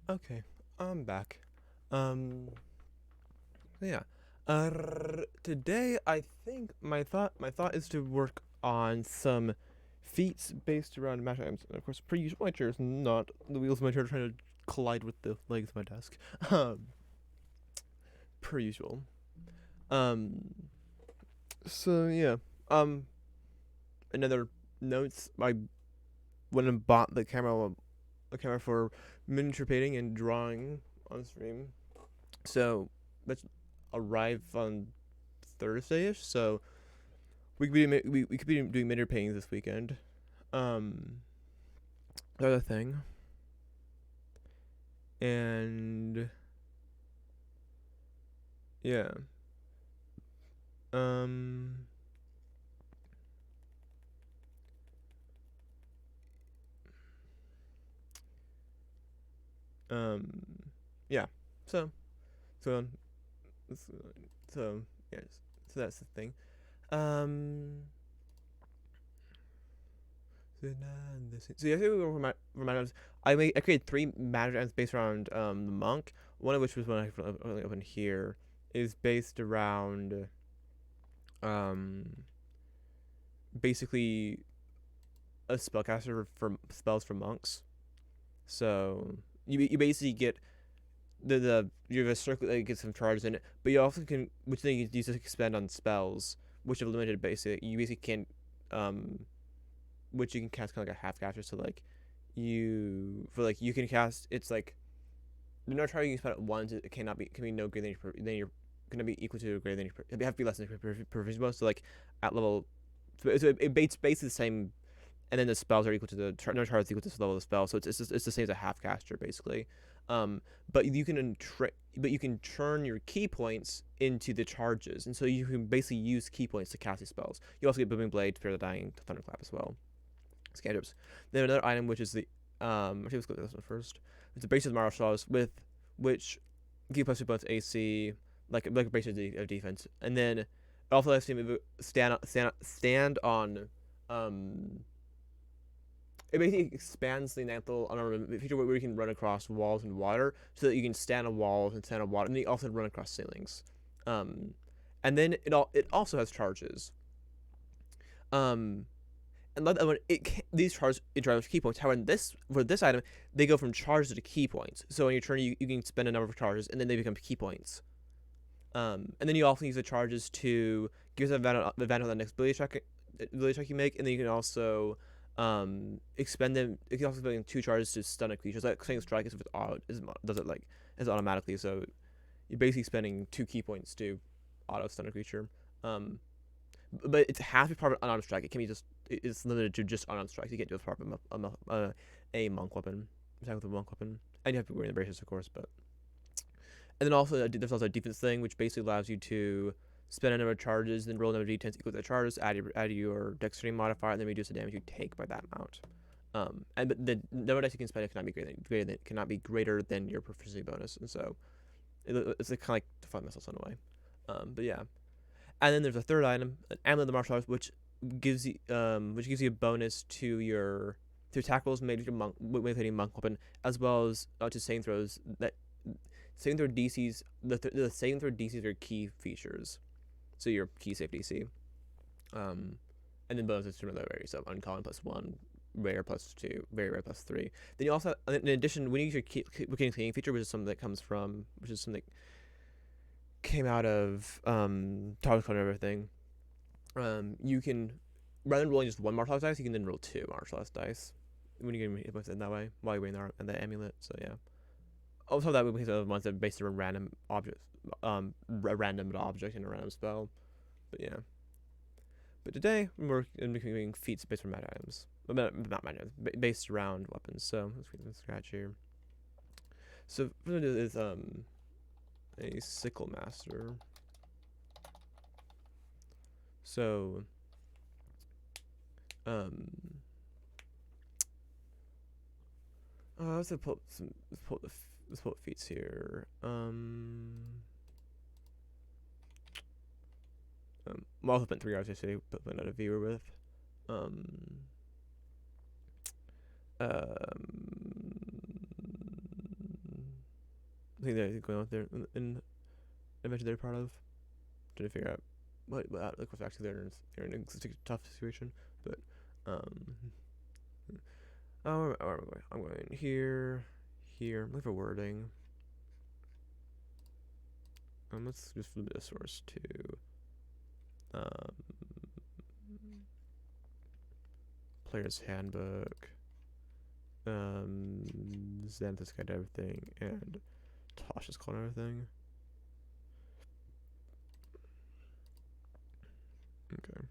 Okay, I'm back. Um, yeah. Today I think my thought is to work on some feats based around match items. And of course, per usual, my chair is not. The wheels of my chair are trying to collide with the legs of my desk. Um, per usual. Um, so yeah. Um, Another notes. I went and bought the camera for miniature painting and drawing on stream. So that's arrive on Thursday-ish. So we could be doing miniature paintings this weekend. Um, the other thing, and yeah. Um, um, yeah. So so so, so yes. So that's the thing. Um. So yeah, we go for managers. I created three managers based around the monk. One of which was one I only open here is based around um basically a spellcaster for spells for monks. So you basically get the you have a circle that gets some charges in it, but you also can which then you use to expend on spells, which have limited basic. You basically can't which you can cast kind of like a half caster. So like you can cast it's like the number of charges you can spend at once. It cannot be can be no greater than your gonna be equal to or greater than your it have to be less than your provision bonus. So like at level so it's basically the same and then the spells are equal to the no charge equal to the level of the spell. So it's the same as a half caster basically. Um, but but you can turn your key points into the charges, and so you can basically use key points to cast these spells. You also get Booming Blade, Fear the Dying, Thunderclap as well. Cantrips. Then another item which is the actually let's go to this one first. It's a basic martial arts with which give plus 2 AC like a basic of defense, and then it also lets you stand on um it basically expands the Nanthal on a feature where you can run across walls and water, so that you can stand on walls and stand on water, and then you also run across ceilings. Um, and then it also has charges. Um, and these charges it drives key points. However, for this item, they go from charges to key points. So on your turn, you can spend a number of charges, and then they become key points. And then you also use the charges to give us advantage on the next ability check you make, and then you can also expend them. You can also spend 2 charges to stun a creature. So like saying strike is if it's auto does it like is automatically. So you're basically spending 2 key points to auto stun a creature. Um, but it's half part of an unarmed strike. It can be just it's limited to just unarmed strikes. You can't do it part of a monk weapon, attack with a monk weapon, and you have to be wearing the braces, of course. But and then also there's also a defense thing, which basically allows you to spend a number of charges, then roll a number of d10s equal to the charges, add your dexterity modifier, and then reduce the damage you take by that amount. And but the number of dice you can spend cannot be greater than your proficiency bonus, and so it's kind of like define missiles in a way. But yeah, and then there's a third item, an amulet of the martial arts, which gives you a bonus to tackles made with your with hitting monk weapon, as well as to saving throws that saving throw DCs. The saving throw DCs are key features, so your key save DC. And then bonuses to another rare, so uncommon +1, rare +2, very rare +3. Then you also, in addition, when you use your wicked cleaning feature, which is something that came out of Tower Code and everything. You can rather than rolling just one martial arts dice, you can then roll 2 martial arts dice when you get with it that way while you're wearing the amulet. So yeah. Also, that would be the ones that are based on random objects, a random object and a random spell. But yeah. But today we're doing feats based on magic items, not magic items, based around weapons. So let's get some scratch here. So what it is a sickle master. So um let's pull feats here. I also spent 3 hours yesterday putting out a viewer with. Um, um, thing they're going out there and eventually they're proud of, trying to figure out what's actually they're in a tough situation. But um, where am I going? I'm going here, here. I'm looking for wording. Let's just flip the source to player's handbook, Xanthus guide to everything, and Tosh's called everything. Okay.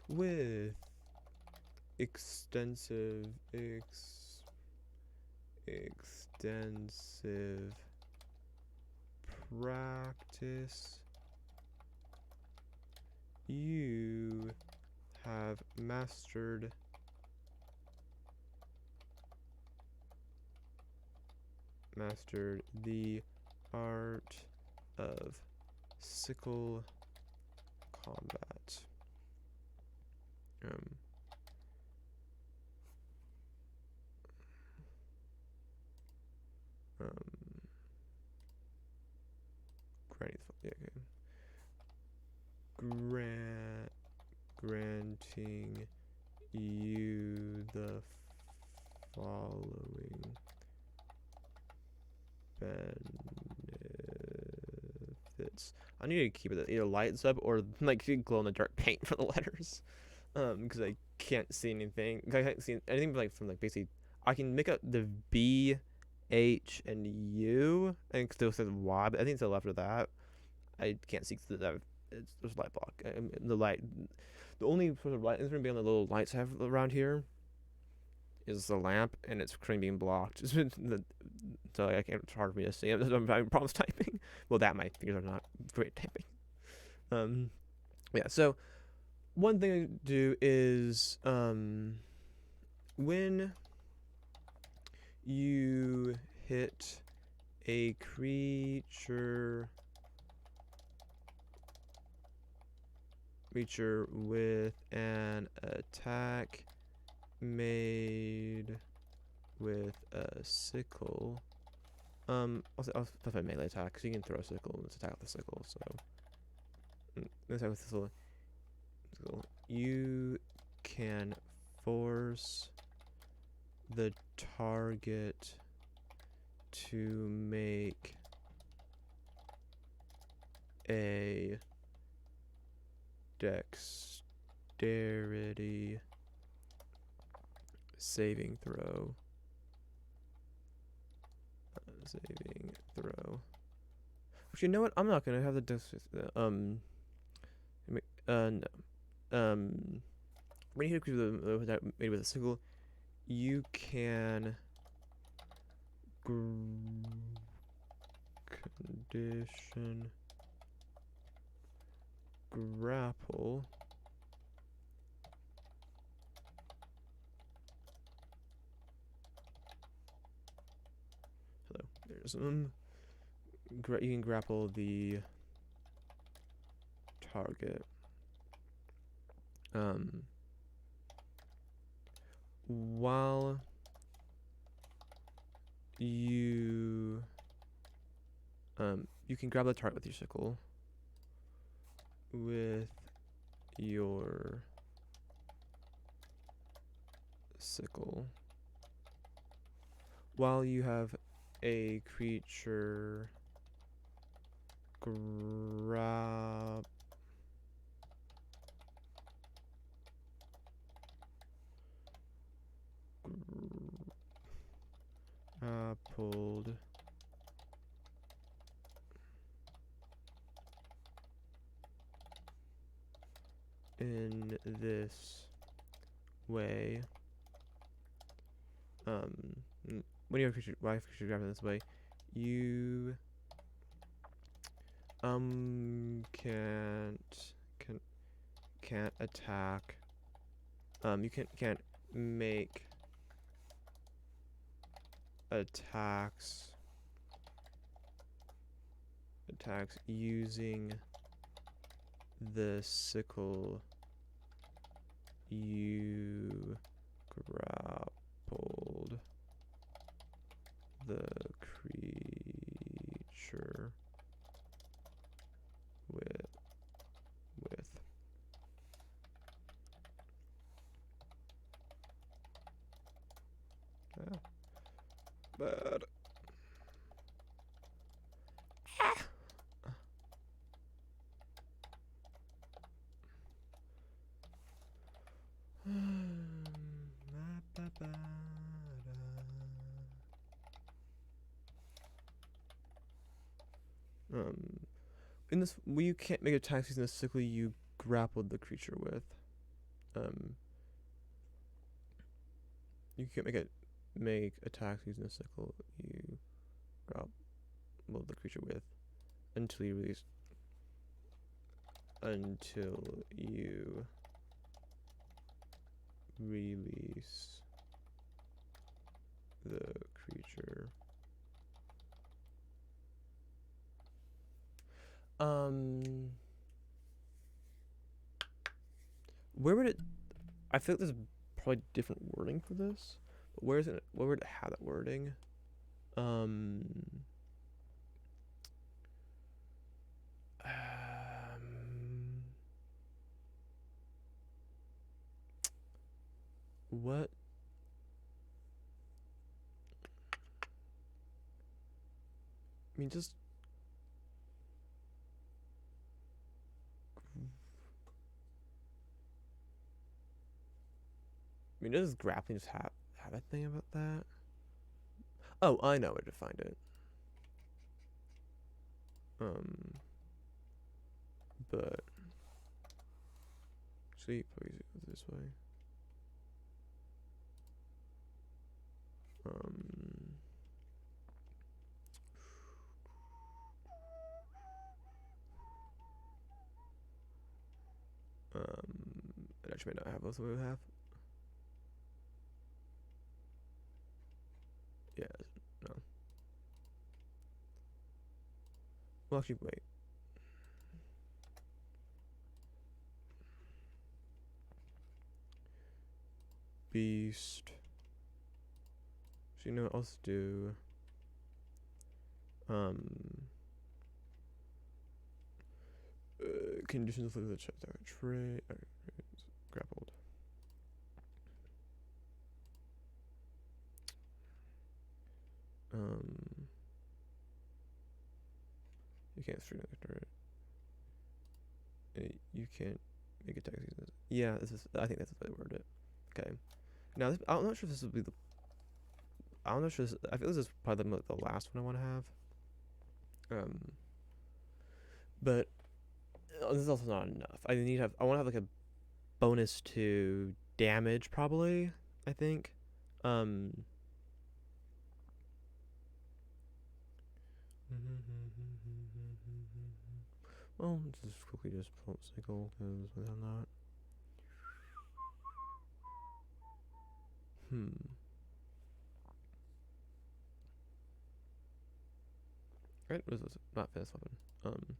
With extensive practice, you have mastered the art of sickle combat. Granting you the following benefits. I need to keep it either lights up or like glow in the dark paint for the letters, because I can't see anything. I can't see anything like from like basically. I can make up the B, H, and U, and it still says Y, but I think it's the left of that. I can't see that. There's light block. The only sort of light is going to be on the little lights I have around here. Is the lamp, and it's currently being blocked. So I can't. It's hard for me to see. I'm having problems typing. Well, that my fingers are not great typing. Yeah. So one thing I do is when you hit a creature with an attack made with a sickle. I'll stuff a melee attack because you can throw a sickle and attack with the sickle. So attack with the sickle. You can force the target to make a dexterity saving throw. Actually, you know what? I'm not gonna have the no. When you hit that made with a sickle, you can condition grapple there's you can grapple the target while you can grab the target with your sickle while you have a creature grappled in this way. When you have a creature grappled this way, you can't attack. You can't make attacks using the sickle you grappled the creature with. Ah, bad. In this, you can't make attacks using the sickle you grappled the creature with. You can't make attacks using the sickle you grappled the creature with until you release the creature. Where would it? I feel like there's probably different wording for this. But where is it? Where would it have that wording? What? I mean, just. I mean, does grappling just have a thing about that? Oh, I know where to find it. But actually, probably use it this way. It actually may not have both of them have. Yeah, no. Well, actually, wait. Beast. So you know what else do? Conditions of the check tray grappled. You can't string it. You can't make attacks using this. Yeah, this is. I think that's the way to word it. Okay. Now, I'm not sure if this will be the. I'm not sure. I feel this is probably the last one I want to have. But this is also not enough. I need to have. I want to have like a bonus to damage, probably. I think. Well, let's just quickly just pull up cycle because without that. Right, what is this? Not fast weapon.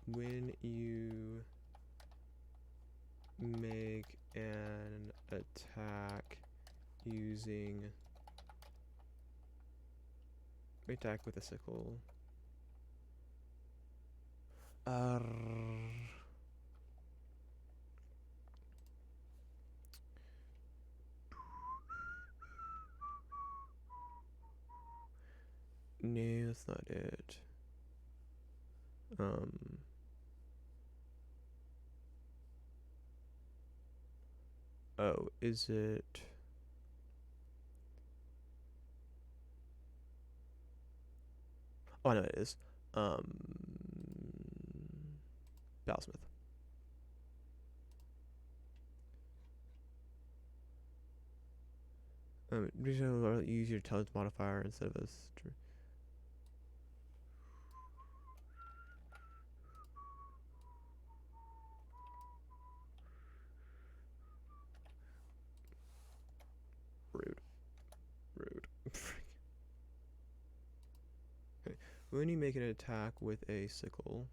When you make an attack using attack with a sickle. No, that's not it. Oh, is it? Oh, I know it is. Battlesmith. Use your intelligence modifier instead of a. When you make an attack with a sickle,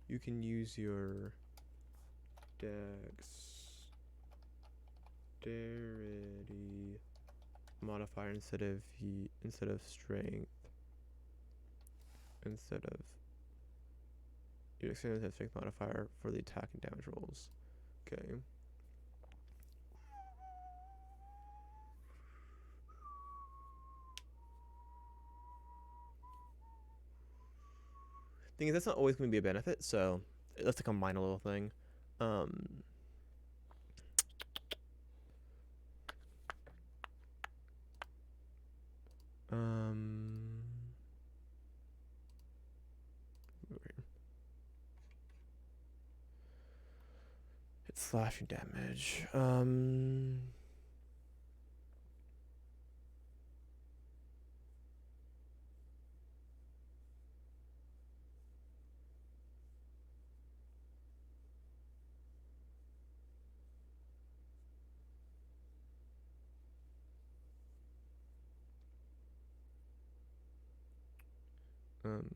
you can use your dexterity modifier instead of strength. Instead of your dexterity has strength modifier for the attack and damage rolls. Okay. Thing is, that's not always going to be a benefit, so that's like a minor little thing. Um, um, it's slashing damage. Um, um,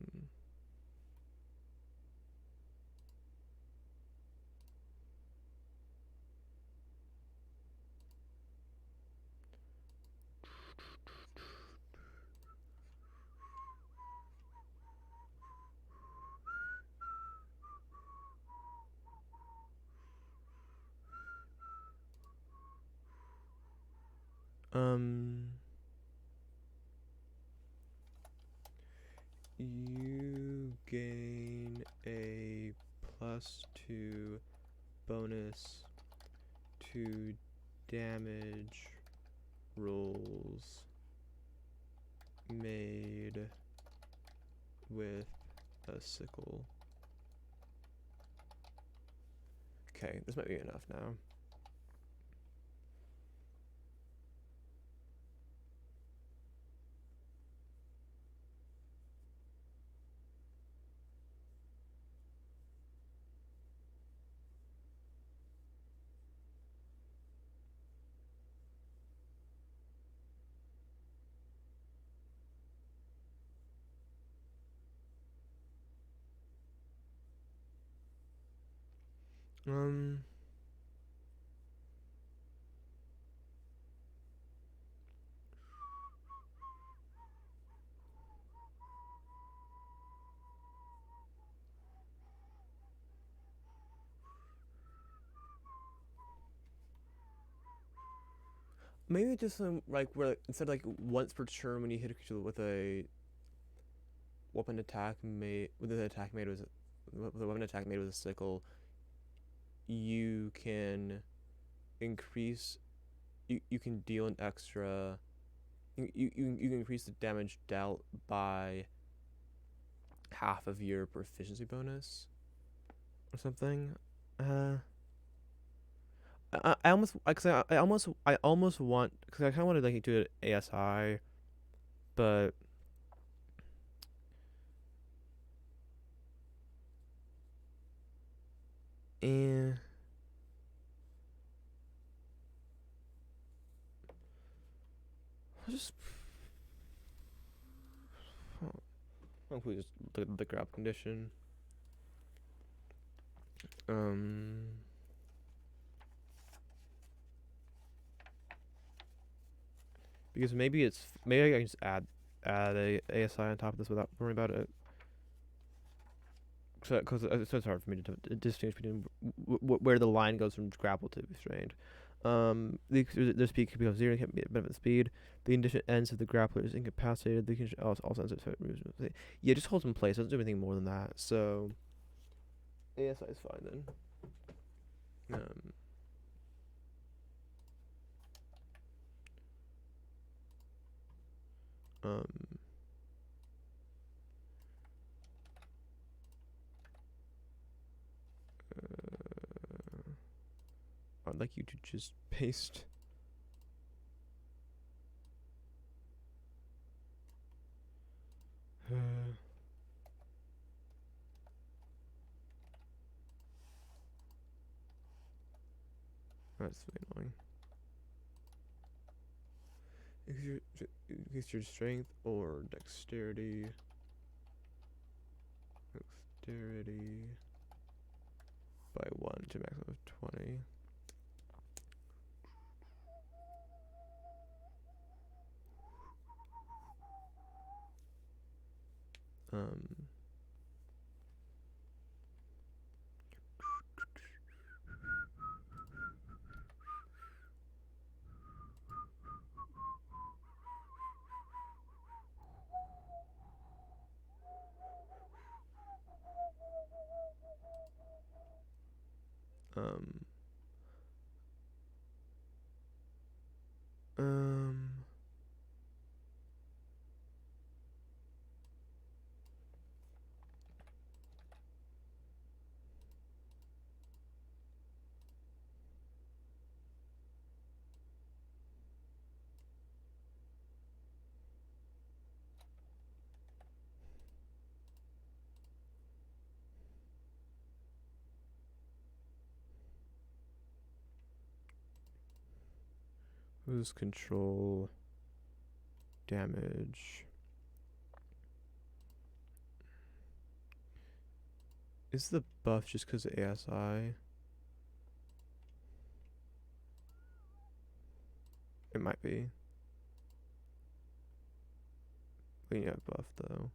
you gain a +2 bonus to damage rolls made with a sickle. Okay, this might be enough now. Um, maybe just some like where instead of like once per turn when you hit a creature with a weapon attack made with an attack made with a weapon attack made with a sickle, you can increase you can deal an extra you can increase the damage dealt by half of your proficiency bonus or something. Uh, I almost cause I almost want because I kind of wanted like to do it ASI, but eh, I'll just hopefully just look at the grab condition. Um, because maybe maybe I can just add a ASI on top of this without worrying about it. So, because it's hard for me to distinguish between where the line goes from grapple to restrained. Their speed can become 0 and can't be benefit speed. The condition ends if the grappler is incapacitated. The condition also ends if yeah, just holds in place. Doesn't do anything more than that. So ASI is fine then. Um, I'd like you to just paste. That's really annoying. Increase your strength or dexterity. Dexterity by 1 to maximum of 20. Um, um, um, lose control, damage. Is the buff just because of ASI? It might be. We have buff though.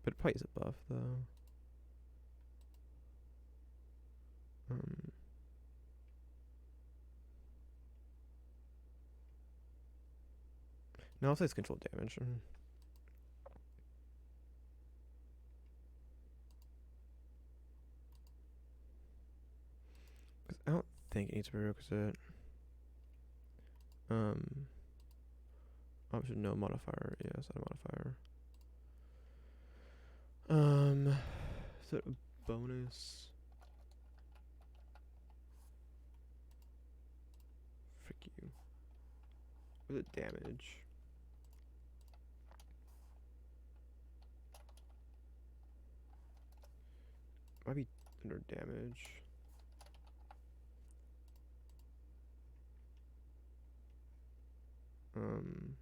But it probably is a buff though. No, I'll say it's control damage. I don't think it needs a prerequisite. Option no modifier. Yes, a modifier. Is it a bonus? Frick you. What's it damage? Might be under damage. Um.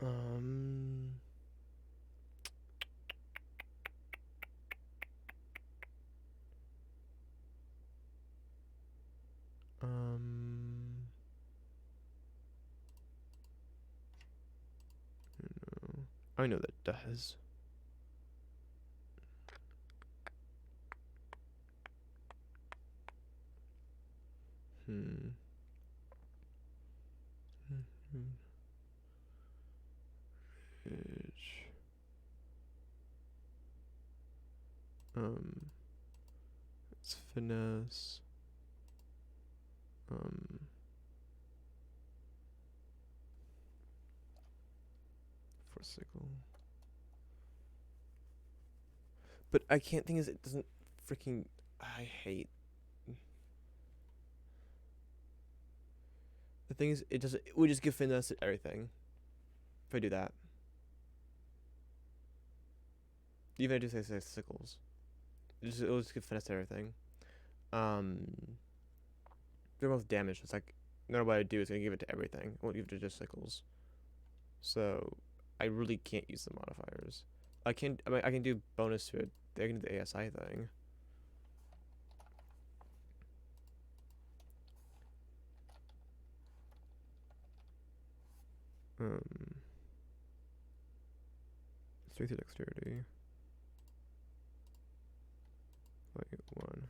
Um. No. I know that does. Hmm. Edge. It's finesse. For sickle. But I can't think is it doesn't freaking. I hate. The thing is, it doesn't. It would just give finesse to everything. If I do that, even if I do say sickles, it'll just give finesse to everything. They're both damaged. It's like no matter what I do, it's gonna give it to everything. I won't give it to just sickles. So I really can't use the modifiers. I can. I mean, I can do bonus to it. I can do the ASI thing. Strength to dexterity. Like 1.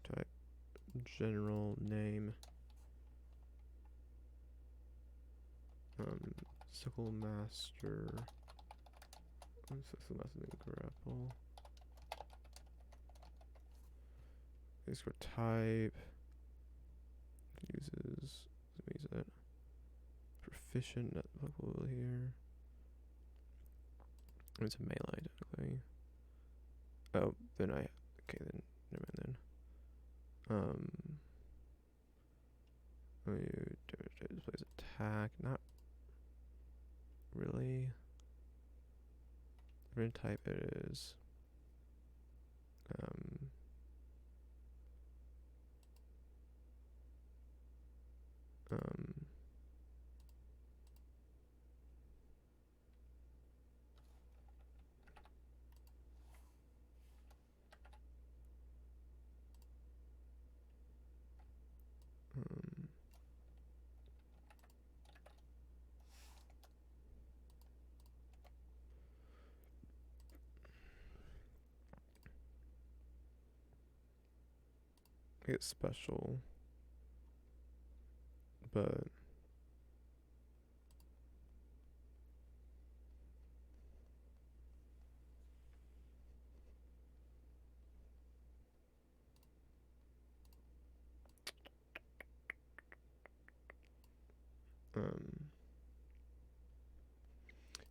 Type general name. Sickle master. Sickle master grapple. Score type uses it. Proficient, not applicable here. It's a melee technically. Oh, then okay then never mind then. Displays attack, not really. Different type it is. Um, um, um, I get special, but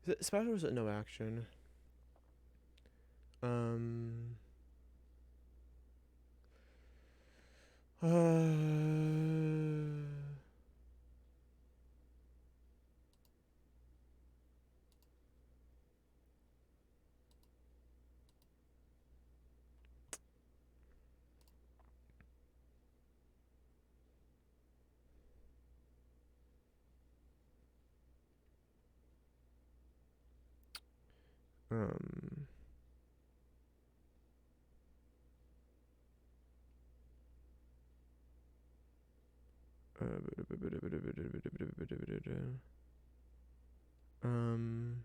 is it special or is it no action? Um, uh, um, um,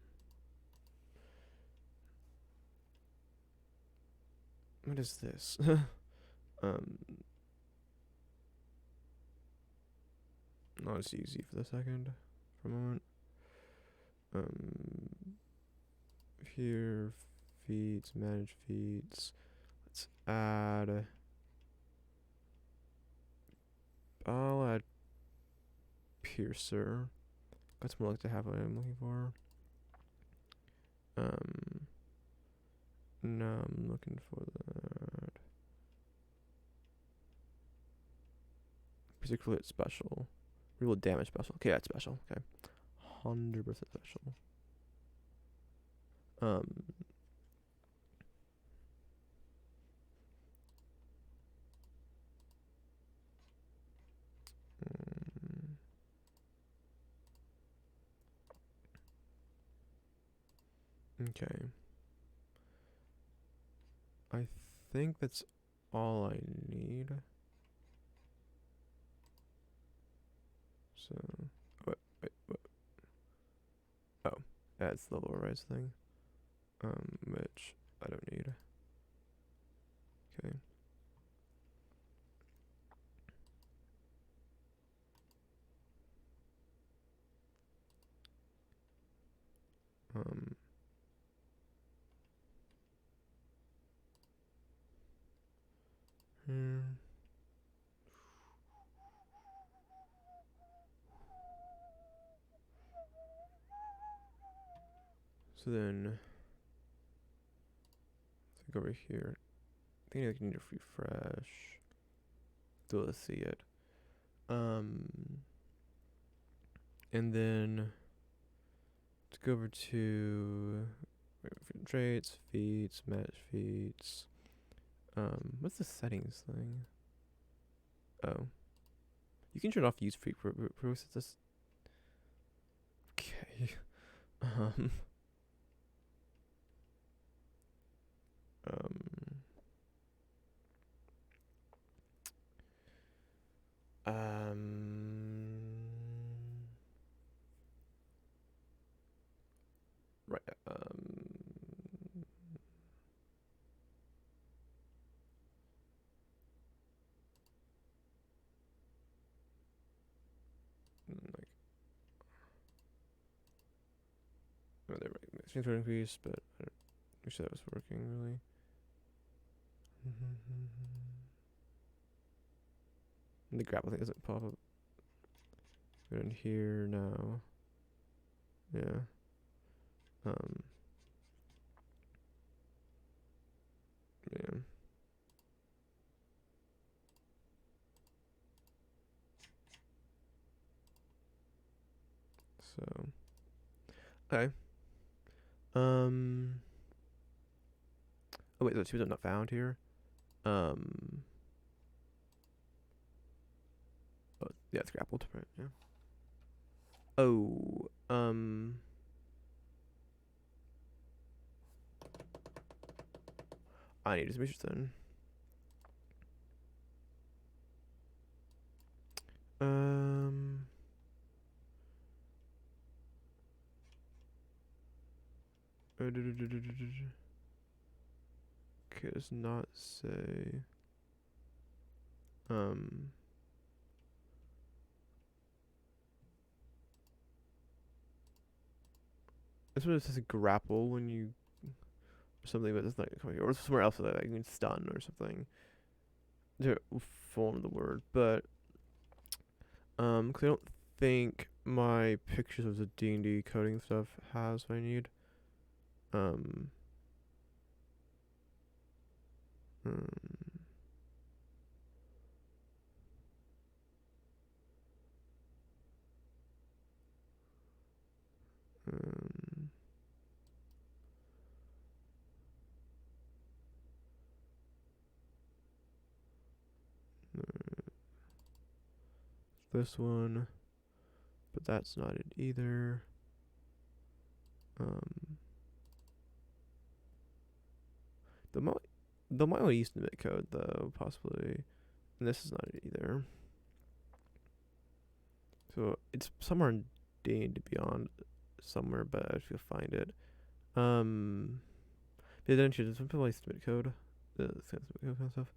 what is this? um, not as easy for the second, for a moment. Here, feeds, manage feeds. Let's add. I'll add Piercer. That's more like to have what I'm looking for. No, I'm looking for that. Particularly special. Real damage special. Okay, that's special. Okay. 100% special. Okay. I think that's all I need. So, wait. Oh, that's the lower rise thing. Which I don't need. Okay. Here. So then, let's go over here. I think I need to refresh. Still to see it. And then let's go over to traits, feats, match feats. What's the settings thing? Oh, you can turn off use free processes. Okay. Um. Um. Right. Like, oh, they're right. Things were increased, but I don't wish that was working really. The grapple thing doesn't pop up. Go in here now. Yeah. Yeah. So. Okay. Oh wait, the tubes are not found here. Oh, yeah, it's grappled. Right. Yeah. Oh. I need to make sure then. Okay, does not say. This one says grapple when you or something, but it's not coming here. Or somewhere else like you can stun or something to form the word. But 'cause I don't think my pictures of the D&D coding stuff has what I need. Um. um, um this one, but that's not it either. The mo the might want to use the mid code though, possibly. And this is not it either. So it's somewhere in D and Beyond somewhere, but I should find it. But then there's some people like mid code, the kind of stuff.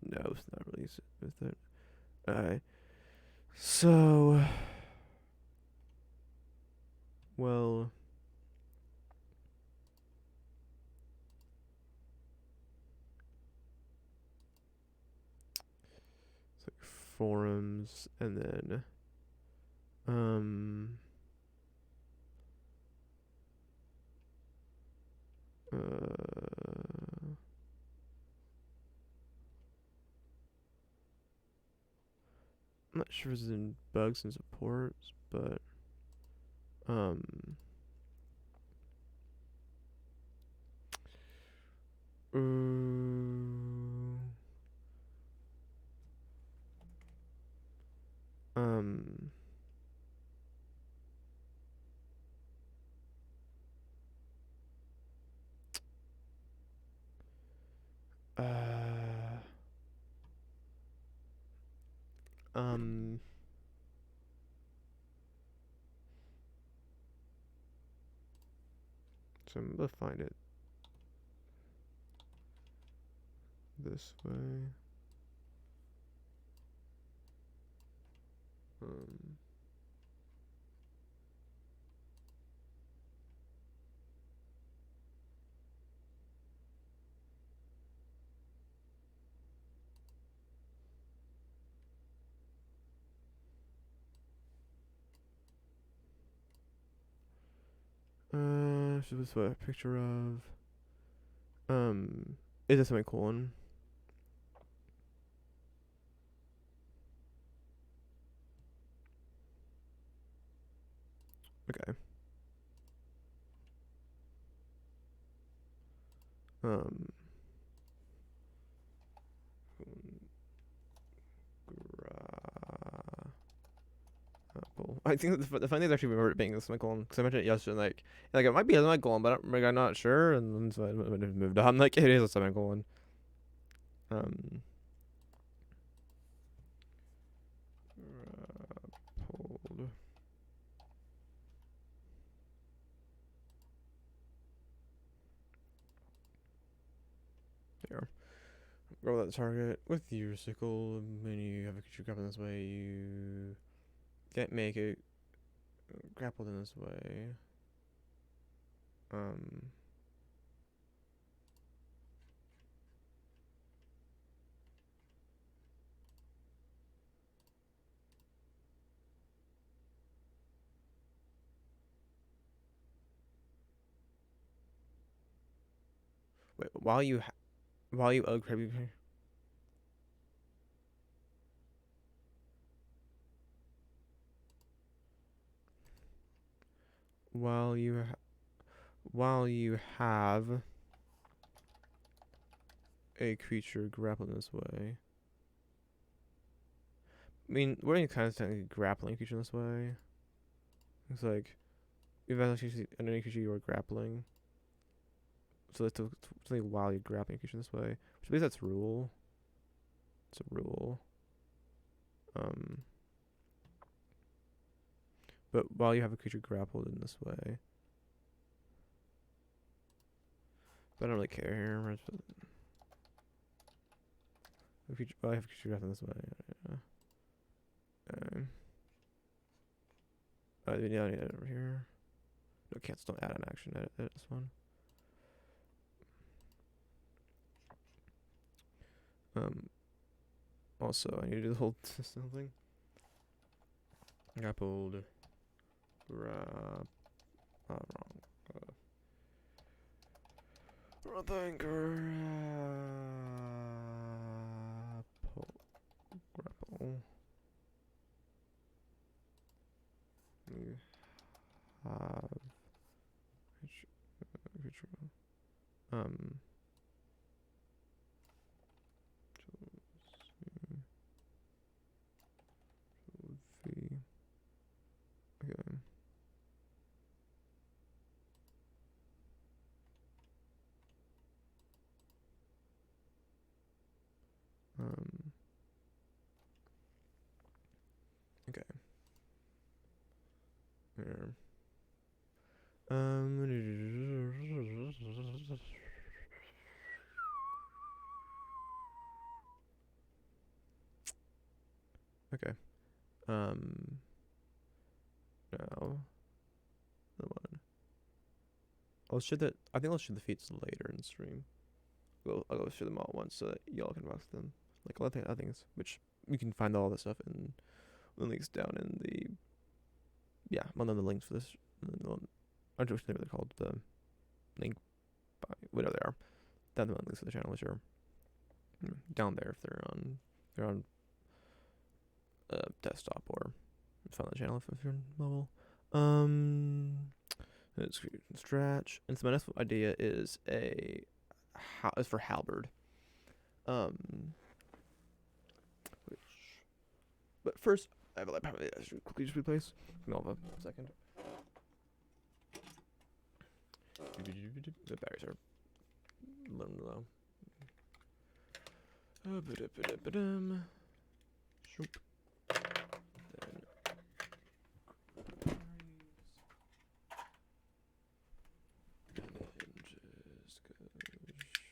No, it's not really with it. Alright. So, well, it's like forums, and then, I'm not sure if it's in bugs and supports, but, um, um, uh, um, so I'm gonna find it this way. Um, so this is what a picture of. Is this semicolon? Okay. Um, I think the funny thing is actually remember it being a semicolon because I mentioned it yesterday. Like it might be a semicolon, but I'm not sure. And then so I moved on. Like it is a semicolon. Um, pulled there. Roll that target with your sickle. When you have a creature grappled this way, you get make it grappled in this way. Wait, while you upgrade, while you while you have a creature grappled this way. I mean, we're in kind of technically grappling a creature this way. It's like if actually any creature you are grappling. So it's something while you're grappling a creature this way. Which means that's rule. It's a rule. But while you have a creature grappled in this way. But I don't really care here. While I have a creature grappled this way. Yeah. I need to edit over here. No, can't still add an action. Edit this one. Also, I need to do the whole system thing. Grappled. Wrong thing. Grapple. We have creature. Okay. Okay. Here. Okay. Now the one. I'll show that. I think I'll show the feats later in stream. I'll go show them all at once so that y'all can watch them. Like a lot of things, which you can find all this stuff in the links down in the one of the links for this. I don't know what they're called. The link, whatever they are. Down the links for the channel, sure. Down there if they're on desktop or find the channel if you're on mobile. It's stretch. And so my next idea is for halberd. But first, I have a laptop I should quickly just replace. Hold on a second. The batteries are low. Shoop.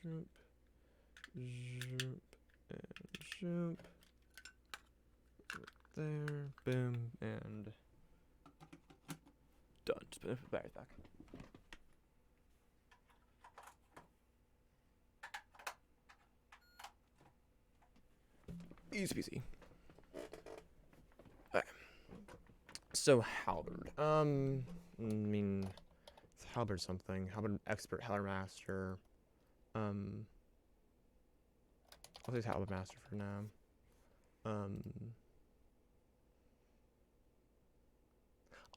Zoop and shoop. There, boom, and done. Just put the batteries back. Easy peasy. Okay. So halberd. I mean, it's halberd something. Halberd expert, halberd master. I'll say halberd master for now.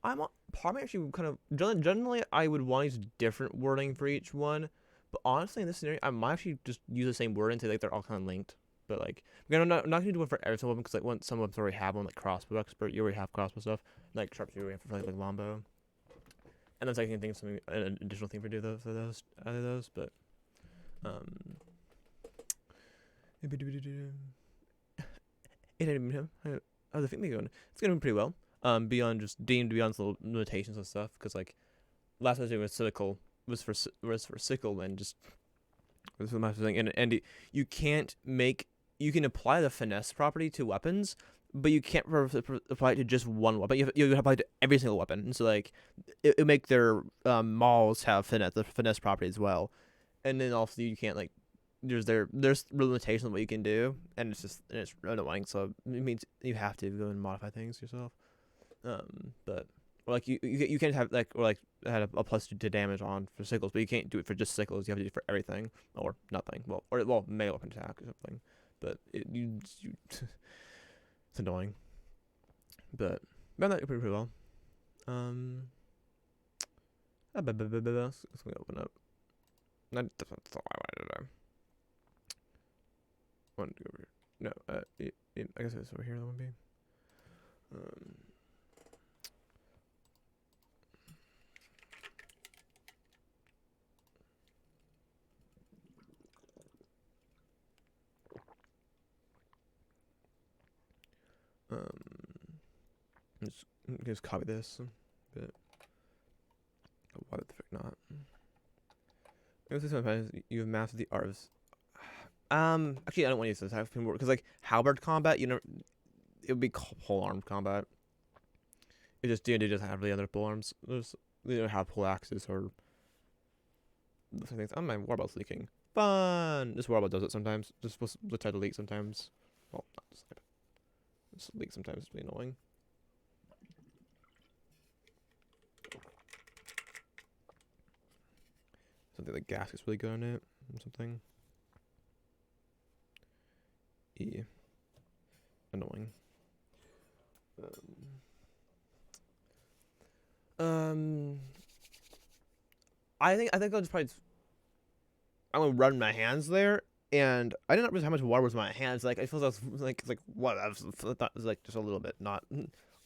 I'm probably actually kind of generally I would want to use different wording for each one, but honestly in this scenario I might actually just use the same word and say like they're all kind of linked. But like again, I'm not gonna do one for every single one because like some of them already have one like crossbow expert. You already have crossbow stuff. Like sharpshooter, you have for like longbow. And then second thing, something an additional thing for those other those, but how's the thing going? It's going pretty well. Beyond just beyond little limitations and stuff, because like last I was doing with sickle was for sickle and just was my thing, and you can't make you can apply the finesse property to weapons, but you can't apply it to just one weapon. You have to apply it to every single weapon, and so like it make their mauls have the finesse property as well, and then also you can't like there's limitations on what you can do, and it's annoying. So it means you have to go and modify things yourself. But Or like you can't have like or like had a plus two to damage on for sickles, but you can't do it for just sickles. You have to do it for everything or nothing. Well, melee weapon attack or something. But it's annoying. But ran that pretty well. Let's open up. That's all I wanted to do. I wanted to go over here. No, I guess it's over here. That would be. Just copy this. But why the frick not? You have mastered the art of. Actually, I don't want to use this type of because like halberd combat, it would be pole arm combat. It just D&D doesn't have really other pole arms. They don't have pole axes or things. Oh, my warbell's leaking. Fun. This warbell does it sometimes. Just supposed to try to leak sometimes. Well, not just like this leak sometimes. It's really annoying. Something like gas is really good on it or something. Annoying. I think I'll just probably. I'm gonna run my hands there, and I didn't realize how much water was in my hands. Like I feel like it's like what I thought it was like just a little bit, not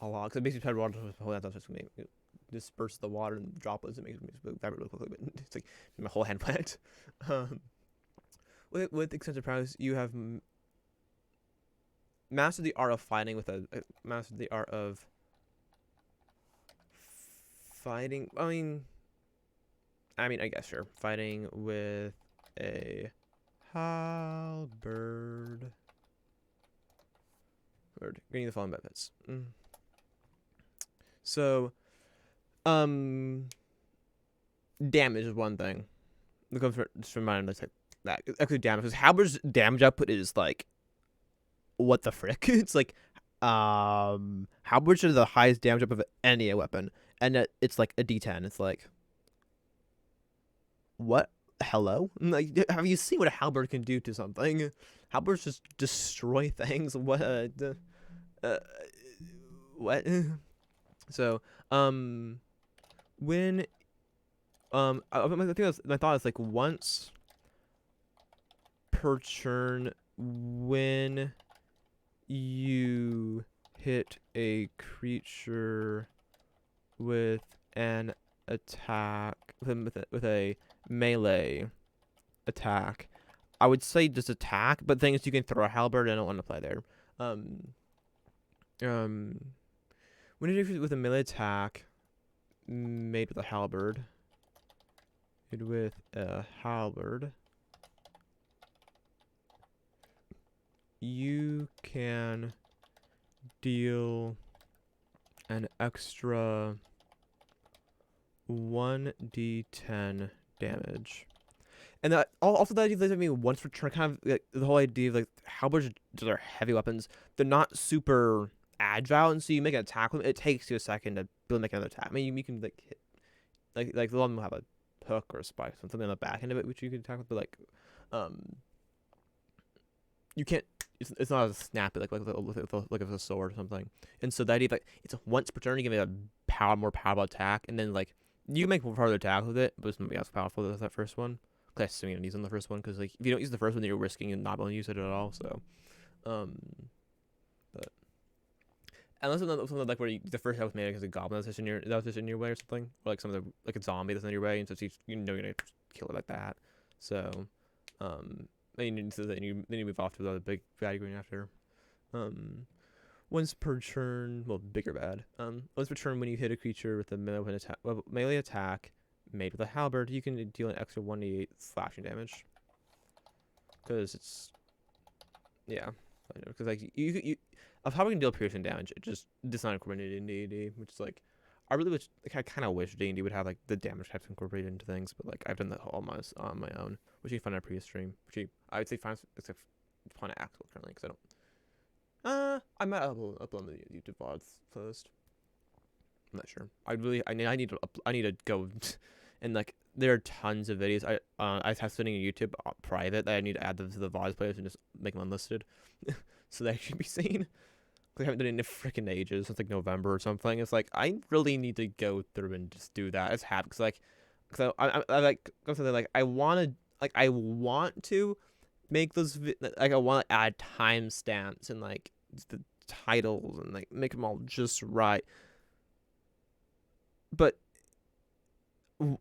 a lot. Because it makes me try water. That's just gonna disperse the water and droplets. It makes me vibrate really quickly, but it's like my whole hand wet. With extensive prowess, you have mastered the art of fighting with mastered the art of fighting. I mean, I guess sure. Fighting with a halberd. Getting the following benefits. So, damage is one thing. Just remind me that actually damage, because halberd's damage output is like, what the frick? It's like, halberd is the highest damage output of any weapon, and it's like a D10. It's like, what? Hello? Like, have you seen what a halberd can do to something? Halberds just destroy things. What? What? So, when, I think my thought is like once per turn when you hit a creature with an attack with a melee attack, I would say just attack, but the thing is you can throw a halberd. I don't want to play there. When you do with a melee attack made with a halberd, you can deal an extra 1d10 damage. And that also that idea I mean once per turn, kind of like the whole idea of like halberds are heavy weapons. They're not super agile, and so you make an attack with them, it takes you a second to make another attack. I mean, you can like hit, like the one will have a hook or a spike, something on the back end of it, which you can attack with, but like, you can't. It's not as snappy like a sword or something. And so the idea of like it's once per turn, you can make a more powerful attack, and then like you can make more further attack with it, but it's not as powerful as that first one. I assume you don't use the first one, because like if you don't use the first one, then you're risking not being able to use it at all. So, but unless it's something like where the first house made because a goblin that's just in your way or something, or like some of the like a zombie that's in your way, and so you're gonna kill it like that. So, then you move off to the other big bad you're going after. Once per turn, well, bigger bad. Once per turn, when you hit a creature with a melee attack made with a halberd, you can deal an extra 1d8 slashing damage. Because it's, yeah, because like you of how we can deal piercing damage, it's not incorporated in D&D, which is like, I really wish, like I kind of wish D&D would have like the damage types incorporated into things, but like I've done that almost on my own, which you can find on a previous stream, which I would say find except upon actual currently, because I don't. I might upload the YouTube VODs first. I'm not sure. I need to I need to go and like there are tons of videos I have sitting on YouTube private that I need to add them to the VODs players and just make them unlisted, so they should be seen. I haven't done it in freaking ages since like November or something. It's like I really need to go through and just do that. It's happy because like, cause I like something like I want to make those like I want to add timestamps and like the titles and like make them all just right. But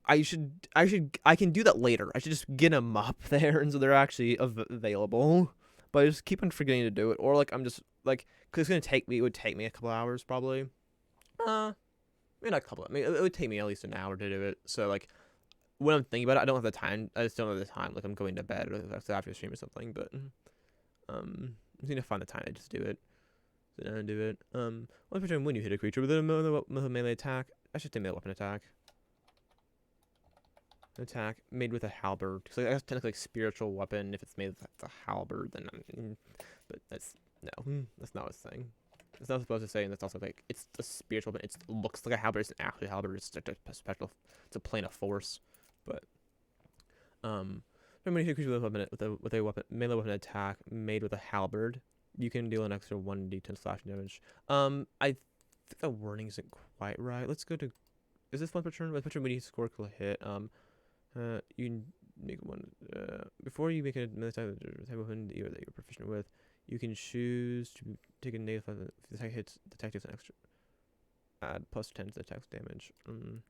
I can do that later. I should just get them up there and so they're actually available. But I just keep on forgetting to do it, or like I'm just like because it's gonna take me. It would take me a couple hours probably. Maybe not a couple. I mean, it would take me at least an hour to do it. So like when I'm thinking about it, I don't have the time. I just don't have the time. Like I'm going to bed or after the stream or something. But I'm just gonna find the time to just do it. Sit down and do it. One picture when you hit a creature with a melee attack. I should say melee weapon attack. An attack made with a halberd. So like, that's technically like spiritual weapon. If it's made with a halberd, then but that's that's not a thing. It's not supposed to say, and that's also like it's a spiritual weapon. It looks like a halberd. It's an actual halberd. It's like a special. It's a plane of force. But when you hit a creature with a weapon melee weapon attack made with a halberd, you can deal an extra 1d10 slashing damage. I think the wording isn't quite right. Let's go to. Is this one per turn? With when you score a hit, you can make one before you make a melee attack weapon that you're proficient with. You can choose to take a negative if the attack hits. The attack does an extra add plus 10 to the attack's damage. You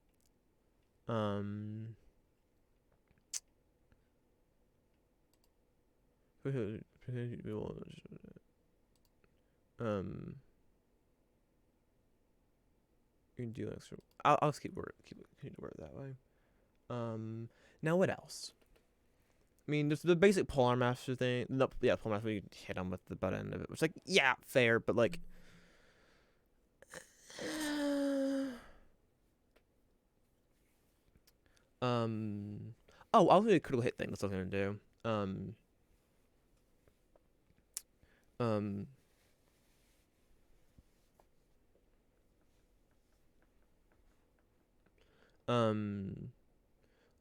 can do extra. I'll just keep continue to word it that way. Now what else? I mean, there's the basic polearm master thing. No, yeah, polearm master. You hit him with the butt end of it, which like yeah, fair, but like. Oh, I'll do a critical hit thing. That's what I'm gonna do. Um.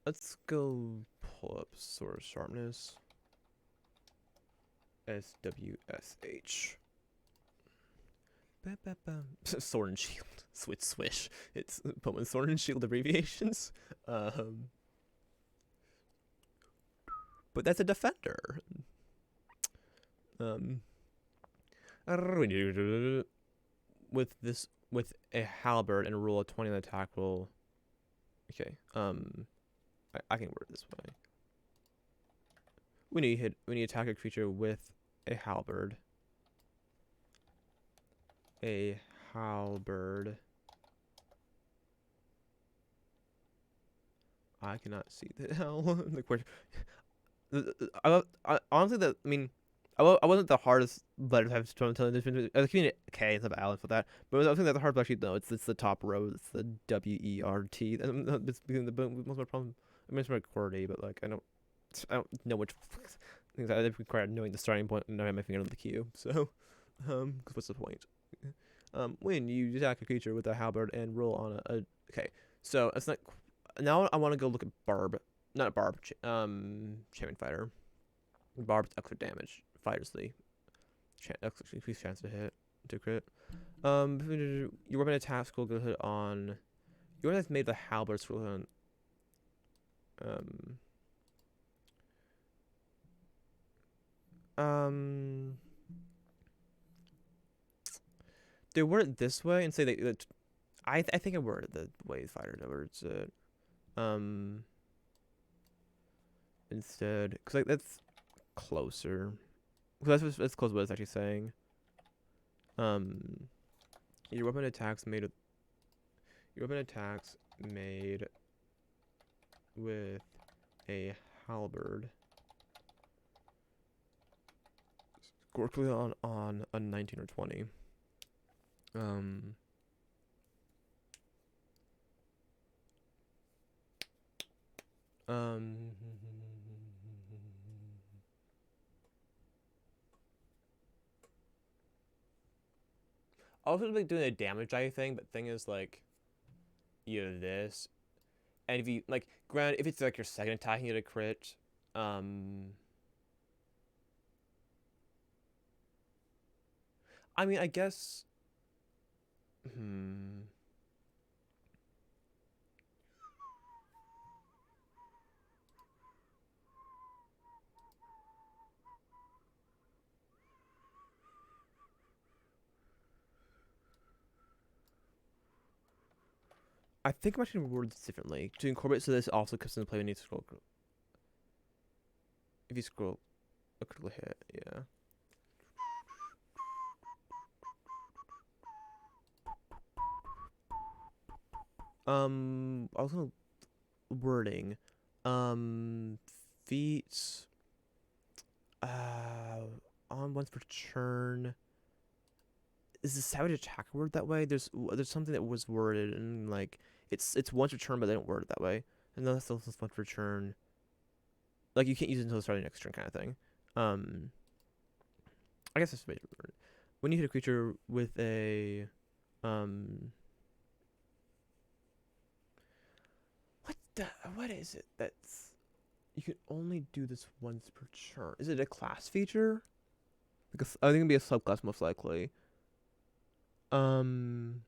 Let's go pull up sword sharpness. SWSH. Sword and shield. Swish. It's Pokémon sword and shield abbreviations. But that's a defender. With a halberd and a roll of 20 on the attack roll. Okay. I can word it this way. When you attack a creature with a halberd. I cannot see the hell. The question. I honestly, I wasn't the hardest letter to have to tell the difference. I was keeping it K instead of Alice with that, but I think that's the hard to actually know. It's the top row. It's the WERT. It's the most of my problem. I mean, it's my QWERTY, but like I don't know which things I require knowing the starting point and knowing my finger on the cue. So, because what's the point? When you attack a creature with a halberd and roll on a okay, so it's not. Now I want to go look at Barb, not Barb, Champion Fighter. Barb's extra damage, fighters the increased chance to hit to crit. Your weapon attack will go hit on. Your weapon that's made the halberd will hit on. They word it this way and say that I think I worded the way fighter words it. Instead, because like that's closer. Because that's close to what it's actually saying. Your weapon attacks made with a halberd. Score clearly on a 19 or 20. I was like doing a damage die thing, but thing is like this, and if you like, granted, if it's like your second attack, you get a crit. I mean, I guess. Hmm. I think I'm actually gonna word this differently to incorporate so this also comes into play when you scroll. If you scroll a critical hit, yeah. I was gonna wording. Feats. On once per turn. Is the savage attack word that way? There's something that was worded and like it's once per turn, but they don't word it that way. And that's also once per turn. Like you can't use it until the start of the next turn, kind of thing. Um, I guess that's the way to word it. When you hit a creature with a what the what is it that's you can only do this once per turn? Is it a class feature? Because I think it'd be a subclass most likely. Um,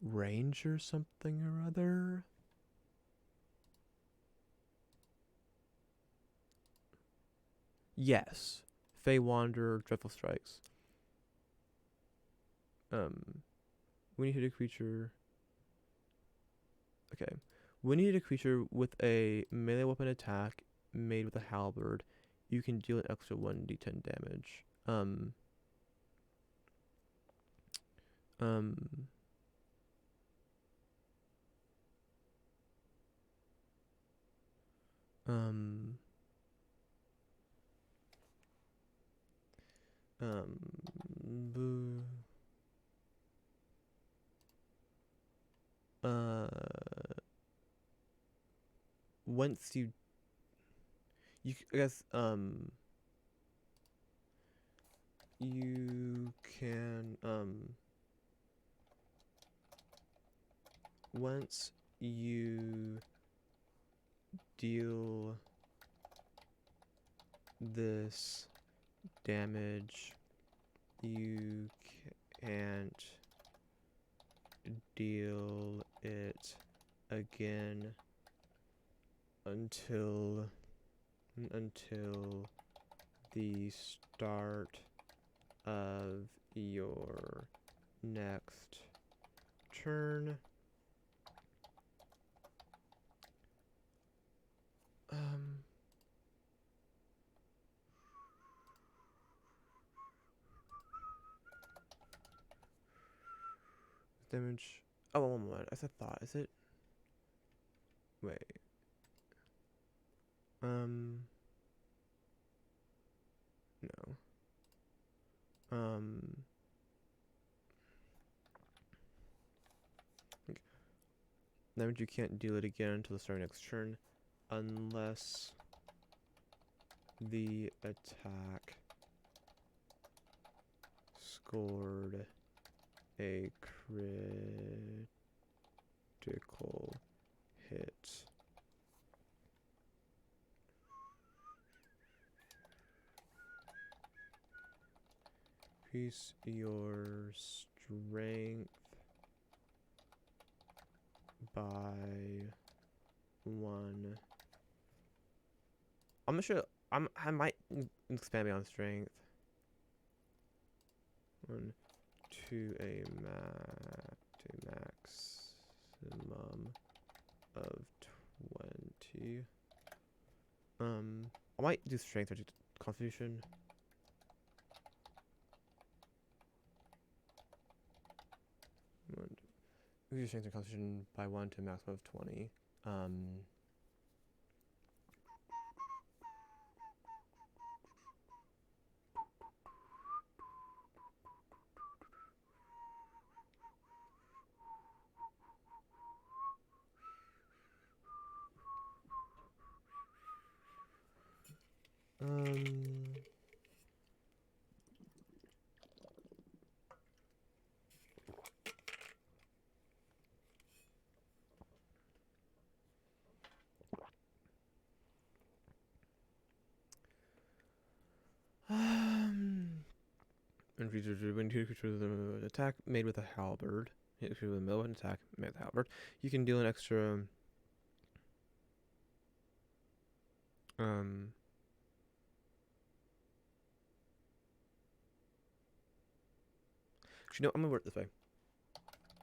range or something or other. Yes, Fey Wanderer, Dreadful Strikes. When you hit a creature, okay. When you hit a creature with a melee weapon attack made with a halberd, you can deal an extra 1d10 damage. Um, um, boo. Uh, once I guess, you can, once you deal this damage, you can't deal it again until the start of your next turn. Damage. Oh, one moment. I said thought. Is it? Wait. No. Damage you can't deal it again until the start of next turn, unless the attack scored a critical hit. Increase your strength by 1. I'm not sure. I might expand beyond strength. 1 to a maximum of 20. I might do strength or do constitution. Increase strength or constitution by 1 to a maximum of 20. when you control the attack made with a halberd, hit with a middle weapon attack made with a halberd, you can deal an extra. Actually, no, I'm gonna word it this way.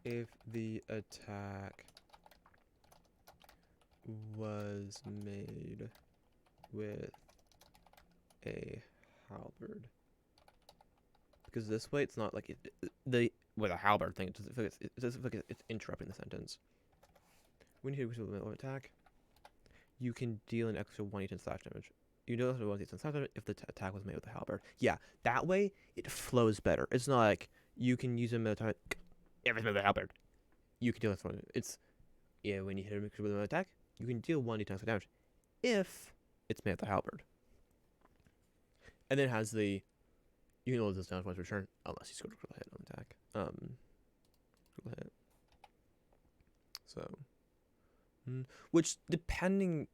If the attack was made with a halberd, because this way it's not like the with a halberd thing. It doesn't feel like it's interrupting the sentence. When you hit with a middle attack, you can deal an extra 1d10 slash damage. You know 1d10 slash damage if the attack was made with a halberd. Yeah, that way it flows better. It's not like you can use a middle attack if it's with a halberd. You can deal this one. It's when you hit a mixture with an attack, you can deal 1d10 slash damage if it's made with a halberd. And then it has the you can hold this down twice return unless you score a critical hit on attack. Critical hit. So, which depending,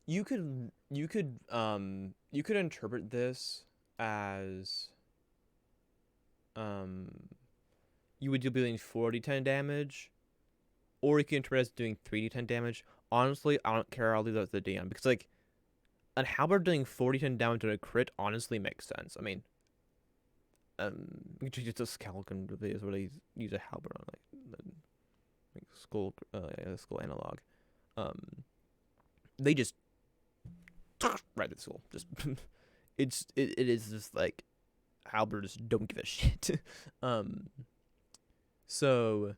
you could interpret this as you would do doing 4d10 damage, or you can interpret it as doing 3d10 damage. Honestly, I don't care. I'll leave that to the DM because like. And halberd doing 4d10 damage to a crit honestly makes sense. I mean, just a Scalcan videos where they use a halberd on like skull analog. They just right at the skull. Just it is just like halberds don't give a shit. So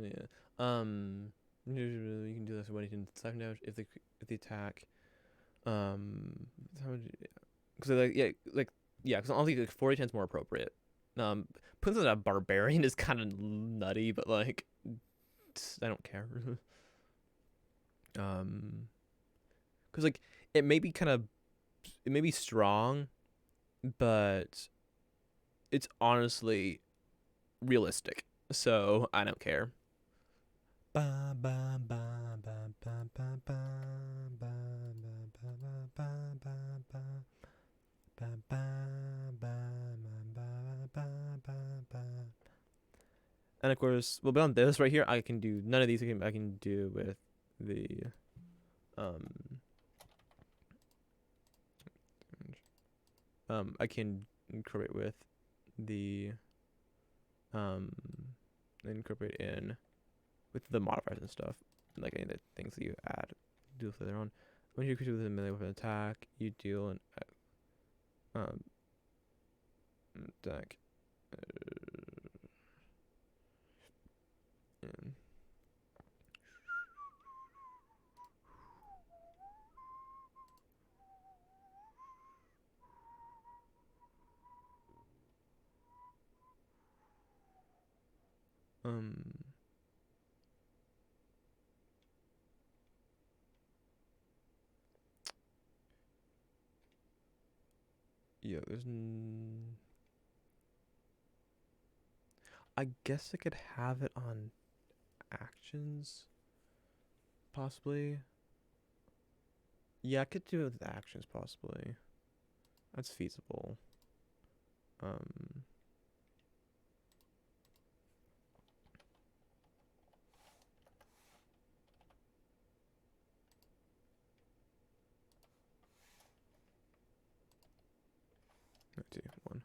So yeah. You can do this when you can second damage if the attack. Because because honestly like 40 is more appropriate. Putting a barbarian is kind of nutty, but like I don't care. Because like it may be strong, but it's honestly realistic, so I don't care. And of course, well, beyond this right here, I can do none of these. I can do with the I can incorporate with the incorporate in with the modifiers and stuff, like any of the things that you add, do later on. When you create with a melee weapon attack, you deal an attack. Yeah, I guess I could have it on actions, possibly. Yeah, I could do it with actions, possibly. That's feasible. Let's see, one.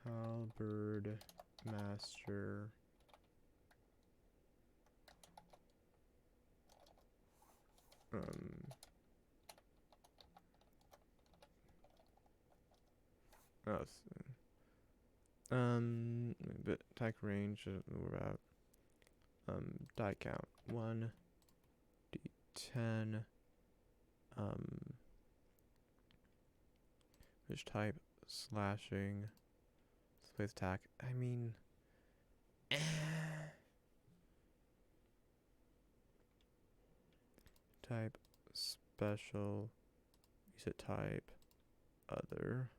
Halberd Master. But attack range, we're about die count 1d10. Which type? Slashing. Place attack. I mean, type special. Use it type other.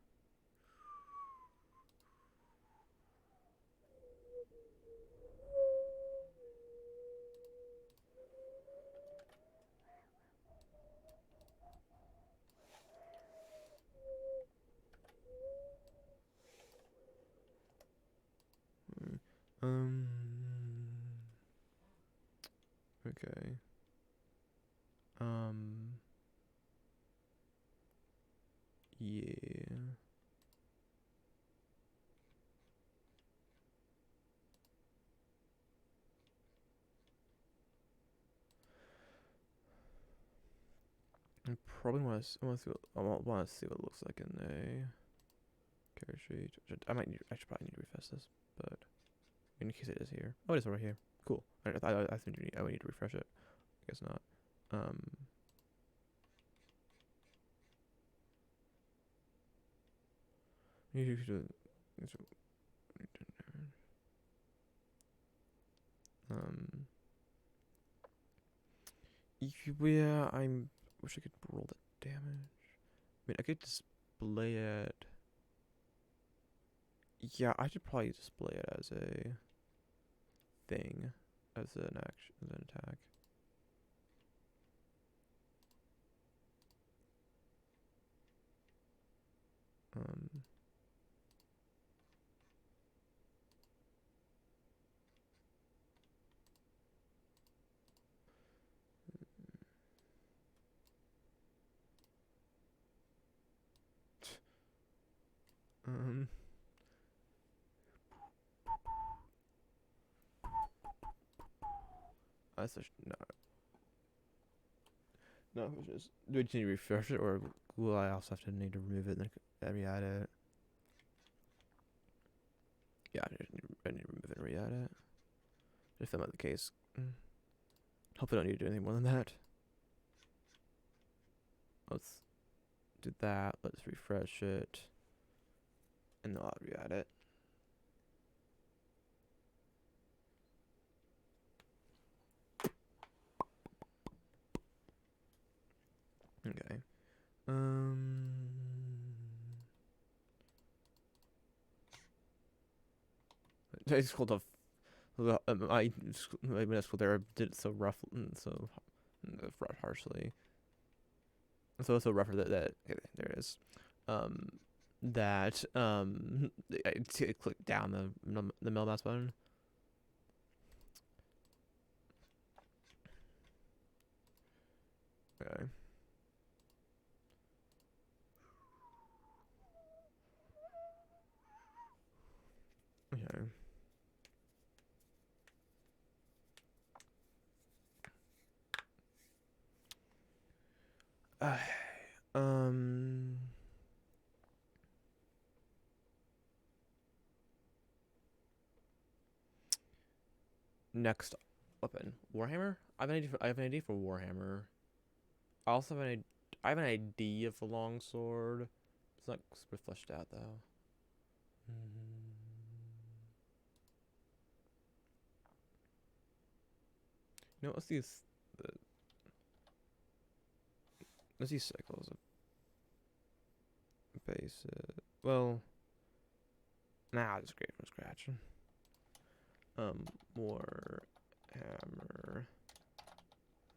Um. Okay. Yeah. I probably want to. I want to see what it looks like in a character sheet. I should probably need to refresh this, but in case it is here. Oh, it is right here. Cool. I think I would need to refresh it. I guess not. You should. Um. Yeah, wish I could roll the damage. I mean, I could display it. Yeah, I should probably display it as a thing, as an action, as an attack. Um. Um. That's no. No, it's just. Do I need to refresh it, or will I also have to need to remove it and then re-add it? Yeah, I need to remove it and re-add it. If that's not the case, hopefully I don't need to do anything more than that. Let's do that. Let's refresh it, and then I'll re-add it. Okay. I just called off. My middle school there did it so rough, so harshly. So rougher that okay, there it is. That I click down the middle mouse button. Okay. Okay. Um. Next weapon, Warhammer. I have an idea for Warhammer. I also have I have an idea for longsword. It's not super fleshed out though. You know, let's use cycles of base. Well, nah, I'll just create from scratch. Warhammer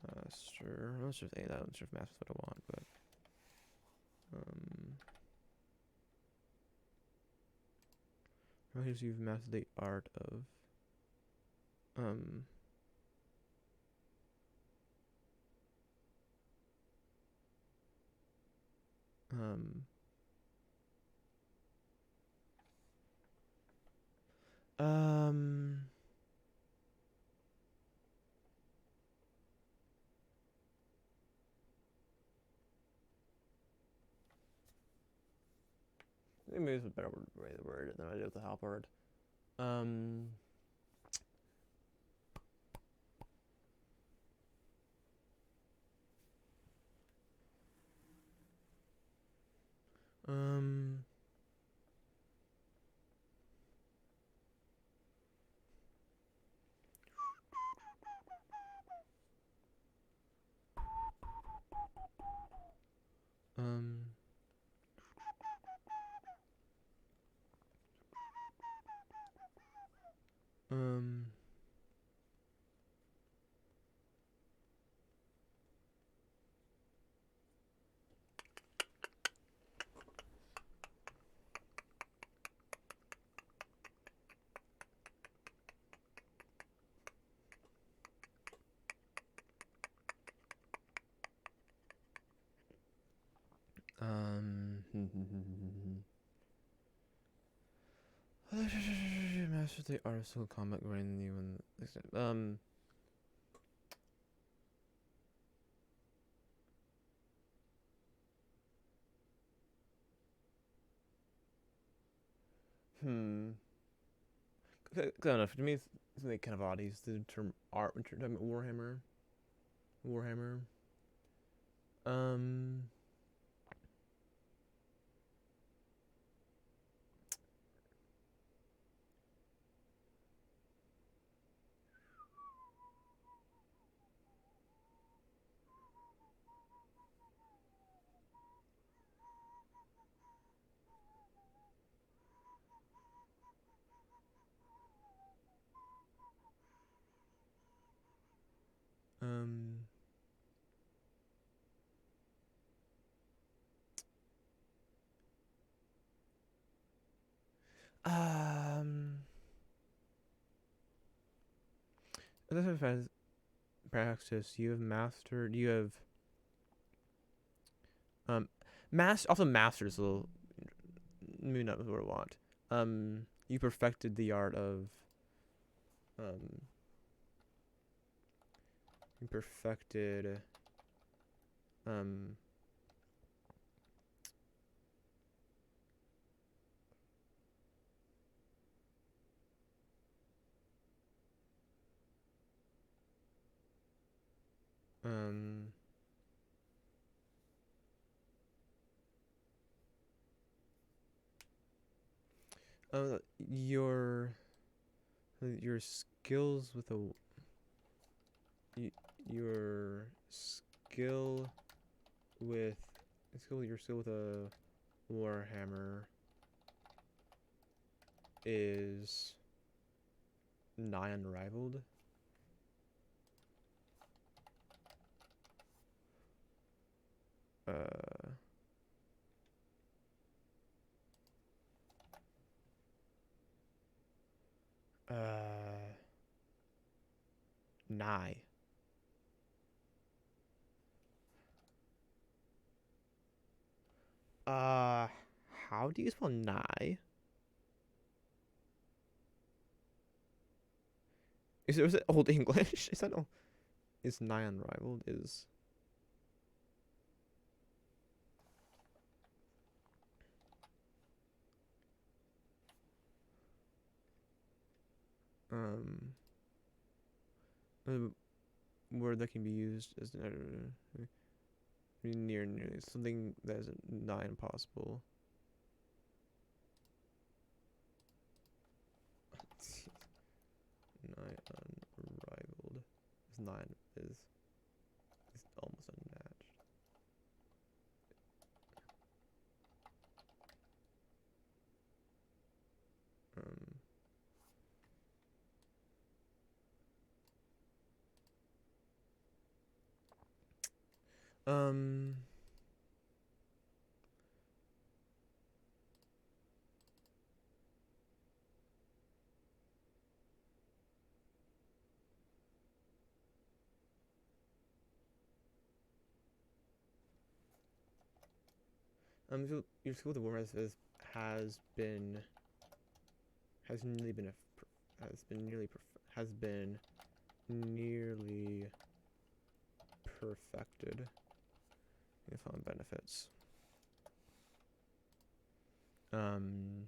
Master. I'm not sure if any of that. I'm not sure if Master's what I want, but how you've mastered the art of um um um maybe it's a better way to word it than I did with the halberd. Um um Um. Um. Master the artificial combat grinding when hmm. I don't know. For me, it's something kind of odd. Use the term art when you're talking about Warhammer. Warhammer. Um. Um. Um. This is practice. You have mastered. You have also masters a little. Maybe not what I want. You perfected the art of. Um. You perfected. Um. Um. Uh, your your skills with a your skill with your skill with a warhammer is nigh unrivaled. Uh, uh, nigh. Uh, how do you spell nigh? Was it Old English? Is that all? Is nigh unrivaled? Is um a word that can be used as near something that is nigh impossible. Nigh unrivaled. Is nine is almost unmatched. Um. Um. So your school of the war has been has nearly been has been nearly has been nearly perfected in the following benefits. Um.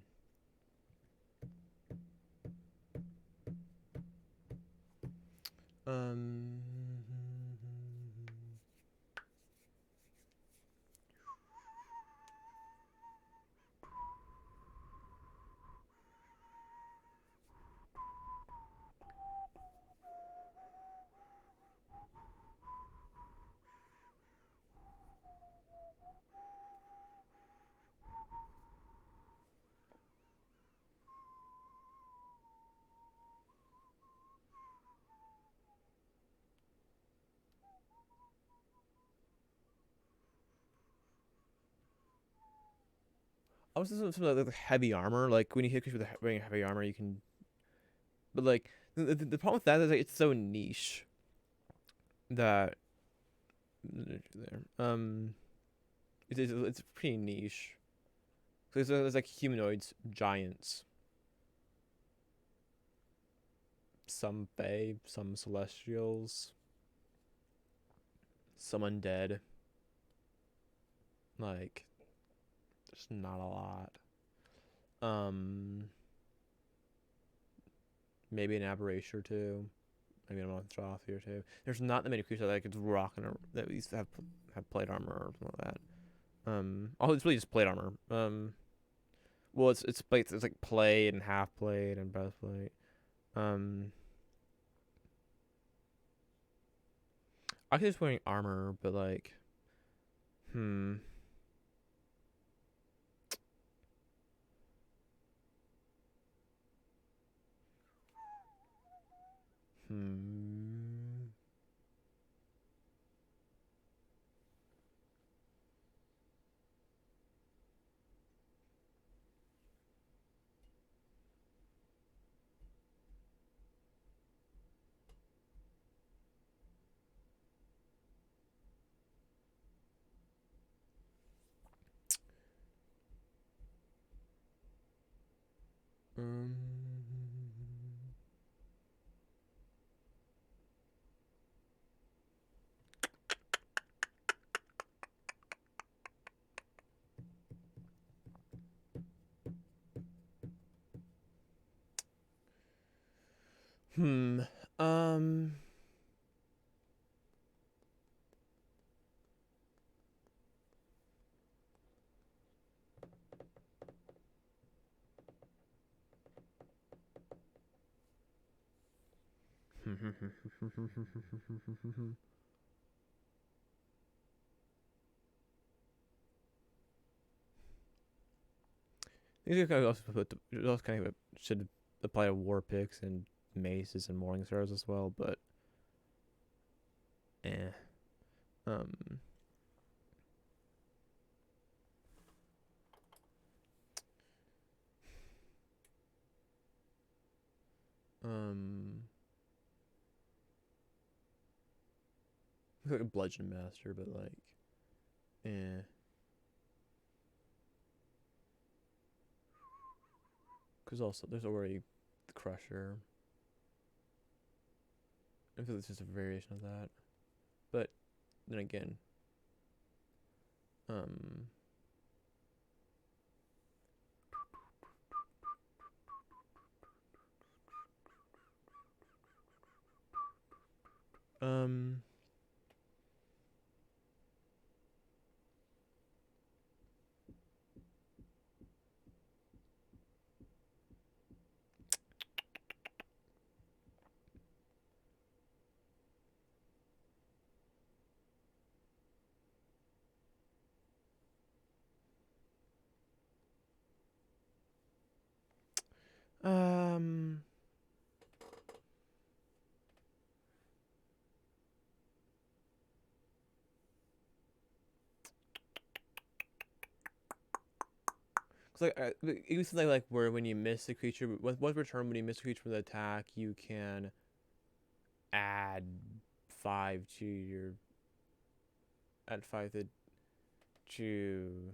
Um. I was just something like heavy armor. Like when you hit creatures with wearing heavy armor, you can. But like the problem with that is like it's so niche that there. It's pretty niche. So there's like humanoids, giants, some fae, some celestials, some undead. Like there's not a lot. Um, maybe an aberration or two. Maybe a monstrosity or two. There's not that many creatures that like it's rocking that used to have plate armor or something like that. Oh, it's really just plate armor. Well, it's plates. It's like plate and half plate and breastplate. Um, I could just wearing armor, but like, hmm, hmm, um, hmm, um. These are also put those kind of should apply to war picks and maces and morning stars as well, but eh. Um, um, like a bludgeon master, but like, eh. Because also there's already the crusher. I feel it's just a variation of that. But then again, um, um, um, cause like it was something like where when you miss a creature, once per turn when you miss a creature from the attack, you can add 5 to your add 5 to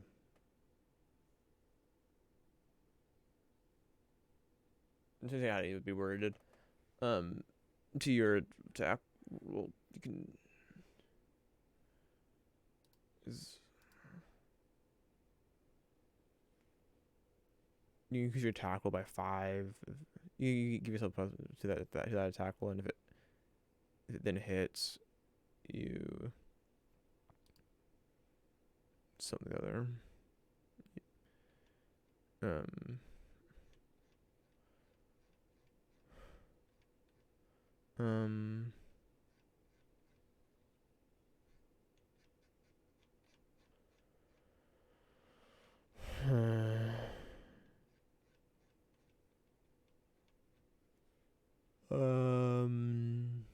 I'm trying to think how it would be worded. Um, to your attack. Well, you can is you can increase your tackle by 5. You give yourself plus to that tackle, and if it then hits, you something other. Um, um, um,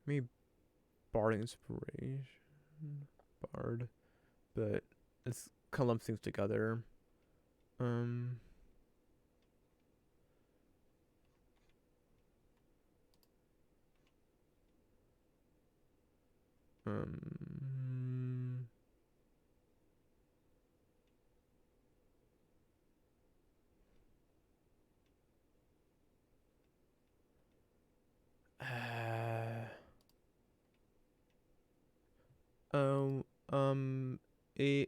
Maybe Bard inspiration. Bard. But it's kind of lumps things together. Um. Um. Uh, um. A.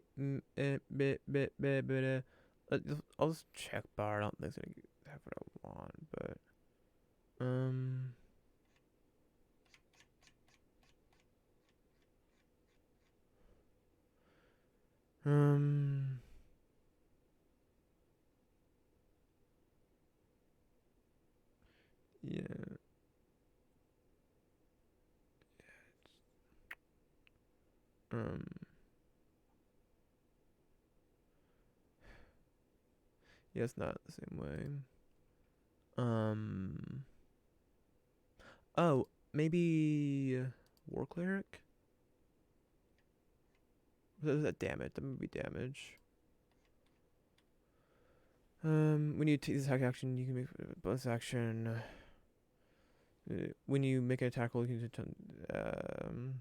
I'll just check Bard. I don't think it's gonna have what I want, but um. Um. Yeah. Um. Yeah, it's not the same way. Um. Oh, maybe War Cleric. Was that damage? That would be damage. When you take this attack action, you can make a bonus action. When you make an attack roll, you can um,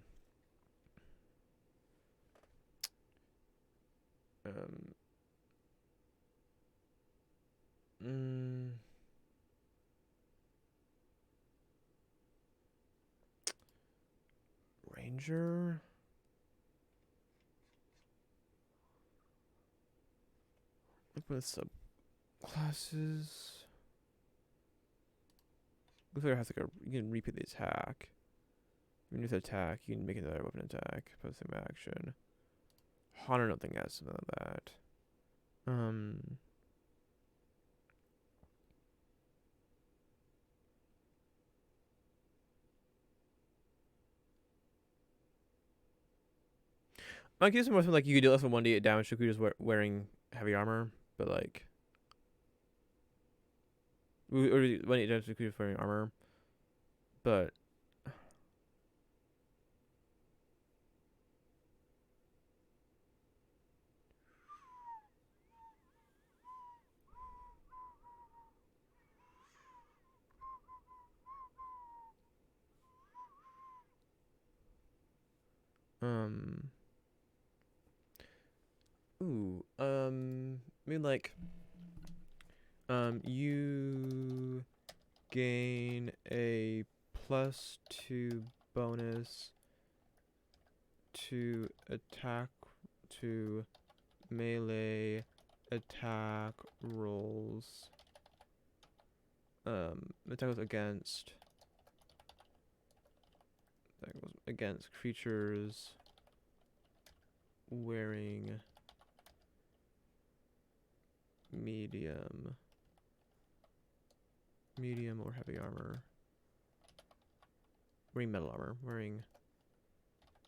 mm, Ranger. Look for the subclasses. Looks like it has like you can repeat the attack. Even with attack, you can make another weapon attack. Post same action. Hunter, nothing has something like that. I guess more like you could do less than 1d8 damage if you're just wearing heavy armor, but like, or 1d8 damage if you're just wearing armor, but um, I mean like, you gain a +2 bonus to attack to melee attack rolls. Attack goes against creatures wearing medium or heavy armor. Wearing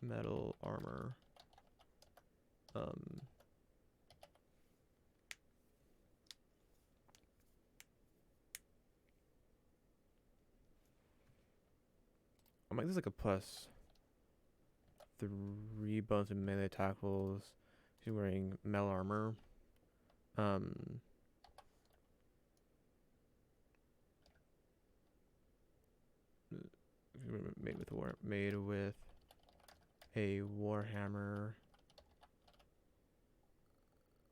metal armor. I'm like, this is like a +3 bonus in melee attack rolls. She's wearing metal armor. Made with a warhammer.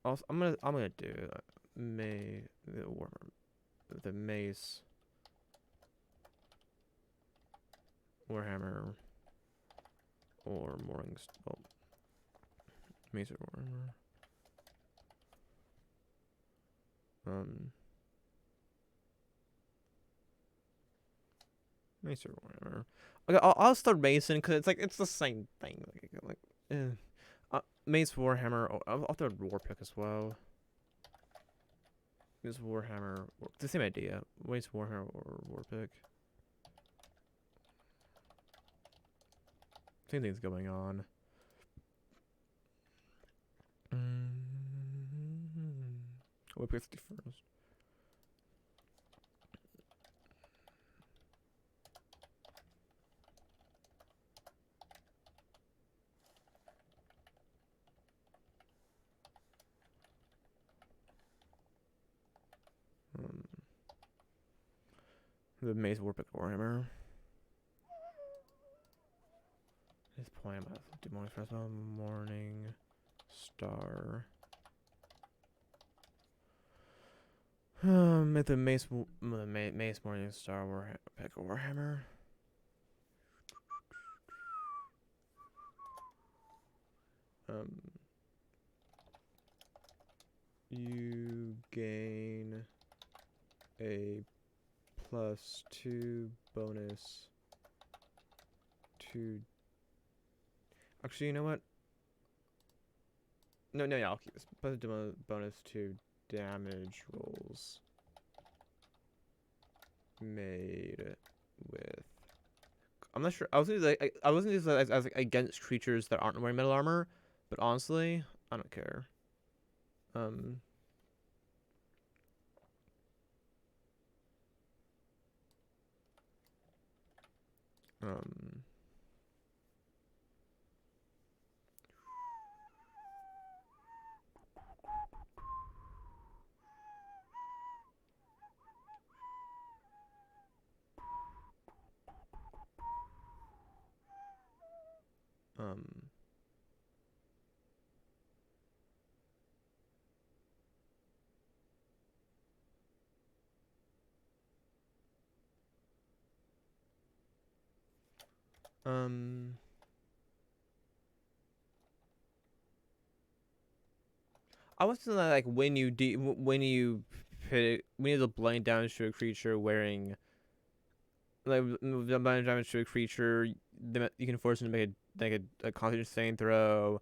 Also, I'm gonna do the mace warhammer or mace or warhammer. Mace or warhammer. Okay, I'll start Mason because it's the same thing. Mace warhammer. Oh, I'll throw warpick as well. Mace warhammer. It's the same idea. Mace warhammer or warpick. Same thing's going on. Warpick's the first. The Mace Warpick Warhammer. His poem of Demonic Festival Morning Star. At the Mace Morning Star Warpick Warhammer. You gain a +2 bonus to. Actually, you know what? No, I'll keep this. Bonus to damage rolls made with. I'm not sure. I was gonna like I wasn't just as like against creatures that aren't wearing metal armor, but honestly, I don't care. Um. Um. Um. um I was thinking that, like when you do blind damage to a creature wearing like the blind damage to a creature, you can force them to make a Constitution saving throw,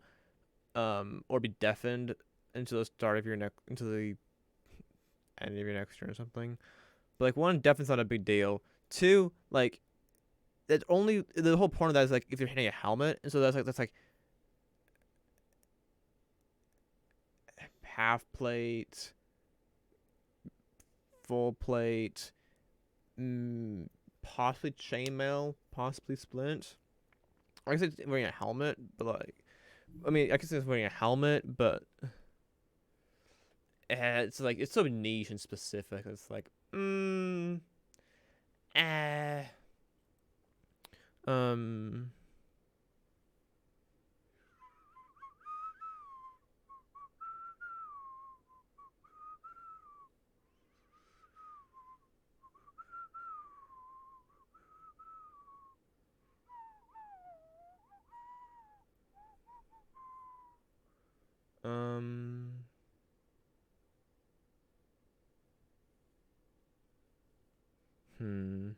or be deafened until the start of your until the end of your next turn or something. But like one, deafen's not a big deal. Two, like it's only the whole point of that is like if you're hitting a helmet, and so that's like half plate, full plate, possibly chainmail, possibly splint. I guess it's wearing a helmet, but like, I mean, I guess it's wearing a helmet, but it's like it's so niche and specific. It's like, eh, um, um, hmm.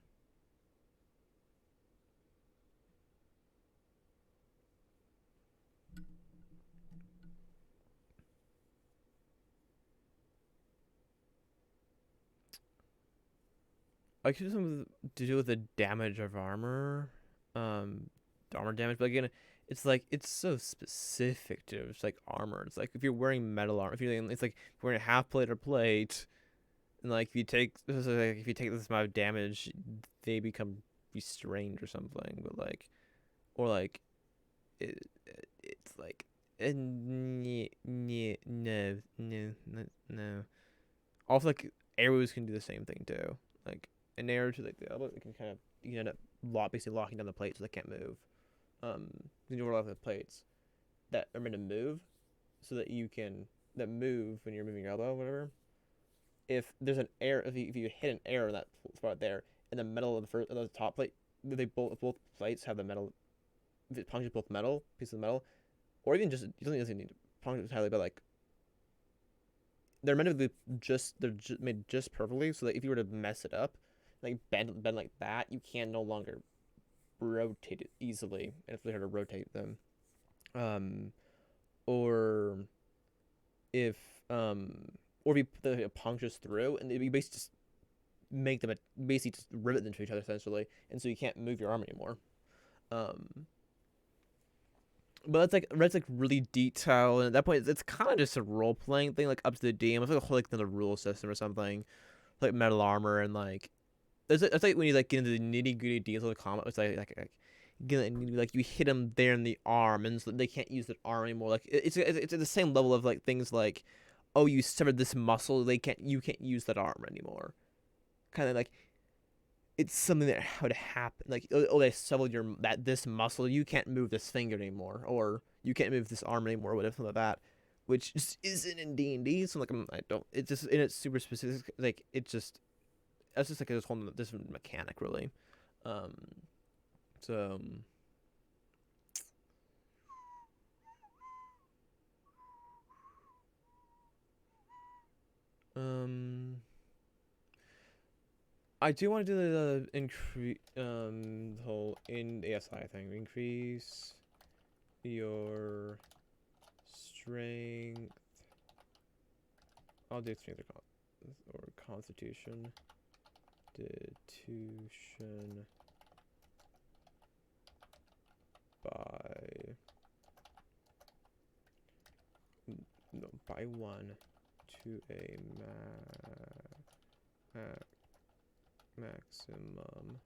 I could do something to do with the damage of armor, the armor damage. But again, it's like it's so specific to it's like armor. It's like if you're wearing metal armor, if you're it's like wearing a half plate or plate, and like if you take this amount of damage, they become restrained or something. But like or like it's like no. Also, like arrows can do the same thing too. Like an arrow to like the elbow, it can kind of you can end up basically locking down the plate so they can't move. You roll off the plates that are meant to move, so that you can that move when you're moving your elbow, or whatever. If there's an arrow, if you hit an arrow in that spot there, in the metal of the top plate, they both plates have the metal. If it punctures both metal pieces of metal, or even just you don't even need to puncture entirely, but like they're meant to be made just perfectly so that if you were to mess it up, like bend like that, you can no longer rotate it easily, and it's really hard to rotate them. Um, or if or if you the punctures through, and you basically just make them basically just rivet them to each other essentially, and so you can't move your arm anymore. Um, but that's like really detailed, and at that point, it's kind of just a role playing thing, like up to the DM. It's like a whole like another rule system or something, like metal armor and like it's like when you like get into the nitty gritty details of the combat. It's like you hit them there in the arm, and so they can't use that arm anymore. Like it's at the same level of like things like, oh, you severed this muscle, you can't use that arm anymore. Kind of like it's something that would happen. Like, oh, they severed your that this muscle. You can't move this finger anymore, or you can't move this arm anymore, or whatever, something like that. Which just isn't in D&D. So like, I don't. It's just, and it's super specific. Like, it just, that's just like this whole different mechanic, really. Um. So. Um. I do want to do the increase, the whole in ASI thing. Increase your strength. I'll do strength or constitution. Constitution by by 1 to a maximum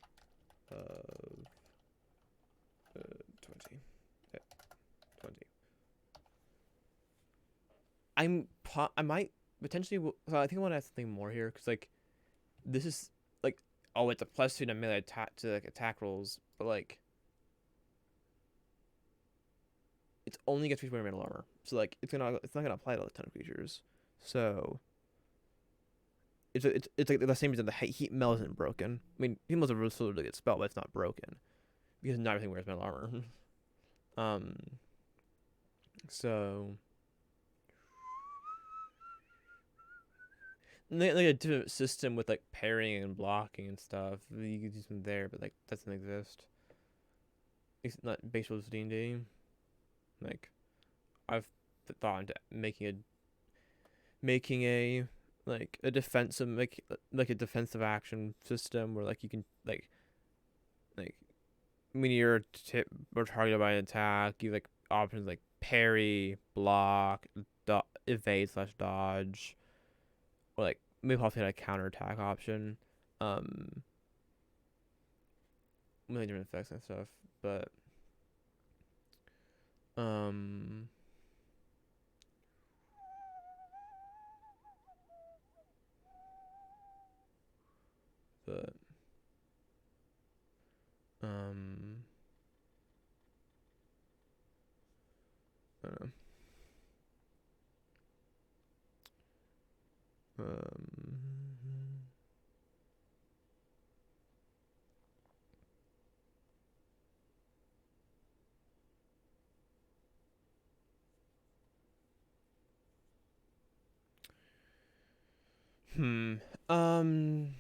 of 20. Yeah, 20. I might potentially. So I think I want to add something more here, because like this is like, oh, it's a +2 to melee attack to like attack rolls, but like it's only against creatures wearing metal armor. So like it's not gonna apply to a ton of creatures. So it's like the same reason the heat mel isn't broken. I mean, heat mel's a really good spell, but it's not broken because not everything wears metal armor. um. So like a different system with like parrying and blocking and stuff. You could use them there, but like that doesn't exist. It's not based with D&D. Like I've thought into making a like a defensive like a defensive action system where like you can like when you're or targeted by an attack, you like options like parry, block, evade slash dodge, or like maybe possibly a counter attack option. Um, Many different effects and stuff, but um, but um, I don't know. Um, hmm. Um.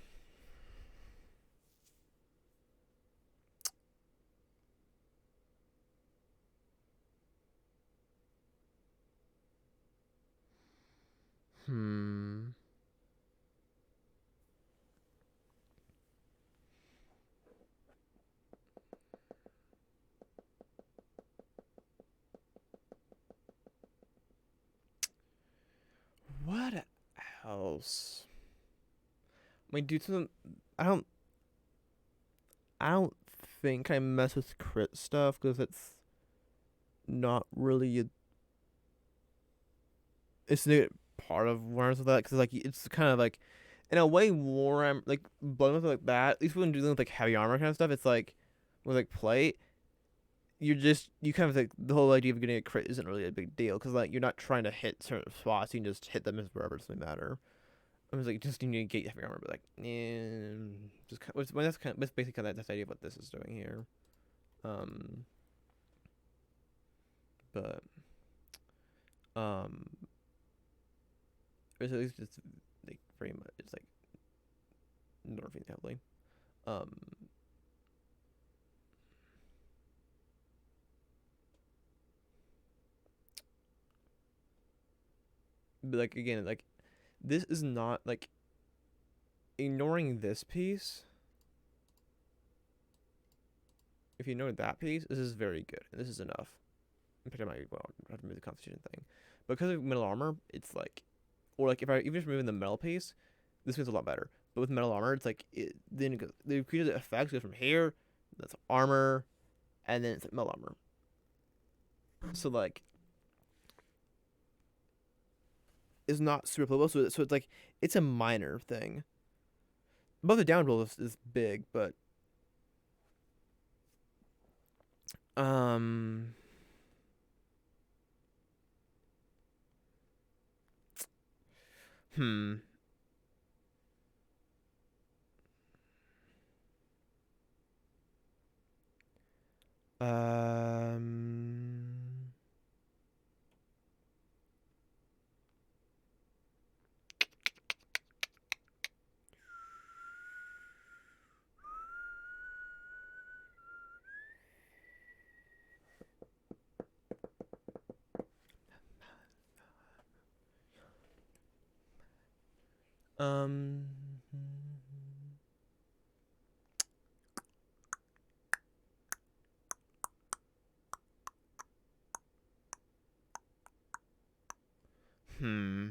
Hmm. What else? I mean, due to the, I don't, I don't think I mess with crit stuff because it's not really it's a part of Warhammer with that, because like it's kind of like in a way Warhammer like bonus like that. At least when dealing with like heavy armor kind of stuff, it's like with like plate, you kind of like the whole idea of getting a crit isn't really a big deal because like you're not trying to hit certain spots. You can just hit them as wherever, it doesn't matter. I was like just you need to get heavy armor, but like just that's kind of that's basically kind of that's the idea of what this is doing here. Um, but um, it's at least it's like very much it's like nerfing heavily. Um, but like again, like this is not like ignoring this piece. If you ignore that piece, this is very good. And this is enough. In fact, I might have to move the constitution thing, but because of metal armor, it's like, or like if I even just removing the metal piece, this feels a lot better. But with metal armor, it's like then it goes, the creature effects go from here, that's armor, and then it's like metal armor. So like it's not super applicable. So it's like it's a minor thing. Both the down roll is big, but um, hmm, um, um, hmm.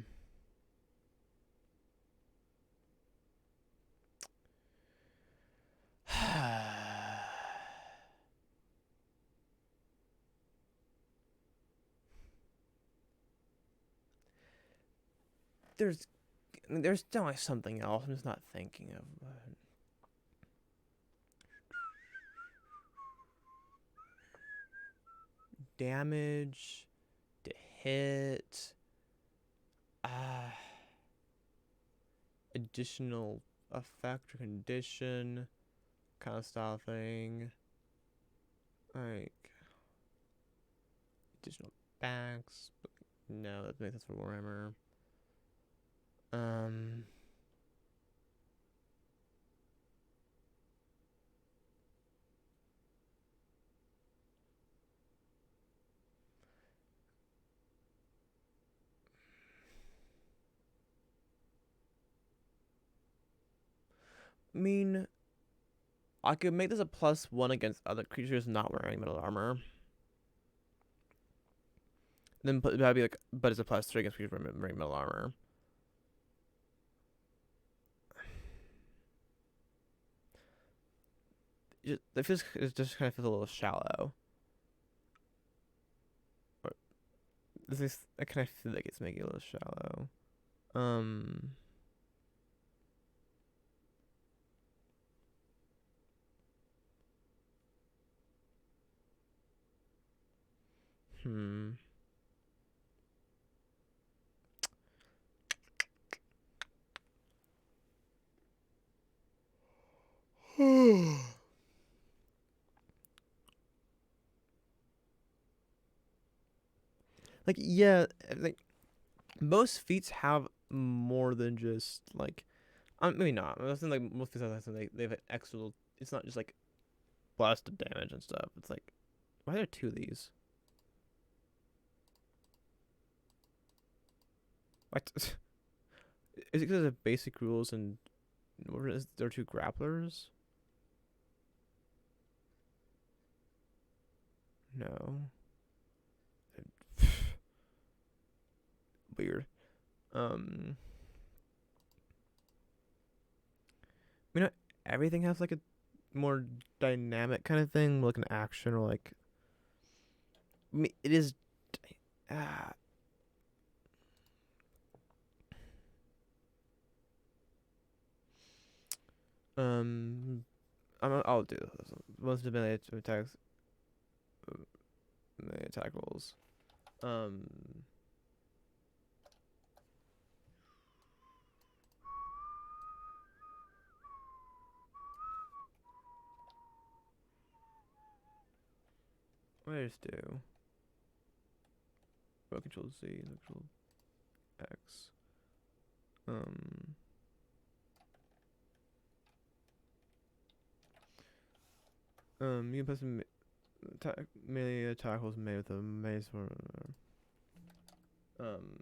there's there's definitely something else. I'm just not thinking of. Damage to hit. Ah, additional effect or condition kind of style thing. Like additional backs. But no, that makes sense for Warhammer. Um, I mean, I could make this a +1 against other creatures not wearing metal armor. Then that'd be like, but it's a +3 against creatures wearing metal armor. It just kind of feels a little shallow. Or this is, I kind of feel like it's making it a little shallow. Um, hmm. Like yeah, like most feats have more than just like maybe not. I think like most feats have something they have an extra. It's not just like blasted damage and stuff. It's like why are there two of these? What is it because of basic rules and what is there two grapplers? No, weird. Um, I mean, everything has like a more dynamic kind of thing, like an action or like. I mean, it is. Ah, um, I'll do this. Most of melee attacks, melee attack rolls. Um, what did I just do? Well, Control Z, Control X. Um, you can put some melee attack rolls made with a mace or um,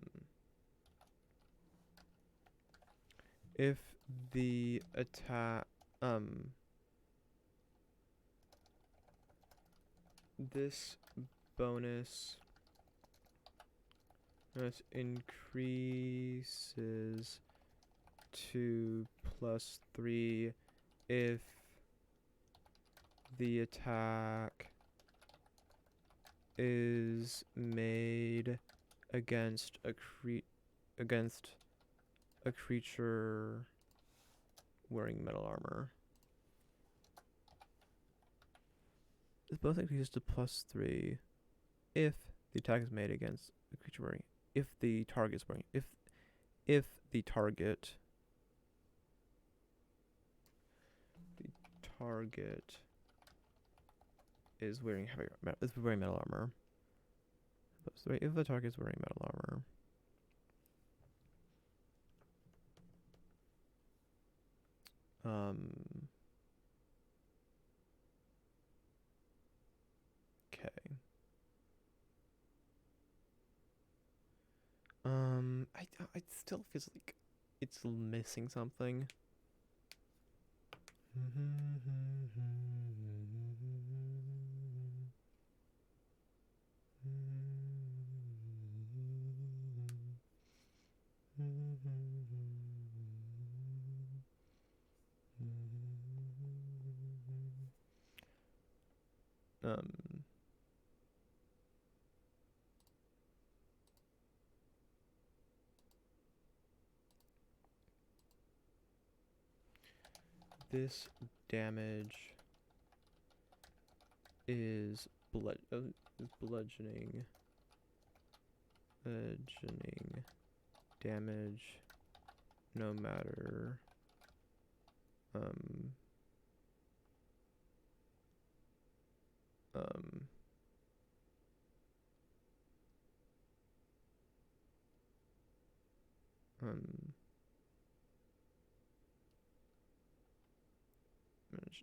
if the attack this bonus increases to +3 if the attack is made against a creature wearing metal armor. This bonus increases to +3 if the attack is made against the creature wearing. If the target is wearing. If the target is wearing metal armor. +3 if the target is wearing metal armor. Okay. I still feels like it's missing something. This damage is bludgeoning damage, no matter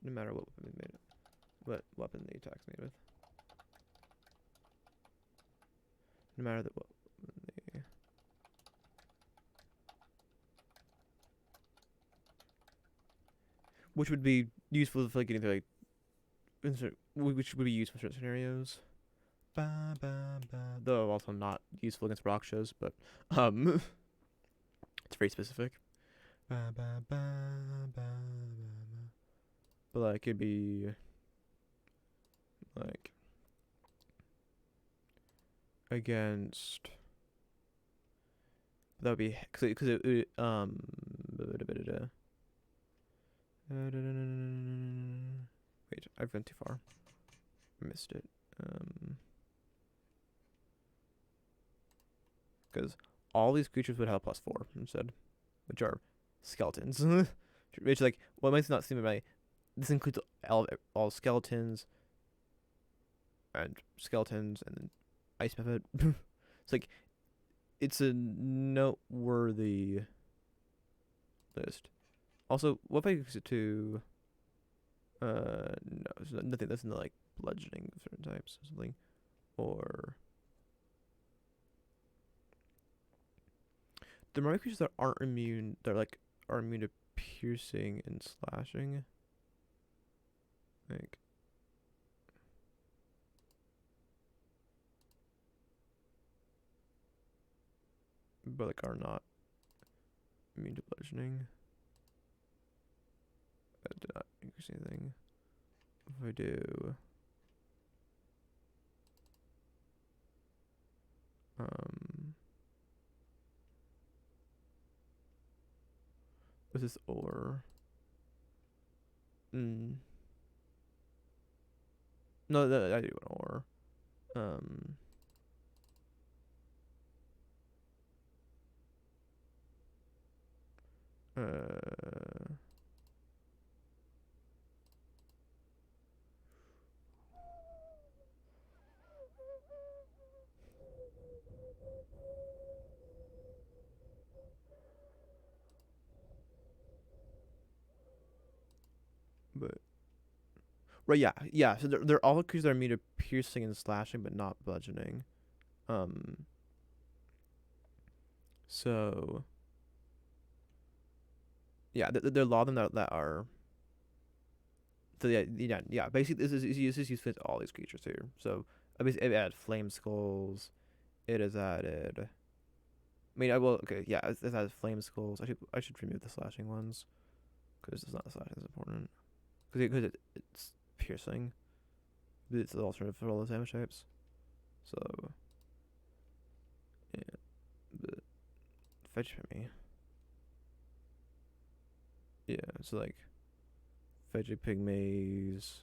no matter what weapon the attack's made with. No matter what the which would be useful for like getting to which would be useful for certain scenarios. Though also not useful against rock shows, but it's very specific. But like it'd be like against that would be because it wait, I've gone too far. I missed it. Because all these creatures would have +4 instead, which are skeletons. Which like what might not seem right. This includes all skeletons and then ice method. It's like it's a noteworthy list. Also, what if I use it to no, there's nothing that's not like bludgeoning of certain types or something. Or the more creatures that aren't immune are immune to piercing and slashing. Like but like are not immune to bludgeoning. That did not increase anything. If I do what's this or no, I do an or but right, yeah. So they're all creatures that are immune to piercing and slashing, but not bludgeoning. So yeah, there are a lot of them that are. So yeah. Basically, this is used for all these creatures here. So it added flame skulls. It has added. I mean, it's added flame skulls. I should remove the slashing ones because it's not slashing is important because it's piercing. It's the alternative for all those damage types. So yeah, but fetch for me. Yeah, so like veggie pygmies,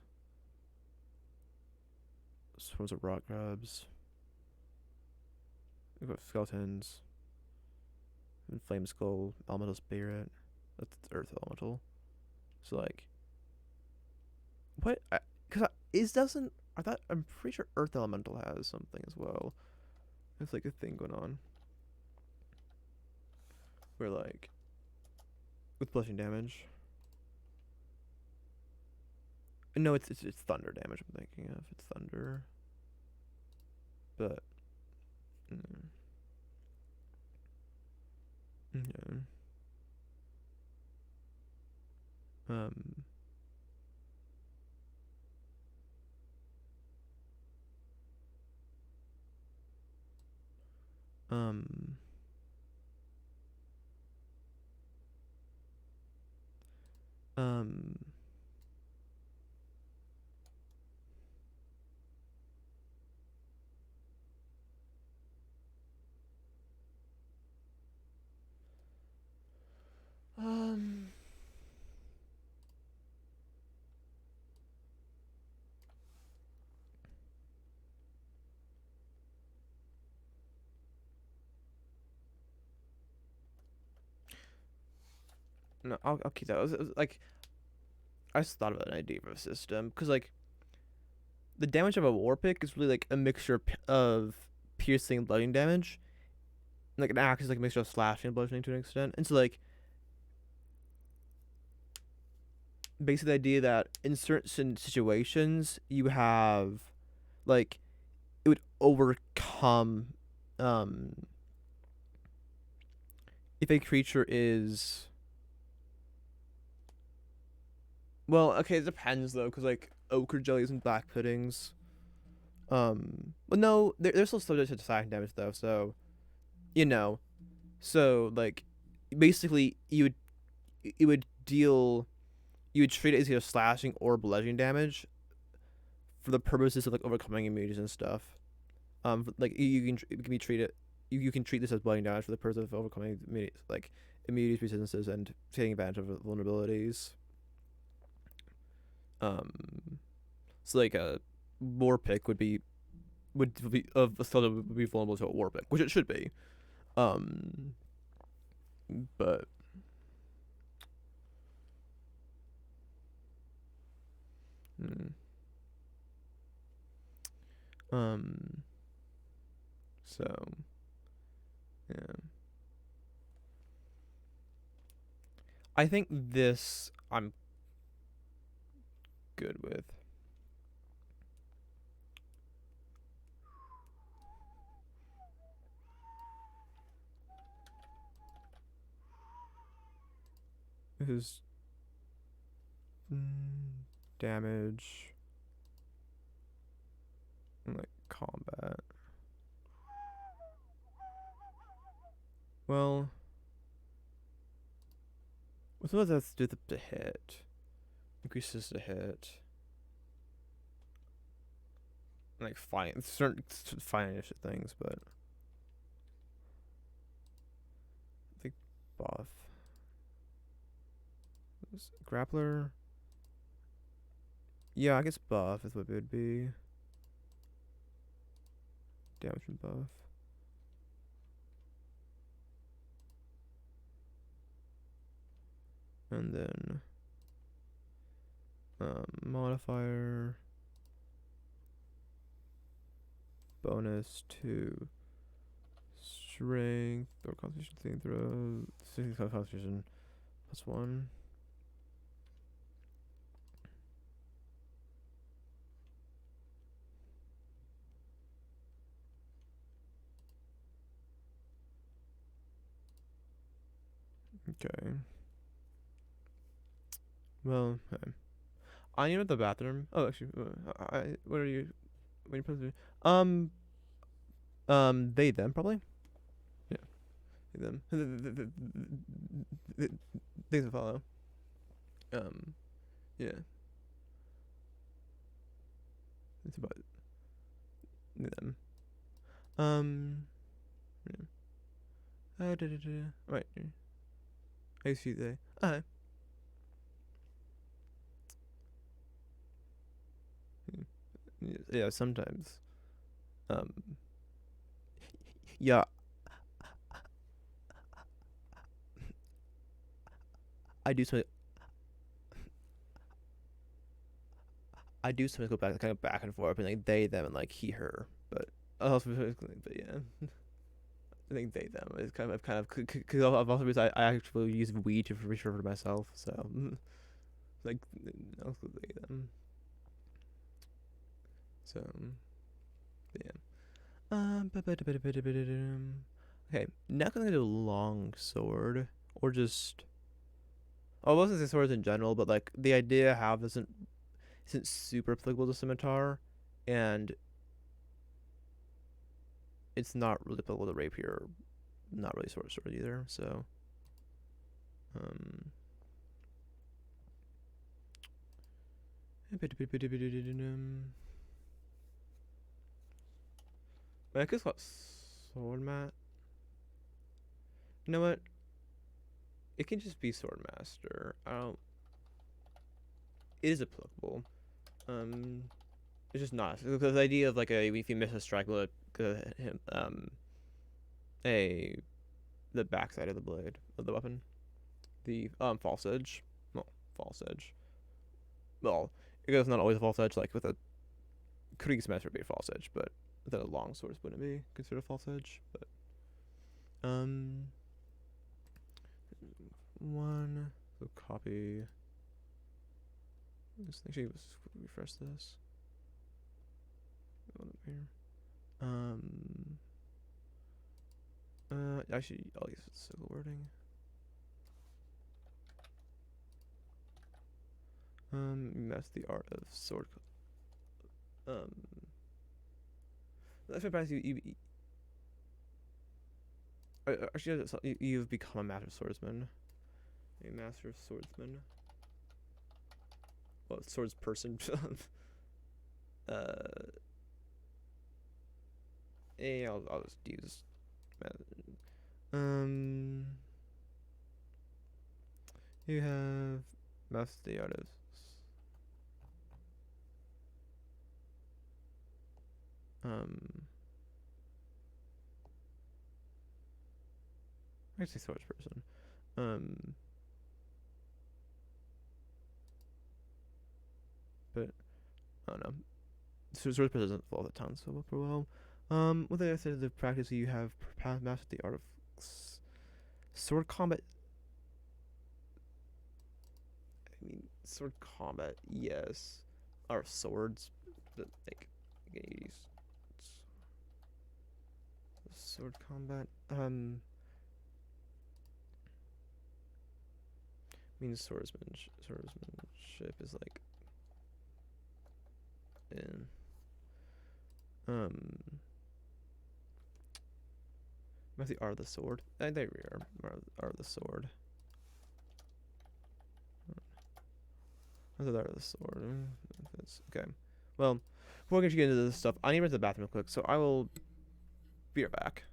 swarms of rock crabs, we've got skeletons, and flame skull, elemental spirit. That's earth elemental. So like, what? Because is doesn't I thought I'm pretty sure earth elemental has something as well. It's like a thing going on where like with bludgeoning damage. No, it's thunder damage. I'm thinking of it's thunder, but mm, yeah. Um, um, um, um. No, I'll keep that. It was like I just thought about an idea for a system because like the damage of a war pick is really like a mixture of piercing and bludgeoning damage. Like an axe is like a mixture of slashing and bludgeoning to an extent. And so like basically the idea that in certain situations you have like it would overcome um if a creature is well okay it depends though because like ochre jellies and black puddings but no they're still subject to slashing damage though so you know so like basically you would deal you would treat it as either slashing or bludgeoning damage for the purposes of like overcoming immunities and stuff. Like you can be treated you can treat this as bludgeoning damage for the purpose of overcoming like immunities, resistances, and taking advantage of vulnerabilities. Um, so like a war pick would be of a skill that would be vulnerable to a war pick, which it should be. Um, but mm, um, so yeah, I think this I'm good with. This is damage and like combat. Well, what's what that's do the hit? Increases the hit. Like fine certain fine things, but I think buff. Grappler. Yeah, I guess buff is what it would be. Damage and buff. And then modifier bonus to strength or constitution saving throw. Constitution +1. Okay. Well, okay. I need to the bathroom. Oh, actually, what are you? What are you supposed to do? They them probably. Yeah, they them. Things to follow. Um, yeah, it's about them. Yeah. Right. I see they. Yeah, sometimes. Um, yeah, I do some. I do sometimes go back, kind of back and forth, and like they, them, and like he, her. But also, but yeah, I think they, them is kind of because I've also because I actually use we to refer to myself. So like also they, them. So yeah. Okay, next I'm gonna do long sword or just. I wasn't say swords in general, but like the idea I have isn't super applicable to scimitar, and it's not really applicable to rapier, not really sword either. So, um, I guess what sword mat. You know what? It can just be sword master. I don't. It is applicable. Um, it's just not because the idea of like a if you miss a strike, will him a the backside of the blade of the weapon, the false edge. Well, false edge. Well, it goes not always a false edge. Like with a Krieg's master would be a false edge, but the long swords wouldn't be considered a false edge. But um, one so copy. Let's actually let's refresh this. Here. Um. Actually, I'll use civil wording. That's the art of sword. Um, that's my actually, you've become a master swordsman. A master swordsman. Well, swords person. uh, I'll just use. Um, you have master the art of. Um, actually, swords person. Um, but I don't know. Swords person doesn't follow the tongue so well. One thing I said the practice you have mastered the art of sword combat. I mean, sword combat, yes. Or swords, but like, use sword combat. I mean, swordsmanship is like in um. What's the art of the sword? There we are. Art of the sword. What's the art of the sword? That's okay. Well, before we get into this stuff, I need to run to the bathroom real quick, so I will be right back.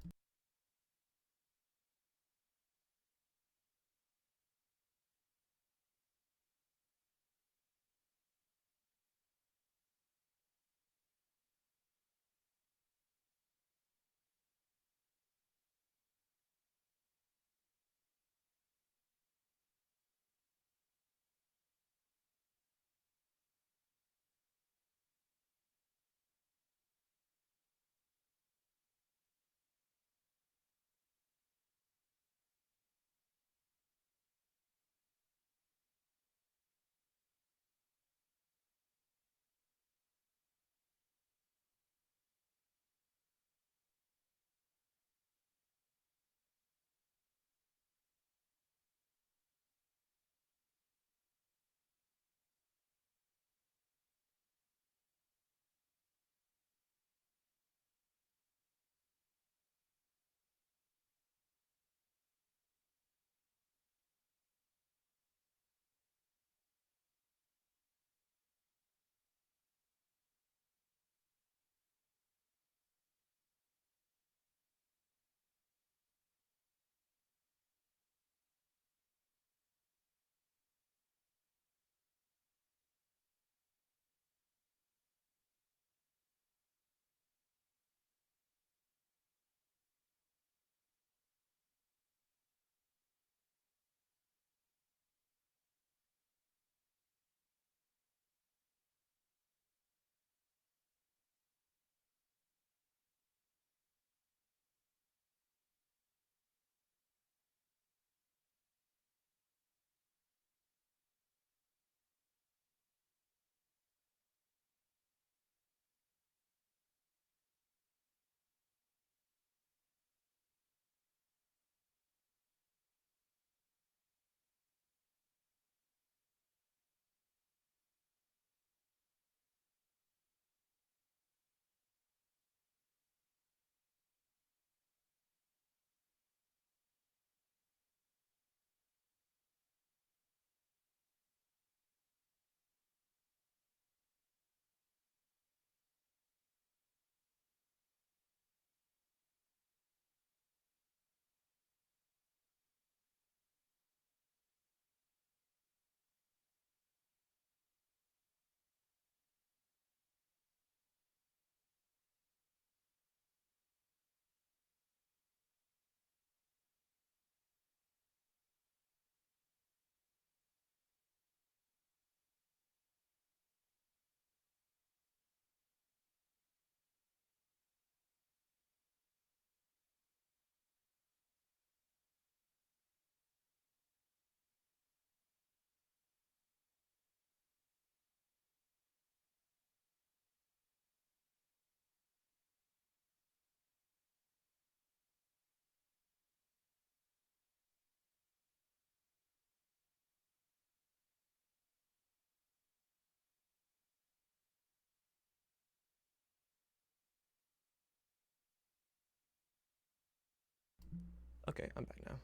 Okay, I'm back now.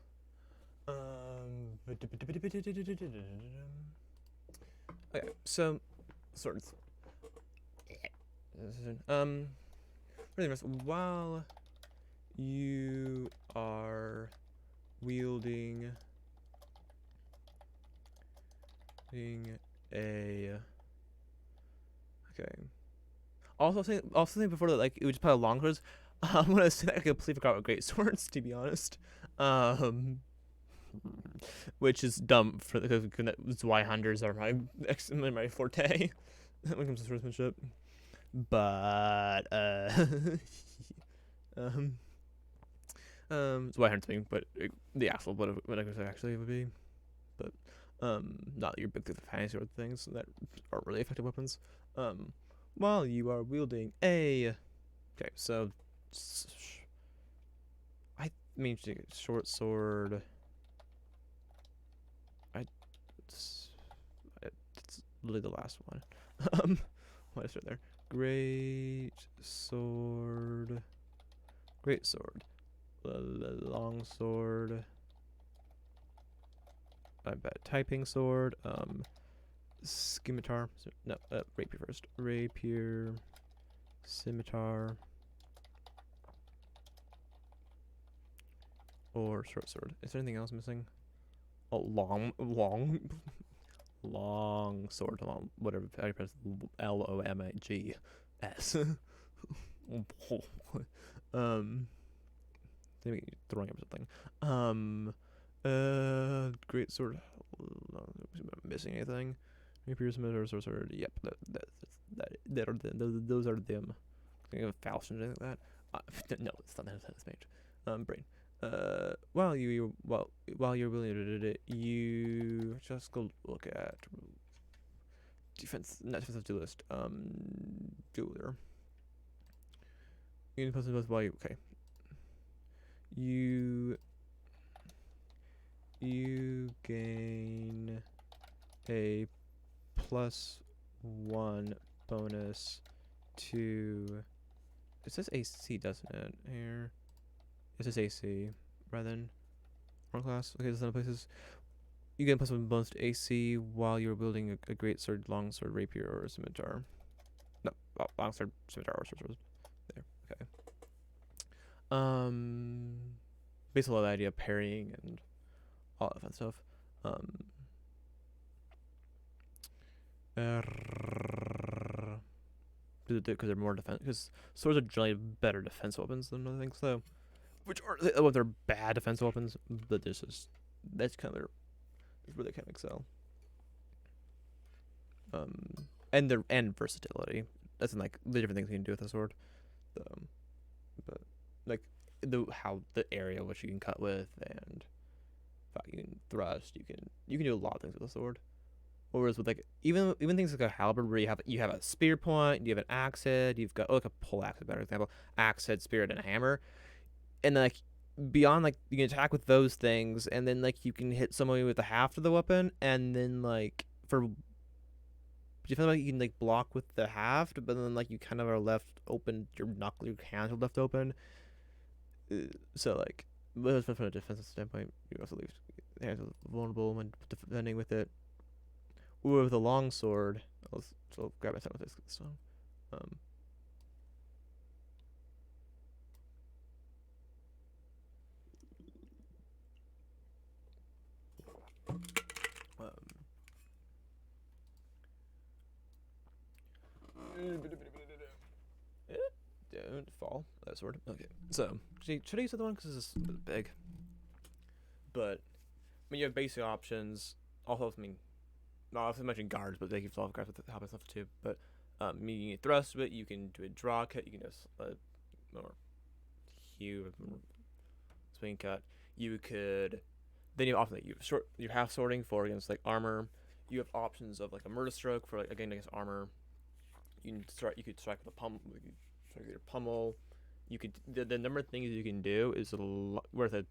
Okay, so swords. While you are wielding a okay. Also saying before that like it would just put a long swords. I'm gonna say that I completely forgot about great swords to be honest. Um, which is dumb for because that's why hunters are my forte when it comes to swordsmanship. But um it's why hunters mean, but the actual what I could actually would be, but not your big fantasy sword things that aren't really effective weapons. While you are wielding a okay, so I mean short sword. It's, it's literally the last one. What is it there? Great sword. Great sword. Long sword. I bet typing sword. Scimitar. No, rapier first. Rapier. Scimitar. Or short sword. Is there anything else missing? Oh, long sword. Long, whatever. I press LOMAGS. Maybe throwing up something. Great sword. Missing anything? Rapier, scimitar, sword, sword. Yep, those are them. Think of falchion or anything like that. No, it's not that's mage. Brain. While you're willing to do it, you just go look at not defensive duelist. Jeweler. You can post both while you okay. You gain a +1 bonus to. It says AC, doesn't it? Here. It says AC rather than armor class. Okay, there's other places. You get +1 bonus to AC while you're building a great sword, long sword, rapier, or a scimitar. No, long sword, scimitar, or sword. There. Okay. Basically, the idea of parrying and all that fun stuff. Because they're more defense. Because swords are generally better defense weapons than other things, though. Which are well, they're bad defense weapons, but that's kind of where they kind of excel. And versatility. That's in like the different things you can do with a sword. But like how the area which you can cut with and you can thrust. You can do a lot of things with a sword. Whereas with like even things like a halberd where you have a spear point, you have an axe head, you've got like a pole axe, better example, axe head, spear, and a hammer, and like beyond like you can attack with those things, and then like you can hit somebody with the haft of the weapon, and then like for you feel like you can like block with the haft, but then like you kind of are left open, your hands are left open. So like, but from a defensive standpoint, you also leave hands vulnerable when defending with it. Or with a long sword, I'll grab my time with this. So, um, don't fall that sword. Okay, so should I use the other one because this is big? But I mean, you have basic options. Also, I mean, not often mentioned guards, but they can solve guards with the help stuff too. But you can thrust with it. You can do a draw cut. You can do a more hew, swing cut. You could then you often you half sorting for against like armor. You have options of like a murder stroke for like again against armor. You could strike with a pummel. You could strike with your pummel. You could the number of things you can do is worth a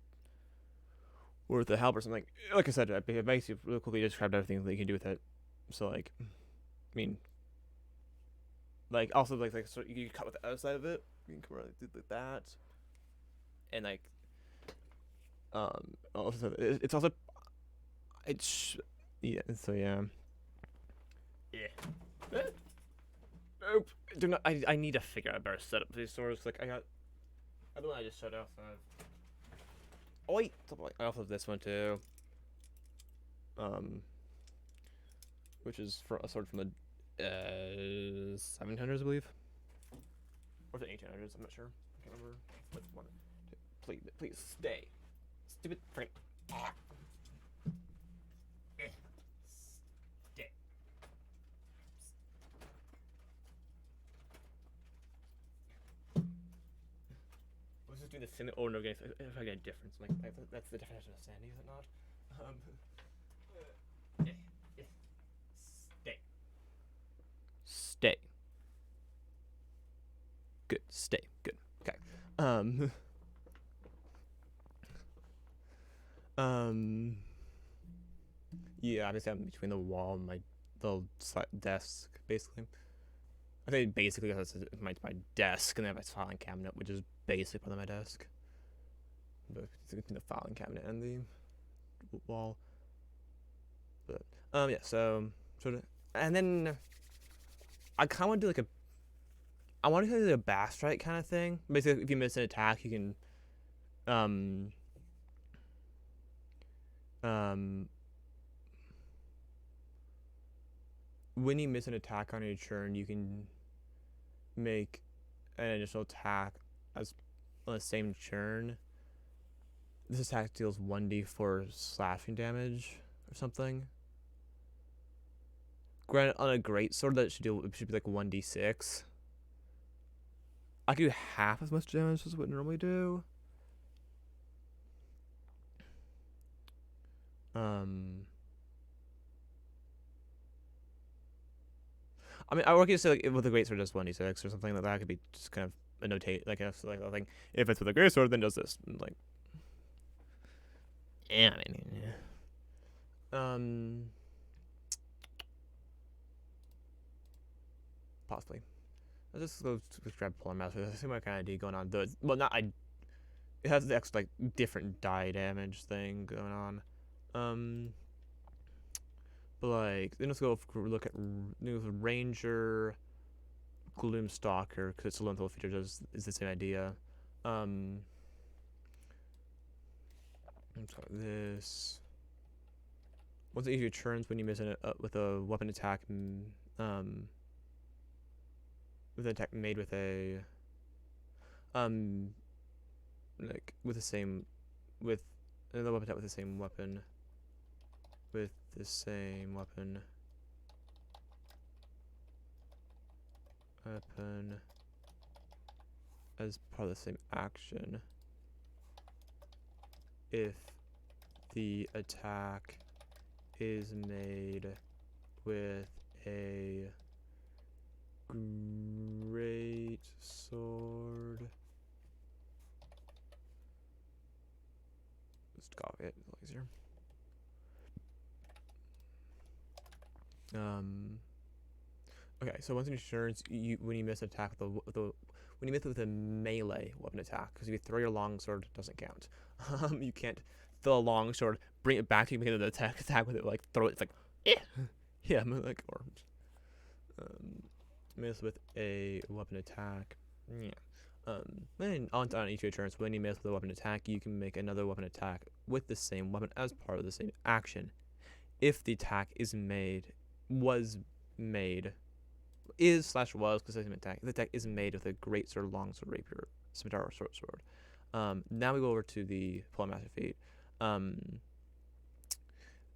halberd. Something like I said, I basically really quickly described everything that you can do with it. So like, I mean, like also like so you can cut with the other side of it. You can come around like that, and like Also, it's also it's yeah. So yeah. Yeah. Nope. Do not. I need to figure out a better setup for these stores. Like I got. Other one I just shut off. Oh wait, I also have this one too. Um, which is for a sword from the 700s, I believe, or the 1800s. I'm not sure. I can't remember. Which one? Please stay. Stupid friend. Stay. I was just doing the same over and over again. If I get a difference, like that's the definition of sanity, is it not? Um, stay. Stay. Good. Stay. Good. Okay. Um. Um. Yeah, obviously I'm between the wall and my little desk, basically. I think basically that's my desk, and then I have a filing cabinet, which is basically part of my desk. But it's between the filing cabinet and the wall. But yeah. So sort of, and then I kind of want to do like a. I want to do like a bass strike kind of thing. Basically, if you miss an attack, you can um um when you miss an attack on your turn, you can make an additional attack as on the same turn. This attack deals 1d4 slashing damage or something. Granted, on a great sword, that should be like 1d6. I could do half as much damage as what I normally do. I mean, I would say like with a great sword does 1d6 or something like that. Could be just kind of a notate like a thing. If it's with a great sword, then does this like. Yeah, I mean, yeah. Possibly. Let's just go grab Polar Master. That's my kind of D going on. Well, not I. It has the extra like different die damage thing going on. But like then let's go look at Ranger, Gloomstalker because it's a lethal feature. Is the same idea. Let's start with this. Once each of your turns, when you miss it with a weapon attack, with an attack made with a like with the same with another weapon attack with the same weapon as part of the same action if the attack is made with a great sword. Just copy it, it's easier. Okay, so once in your turns, when you miss an attack when you miss with a melee weapon attack, because if you throw your longsword, it doesn't count. You can't throw a longsword, bring it back to you, make another attack with it, like throw it. It's like, yeah, like or miss with a weapon attack. Yeah. And on each of your turns, when you miss with a weapon attack, you can make another weapon attack with the same weapon as part of the same action. If the attack was made, because the same attack. The attack is made with a great sword, long sword, rapier, scimitar, or short sword. Now we go over to the Polar Master feat.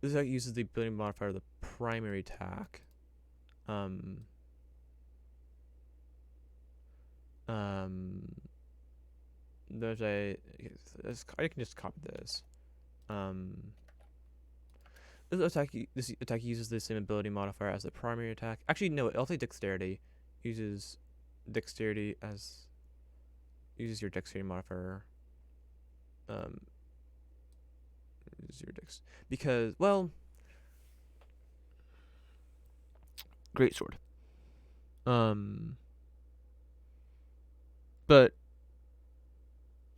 This attack uses the ability modifier of the primary attack. There's a. I can just copy this. This attack uses the same ability modifier as the primary attack. Actually, no, I'll say dexterity. Uses dexterity as uses your dexterity modifier. Uses your dex because great sword. But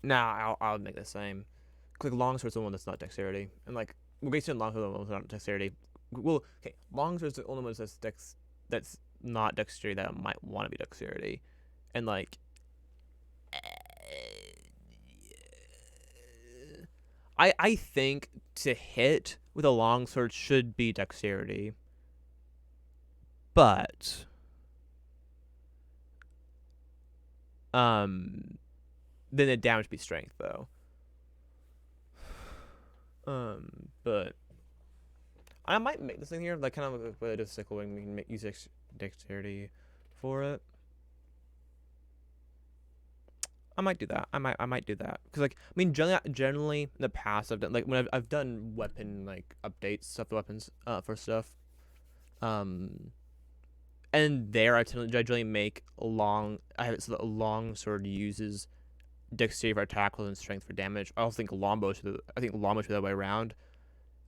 now I'll make the same like longsword's the one that's not dexterity, and like we're based on longsword the one that's not dexterity. Well, okay, longsword's the only one that's not dexterity that might want to be dexterity, and like I think to hit with a longsword should be dexterity, but um then the damage would be strength though. But I might make this thing here like kind of like a sickle wing. We can use dexterity for it. I might do that. I might do that because like I mean generally in the past I've done like when I've done weapon like updates stuff, the weapons for stuff. Um, and there I generally make a long. I have so that a long sword uses dexterity for tackles and strength for damage. I also think longbow should. I think longbow should be the other way around.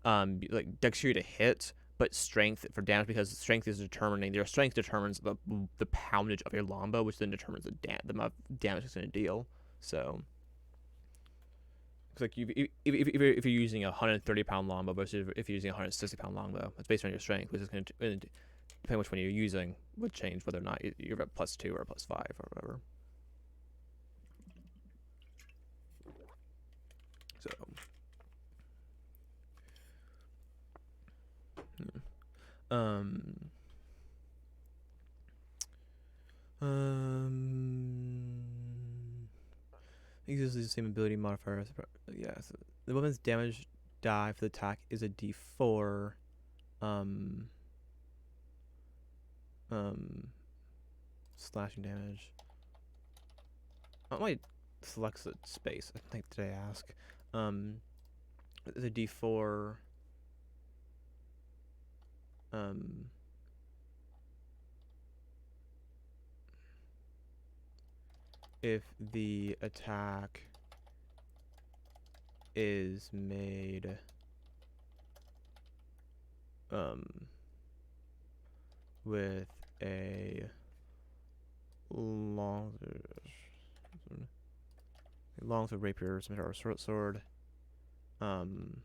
Like dexterity to hit, but strength for damage because strength is determining. Your strength determines the poundage of your longbow, which then determines the amount of damage it's going to deal. So, like if you're using a 130-pound longbow versus if you're using a 160-pound longbow, it's based on your strength, which is going to depending on which one you're using would change whether or not you're at +2 or +5 or whatever. So, yeah. um, um, uses the same ability modifier as yeah. So the weapon's damage die for the attack is a D4. Um, slashing damage. I might select the space. I think did I ask? The D4. Um, if the attack is made with a longsword rapier, scimitar, or short sword, um,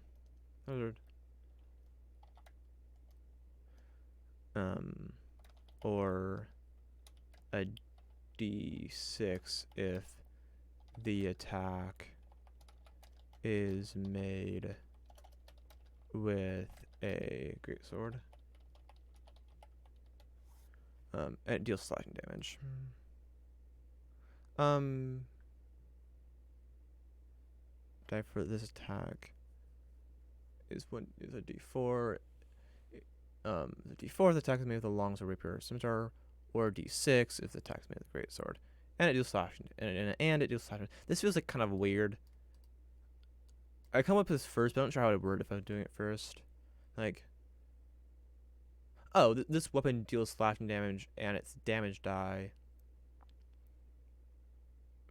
or a D6 if the attack is made with a greatsword. And it deals slashing damage. Die for this attack is a D4. The D4 if the attack is made with a longsword, rapier, or scimitar, or D6 if the attack is made with a greatsword. And it deals slashing, and it deals slashing. This feels like kind of weird. I come up with this first, but I'm not sure how it would word if I was doing it first. Like, oh, this weapon deals slashing damage, and its damage die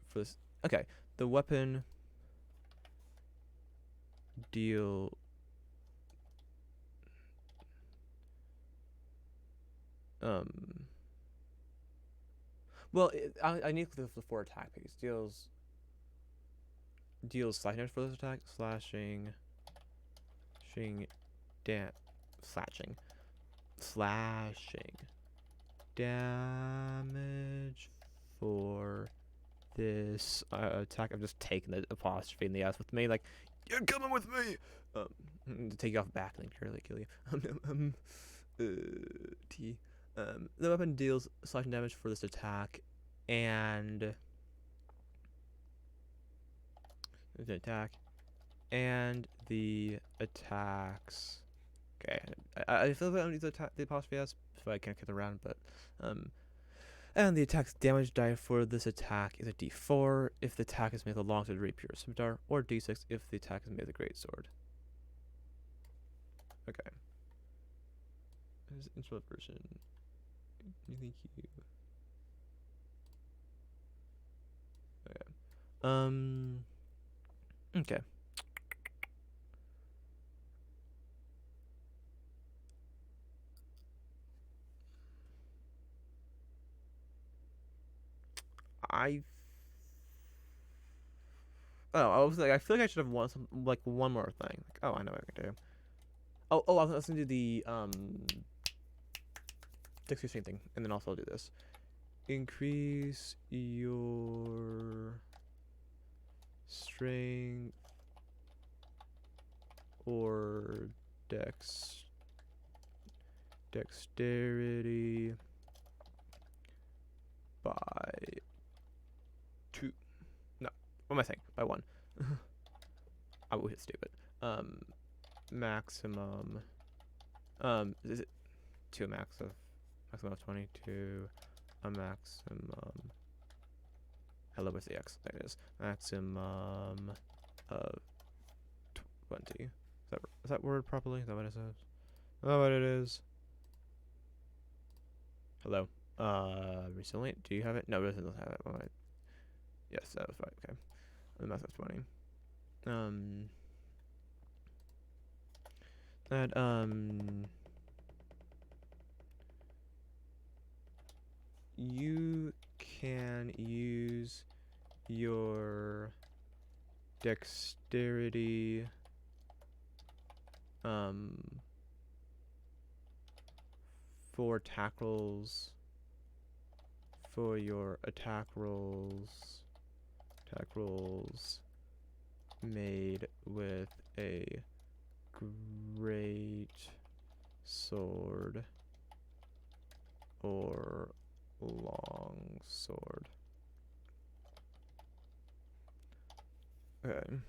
for this. Okay, the weapon deal. Well, I need the 4 attack piece. Deals slashing damage for this attack. Slashing damage for this attack. I'm just taking the apostrophe in the S with me, like, you're coming with me. To take you off back and then kill you. T. The weapon deals slashing damage for this attack, and the attack, and the attacks. Okay, I feel like I don't need the apostrophe S, so I can't get around, but and the attack's damage die for this attack is a D4 if the attack is made with a longsword, rapier, or scimitar, or D6 if the attack is made with a greatsword. Okay. There's the intro version. Thank you. Okay. Okay. Oh, I was like, I feel like I should have won some like one more thing. Like, oh, I know what I can do. Oh, I was gonna do the 6 thing, and then also I'll do this. Increase your strength or dexterity by 2. No, what am I saying? By 1. I will hit stupid. Um, maximum. Is it to a maximum of 22? A maximum. Hello, where's the X? There it is. Maximum of 20. Is that word properly? Is that what it says? Is that what it is? Hello. Resilient? Do you have it? No, it doesn't have it. Right. Yes, that was right. Okay. The max of 20. That, you can use your dexterity, for attack rolls, for your attack rolls made with a great sword or long sword. Okay.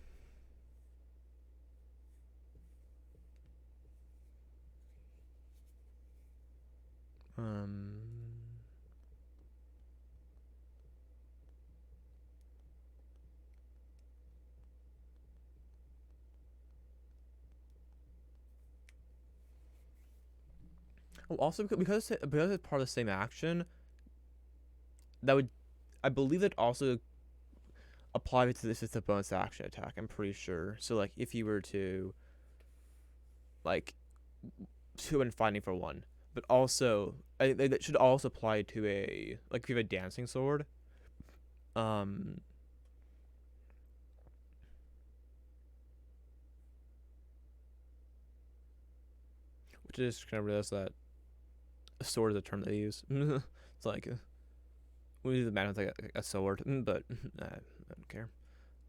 Oh, also because it's part of the same action, that would, I believe it also apply to this as a bonus action attack. I'm pretty sure. So like if you were to like 2 and fighting for 1, but also that should also apply to a like if you have a dancing sword, um, which is kind of realize that a sword is a term they use. It's like we use the man with like a sword, but I don't care.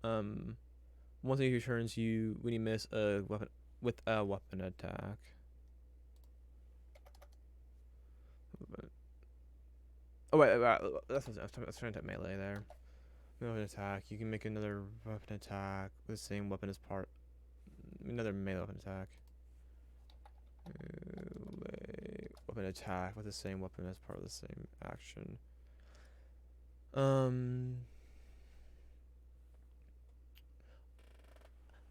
Once he returns, you when you miss a weapon with a weapon attack. Oh wait, that's what I was trying to melee there. Melee attack. You can make another weapon attack with the same weapon as part. Another melee weapon attack. Melee weapon attack with the same weapon as part of the same action.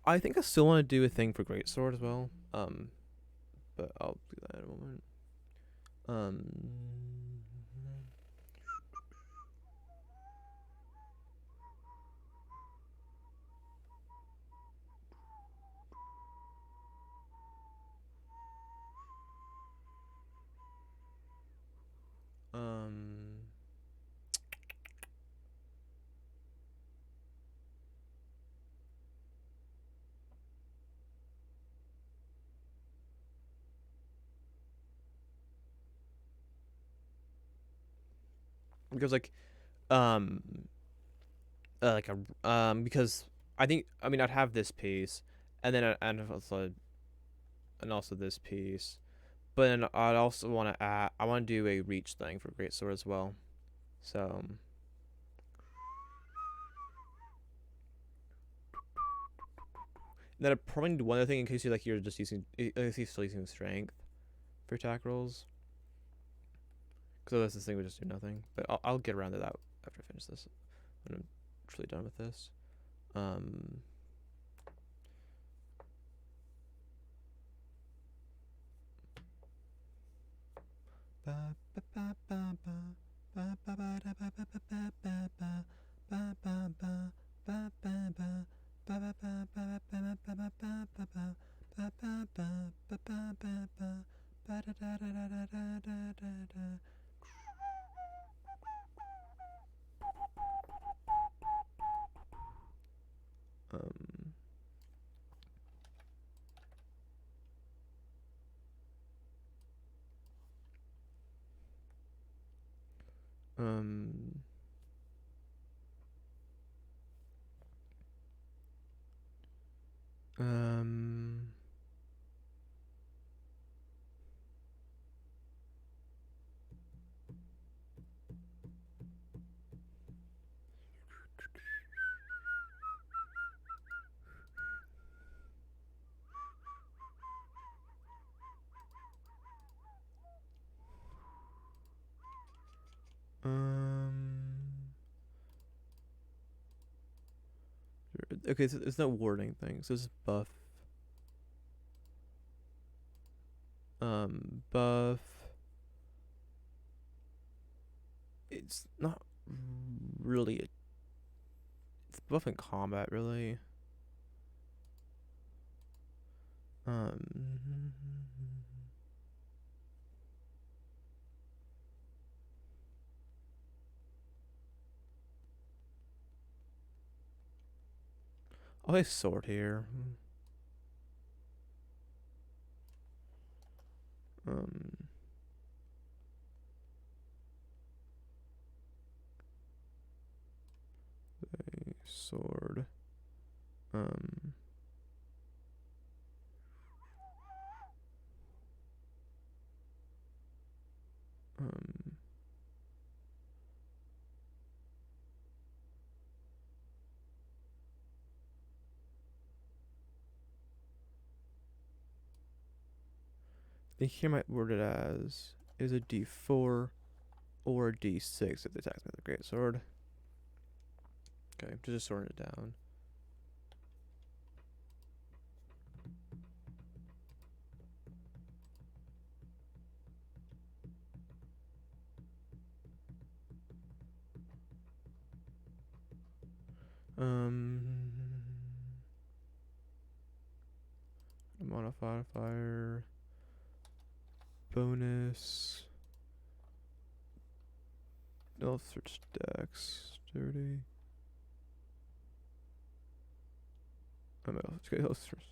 I think I still want to do a thing for greatsword as well. But I'll do that in a moment. Um, because um, because I think I mean I'd have this piece, and then and also this piece, but then I'd also want to add. I want to do a reach thing for greatsword as well. So then I probably need one other thing in case you're just using in case you're still using strength for attack rolls. Because this thing would just do nothing. But I'll get around to that after I finish this. When I'm truly done with this. Um. Um. Um. Okay, so it's no wording thing. So it's buff. Buff. It's not really. It's buff in combat, really. Um. I'll say sword here. Um. Sword. Um. Um. I think here might word it as is a D4 or a D6 if the attacks with a great sword. Okay, just sorting it down. Um, modifier bonus. No search dexterity. Let's go strength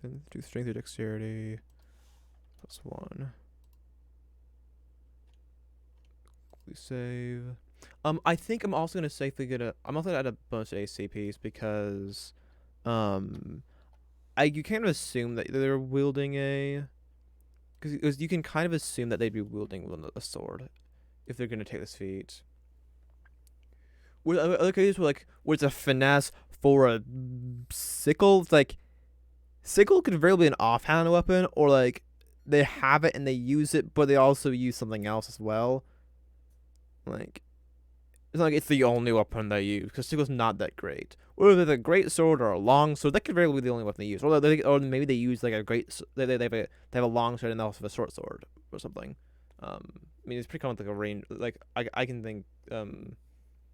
and do strength or dexterity +1. We save. I think I'm also gonna safely get a. I'm also gonna add a bunch of AC piece because, um, you kind of assume that they're wielding a. Because you can kind of assume that they'd be wielding a sword if they're gonna take this feat. Where other cases where it's a finesse for a sickle, it's like sickle could very well be an offhand weapon, or like they have it and they use it, but they also use something else as well. Like it's not like it's the only weapon they use because sickle's not that great. Whether it's a great sword or a long sword, that could very well be the only weapon they use. Or maybe they use like a great. They have a long sword and they also have a short sword or something. I mean it's pretty common like a range. Like I can think.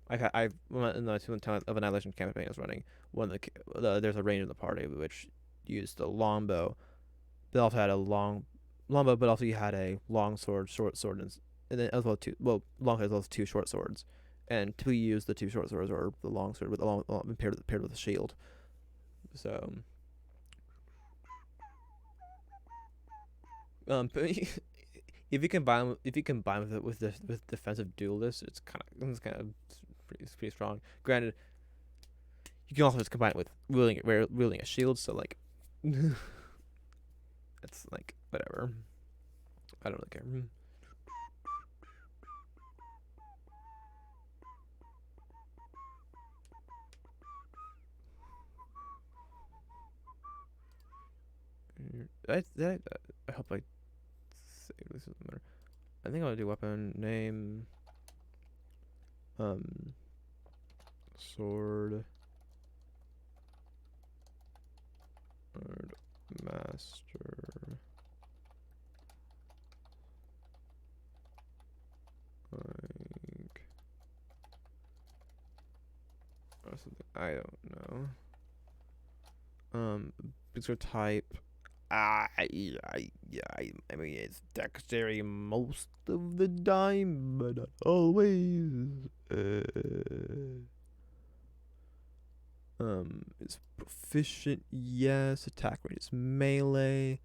I've in the 2 of Annihilation campaign I was running. There's a range in the party which used the longbow. They also had a longbow, but also you had a long sword, short sword, and then as well long as well as 2 short swords. And typically you use the 2 short swords or the long sword with paired with a shield. So but if you combine with it with defensive duelist, it's kind of pretty strong. Granted, you can also just combine it with wielding a shield. So like, it's like whatever. I don't really care. I hope I save this. Doesn't matter. I think I'll do weapon name. Sword. Master. Like. Or something. I don't know. Bigger type. I mean, it's dexterity most of the time, but not always. Is proficient, yes. Attack rate is melee.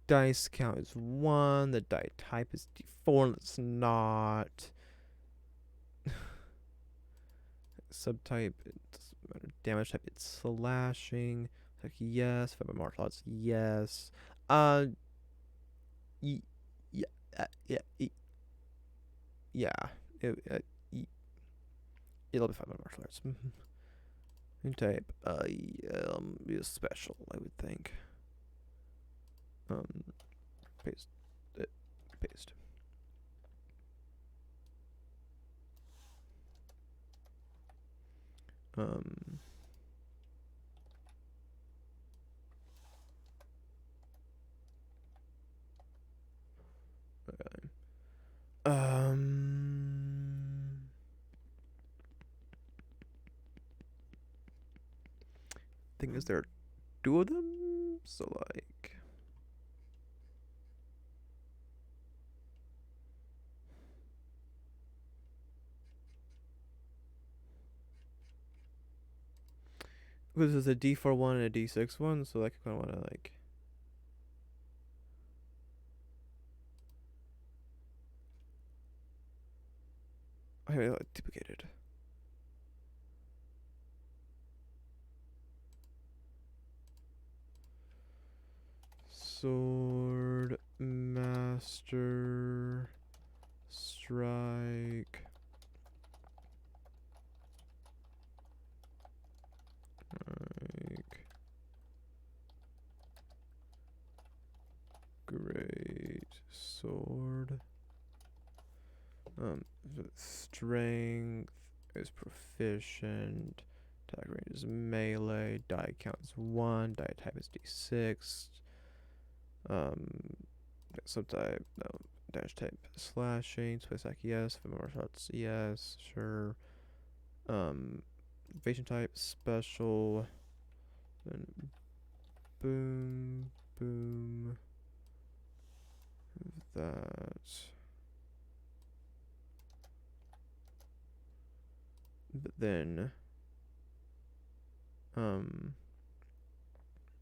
Dice count is 1. The die type is D4. It's not. Subtype, it doesn't matter. Damage type, it's slashing. Like, yes. If I'm a martial arts, yes. Uh, y- yeah, yeah, yeah. It, it'll be fine by martial arts. New type, be a special, I would think. Paste it, paste. Um, okay. Thing is, there are 2 of them, so like. This is a D4 one and a D6 one, so like I kind of want to like. I mean, like, duplicated. Sword Master Strike. Like great sword. Strength is proficient. Attack range is melee. Die count is 1. Die type is D6. Subtype, no. Dash type, slashing. Space attack, yes. Martial shots, yes. Sure. Evasion type, special. Then boom, boom. That. But then,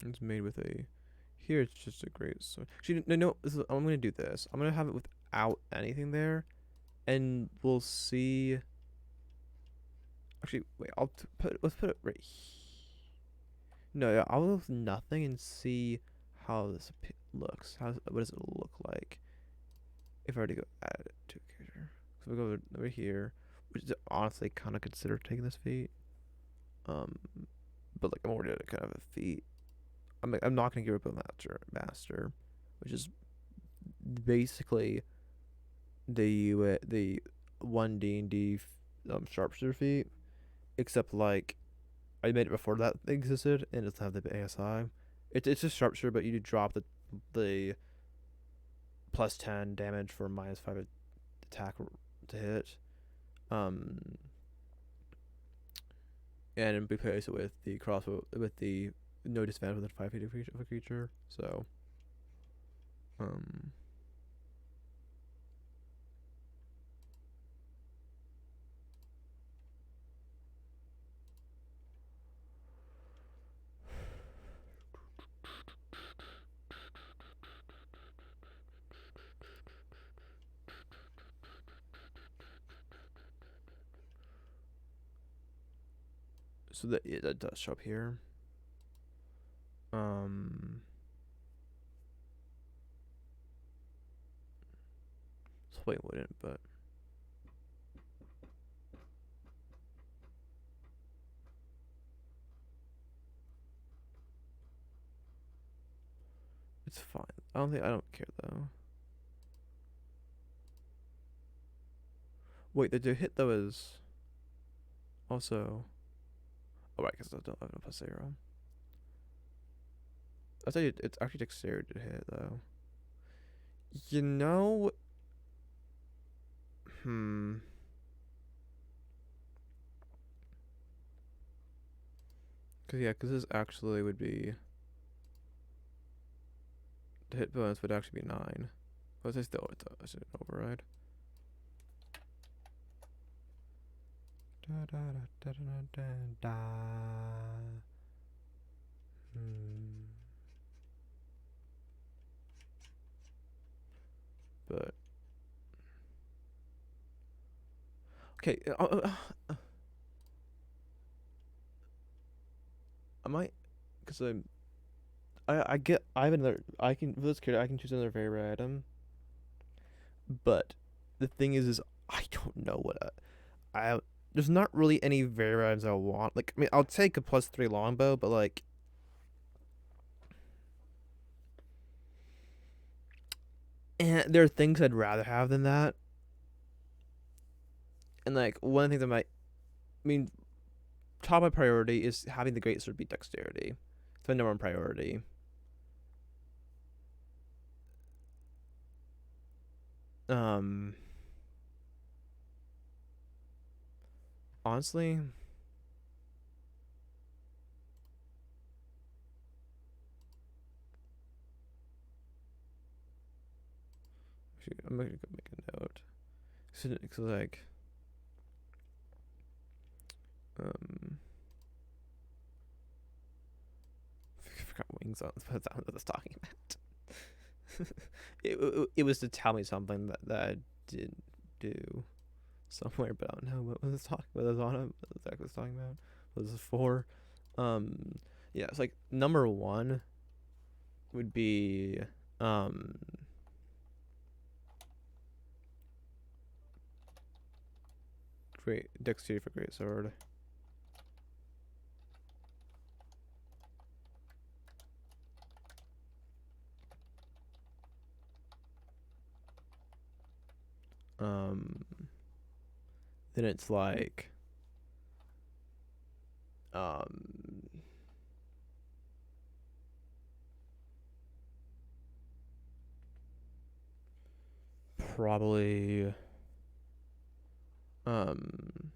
it's made with a. Here it's just a great. So actually, no. I'm gonna do this. I'm gonna have it without anything there, and we'll see. Actually, wait. Let's put it right here. No, yeah, I'll go with nothing and see how this looks. What does it look like if I were to go add it to a character? So we go over here, which is honestly kind of consider taking this feat. But like I'm already at a kind of a feat. I'm not gonna give up a master, which is basically the 1D&D sharpshooter feat, except like I made it before that existed and it doesn't have the ASI. It's just sharpshooter, but you do drop the plus 10 damage for minus 5 attack to hit. And replace it with the crossbow with the no disadvantage within 5 feet of a creature. So, um, so that does show up here. So wait, wouldn't, but it's fine. I don't care though. Wait, the hit though is also. Oh right, because I don't have a plus 0. I tell you, it's actually dexterity to hit though. You know, Cause yeah, cause this actually would be the hit bonus would actually be 9. But it's still it's an override. Da, da, da, da, da, da, da. Okay. I might, because I get I have another I can for this character I can choose another favorite item, but the thing is I don't know what I there's not really any favorite items I want. Like I mean I'll take a +3 longbow, but like and there are things I'd rather have than that. And like one of the things I mean top of my priority is having the great sword beat dexterity. It's my number one priority. Um, honestly, I'm gonna go make a note. So like, um, I forgot wings on. That's what I was talking about. it was to tell me something that I didn't do somewhere, but I don't know what was talking. What was on it? What exactly was talking about? What was it for? Um, yeah, it's like number one would be um great dexterity for great sword. Um, then it's like um probably um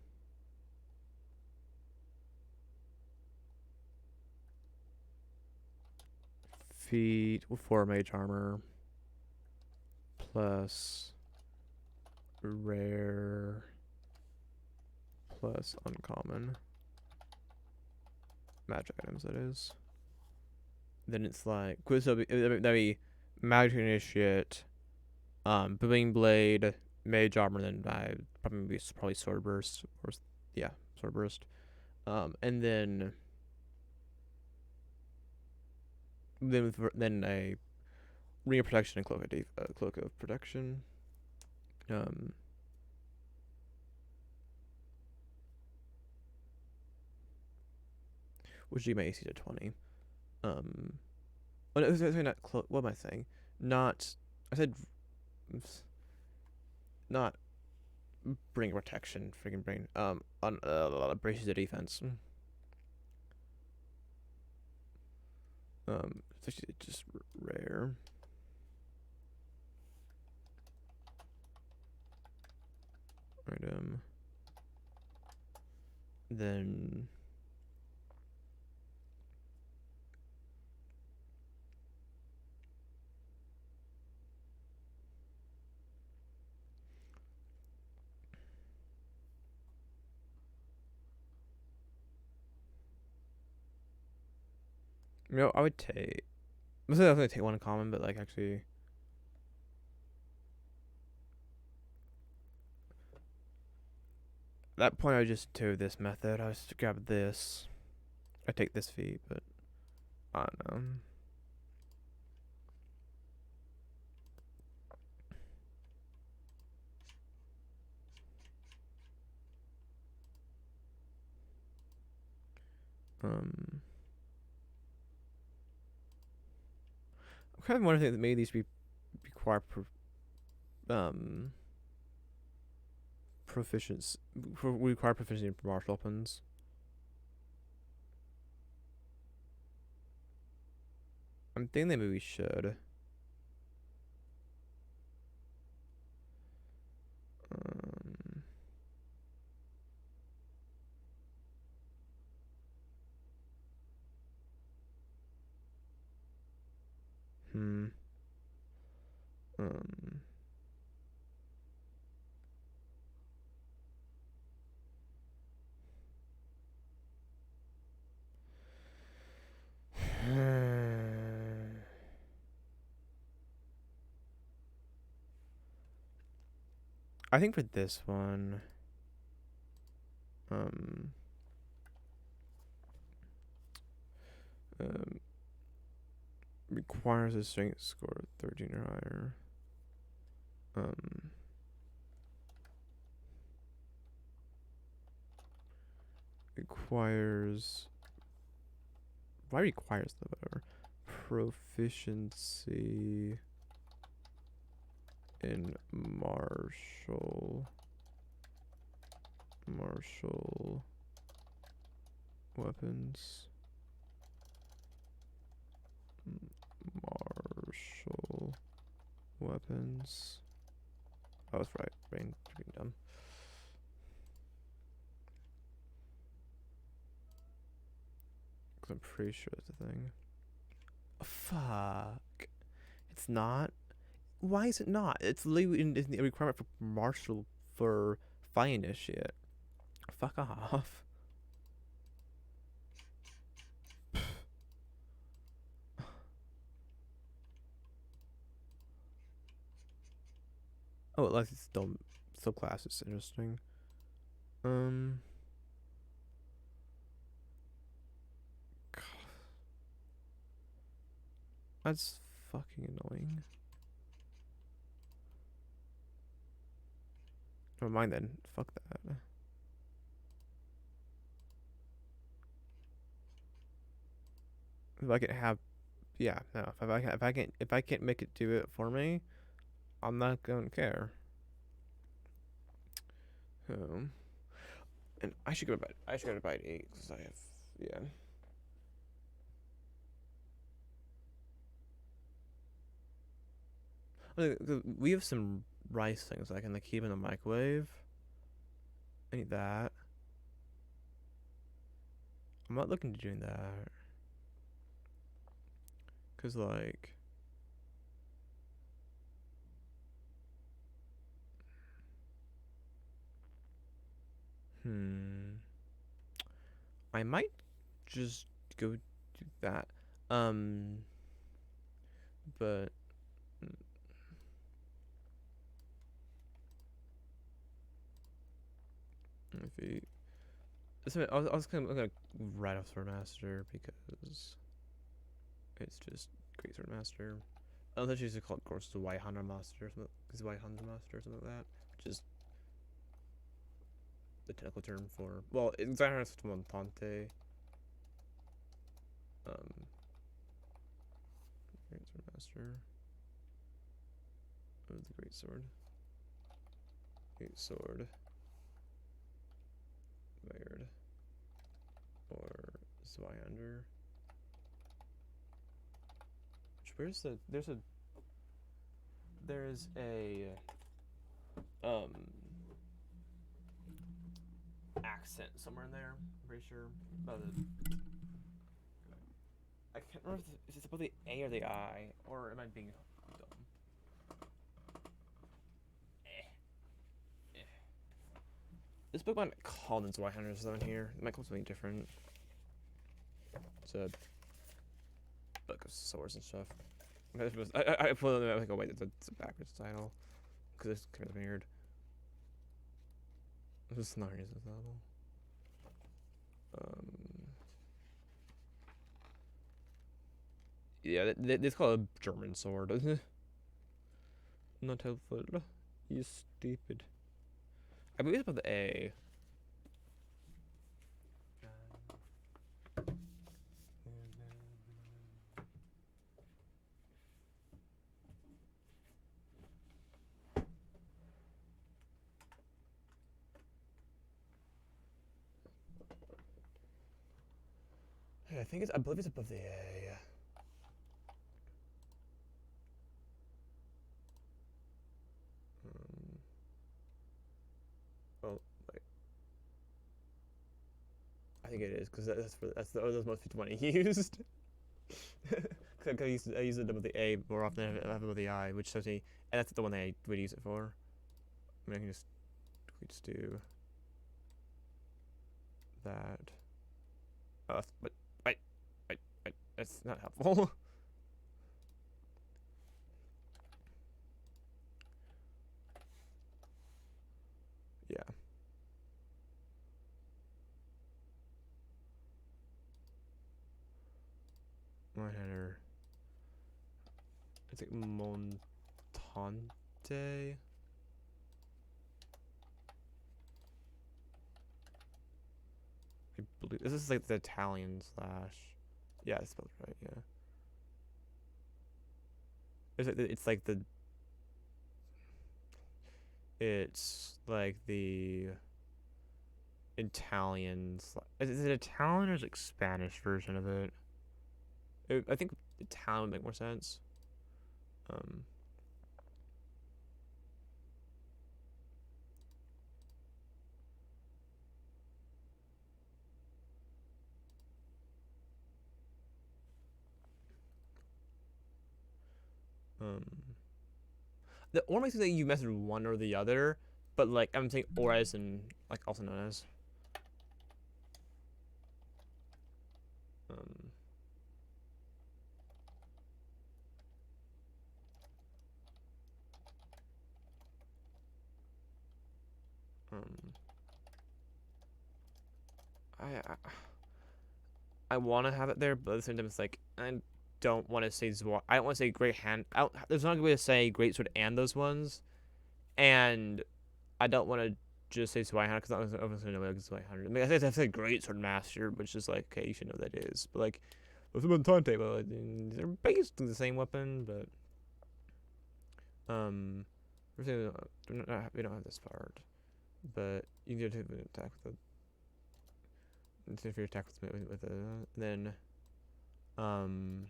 feet for mage armor plus rare plus uncommon magic items. That is. Then it's like so that'd be magic initiate, booming blade, mage armor. Then I probably sword burst or yeah sword burst. And then a ring of protection and cloak of protection. Um, which you may AC to 20. Um, oh, no, sorry, not what am I saying? Not I said not bring protection. Freaking bring on braces of defense. It's actually just rare. Item. Then I would take. I was gonna take one in common, but like actually, at that point I would just do this method. I just grab this. I take this feat, but I don't know. Um, I'm kind of wondering that maybe these require um proficiency require proficiency in martial weapons. I'm thinking that maybe we should. Um, hmm. Um. I think for this one, Um, um, requires a strength score of 13 or higher. Requires. Why requires the whatever? Proficiency in martial weapons. Martial weapons. Oh, that's right. Brain being dumb. Because I'm pretty sure that's a thing. Oh, fuck. It's not. Why is it not? It's literally in the requirement for martial for fighting this shit. Fuck off. Oh, at least it's still subclass is interesting. God, that's fucking annoying. Never mind then. Fuck that. If I can have, yeah, no. If I can't make it do it for me, I'm not gonna care. And I should go to bed. I should go to bed at 8 because I have, yeah. We have some rice things I can like keep in the microwave. I need that. I'm not looking to doing that. Cause like, I might just go do that. But if he, I was kind of gonna write off Swordmaster because it's just great Swordmaster. I thought you used to call it course the White Hunter Master or something. Because White Hunter Master or something like that. Just the technical term for, well, in Zyhar it's Montante. Great Sword Master. Oh, the Great Sword. Great Sword. Bayard. Or Zweihander. Where's the, there's a accent somewhere in there. I'm pretty sure. About the, I can't remember if it's about the A or the I, or am I being dumb? This book might call in Zweihander or something here. It might call something different. It's a book of swords and stuff. I put it like, oh wait, it's a backwards title. Because it's kind of weird. This is not this level. Yeah, it's called a German sword, isn't it? Not helpful. You stupid. I believe it's about the A. I believe it's above the A. Oh, wait. I think it is because that's most people want used. Cause I use it above the A more often than I have above the I, which shows me, and that's the one that I would use it for. I mean, I can just do that. Oh, but wait, that's not helpful. Yeah. One-hander. It's like Montante. I believe this is like the Italian slash. Yeah, it's spelled right. Yeah. It's like the. It's like the Italian. Is it Italian or is it like Spanish version of it? I think Italian would make more sense. Um. Um. The or makes it that you message one or the other, but like I'm saying or as and like also known as. Um. Um. I I want to have it there, but at the same time, it's like I don't want to say Zwar. I don't want to say great hand. There's not a good way to say great sword and those ones, and I don't want to just say Zweihander because I was obviously know like Zweihander. I mean, I think I say great sword master, which is like okay, you should know what that is. But like with the Montante, well, they're basically the same weapon, but we don't have this part, but you can do an attack with the if you attack with then um.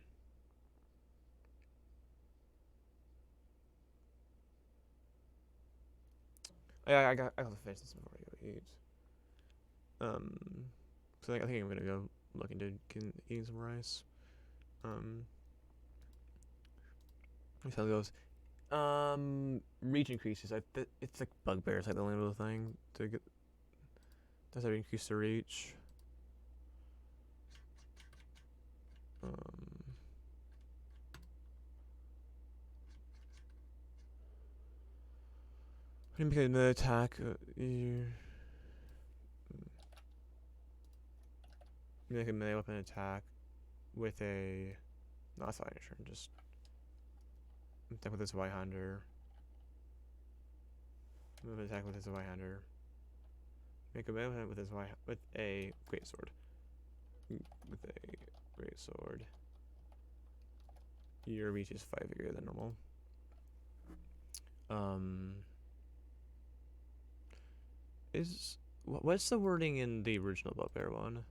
I got to finish this before I go eat. Um, so I think I'm gonna go look into eating some rice. Um, let me see how it goes. Reach increases. It's like bugbears, like the only little thing to get. Does that increase the reach? Um, when you make an attack, you make a melee weapon attack with a. No, that's not your turn. Just attack with this Y-hander. Move an attack with his Y-hander. Make a melee weapon with his with a great sword. With a great sword. Your reach is 5 bigger than normal. What's the wording in the original Bugbear one?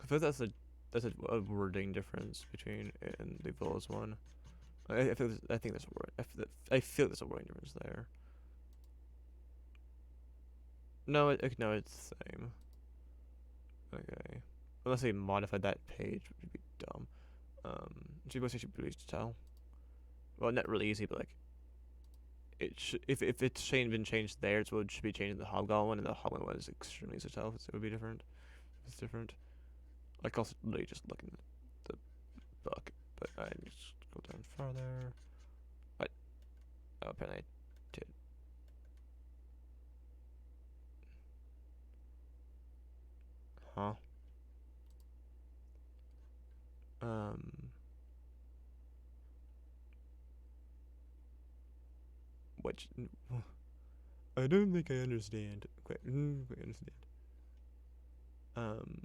I feel that's a wording difference between it and the Villas one. I think there's a word. I feel there's a wording difference there. No, no, it's the same. Okay, unless they modified that page, which would be dumb. She must actually be easy to tell. Well, not really easy, but like if it's been changed there, it should be changed in the Hobgoblin one, and the Hobgoblin one is extremely easy to tell. So it would be different. It's different. Like also literally just looking at the book, but I just go down farther. What? Oh, apparently I did. Huh? Which I don't think I understand. Quite understand. Um.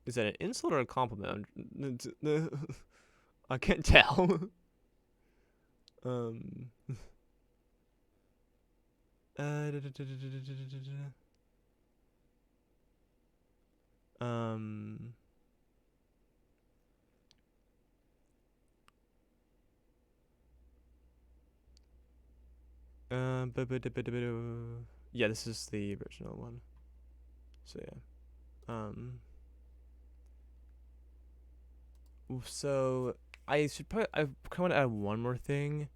Is that an insult or a compliment? I can't tell. um. Um. Yeah, this is the original one. So yeah. So I should probably I kind of want to add one more thing.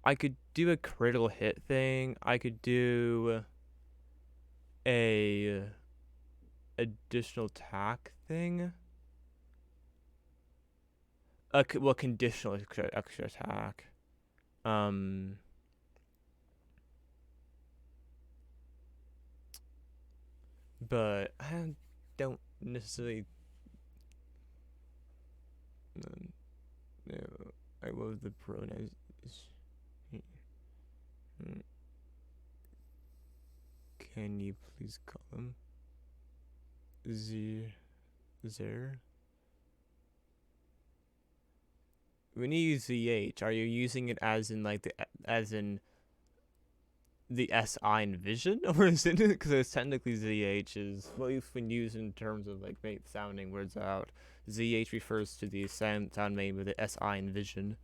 I could do a critical hit thing. I could do a additional attack thing. Well, conditional extra attack. Um. but I don't necessarily. No, I love the pronouns. Can you please call them Z, Zer? When you use ZH, are you using it as in like the SI in vision, or is it because it's technically ZH is well you've been used in terms of like make sounding words out. ZH refers to the sound made with the SI in vision,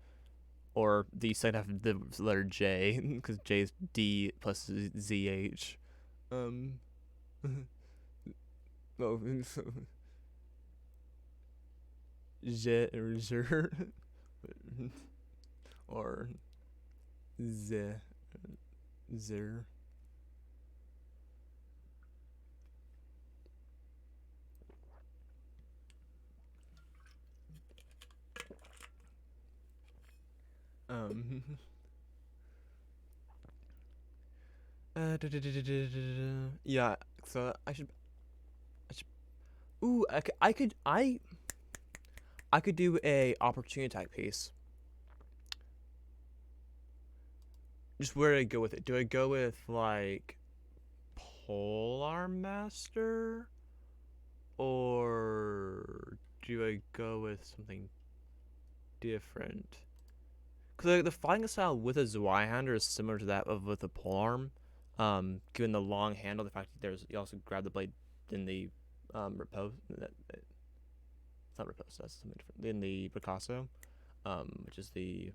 or the second half of the letter J, because J is D plus ZH. Um, oh, J or Zer, or Z, Zer. Um, yeah. So I should. Ooh, I could do a opportunity type piece. Just where do I go with it? Do I go with like Polar Master, or do I go with something different? Because like, the fighting style with a Zweihander is similar to that of with a polearm. Given the long handle, the fact that you also grab the blade in the repose. It's not repose. That's something different. In the Picasso, which is the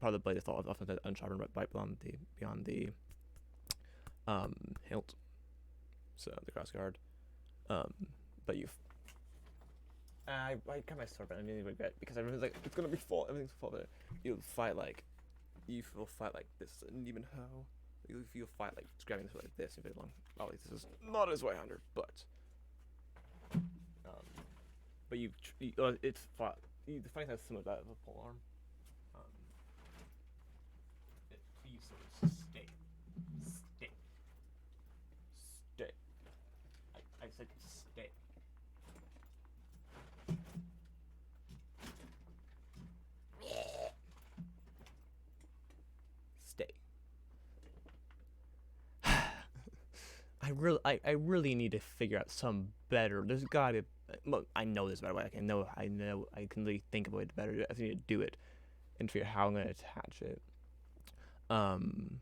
part of the blade that's often the unsharpened right beyond the hilt. So the cross guard. Um, but you I got my sword, but I really regret because I remember like it's gonna be full. Everything's full. But you'll fight like you'll fight like this, and even how you'll fight like just grabbing this like this and bit long. Obviously, this is not as way under, um, but it's fought. The fighting has similar to that of a pole arm. Um, you sort of stay, stay, stay. I said stay. Stay. I really need to figure out some better. There's gotta. Well, I know there's a better way. I know. I can really think of a way to better. I need to do it and figure out how I'm gonna attach it. Um,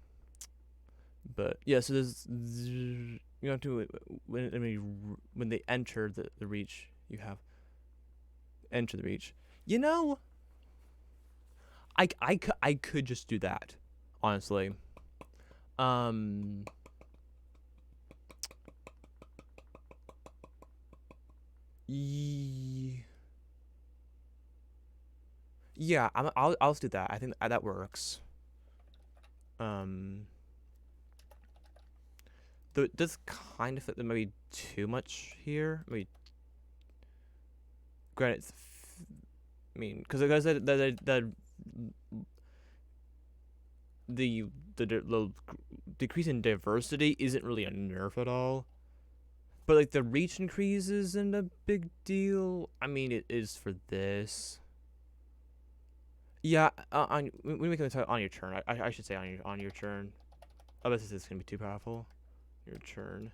but yeah. So there's you have to when they enter the reach. You have enter the reach. You know, I could just do that, honestly. Um, yeah, I'll do that. I think that works. Um, does kind of fit. There might be too much here. Maybe granted, I mean, because the decrease in diversity isn't really a nerf at all. But like the reach increase isn't a big deal. I mean, it is for this. Yeah, on when we make it on your turn, I should say on your turn. Otherwise, this is gonna be too powerful. Your turn.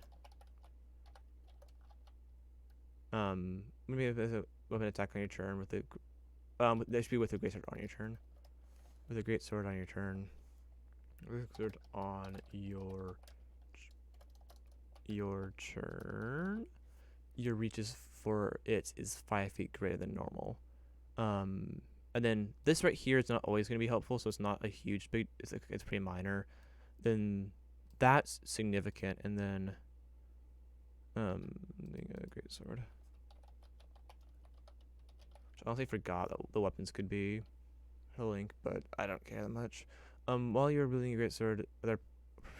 Maybe there's a weapon attack on your turn with the there should be with a great sword on your turn. With a great sword on your turn. With a sword on your turn. Your reach is for it is 5 feet greater than normal. And then this right here is not always going to be helpful, so it's not a huge big. It's pretty minor. Then that's significant, and then a great sword. Which I honestly forgot that the weapons could be a link, but I don't care that much. While you're building a great sword, other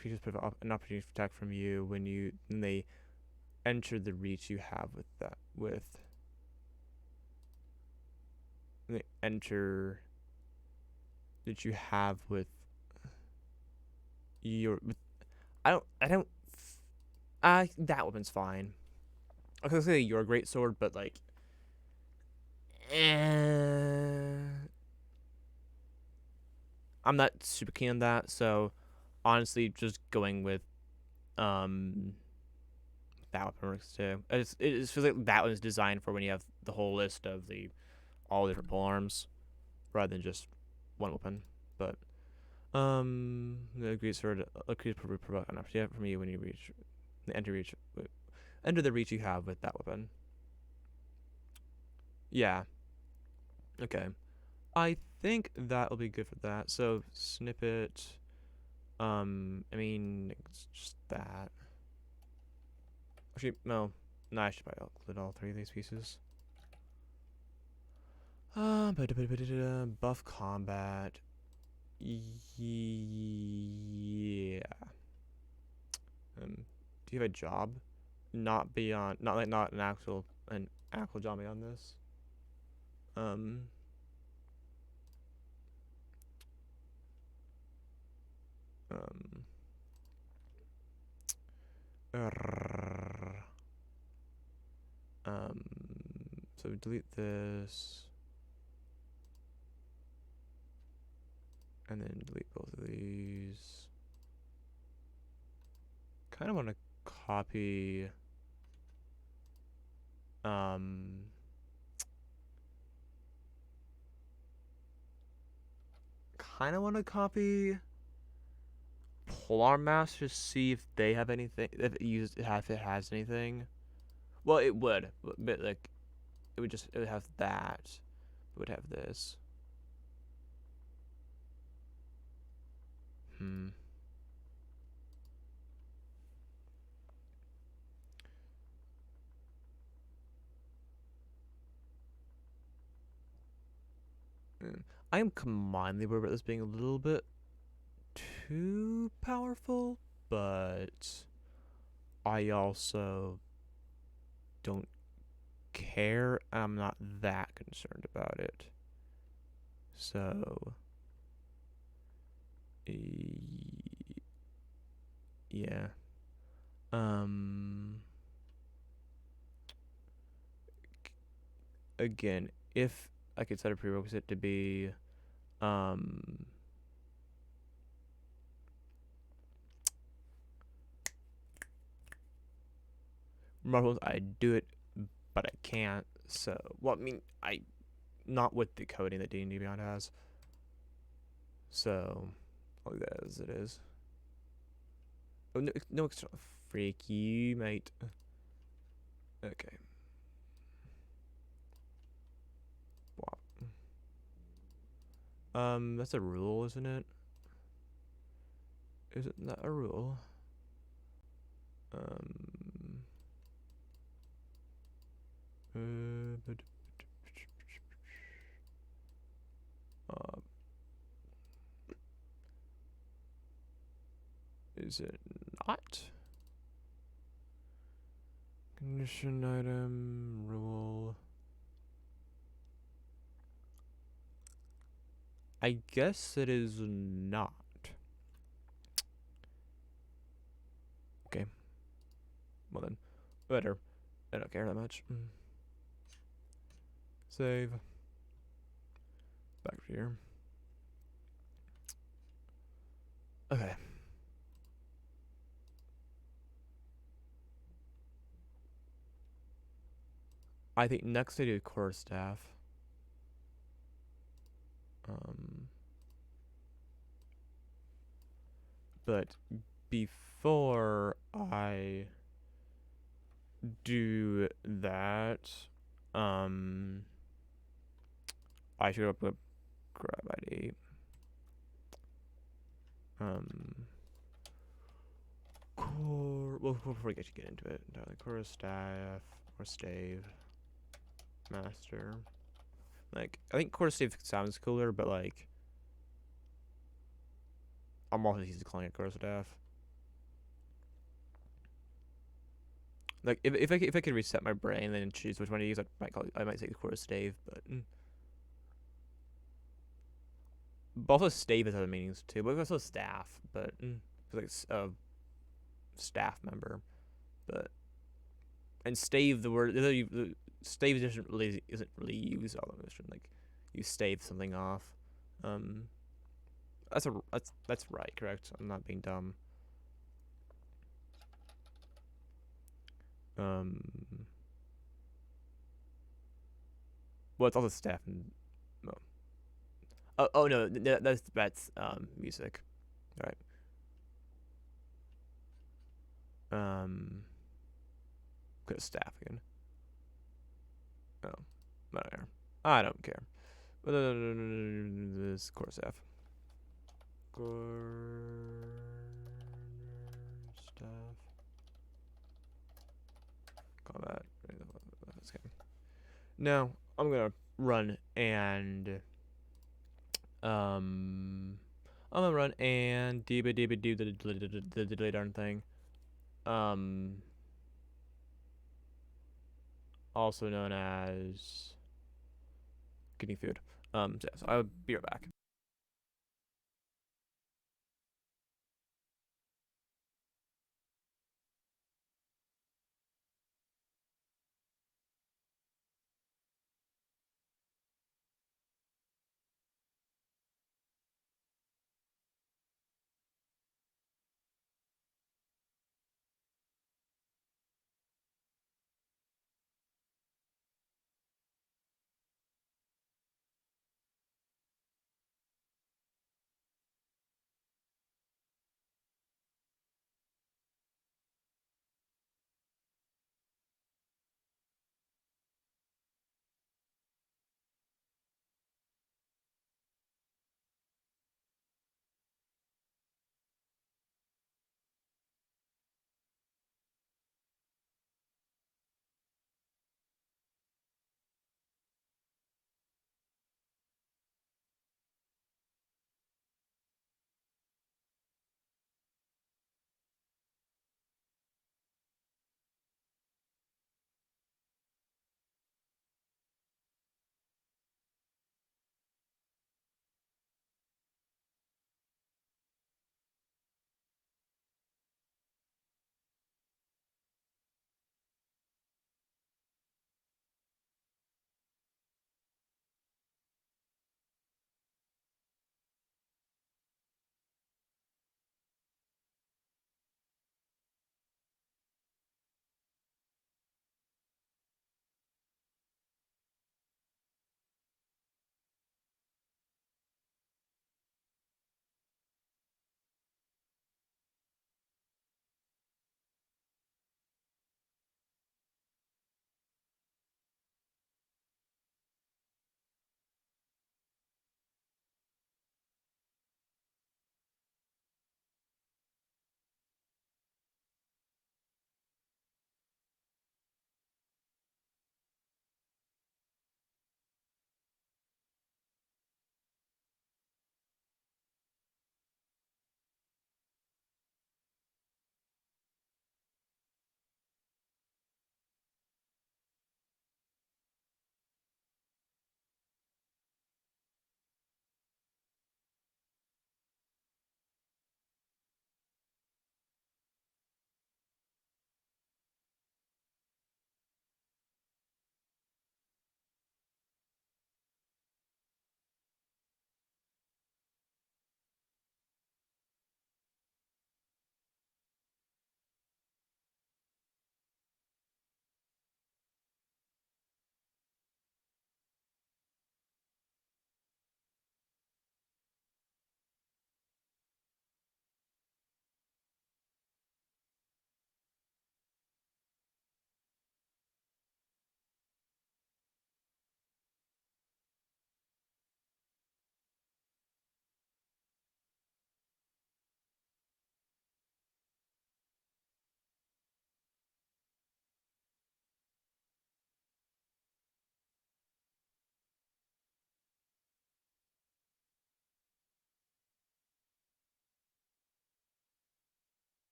creatures put an opportunity to attack from you when they enter the reach you have with that they enter that you have with your. I don't. That weapon's fine. I was gonna say your great sword, but like, I'm not super keen on that. So honestly, just going with um that weapon works too. It just feels like that one is designed for when you have the whole list of all the different polearms rather than just one weapon. But the great sword increase provide an opportunity from you when you reach the enter the reach you have with that weapon. Yeah. Okay. I think that will be good for that. So snippet. I mean, it's just that. Actually, no. No, I should probably include all three of these pieces. Buff combat. Yeah. Do you have a job? Not beyond, not an actual job beyond this. Um. Um. Um. So delete this, and then delete both of these. Kind of want to copy. Kind of want to copy Polar Master to see if they have anything. If it has anything. Well, it would, but like, it would have that. It would have this. Hmm. I am commonly aware about this being a little bit too powerful, but I also don't care. I'm not that concerned about it. So, yeah. Um, Again, if I could set a prerequisite to be, um, Marvels, I'd do it, but I can't. So, well, I mean, not with the coding that D&D Beyond has. So, I'll leave that as it is. Oh, no, no external. Freak you, mate. Okay. Wow. That's a rule, isn't it? Is it not a rule? Um. But, uh, is it not? Condition item rule. I guess it is not. Okay. Well then, better. I don't care that much. Save. Back here. Okay. I think next I do core staff. But before I do that, I should go up grab ID. Core. Well, before we get into it, entirely core staff or stave master. Like, I think core stave sounds cooler, but like, I'm also used to calling it core staff. Like, if I could reset my brain and choose which one to use, I might say core stave, but also stave has other meanings too. But also staff, but like a staff member. but and stave the word stave isn't really used all the time. Like you stave something off. Um, that's right, correct? I'm not being dumb. Um, well, it's also staff and well, oh no, that's music. All right. Go to staff again. Oh, whatever. I don't care. This core staff. Core staff. Call that. Okay. Now I'm gonna run and um I'm gonna run and do the darn thing. Um, also known as getting food. So I'll be right back.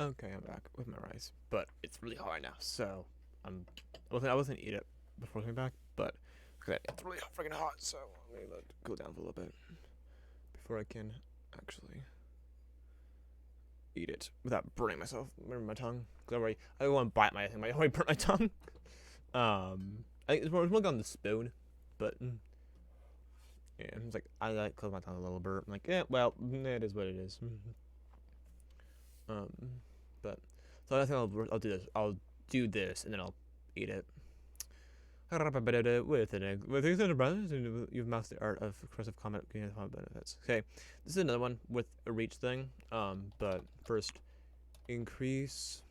Okay, I'm back with my rice, but it's really hot right now, so I wasn't eat it before coming back, but it's really freaking hot, so I'm gonna let it cool down for a little bit before I can actually eat it without burning myself, burning my tongue. Cause I don't want to bite my thing. I already burnt my tongue. I think it's more on the spoon, but yeah, it's like I like close my tongue a little bit. I'm like, yeah, well, it is what it is. um, but so I think I'll do this. I'll do this and then I'll eat it. With an egg. With things that are brothers, you've mastered the art of aggressive combat getting benefits. Okay, this is another one with a reach thing. But first, increase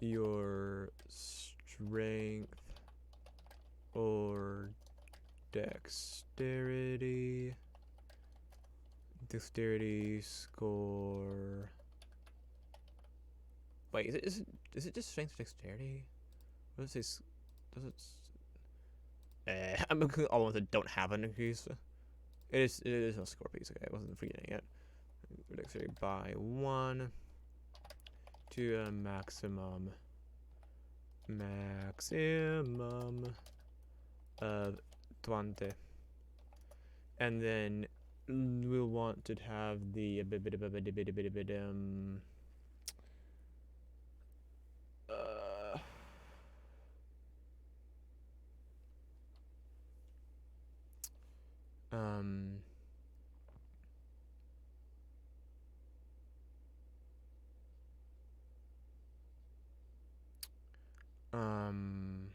your strength or dexterity score. Wait, is it just strength or dexterity? What does it say? Does it? I'm looking at all the ones that don't have an increase. It is a score piece. Okay, I wasn't forgetting it. Dexterity by 1 to a maximum of 20. And then we'll want to have the um um um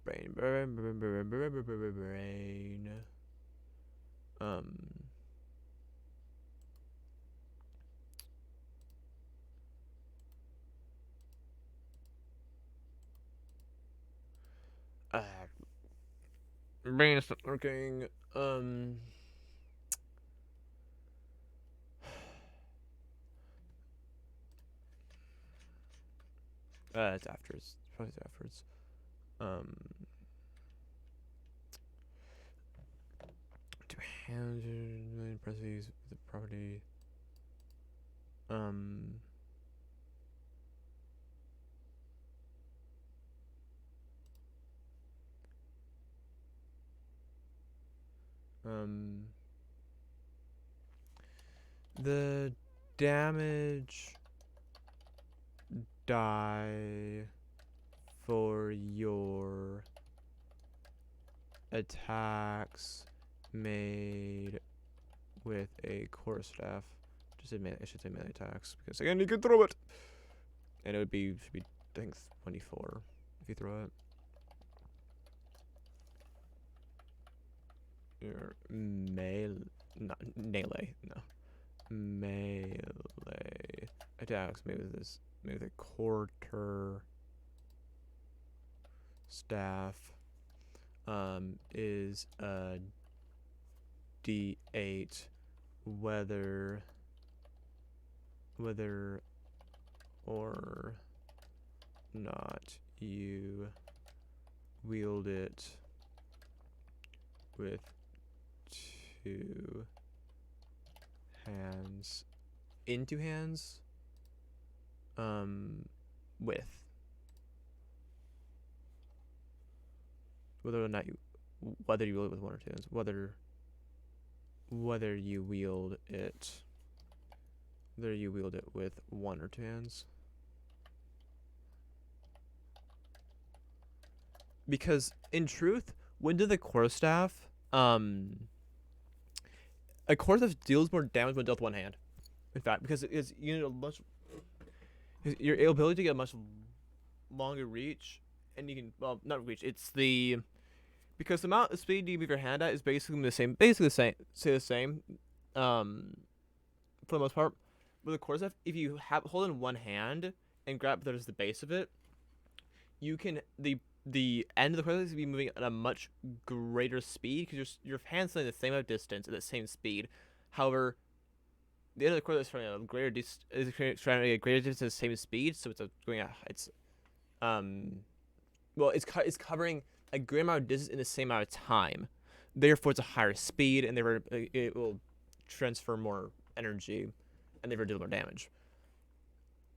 brain. What am I doing? Brain. Um, uh, brain is not working. It's afterwards. Probably afterwards. Um, to handle parentheses the property. Um, um, the damage die for your attacks made with a quarterstaff. Just admit I should say melee attacks because again you can throw it, and it should be I think 24 if you throw it. Your not melee, no, melee attacks made with this, made with a quarter staff, is a D8, whether or not you wield it with 2 hands, into hands, with whether you wield it with 1 or 2 hands, whether you wield it with 1 or 2 hands. Because in truth, when to the quarterstaff, a Corsair deals more damage when dealt with one hand. In fact, because it's your ability to get a much longer reach, and you can not reach. It's the because the amount of speed you move your hand at is basically the same. Basically the same. Say the same. Um, for the most part. With the Corsair, if you hold in one hand and grab there's the base of it, you can the end of the Corsair is be moving at a much greater speed because your hand's staying the same amount of distance at the same speed. However, the end of the Corsair is trying a greater trying to get greater distance at the same speed, so um it's covering a great amount of distance in the same amount of time. Therefore, it's a higher speed, and therefore it will transfer more energy, and therefore deal more damage.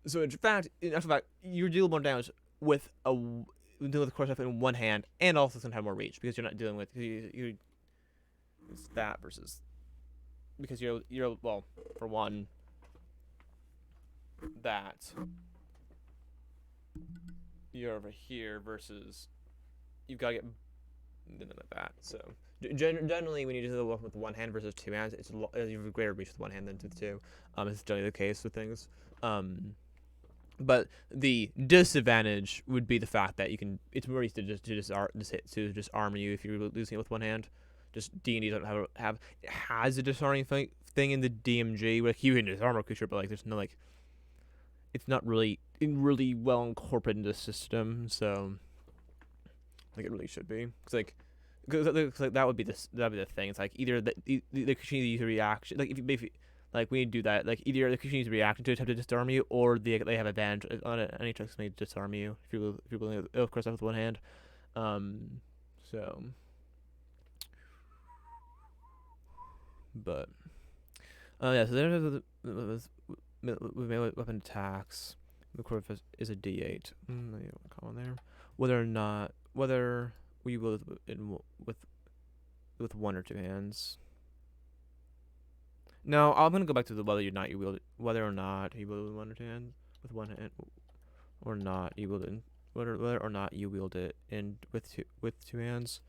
So in actual fact, you deal more damage with dealing with the core stuff in one hand, and also sometimes have more reach because you're not dealing with it's that versus because you're well for one that you're over here versus you've got to get like that. So generally, when you do the work with one hand versus two hands, you have a greater reach with one hand than with two. It's generally the case with things. But the disadvantage would be the fact that it's more easy to disarm you if you're losing it with one hand. Just D&D doesn't have it has a disarming thing in the DMG where you can disarm a creature, but like there's no like it's not really well incorporated into the system. So like it really should be because that would be the thing. It's like either the creature needs to react like if you like when you do that, like either the creature needs to react to attempt to disarm you, or they have advantage on any checks made to disarm you if you're willing to, of course, with one hand. So, but yeah. So there's melee weapon attacks. The core is a D8. Comment there. Whether we will with one or two hands. No, I'm gonna go back to the whether or not you wield with one or two hands with one hand, or not you wield it, whether or not you wield it in with two hands.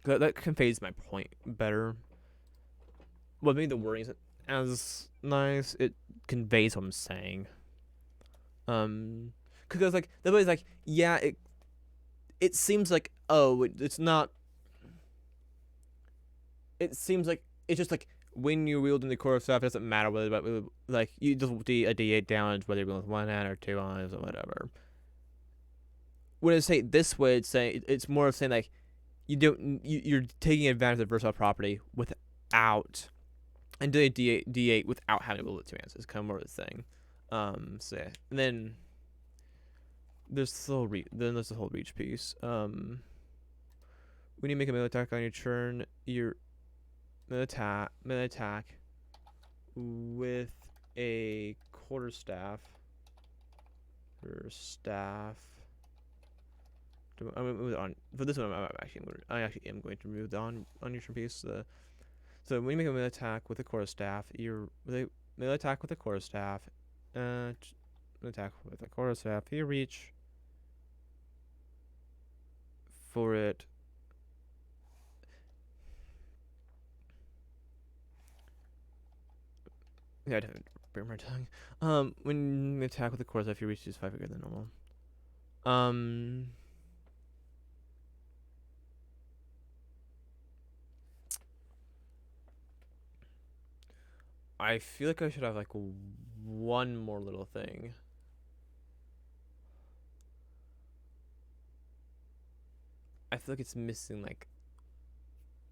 That conveys my point better. Well, maybe the wording isn't as nice. It conveys what I'm saying. Because like the way is like yeah, it seems like it's not. It seems like it's just like. When you're wielding the core stuff, it doesn't matter whether, like, you just do a D8 damage, whether you're wielding with one hand or two hands or whatever. When I say it this way, it's more of saying, like, you're taking advantage of the versatile property without, and doing a D8 without having to wield with two hands. It's kind of more of the thing. So yeah. And then there's the whole reach piece. When you make a melee attack on your turn, you're melee attack with a quarterstaff or staff. I'm gonna move it on for this one. I actually am going to move it on your turn piece. So when you make a melee attack with a quarterstaff, melee attack with a quarterstaff. Attack with a quarterstaff. You reach for it. Yeah, I didn't break my tongue. When you attack with the quarterstaff, you reach is 5 bigger than normal. I feel like I should have like one more little thing. I feel like it's missing like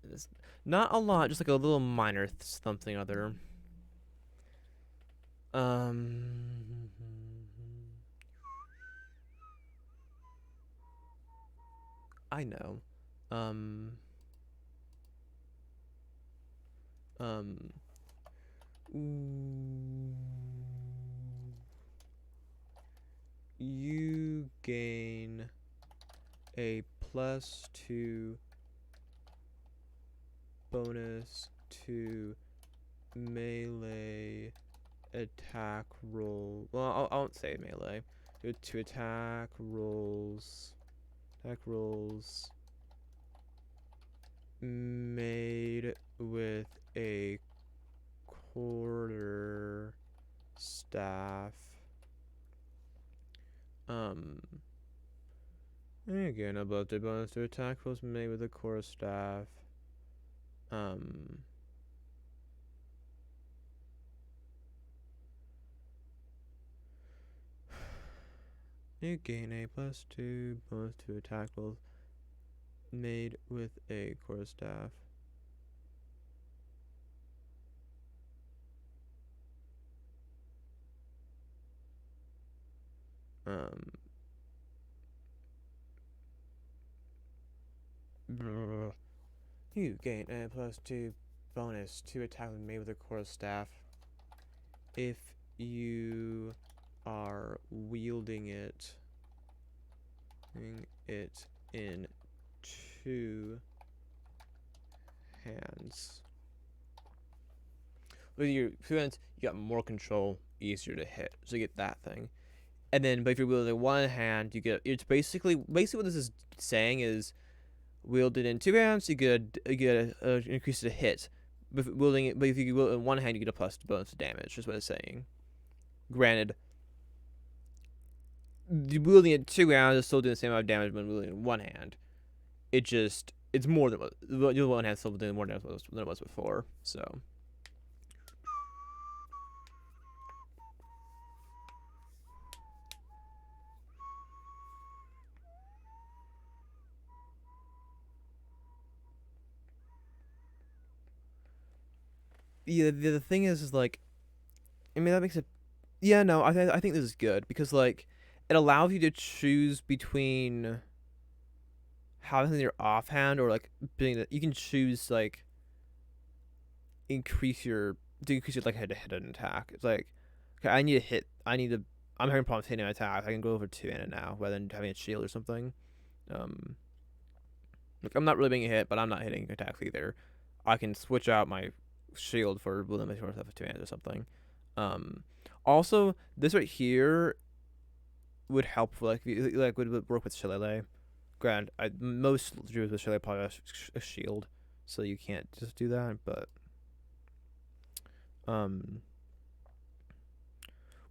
this, not a lot, just like a little minor something other. I know. You gain a +2 bonus to melee attack roll. Well, I won't say melee. To attack rolls. Attack rolls made with a quarter staff. Again, a birthday bonus to attack rolls made with a quarter staff. You gain a +2 bonus to attack rolls made with a quarter staff. You gain a +2 bonus to attack rolls made with a quarter staff if you are wielding it in 2 hands. With your 2 hands, you got more control, easier to hit, so you get that thing. And then, but if you're wielding one hand, you get. It's basically what this is saying is, wielded in 2 hands, you get a increase to hit. But if you wield it in one hand, you get a plus bonus to damage. Is what it's saying. Granted, wielding it 2 hands is still doing the same amount of damage when wielding in one hand. It's more than what the one hand still doing more damage than it was before. So. Yeah, the thing is like, I mean, that makes it. Yeah, no, I think this is good because like, it allows you to choose between having your offhand or like being that you can choose like increase your like head to hit an attack. It's like, okay, I'm having problems hitting an attack. I can go over 2 in it now rather than having a shield or something. Like I'm not really being hit, but I'm not hitting attacks either. I can switch out my shield for limiting myself with 2 hands or something. Also, this right here would help for would work with Shillelagh. Granted, most druids with Shillelagh probably have a shield, so you can't just do that. But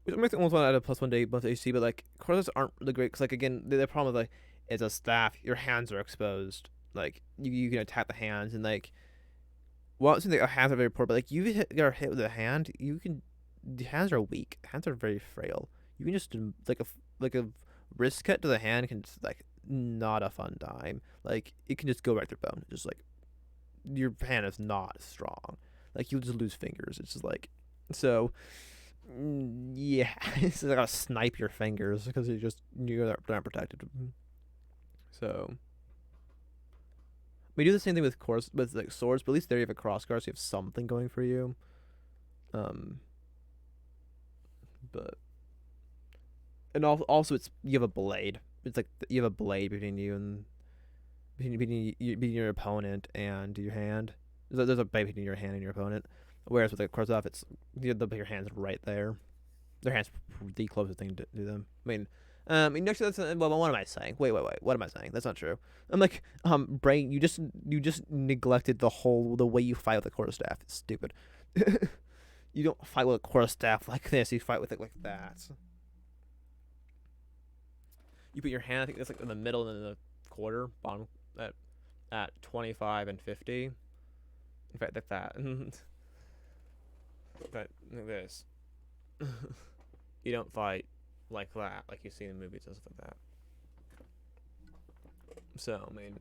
which makes it almost want to add a +1 to both AC, but like quarters aren't really great because like again the problem is like it's a staff, your hands are exposed. Like you can attack the hands and like well, it seems like hands are very poor, but like you get hit with a hand, the hands are weak. Hands are very frail. You can just do like a wrist cut to the hand can just, like not a fun time. Like it can just go right through bone. Just like your hand is not strong. Like you'll just lose fingers. It's just like so. Yeah, it's like gotta snipe your fingers because you're not protected. So we do the same thing with like swords, but at least there you have a crossguard, so you have something going for you. But and also it's you have a blade. It's like you have a blade between you and between your opponent and your hand. There's a blade between your hand and your opponent. Whereas with the cross off, it's your hands right there. Their hands the closest thing to them. I mean, actually, that's well. What am I saying? Wait. What am I saying? That's not true. I'm like, brain. You just neglected the way you fight with a quarterstaff. It's stupid. You don't fight with a quarterstaff like this. You fight with it like that. You put your hand. I think that's like in the middle and then the quarter bottom at 25 and 50. In fact, like that. But like this. You don't fight like that, like you see in movies and stuff like that. So, I mean,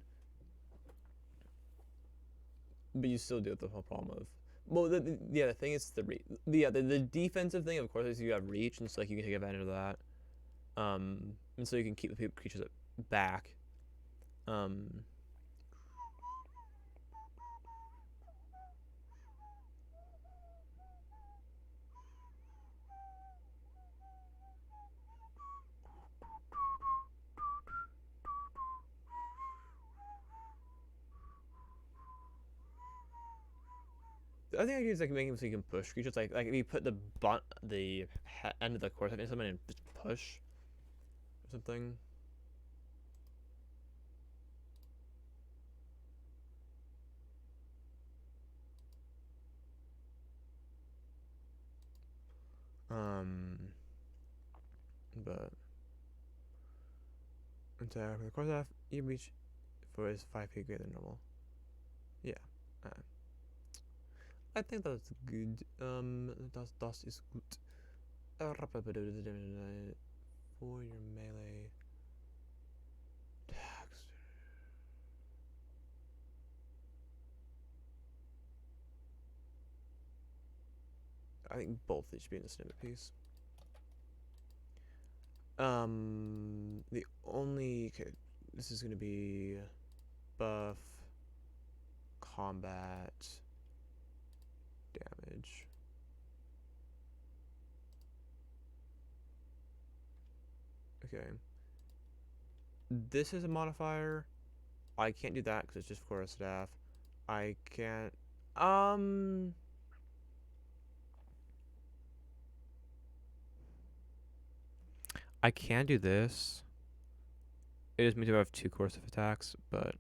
but you still deal with the whole problem of, well, the thing is the defensive thing, of course, is you have reach, and so like you can take advantage of that, and so you can keep the creatures back. I think I use like making it so you can push creatures. Like if you put the end of the course, I think something and just push or something. Um, but attack with the course half, you reach for is 5p greater than normal. Yeah. Uh, I think that's good. Das ist gut. For your melee attacks. I think both these should be in the snippet piece. The only okay, this is gonna be buff combat damage. Okay. This is a modifier. I can't do that because it's just for a staff. I can't. Um. I can do this. It just means I have two course of attacks, but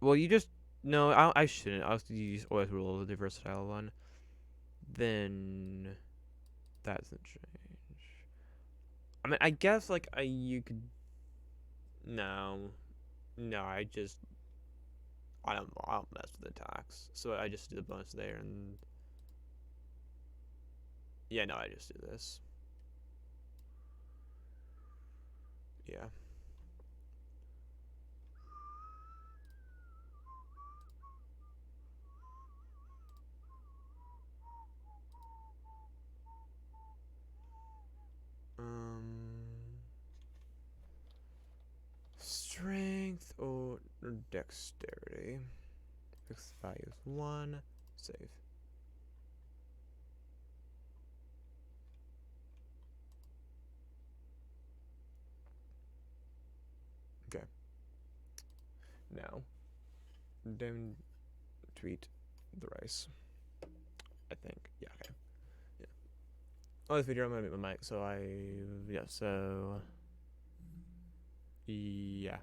well, you just no. I shouldn't. I'll just always roll the versatile one. Then that doesn't change. I mean, I guess like you could. No, no. I don't mess with attacks, so I just do the bonus there, and yeah, no, I just do this. Yeah. Um, strength or dexterity. X value is 1. Save. Okay. Now, then tweet the rice. I think. Yeah. Okay. Yeah. Oh, this video I'm gonna mute my mic. So yeah. So yeah.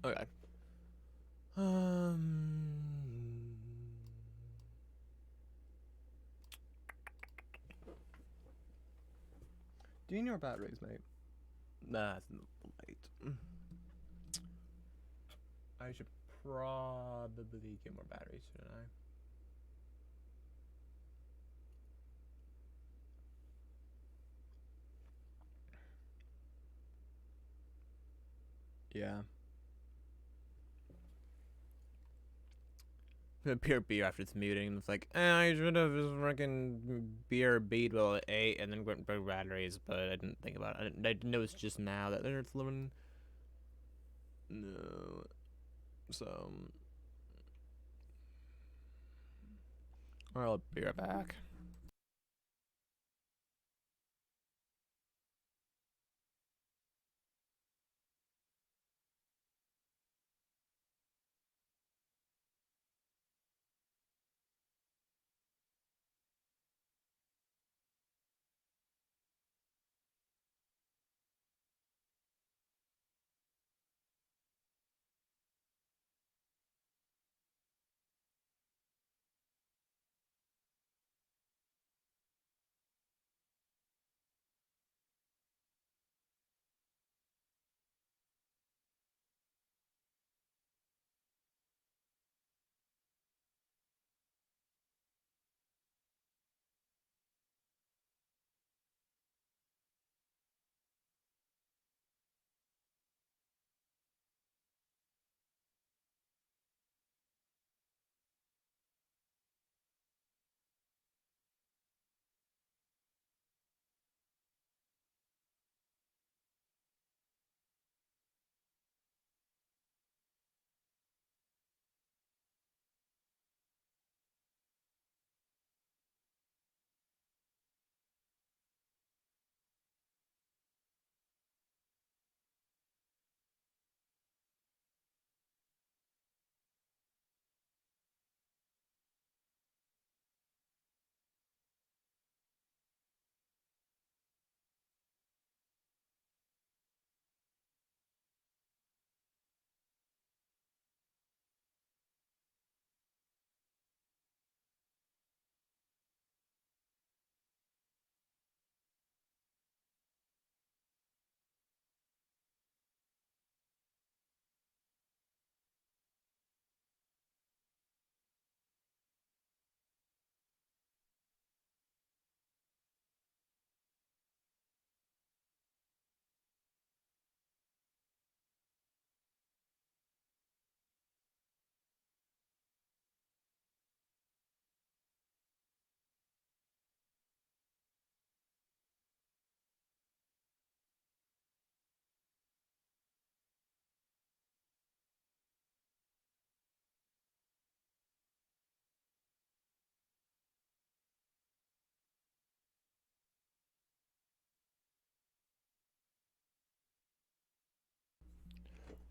Okay. Um. Do you need more batteries, mate? Nah, it's late. I should probably get more batteries, shouldn't I? Yeah. Pure beer after it's muting. It's like, I should have just freaking beer beat while it ate and then went for batteries, but I didn't think about it. I noticed just now that it's living. No. So, I'll be right back.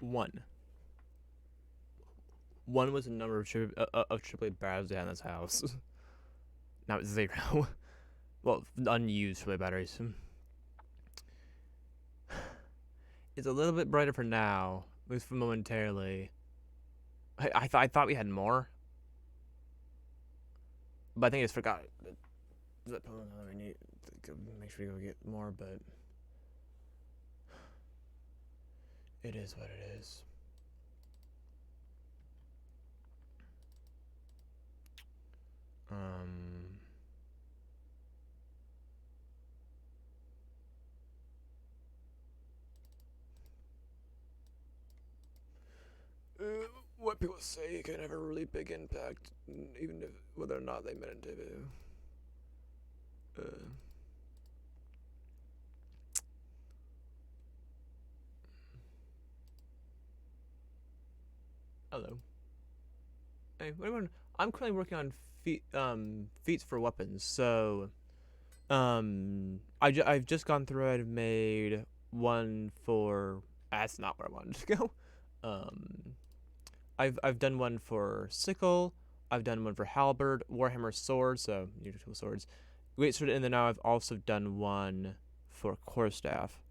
One. One was the number of AAA batteries I had in this house. Now it's 0. Well, unused AAA batteries. It's a little bit brighter for now, at least for momentarily. I thought we had more, but I think I just forgot. That I need to make sure we go get more, but it is what it is. Um. What people say can have a really big impact, even if whether or not they meant it to. Hello. Hey, what do I'm currently working on feats for weapons. So, I've just gone through. I've made one for. That's not where I wanted to go. Um, I've done one for sickle. I've done one for halberd, warhammer sword. So usual swords, great sword, and then now I've also done one for quarterstaff.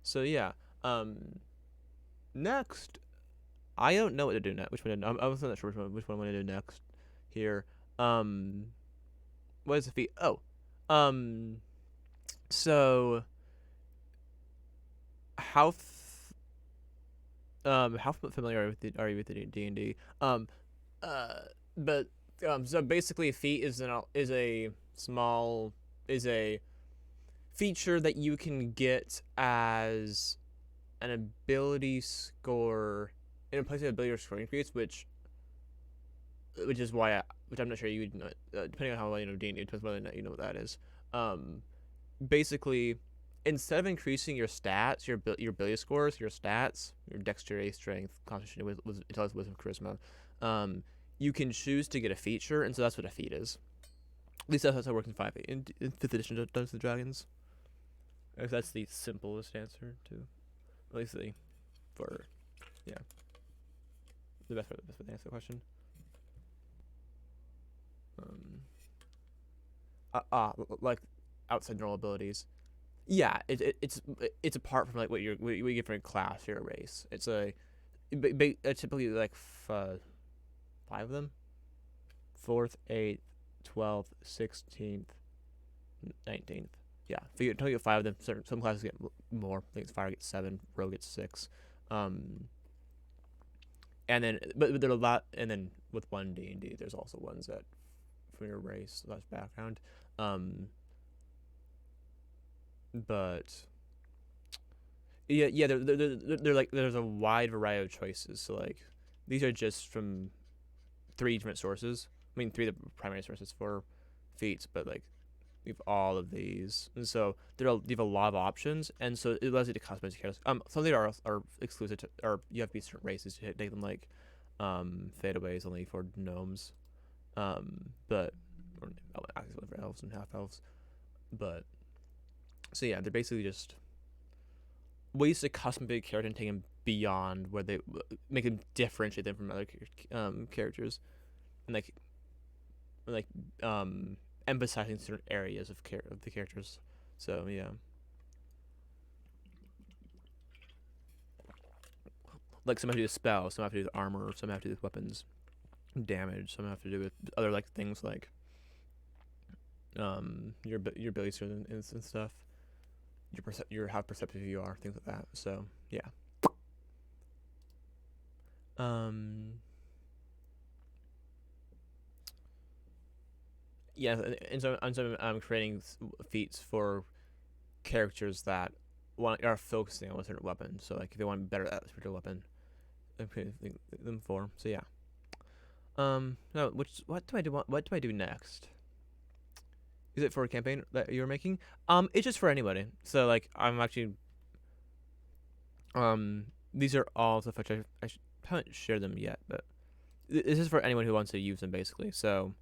So yeah. Um, next I don't know what to do next. Which one? I was not sure which one I'm gonna do next. Here. Um. What is the feat? Oh. Um. So how how familiar are you with the D&D? Uh. But So basically, a feat is a small is a feature that you can get as an ability score in a place of ability or score increase, which is why which I'm not sure you would know. Depending on how well you know D&D, depends whether or not you know what that is. Um, Basically, instead of increasing your stats, your ability scores, your stats, your dexterity, strength, constitution, intelligence, wisdom, charisma, you can choose to get a feature, and so that's what a feat is. At least that's how it works in fifth edition Dungeons and Dragons. If that's the simplest answer to, at least for yeah, the best way to answer the question. Um, like outside normal abilities. Yeah, it's apart from like what you get from a class or a race. It's typically like 5 of them: fourth, 8th, 12th, 16th, 19th. Yeah, until you get 5 of them. Some classes get more. I think it's fire gets 7, rogue gets 6. Um, and then but there are a lot. And then with one D&D, there's also ones that from your race slash background. Um, but yeah, they're like there's a wide variety of choices. So like these are just from 3 different sources. I mean, 3 of the primary sources for feats, but like we have all of these, and so they have a lot of options, and so it allows you to customize your characters. Some of them are exclusive to, or you have to be certain races to take them, like fadeaways only for gnomes, but or actually for elves and half elves, but so yeah, they're basically just ways to custom big character and take them beyond where they make them differentiate them from other characters, and like emphasizing certain areas of the characters. So yeah, like some have to do with spells, some have to do with armor, some have to do with weapons damage, some have to do with other like things like your abilities and stuff, your how perceptive you are, things like that. So yeah. Um yeah, and so I'm creating feats for characters that are focusing on a certain weapon. So like if they want better at a particular weapon, I'm creating them for. So yeah. No, what do I do? What do I do next? Is it for a campaign that you're making? It's just for anybody. So like I'm actually these are all stuff which I haven't shared them yet, but this is for anyone who wants to use them basically. So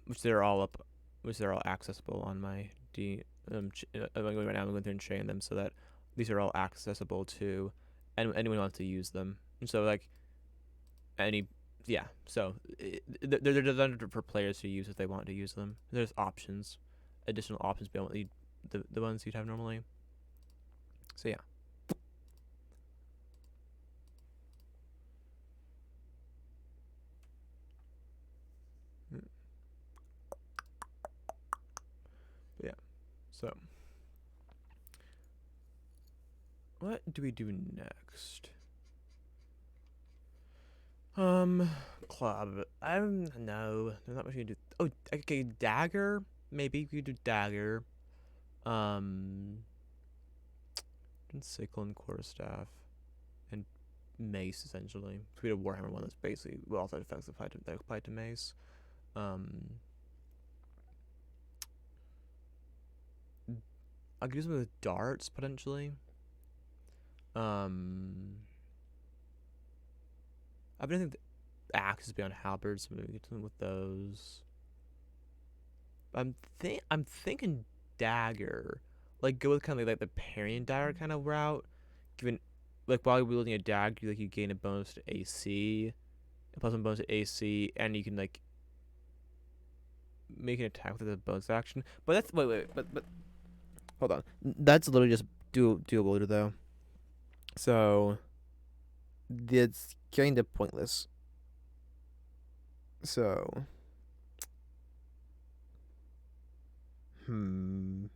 which they're all accessible on my I'm going right now. I'm going through and sharing them so that these are all accessible to anyone who wants to use them. And so like any yeah, so they're designed for players to use if they want to use them. There's options, additional options beyond the ones you'd have normally. So yeah. But yeah. So what do we do next? Club. I don't know. There's not much you can do. Oh, okay, dagger. Maybe we could do dagger. Um, and sickle and quarterstaff, and mace essentially. So we had a Warhammer one that's basically with all side effects applied to mace. Um, I could use them with darts potentially. Um, I've been thinking axes beyond halberds, so maybe get something with those. I'm thinking dagger, like go with kind of like the parrying dagger kind of route. Given like while you're wielding a dagger, you gain a bonus to AC, a plus 1 bonus to AC, and you can like make an attack with a bonus action. But that's but hold on, that's literally just doable though. So it's kind of pointless. So, hmm.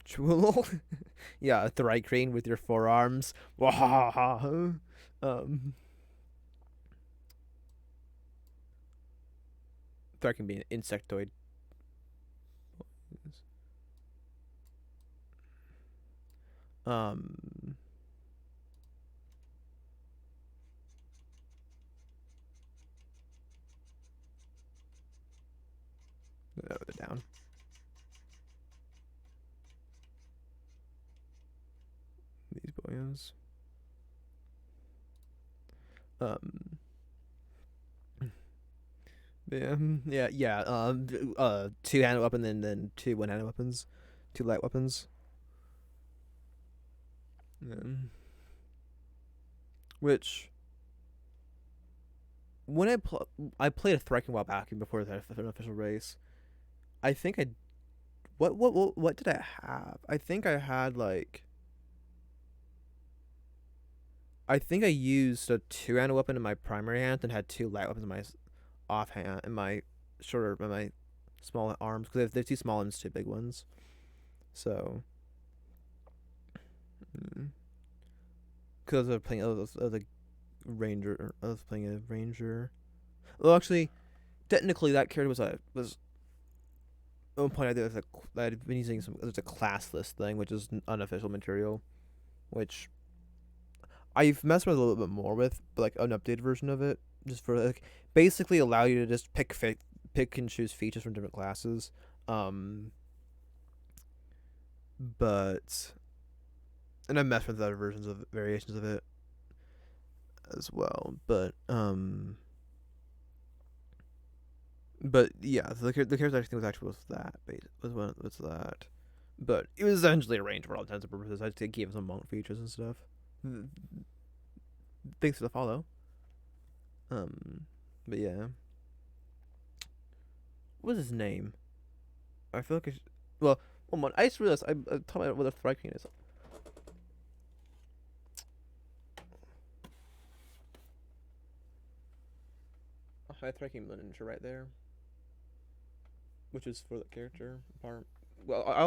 Jewel? Yeah, a Thrycrane with your forearms. Wahaha. Um, Thrycrane can be an insectoid. Um, they're down. These boys. Um, yeah, yeah. Two-handed weapon, then two one-handed weapons, two light weapons. Which when I played a Thrycrane while back before the official race. I think I what did I have? I think I had like I think I used a two-handed weapon in my primary hand and had two light weapons in my offhand in my shorter in my small arms because they have two small ones, two big ones. So, because I was playing a ranger, I was playing a ranger. Well, actually, technically that character was at one point I'd been using some. There's a classless thing, which is unofficial material, which I've messed with a little bit more with, but like an updated version of it, just for like basically allow you to just pick and choose features from different classes. Um, but and I messed with other versions of variations of it as well. But yeah, the character actually was that was that, but it was essentially a range for all intents and purposes. I just gave some monk features and stuff. Thanks for the follow. Um, but yeah, what's his name? I feel like well, one moment. I just realized I told me what a Thrycrane is. I had Thrycrane miniature right there, which is for the character part. Well, I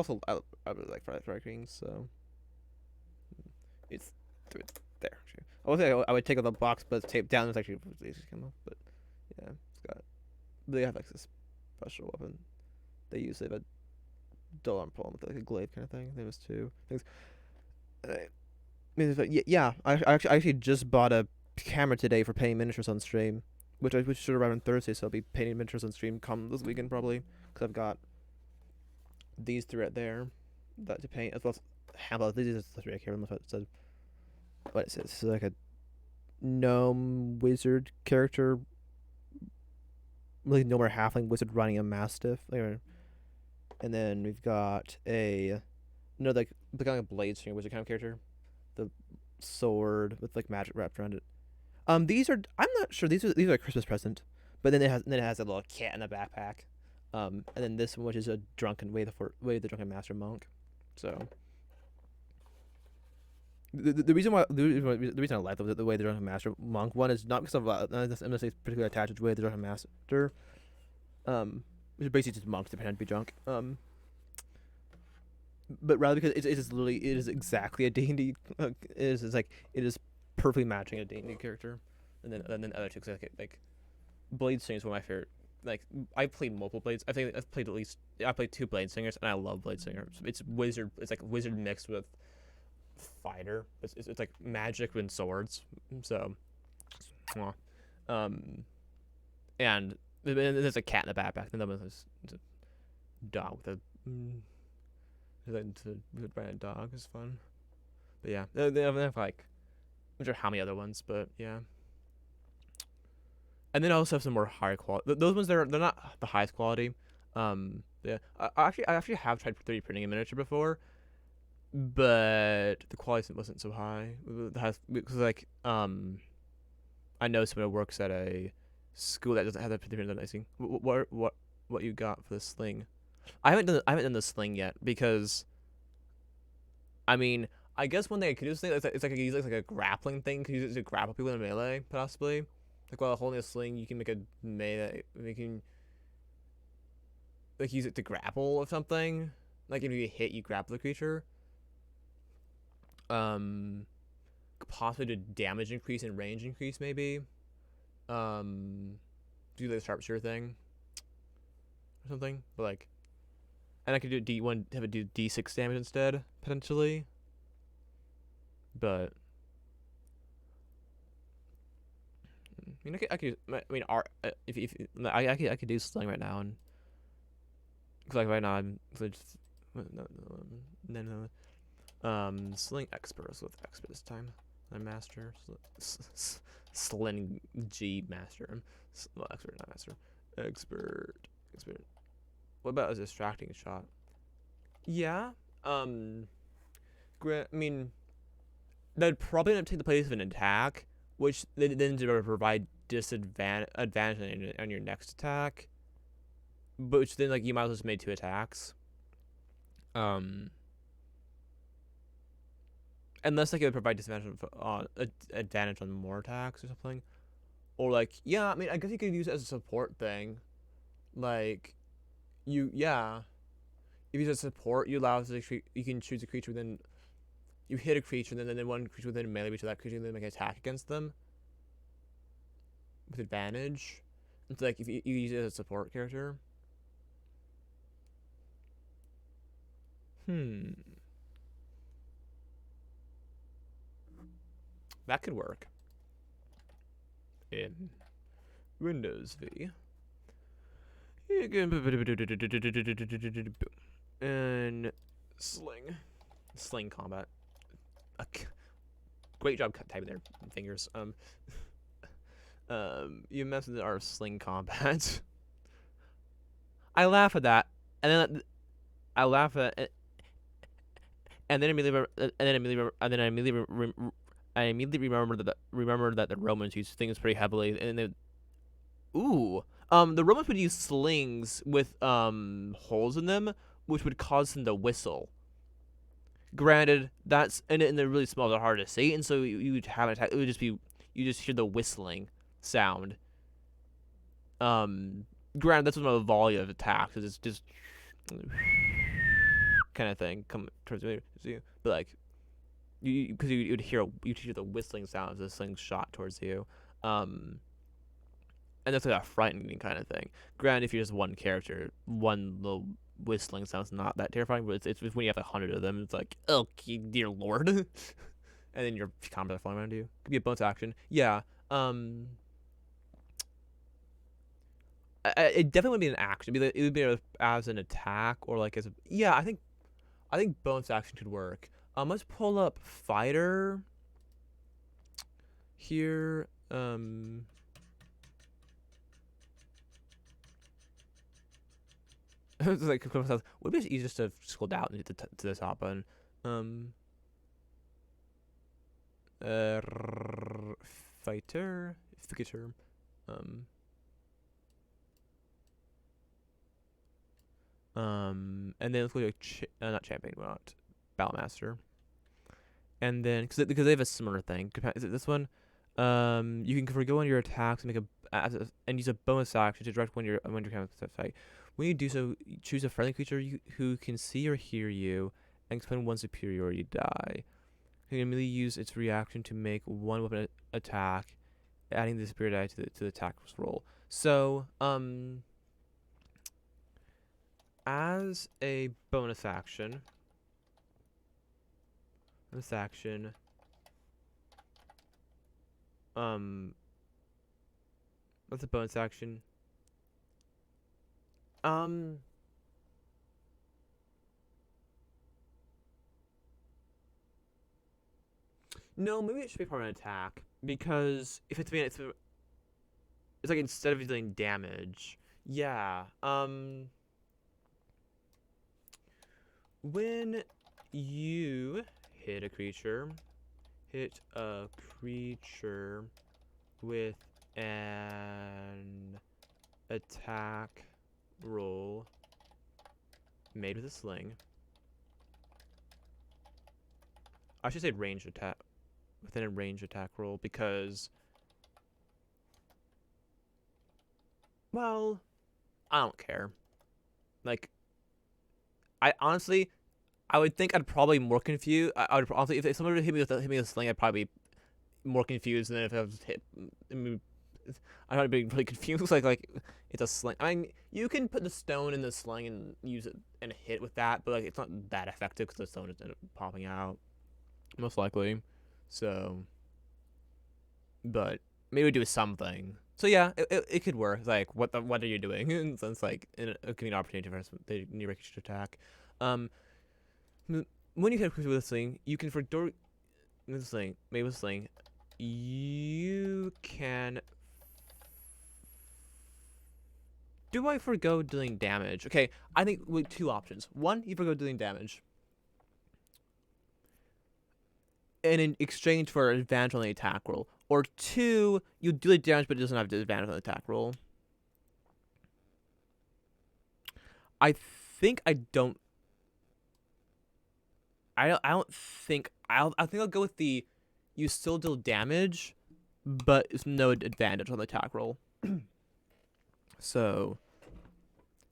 really like Thrycranes, so it's there. I would say I would take out the box, but it's taped down. It's actually but yeah, it's got. They have like this special weapon they use. They have a dull arm pull with like a glaive kind of thing. There was two things. Yeah. I actually just bought a camera today for painting miniatures on stream, which should arrive on Thursday. So I'll be painting miniatures on stream come this weekend probably because I've got these three right there that to paint as well as handle. These are the three I can't remember what it said. What it says. It's like a gnome wizard character, like gnome or halfling wizard riding a mastiff. And then we've got another like the kind of blade swing wizard kind of character, the sword with like magic wrapped around it. These are I'm not sure these are a Christmas present, but then it has a little cat in a backpack. And then this one which is a drunken way the drunken master monk. So the reason why the reason I like the way the drunken master monk one is not because of I'm gonna say particularly attached to the way the drunken master which is basically just monks that pretend to be drunk. But rather because it is exactly a D&D. It is perfectly matching a D&D character, and then other two like Blade Singer is one of my favorite. Like I played multiple blades. I played two Blade Singers, and I love Blade Singer. It's wizard. It's like wizard mixed with fighter. It's like magic and swords. So, well, um, and there's a cat in the backpack. And then there's a dog with a to ride a dog is fun. But yeah, they have like I'm not sure how many other ones, but yeah. And then I also have some more higher quality. Those ones they're not the highest quality. Yeah, I actually have tried 3D printing a miniature before, but the quality wasn't so high. Because like I know someone who works at a school that doesn't have that particular icing. What you got for the sling? I haven't done the sling yet because I mean I guess one thing I could do is it's like use like a grappling thing. Could use it to grapple people in melee possibly. Like while holding a sling, you can make a melee. You can like use it to grapple or something. Like if you hit, you grapple the creature. Um, Possibly do damage increase and range increase maybe. Um, do the sharpshooter thing or something. But like, and I could do D1, have it do D6 damage instead potentially. But I mean, I mean, if I could do sling right now and cause like right now I'm just no, sling expert with expert this time. I'm master sling G master. Well, expert not master. Expert. What about a distracting shot? Yeah. I mean, that'd probably end up taking the place of an attack, which then to provide advantage on your next attack. But which then like you might as well just made 2 attacks. Um, Unless like it would provide disadvantage on advantage on more attacks or something. Or like yeah, I mean I guess you could use it as a support thing. Like yeah. If you use a support, you allow you can choose a creature within you hit a creature and then one creature within melee reach of that creature and then make an attack against them with advantage. It's like if you use it as a support character. That could work. In Windows V. And sling combat. Great job typing there, fingers. You mentioned our sling combat. I laugh at that, and then I laugh at it, and then I immediately remember that the Romans used things pretty heavily, and they the Romans would use slings with holes in them, which would cause them to whistle. Granted, that's and they're really small, they're hard to see, and so you would have an attack. It would just be you just hear the whistling sound. Granted, that's one of the volume of attacks. It's just kind of thing come towards you, but like because you'd hear the whistling sound as the sling shot towards you. And that's like a frightening kind of thing. Granted, if you're just one character, one little whistling sounds not that terrifying, but it's when you have 100 of them, it's like, oh, dear lord. And then your combos are flying around you. Could be a bonus action. Yeah. It definitely would be an action. It would be as an attack or like as a yeah. I think bonus action could work. Let's pull up fighter here. It's like would it be easier just to scroll down and hit to the top button? Uh, Fighter, um, and then let's go to not champion, not Battlemaster, and then because they have a similar thing. Is it this one? You can forgo on your attacks and make and use a bonus action to direct when you're kind of fight. When you do so, choose a friendly creature who can see or hear you, and expend one superiority die. You can immediately use its reaction to make one weapon attack, adding the superior die to the attack roll. So, as a bonus action, that's a bonus action. No, maybe it should be part of an attack because if it's like instead of dealing damage, yeah. When you hit a creature. Hit a creature with an attack roll made with a sling. I should say ranged attack. Within a ranged attack roll because, well, I don't care. Like, I honestly, I would think I'd probably be more confused. I would honestly, if someone hit me with a sling, I'd probably be more confused than if I was hit. I mean, I'd be really confused. Like it's a sling. I mean, you can put the stone in the sling and use it and hit with that, but like it's not that effective because the stone is end up popping out, most likely. So, but maybe do something. So yeah, it could work. Like what are you doing? And so it's like it could be an opportunity for the new to attack. Um, when you hit with a sling, you can for door with a sling, maybe with a sling, you can. Do I forgo dealing damage? Okay, I think with two options. One, you forgo dealing damage, and in exchange for an advantage on the attack roll. Or two, you deal damage but it doesn't have disadvantage on the attack roll. I think I don't. I don't think I think I'll go with the you still deal damage, but it's no advantage on the attack roll. So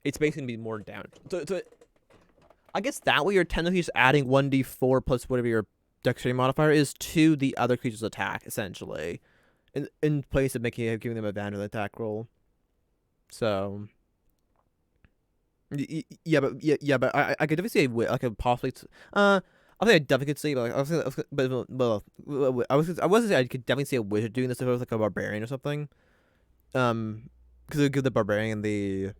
it's basically gonna be more damage. So I guess that way you're technically just adding 1d4 plus whatever your dexterity modifier is to the other creature's attack, essentially, in place of giving them advantage on the attack roll. So yeah, but I could definitely see I could possibly I think I definitely could see, but like, I was say I could definitely see a wizard doing this if it was like a barbarian or something. Because it would give the barbarian the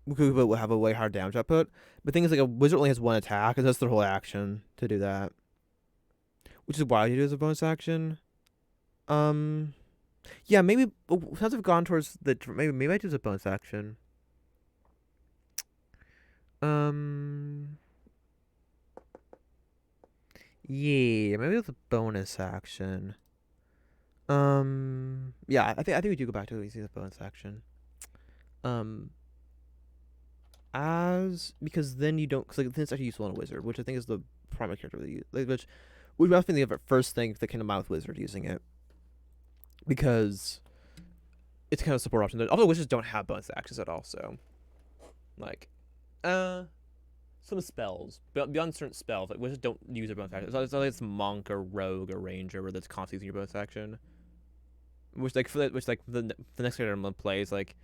will have a way hard damage output. But the thing is, like a wizard only has one attack, and that's their whole action to do that, which is why you do it as a bonus action. Yeah, maybe since I've gone towards the maybe I do as a bonus action. Um, yeah, maybe it's a bonus action. Yeah, I think we do go back to the bonus action. Um, as because then you don't, because like then it's actually useful in a wizard, which I think is the primary character that you like, which would have been the first thing that came to mind with wizard using it, because it's kind of a support option. Although wizards don't have bonus actions at all, so like, some spells beyond certain spells, like wizards don't use their bonus action. It's like it's monk or rogue or ranger where that's constantly using your bonus action. Which like the next character I'm gonna play is like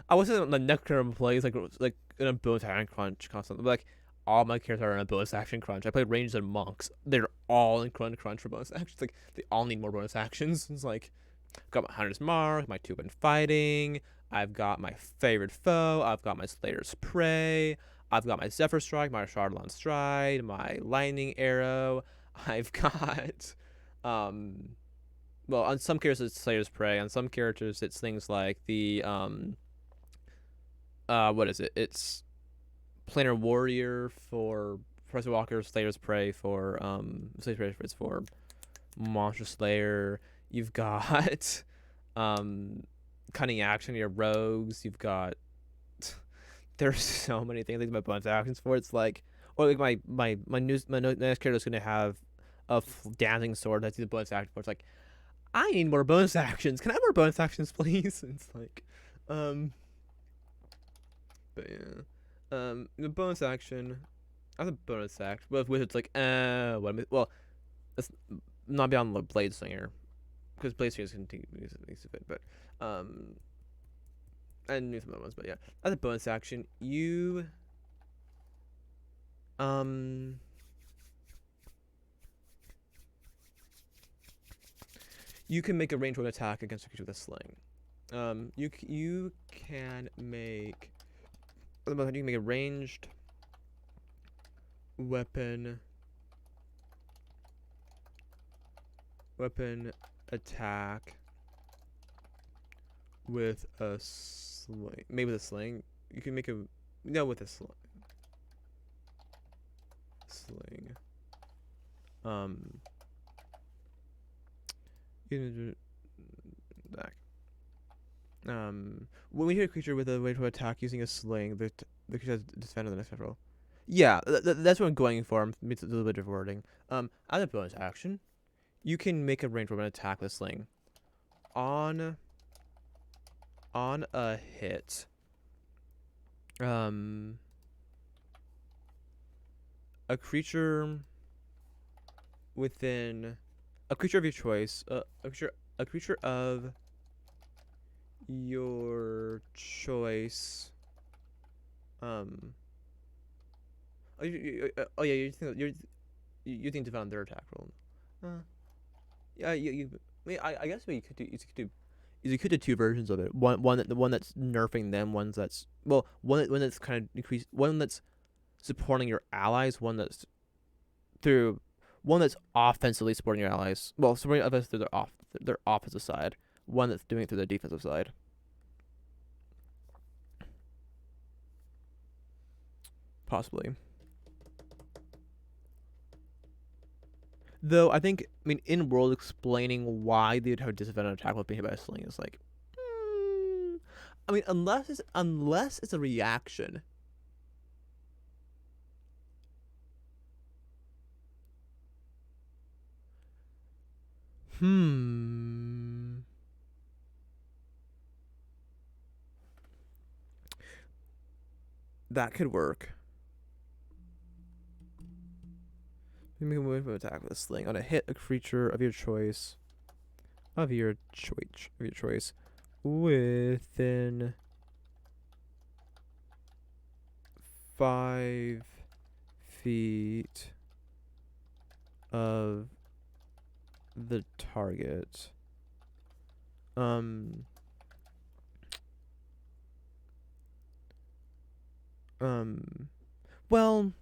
I wasn't the next character I'm gonna play is like in a bonus action crunch constantly. But, like all my characters are in a bonus action crunch. I played rangers and monks. They're all in crunch for bonus actions. Like they all need more bonus actions. It's like I've got my Hunter's Mark, my 2-button fighting. I've got my favorite foe. I've got my Slayer's Prey. I've got my Zephyr Strike, my Chardalon Stride, my Lightning Arrow. I've got well, on some characters it's Slayer's Prey. On some characters it's things like the what is it? It's Planar Warrior for Professor Walker, Slayer's Prey for Slayer's Prey for Monster Slayer. You've got Cunning Action, your rogues. You've got there's so many things like my bonus actions for. It's like or like my next character is gonna have a dancing sword. That's the bonus action for. It's like I need more bonus actions. Can I have more bonus actions, please? It's like, but yeah, the bonus action. I have a bonus act. But with it's like, what? Well, that's not beyond the Blade Slinger, because Blade Slinger can take use of it. But I knew some other ones, but yeah, as a bonus action, you can make a ranged weapon attack against a creature with a sling. You can make a ranged weapon attack with a sling. Maybe with a sling. You can make a with a sling. Back. When we hit a creature with a way to attack using a sling, the creature has defend on the next roll. Yeah, that's what I'm going for. It's a little bit of wording. As a bonus action, you can make a range weapon attack with sling. On a hit, a creature within a creature of your choice, a creature of your choice. Oh yeah, you think to found their attack roll. Yeah, I mean, I guess what you could do two versions of it. The one that's nerfing them, one that's one that's kind of increased, one that's supporting your allies, one that's offensively supporting your allies. Well, supporting others through their offensive side. One that's doing it through their defensive side. Possibly. Though I think, in world explaining why they would have a disadvantage attack with being hit by a sling is like, unless it's a reaction. That could work. You make a move to attack with a sling. On a hit, a creature of your choice. Within 5 feet of the target. Well,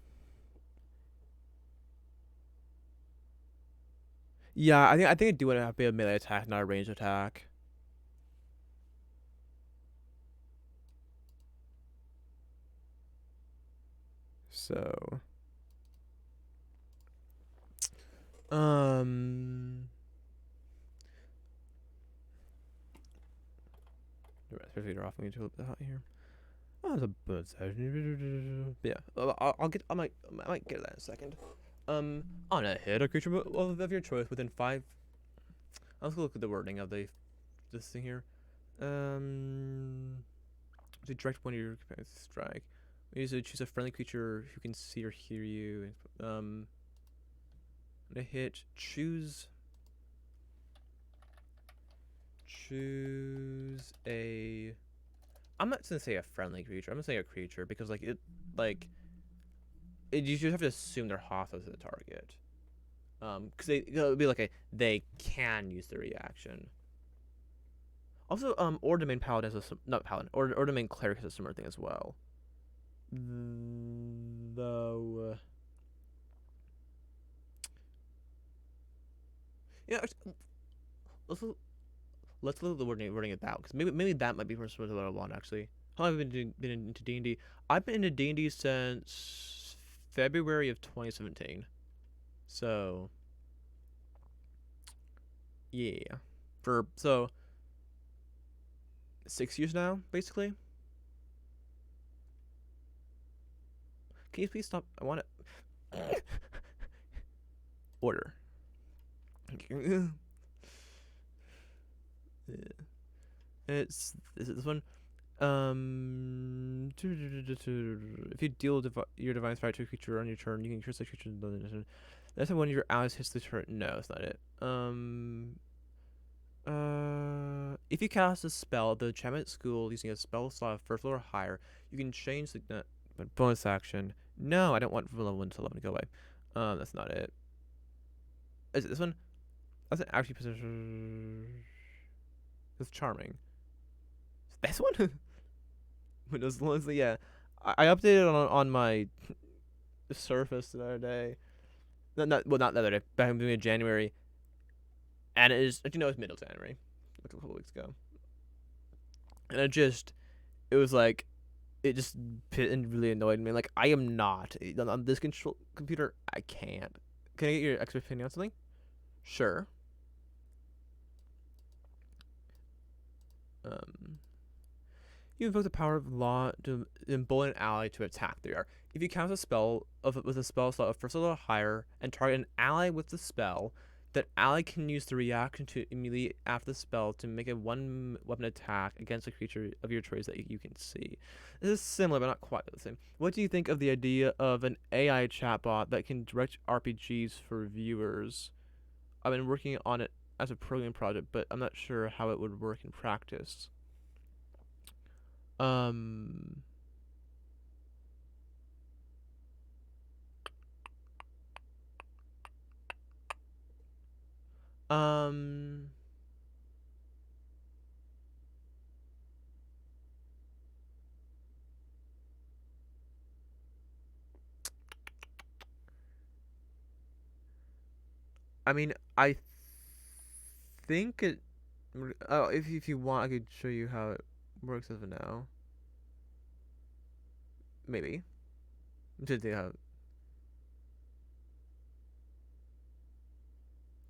yeah, I think I do want to be a melee attack, not a ranged attack. So, especially they're off me to a little bit hot here. Oh, it's a bird session. Yeah, I might get that in a second. On a hit, a creature of your choice within 5. Let's look at the wording of this thing here. To direct one of your companions to strike. You need to choose a friendly creature who can see or hear you. On a hit, choose a. I'm not gonna say a friendly creature. I'm gonna say a creature because you just have to assume they're hostile to the target. Because it'll be like they can use the reaction. Also, or domain paladin has not paladin, or domain cleric has a similar thing as well. Though, yeah, let's look at the wording it out because maybe that might be for what I want actually. How long have I been into D&D? I've been into D&D since February of 2017. So, yeah, for 6 years now, basically. Can you please stop? I want to order. It's this one. If you deal your divine fire to a creature on your turn, you can curse that creature. That's when one of your allies hits the turn. No, it's not it. If you cast a spell at the enchantment school using a spell slot of first level or higher, you can change the bonus action. No, I don't want from level 1 to 11 to go away. That's not it. Is it this one? That's an actually position. It's charming. This one? Windows Leslie, yeah. I updated on my Surface the other day. Not the other day. Back in the beginning of January, and it is. It's middle of January, like a couple weeks ago. And it was like it just really annoyed me. Like I am not on this control computer. I can't. Can I get your expert opinion on something? Sure. Um, you invoke the power of law to embolden an ally to attack. There you are. If you cast a spell with a spell slot of first level or higher and target an ally with the spell, that ally can use the reaction to immediately after the spell to make a one weapon attack against a creature of your choice that you can see. This is similar, but not quite the same. What do you think of the idea of an AI chatbot that can direct RPGs for viewers? I've been working on it as a programming project, but I'm not sure how it would work in practice. Um, um, I mean, I think it. Oh, if you want, I could show you how it works as of now. Maybe. To see how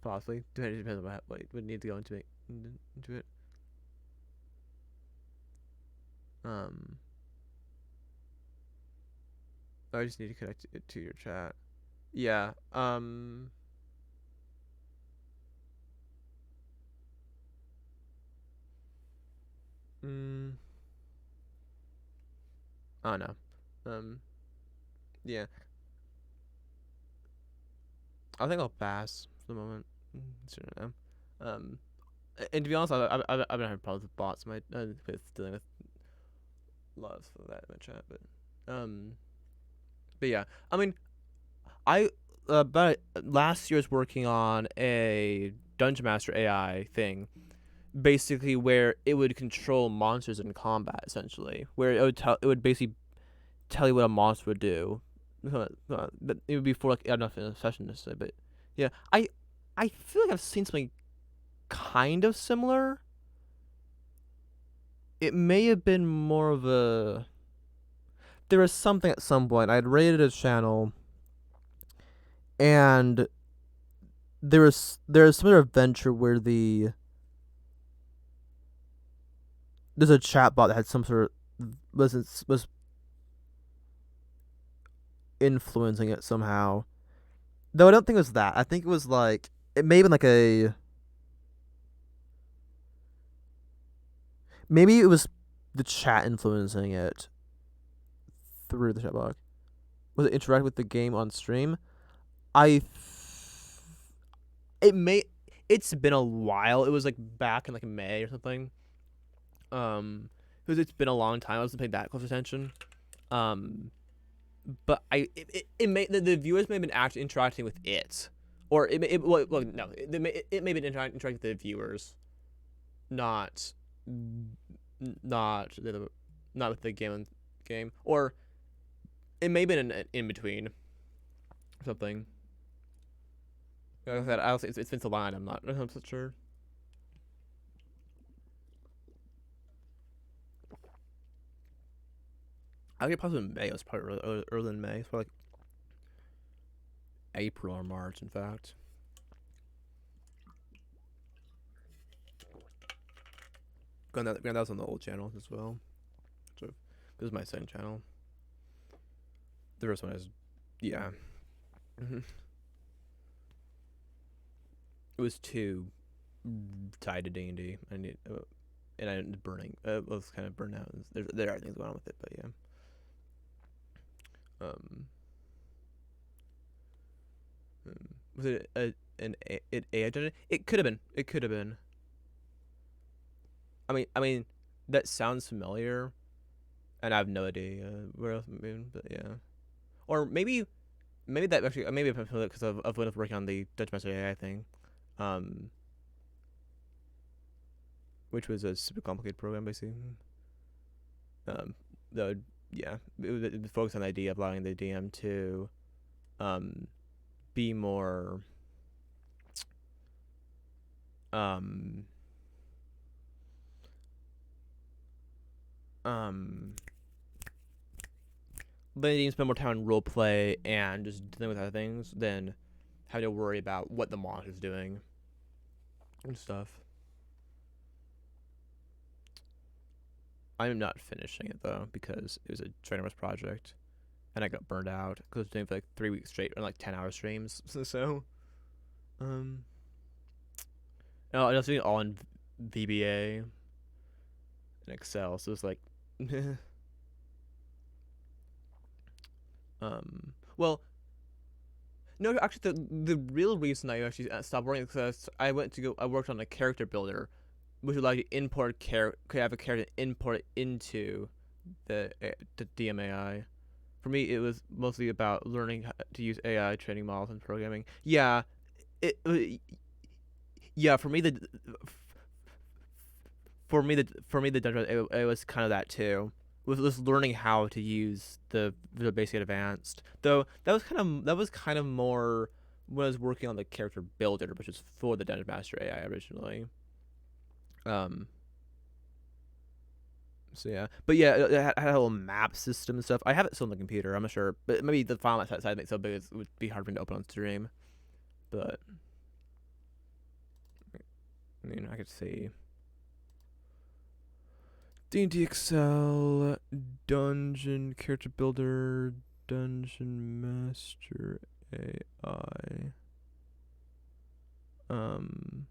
possibly. Depends on what would need to go into it. Um, I just need to connect it to your chat. Yeah. Mm, oh no. Um. Yeah. I think I'll pass for the moment. Sure now. Um. And to be honest, I've been having problems with bots. With dealing with lots of that in my chat, but yeah. I mean, I but last year was working on a Dungeon Master AI thing, basically where it would control monsters in combat, essentially, where it would basically tell you what a monster would do. But it would be for like enough in a session to say, but yeah, I feel like I've seen something kind of similar. It may have been more of a. There was something at some point. I had raided a channel, and there was some other adventure where there's a chatbot that had some sort of was influencing it somehow. Though I don't think it was that. I think it was like it may have been like a maybe it was the chat influencing it through the chatbot. Was it interact with the game on stream? I it may it's been a while. It was like back in like May or something. Because it's been a long time. I wasn't paying that close attention. Um, but it may the viewers may have been actually interacting with it, or well no it may have been interacting with the viewers, not not the not with the game, or it may have been an in between something. Like I said, it's been so long. I'm not 100% sure. I think possibly May. It was probably early in May. It's probably like April or March, in fact. Granted, that was on the old channel as well. So this is my second channel. The first one is, yeah. It was too tied to D&D. And I burning. Was kind of burnt out. There are things going on with it, but yeah. Was it an AI dungeon? It could have been. It could have been. I mean, that sounds familiar, and I have no idea where else it's been, but yeah. Or maybe that actually maybe I'm familiar because of when I was working on the Dutch Master AI thing, um, which was a super complicated program basically. That would yeah, it would focus on the idea of allowing the DM to, um, be more um um letting you spend more time on role play and just dealing with other things than having to worry about what the monster's doing and stuff. I'm not finishing it though because it was a ginormous project and I got burned out because I was doing it for like 3 weeks straight on like 10-hour streams. So, um, no, I was doing it all in VBA and Excel, so it's like, well, no, actually, the real reason I actually stopped working is because I worked on a character builder, which allowed you to could have a character import it into the DMAI. For me, it was mostly about learning how to use AI training models and programming. Yeah, it yeah, for me the dungeon it was kind of that too. Was just learning how to use the Visual Basic Advanced. Though that was kind of more when I was working on the character builder, which was for the Dungeon Master AI originally. Um. So yeah, but yeah, it had a little map system and stuff. I have it still on the computer. I'm not sure, but maybe the file size makes it so big it would be hard for me to open on stream. But I mean, I could see D&D Excel, Dungeon Character Builder, Dungeon Master AI. Um,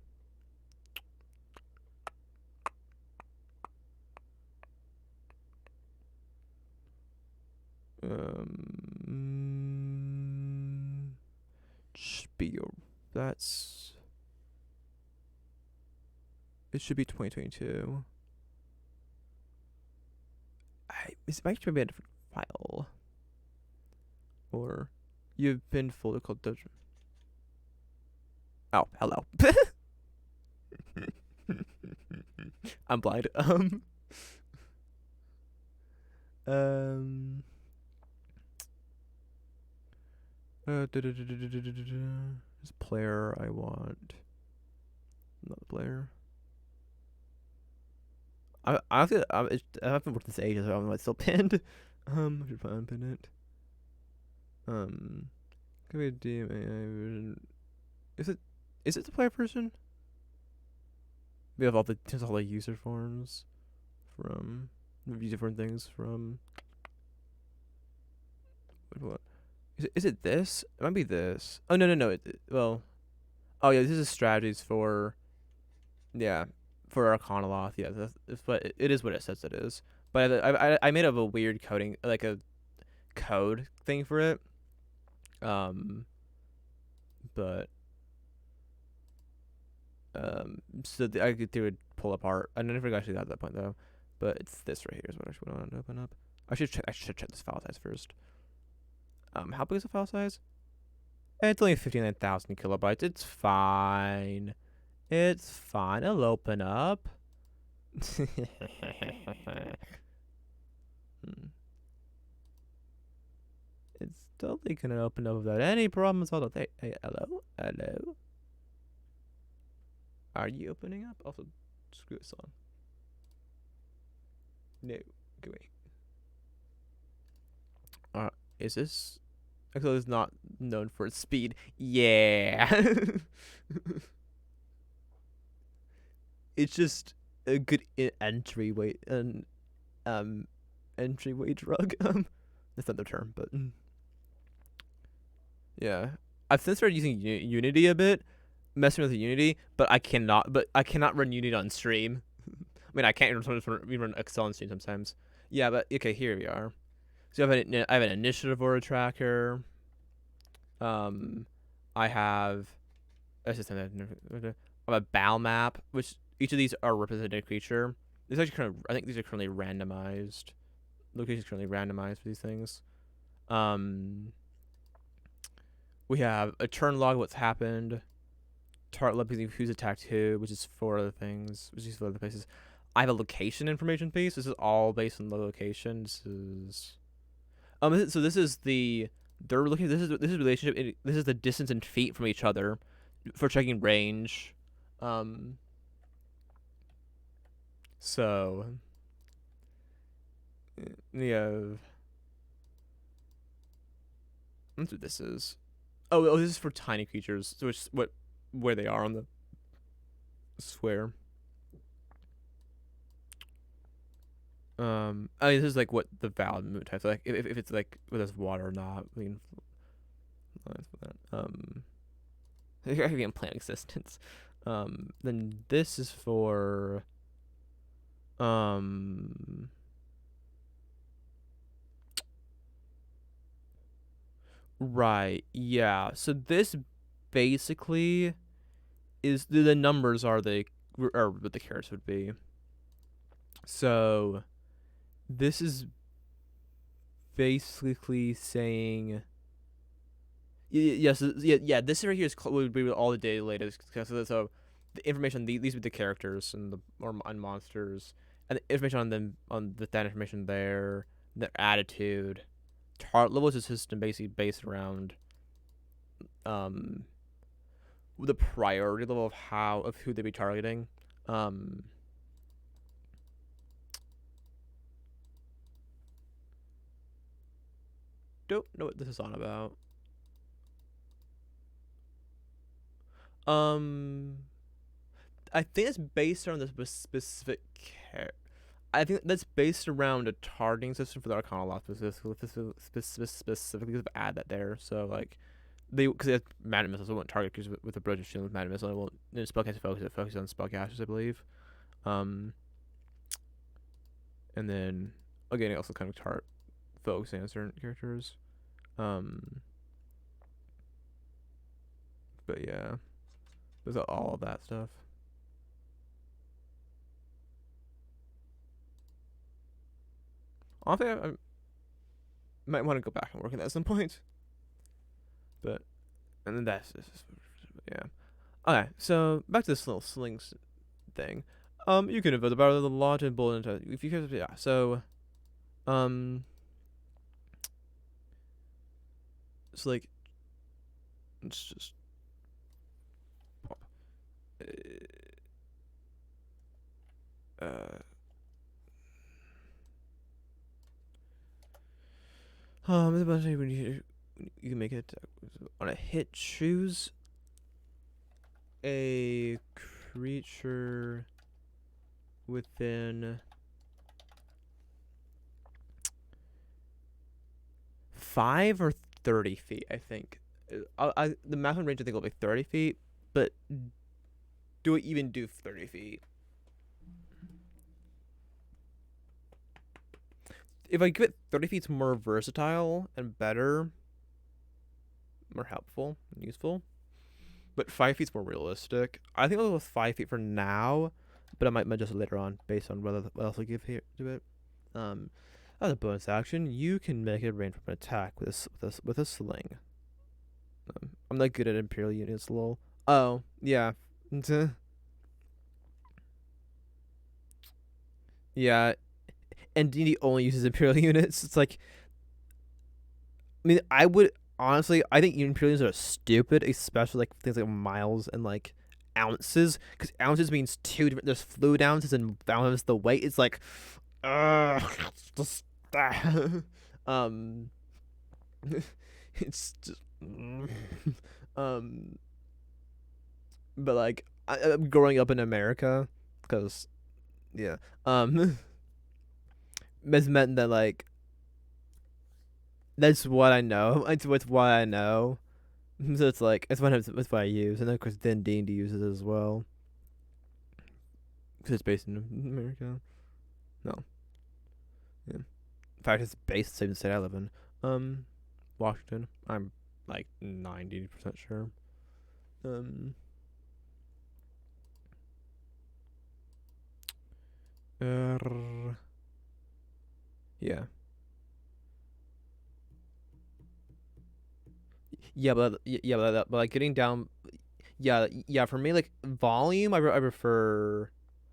should be that's it should be 2022. It might be a different file. Or you've been folder called Dungeon. Oh, hello. I'm blind. Um. This player I want. Not the player. I feel I haven't worked this ages, so I'm still pinned. I should probably unpin it. Could be a DMAI version. Is it the player version? We have all the user forms from different things from what? Is it this? It might be this. Oh no. Well, oh yeah, this is strategies for yeah for Arcanoloth. Yeah, but it is what it says it is. But I made up a weird coding like a code thing for it. Um, but I could do it pull apart. I never actually got to that point though. But it's this right here is what I should want to open up. I should check this file size first. How big is the file size? It's only 59,000 kilobytes. It's fine. It's fine. It'll open up. It's totally gonna open up without any problems. Hold on. Hey, hello? Hello? Are you opening up? Also, screw this on. No. Okay, wait. Is this? Actually, it's not known for its speed. Yeah. It's just a good entryway entryway drug. That's not the term, but yeah. I've since started using Unity a bit, messing with Unity, but I cannot. But I cannot run Unity on stream. I mean, I can't run Excel on stream sometimes. Yeah, but okay, here we are. So I have an initiative order tracker. I have I have a bow map, which each of these are represented a creature. This actually I think these are currently randomized. Location is currently randomized for these things. We have a turn log, what's happened. Target log, who's attacked who, which is 4 other things, which is 4 other places. I have a location information piece. This is all based on the location. This is so this is they're looking. This is relationship. This is the distance in feet from each other for checking range. So we have That's what this is. Oh, this is for tiny creatures. So it's where they are on the square. I mean, this is like what the valid moon types like. If it's like whether it's water or not, we can that. Even plant existence. Then this is for um. Right. Yeah. So this basically is the numbers are the or what the carrots would be. So this is basically saying yes, yeah. This right here is would be with all the data latest. So the information these would be the characters and the or on monsters and the information on them on that information there, their attitude, target level is a system basically based around um the priority level of who they be targeting. Um, don't know what this is on about. Um, I think it's based around this specific care. I think that's based around a targeting system for the Arcana Law specifically to add that there. So like they because they have Madden Missiles, they won't target because with a Broken Shield with Madden Missile, it won't spellcasting focus. It focuses on spellcasters, I believe. Um, and then again, it also kind of focusing on certain characters. Um, but yeah, there's all of that stuff. Honestly, I might want to go back and work on that at some point. But and then that's just yeah. Okay, so back to this little slings thing. You can invoke the power of the law to bullet into if you can. Yeah. So, it's like it's just. Uh, when you can make it on a hit. Choose a creature within 5 or 30 feet. I think. The maximum range I think will be 30 feet, but do it even do 30 feet? If I give it 30 feet, it's more versatile and better, more helpful and useful. But 5 feet's more realistic. I think I'll go with 5 feet for now, but I might adjust it later on based on what else I give here to it. As a bonus action, you can make it range from an attack with a sling. I'm not good at Imperial units, lol. Oh yeah, yeah. And D&D only uses Imperial units. It's like, I mean, I would honestly, I think Imperial units are stupid, especially like things like miles and like ounces, because ounces means two different. There's fluid ounces and ounces the weight. It's like, just um, it's just um, but like I'm growing up in America, because yeah, has meant that like that's what I know. It's what I know. So it's like it's what I use, and then of course then D&D uses it as well because it's based in America. No, yeah. In fact, it's based in the same state I live in, Washington. I'm like 90% sure. Um, yeah, but like getting down, yeah. For me, like volume, I prefer. I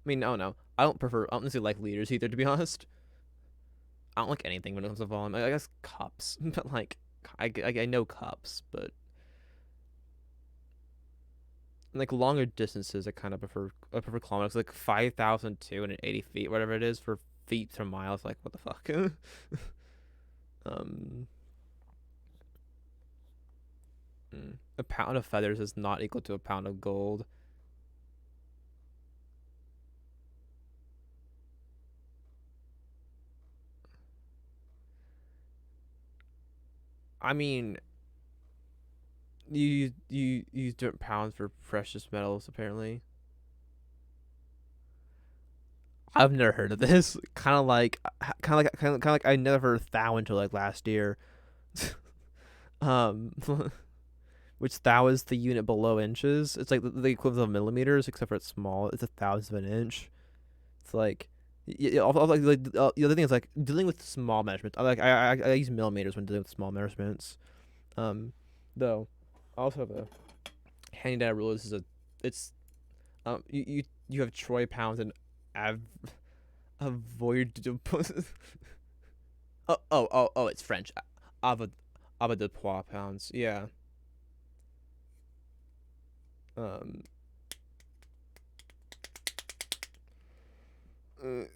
mean, I don't know. I don't prefer. I don't necessarily like leaders either, to be honest. I don't like anything when it comes to volume. I guess cups, but like I know cups, but like longer distances, I prefer kilometers, like 5,280 feet, whatever it is for feet to miles. Like what the fuck? um, A pound of feathers is not equal to a pound of gold. I mean, you use different pounds for precious metals apparently. I've never heard of this. Kind of like I never heard of thou until like last year. um, which thou is the unit below inches. It's like the equivalent of millimeters, except for it's small. It's a thousandth of an inch. It's like, the other thing is like dealing with small measurements. I use millimeters when dealing with small measurements. Um, though, I also have a handy dandy rule. This is a it's you have troy pounds and av avoid oh, it's French. Ava ava de pois pounds. Yeah. Um,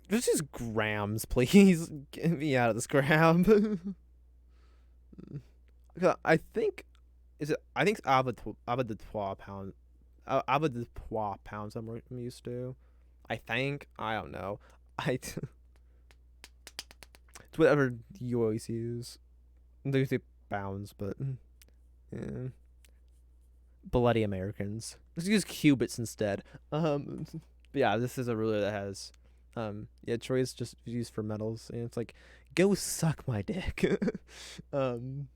just use grams, please. Get me out of this gram. I think is it? I think it's ava de trois pound. Ava de trois pounds. I'm used to. I think I don't know. It's whatever you always use. They say pounds, but yeah. Bloody Americans. Let's use cubits instead. But yeah, this is a ruler that has, yeah, Troy is just used for metals, and it's like, go suck my dick. um,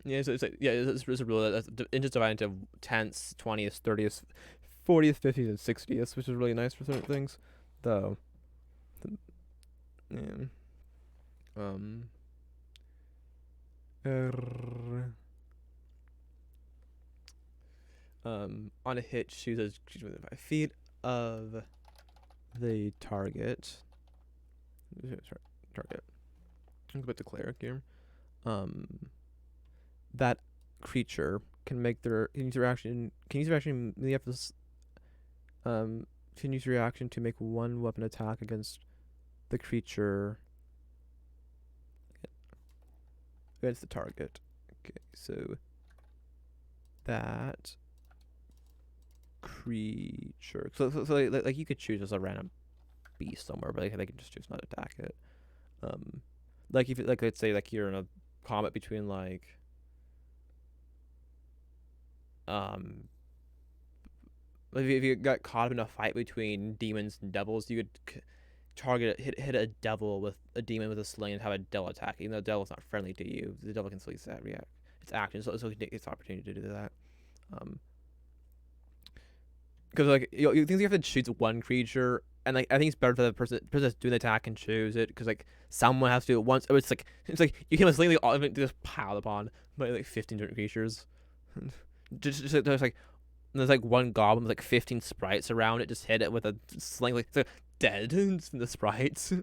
yeah, so it's like, yeah, it's a ruler that's inches divided into tenths, 20ths, 30ths, 40ths, 50ths, and 60ths, which is really nice for certain things, though. Yeah. Um. On a hit, choose within 5 feet of the target. Target. I'm going to cleric here. That creature can make their can use their action. Can use their action. They have this. Can use reaction to make one weapon attack against the creature against the target. Okay, so that creature. So like you could choose as a random beast somewhere, but they can just choose not to attack it. Um, like if like let's say like you're in a combat between um if you got caught up in a fight between demons and devils, you could target hit a devil with a demon with a sling and have a devil attack. Even though the devil's not friendly to you, the devil can still use that react its action, so it takes opportunity to do that. Um, because like you think you have to choose one creature, and like I think it's better for the person that's doing the attack and choose it, because like someone has to do it once. It's like you can literally all of it just piled upon by like 15 different creatures. just like there's like one goblin with like 15 sprites around it. Just hit it with a sling, like it's like, dead from the sprites.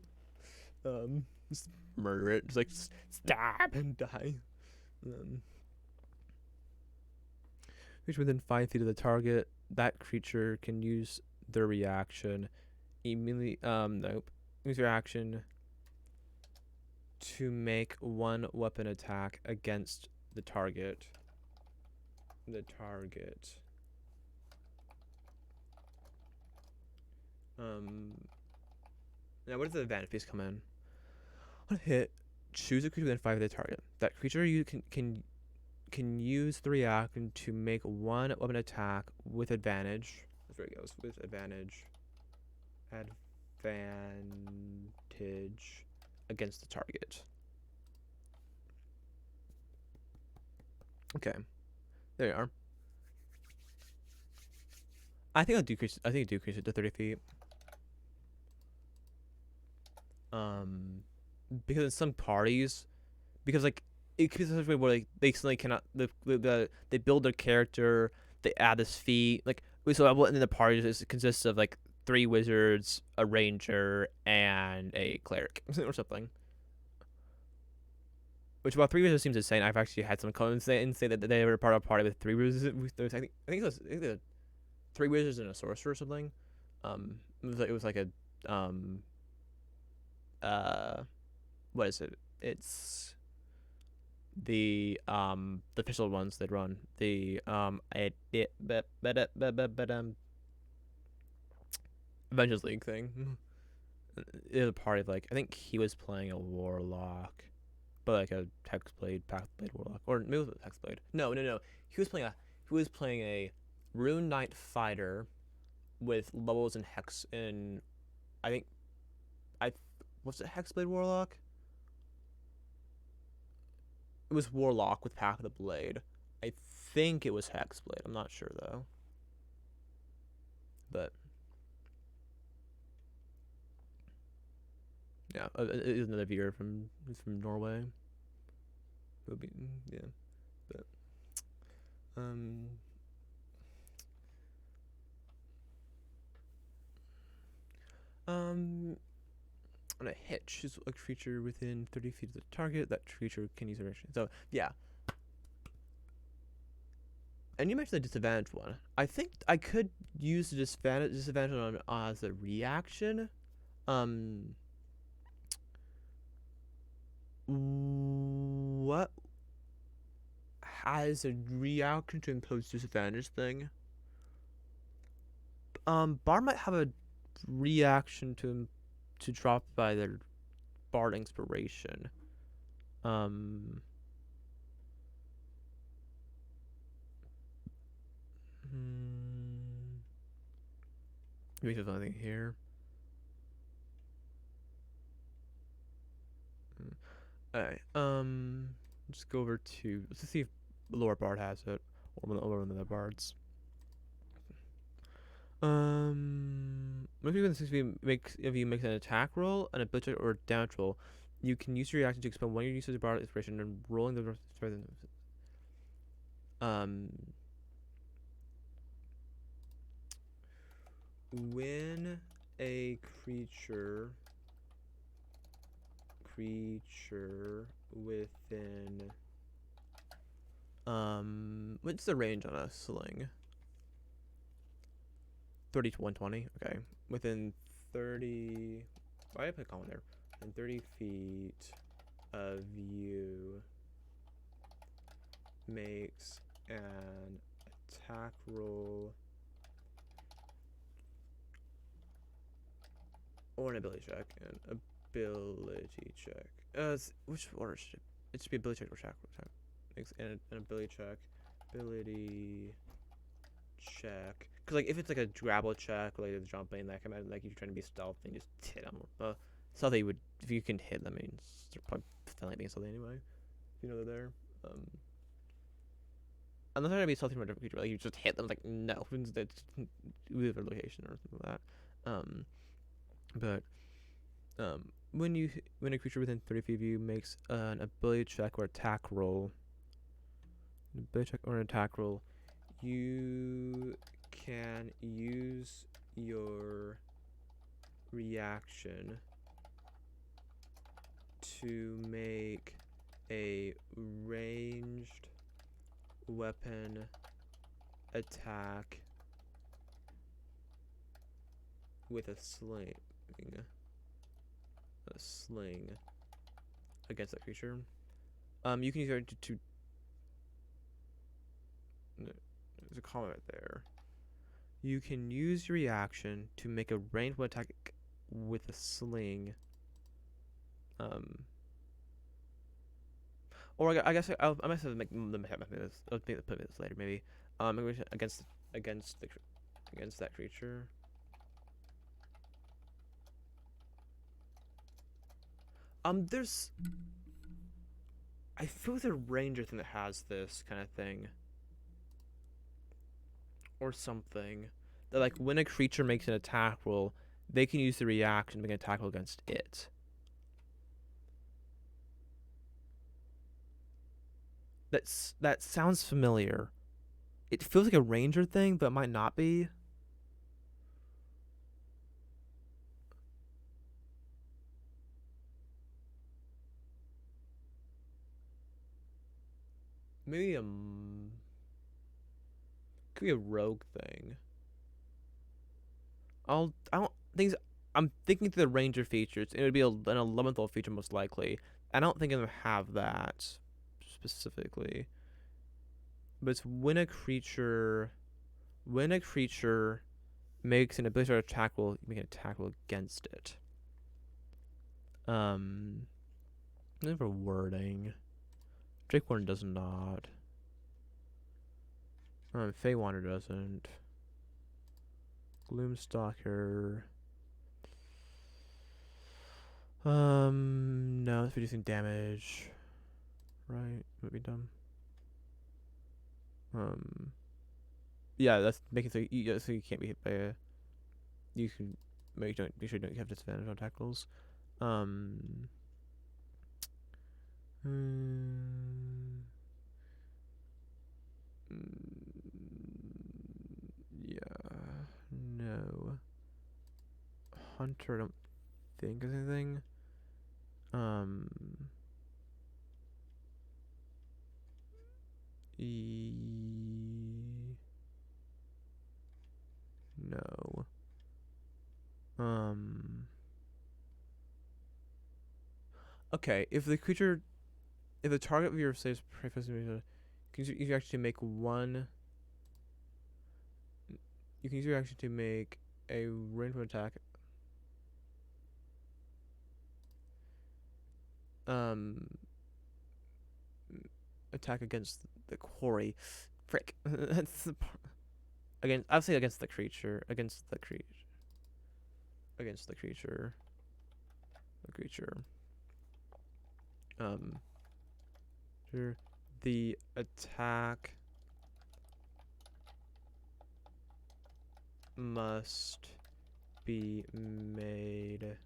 Just murder it. Just like stab and die. Which within 5 feet of the target, that creature can use their reaction immediately. Nope. Use their action to make one weapon attack against the target. The target. Now where does the advantage piece come in? On a hit, choose a creature within 5 of the target. That creature you can use the reaction to make one weapon attack with advantage. That's where it goes. With advantage. Advantage against the target. Okay. There you are. I think I'll decrease it to 30 feet. Because in some parties, because like it could be such a way where like they suddenly cannot they build their character, they add this feat, like so and then the party consists of like 3 wizards, a ranger, and a cleric or something. Which while 3 wizards seems insane, I've actually had some come and say that they were part of a party with 3 wizards. I think it was 3 wizards and a sorcerer or something. It was like a uh, what is it? It's the official ones they'd run the Avengers League thing. It was a party of like I think he was playing a warlock, but like a hexblade, pathblade warlock, or maybe it was a hexblade. No, no, no. He was playing a rune knight fighter with levels in hex in I think I was it hexblade warlock. It was warlock with path of the blade. I think it was hexblade. I'm not sure though, but yeah, it is another viewer from he's from Norway. It would be yeah, but um um on a hit, choose a creature within 30 feet of the target. That creature can use a reaction. So yeah, and you mentioned the disadvantage one. I think I could use the disadvantage on as a reaction. Um, what has a reaction to impose disadvantage thing? Bard might have a reaction to drop by their Bard inspiration. Um, hmm, maybe there's nothing here. Alright. Just go over to let's see if Lower Bard has it, or one of the bards. If you make an attack roll, an ability or a damage roll, you can use your reaction to expend one of your uses of bard inspiration and rolling the um when a creature within what's the range on a sling? 30 to 120. Okay, within 30. Why did I put a column there? In 30 feet of you makes an attack roll or an ability check. An ability check. Which order should it? It should be ability check or attack. Makes an ability check. Ability check. Because like if it's like a grapple check or like a jumping, like I imagine like you're trying to be stealthy and just hit them. Stealthy would if you can hit them, I mean they're probably feeling like being stealthy anyway. If you know they're there. Unless they're gonna be stealthy from a different creature, like you just hit them like no, instead move their location or something like that. But when a creature within 30 feet of you makes an ability check or attack roll, an ability check or an attack roll, you can use your reaction to make a ranged weapon attack with a sling against that creature. You can use it to there's a comment right there. You can use your reaction to make a ranged weapon attack with a sling. Or I guess I might have to make this. I'll put this later maybe. Against that creature. There's I feel like the ranger thing that has this kind of thing. Or something. That like when a creature makes an attack roll, they can use the reaction to make an attack roll against it. That sounds familiar. It feels like a ranger thing, but it might not be. Maybe could be a rogue thing. I don't things. I'm thinking through the ranger features. It would be an elemental feature most likely. I don't think I'm gonna have that specifically, but it's when a creature makes an ability or attack roll, you make an attack roll against it. Looking for wording. Drakeborn does not. Feywander doesn't. Gloomstalker. No, it's reducing damage. Right? Would be dumb. Yeah, that's making so you can't be hit by a. You can make sure you don't have disadvantage on attack rolls. Yeah. No. Hunter, I don't think is anything. No. Okay, if the target of your saves you can actually make one. You can use your action to make a ranged attack. Attack against the quarry. Frick. That's the part. Again, I'll say against the creature. Against the creature. The creature. Sure. The attack must be made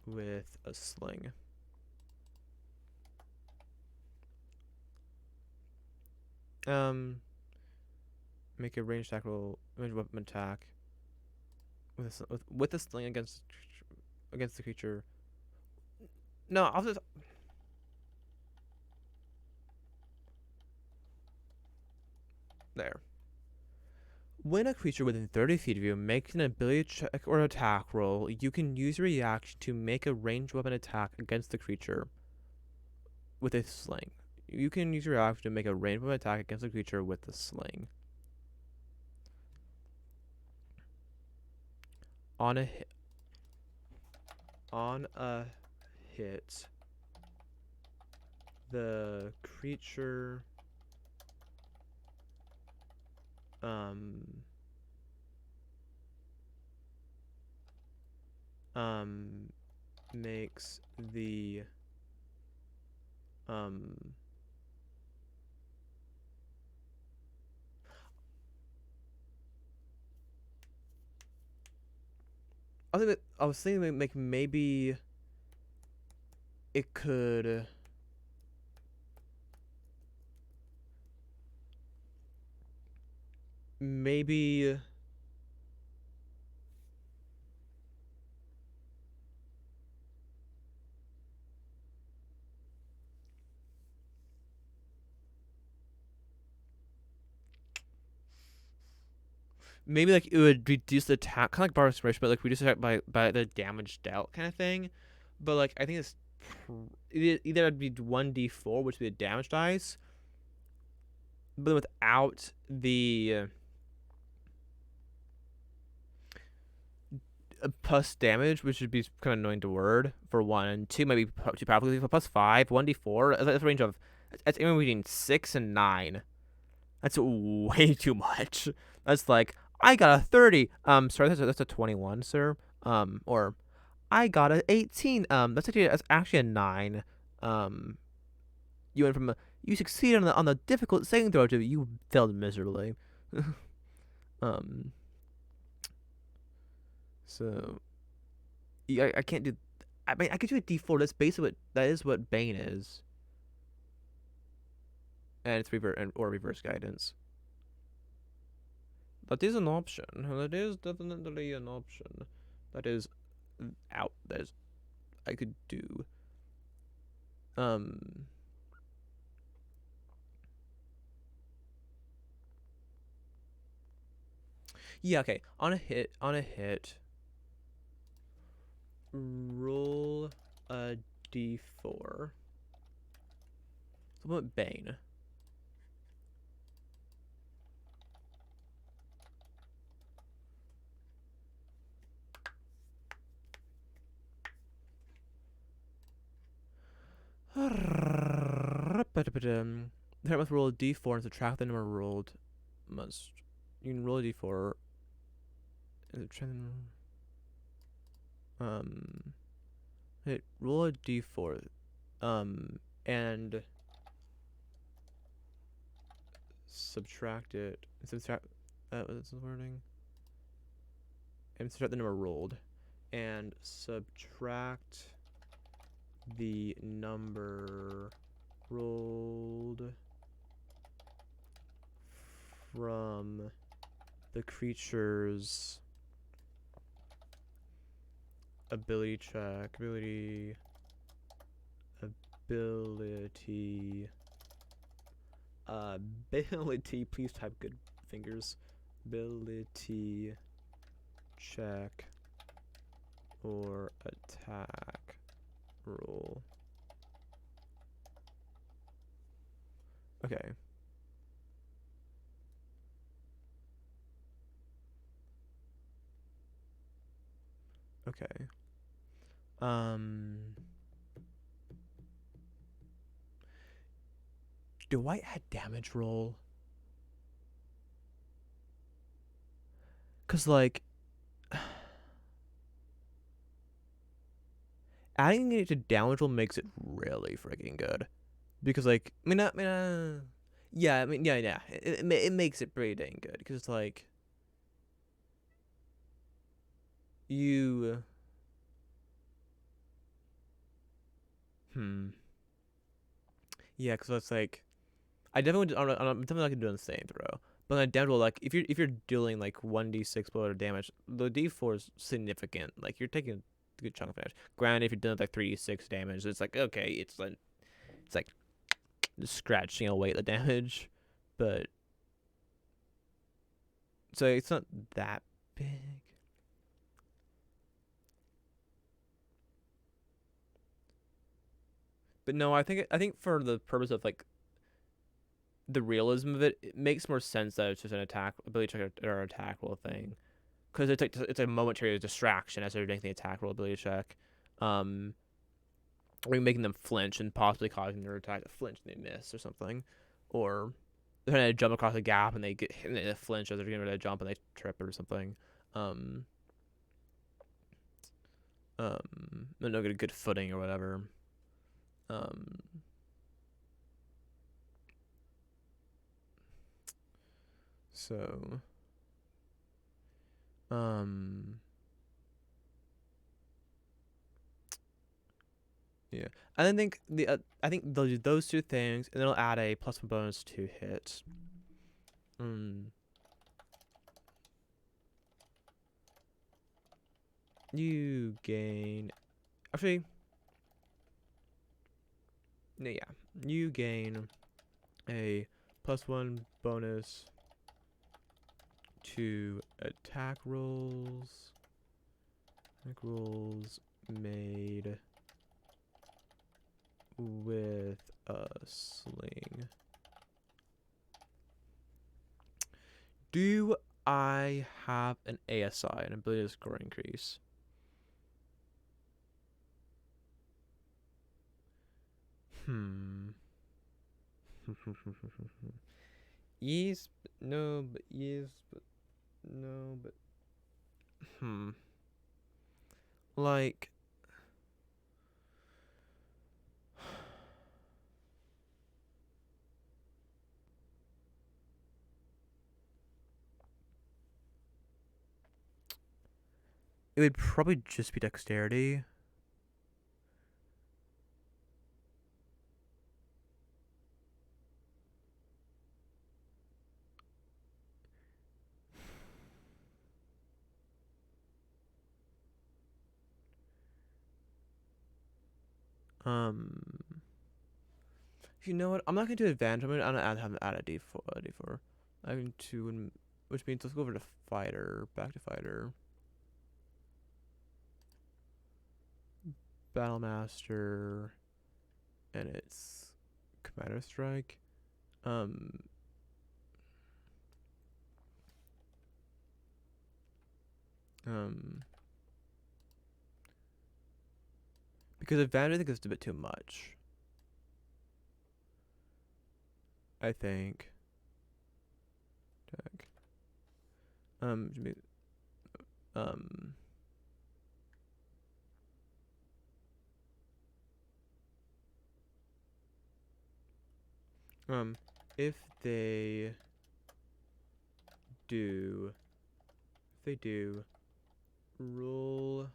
with a sling. Make a ranged weapon attack with a sling against the creature. No, I'll just. There. When a creature within 30 feet of you makes an ability check or attack roll, you can use your reaction to make a ranged weapon attack against the creature with a sling. You can use your reaction to make a ranged weapon attack against the creature with the sling. On a hit, the creature makes the I was thinking like maybe it could maybe like it would reduce the attack, kind of like bar inspiration, but like reduce the attack by the damage dealt kind of thing. But like I think it's either it'd be 1d4, which would be the damage dice, but without the plus damage, which would be kind of annoying to word for 1 and 2, maybe too powerful. For plus 5, 1d4, that's a range of that's anywhere between 6 and 9. That's way too much. That's like I got a 30. Sorry, that's a 21, sir. Or I got a 18. That's actually a 9. You went from you succeeded on the difficult saving throw to you failed miserably. So yeah, I can't do. I mean, I could do a D4. That's basically what Bane is, and it's reverse guidance. That is an option. That is definitely an option. That is out. That is I could do. Yeah. Okay. On a hit. Roll a d4. So what Bane? The hit must roll a d4 and subtract the number rolled. Must you can roll a d4 and subtract the number. Hey, roll a d4. And subtract it. Subtract. What's the wording? And subtract the number rolled, and subtract the number rolled from the creature's ability check. Ability. Ability. Please type good fingers. Ability check or attack roll. Okay. Okay. Do I add damage roll? Cause like adding it to damage roll makes it really freaking good. Because like yeah, yeah. It makes it pretty dang good. Cause it's like you yeah, cause it's like I definitely I'm definitely not gonna do it on the same throw. But on a damage roll, like if you're dealing like 1d6 blow of damage, the d4 is significant. Like you're taking a good chunk of damage. Granted, if you're doing like 3d6 damage, it's like okay, it's like just scratching away at the damage, but so it's not that big. But no, I think for the purpose of like the realism of it, it makes more sense that it's just an attack ability check or attack roll thing, because it's a momentary distraction as they're making the attack roll ability check, or making them flinch and possibly causing their attack to flinch and they miss or something, or they're trying to jump across a gap and they get hit and they flinch as they're getting ready to jump and they trip or something. Um, they don't get a good footing or whatever. Um, so, um, yeah, I think they'll do those two things, and then they'll add a +1 bonus to hit. You gain, actually, no, yeah, you gain a +1 bonus to attack rolls. Attack rolls made with a sling. Do I have an ASI, an ability to score increase? Yes, but no, but yes, but no, but like it would probably just be dexterity. Um, you know what? I'm not gonna do advantage. I'm gonna add a D4. D4. I'm going to, which means let's go over to fighter. Back to fighter. Battlemaster, and it's Commander Strike. Um, because advantage I think is a bit too much. I think. Tag. Um. Um. If they do. If they do. Roll.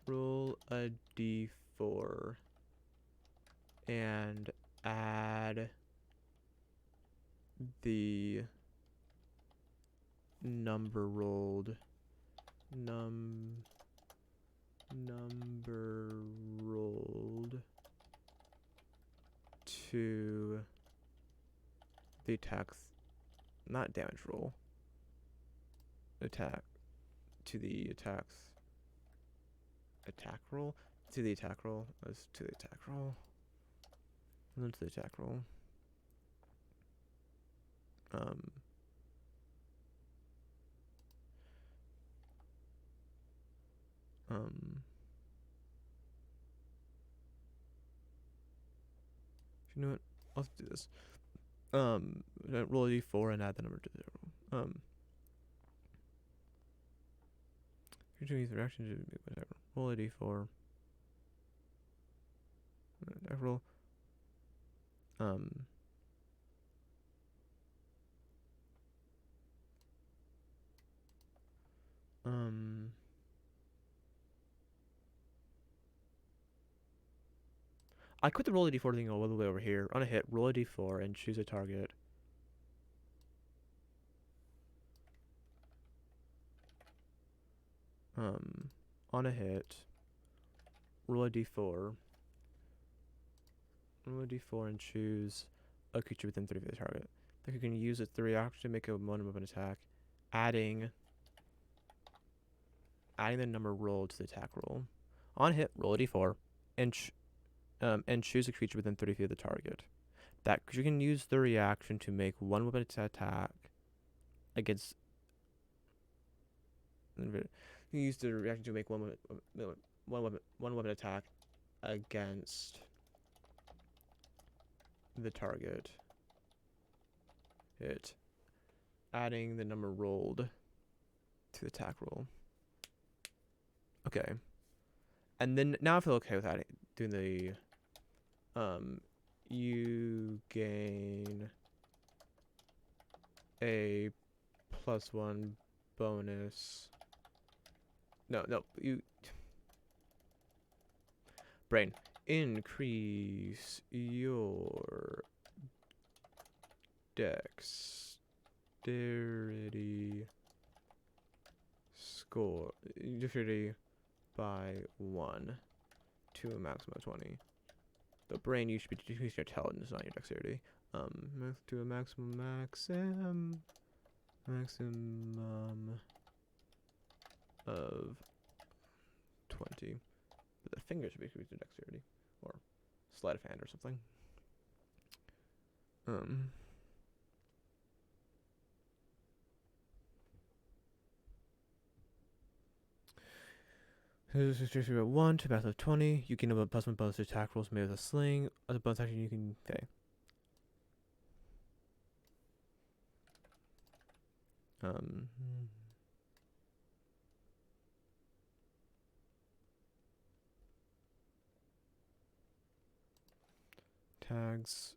Roll a d4 and add the number rolled number rolled to the attacks, not damage roll, attack to the attacks attack roll to the attack roll to the attack roll and then to the attack roll. um um you know what, let's do this. Roll a d4 and add the number to the roll. You're doing the reaction to whatever. Roll a d4. Attack roll. Um. I quit the roll a d4 thing all the way over here. On a hit, roll a d4 and choose a target. On a hit, roll a d4. Roll a d4 and choose a creature within 30 feet of the target. Then you can use its 3 action to make a one weapon attack, adding the number rolled to the attack roll. On hit, roll a d4 and choose a creature within 30 feet of the target. That creature can use the reaction to make one weapon attack against. You use the reaction to make one weapon attack against the target. It adding the number rolled to the attack roll. Okay, and then now I feel okay with doing the. You gain a +1 bonus. No, you. Brain. Increase your dexterity score. Dexterity by 1 to a maximum of 20. The brain, you should be decreasing your intelligence, not your dexterity. To a maximum of 20. But the finger should be decreased to dexterity, or sleight of hand or something. Dexterity 1 to a maximum of 20. You gain a +1 bonus to attack rolls made with a sling. As a bonus action, you can. Okay. Tags.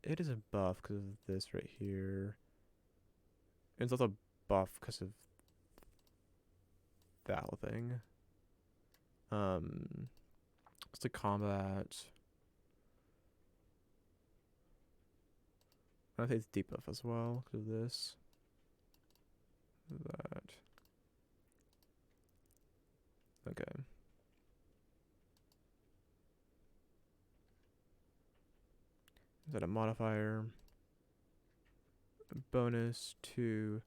It is a buff because of this right here. It's also a buff because of that whole thing. It's the combat. I think it's debuff as well because of this. That. Okay. Is that a modifier? A bonus to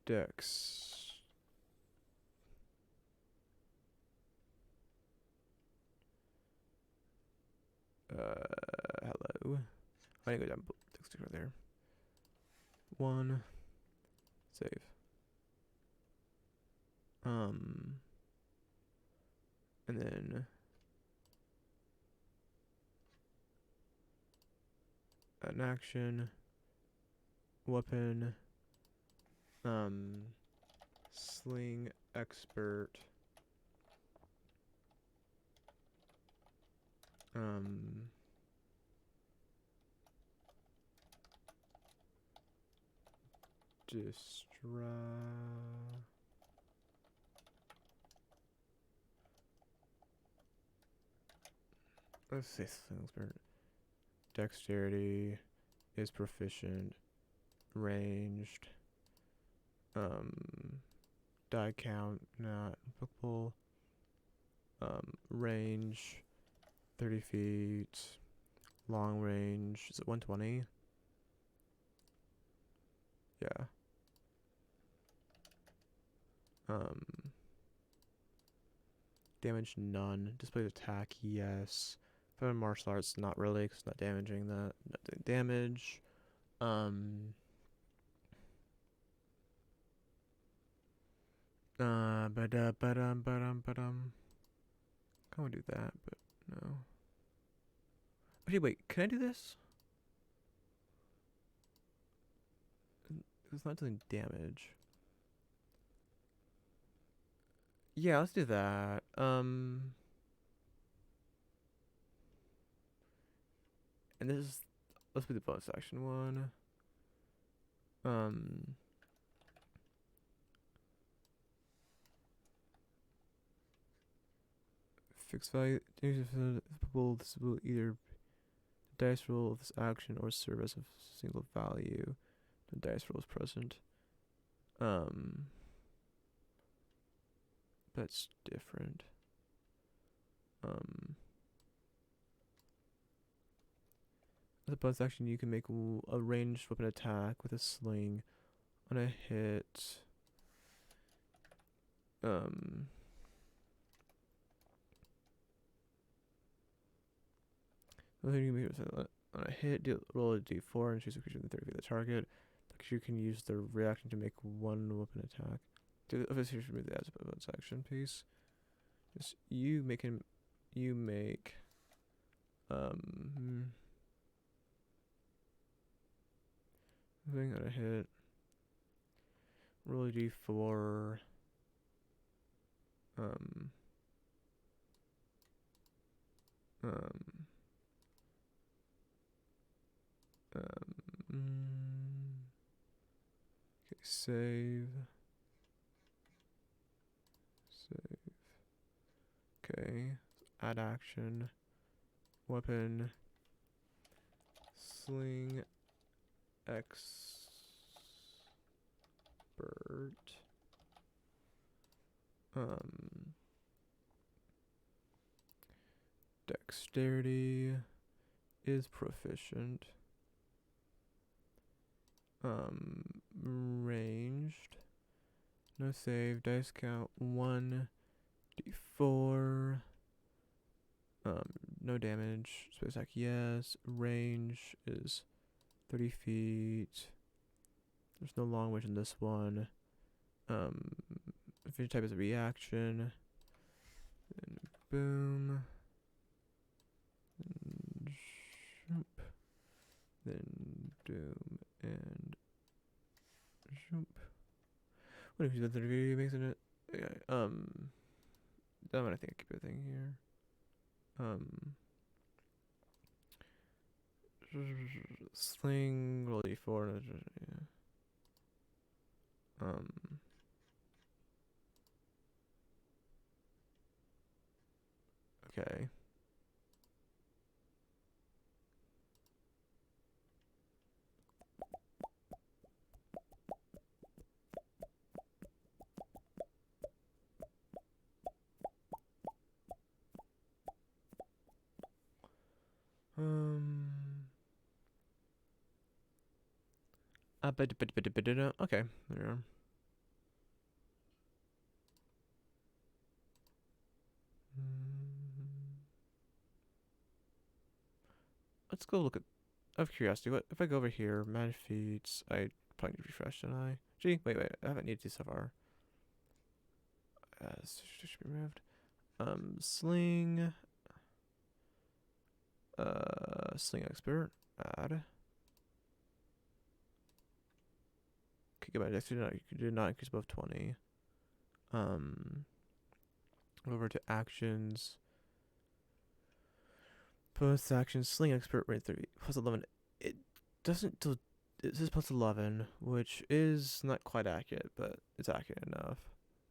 Dex. Hello. I need to go down. Stick right there. 1. Save. And then an action, weapon, sling expert, let's say sling expert. Dexterity is proficient, ranged, die count not applicable, range 30 feet, long range is it 120? Yeah. Damage none. Displays attack yes. For martial arts, not really, because it's not damaging that. Not doing damage. Can't we do that, but no. Actually, wait, can I do this? It's not doing damage. Yeah, let's do that. And this is, let's be the bonus action one. Fixed value. This will either dice roll of this action or serve as a single value. The dice roll is present. That's different. As a bonus action, you can make a ranged weapon attack with a sling on a hit. On a hit, roll a d4 and choose a creature within 30 feet of the target. The creature can use their reaction to make one weapon attack. Obviously, you should move that as a bonus action piece. Just you make thing on a hit. Roll a d4. Okay, save. Okay, add action, weapon, sling, expert, dexterity is proficient, ranged, no save, dice count 1, d4, no damage, space attack yes, range is 30 feet, there's no long range in this one, if your type is a reaction, and boom, and jump, then doom, and jump. What if you did the video mixing it? That one I think I keep a thing here. Sling, roll d4. Yeah. Okay. Okay, there you are. let's go look at. Out of curiosity, what if I go over here? Manage feeds. I probably need to refresh, don't I? Gee, wait. I haven't needed to so far. Should be removed. Sling. Sling expert. Add. Okay, go back. Did not increase above 20. Over to actions. Post actions. Sling expert rate 30 plus 11. It doesn't do. It says plus 11, which is not quite accurate, but it's accurate enough.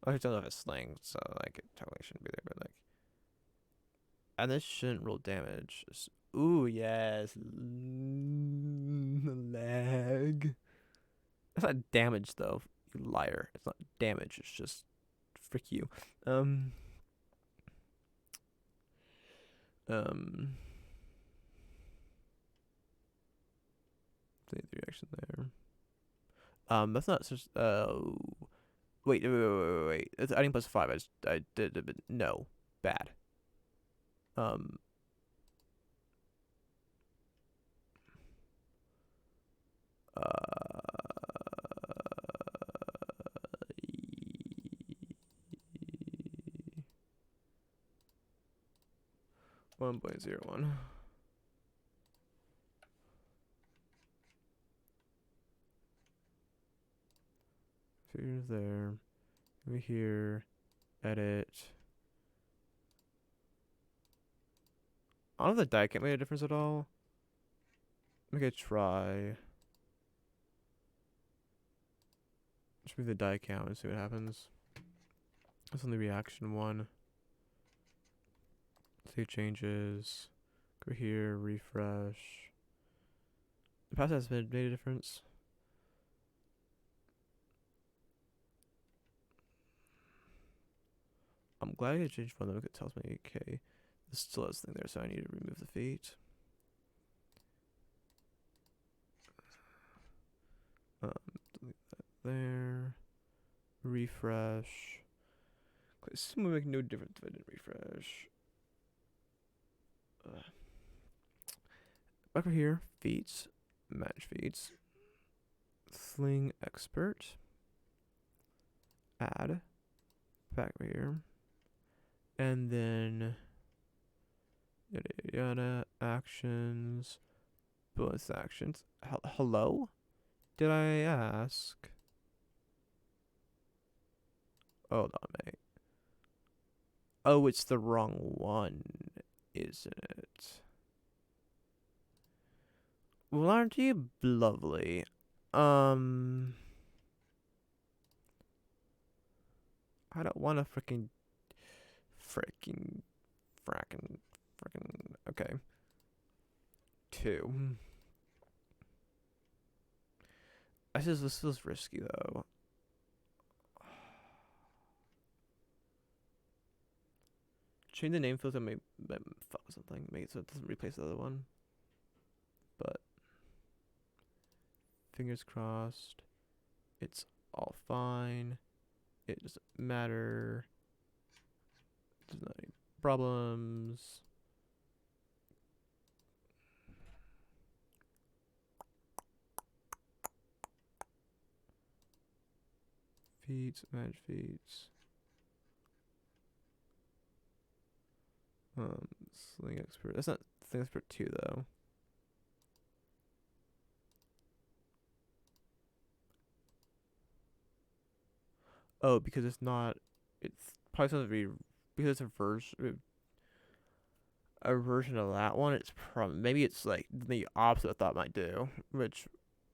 I don't know if it's sling, so like it totally shouldn't be there, but like. And this shouldn't roll damage. Ooh, yes. Lag. It's not damage though, you liar. It's not damage, it's just frick you. Um 3 action there. That's not just wait. It's adding plus 5. I did but no. Bad. Um uh 1.01. Figures there. Over here. Edit. I don't know if the die can't make a difference at all. Make a try. Just move the die count and see what happens. That's on the reaction one. Save changes. Go here, refresh. The pass has made a difference. I'm glad I changed one though, it tells me, okay, this still has thing there, so I need to remove the feet. Delete that there. Refresh. This would make no difference if I didn't refresh. Back over here, feats, manage feats, sling expert, add, back over here, and then yada actions, bonus actions. Hello? Did I ask? Hold on, mate. Oh, it's the wrong one, isn't it? Well, aren't you lovely? I don't want to frickin'. Okay. 2. This feels risky though. Change the name field to make something. Make it so it doesn't replace the other one. But fingers crossed. It's all fine. It doesn't matter. There's not any problems. Feeds, manage feeds. Sling expert. That's not sling expert 2 though. Oh, because it's not. It's probably supposed to be because it's a version of that one. It's maybe it's like the opposite I thought it might do, which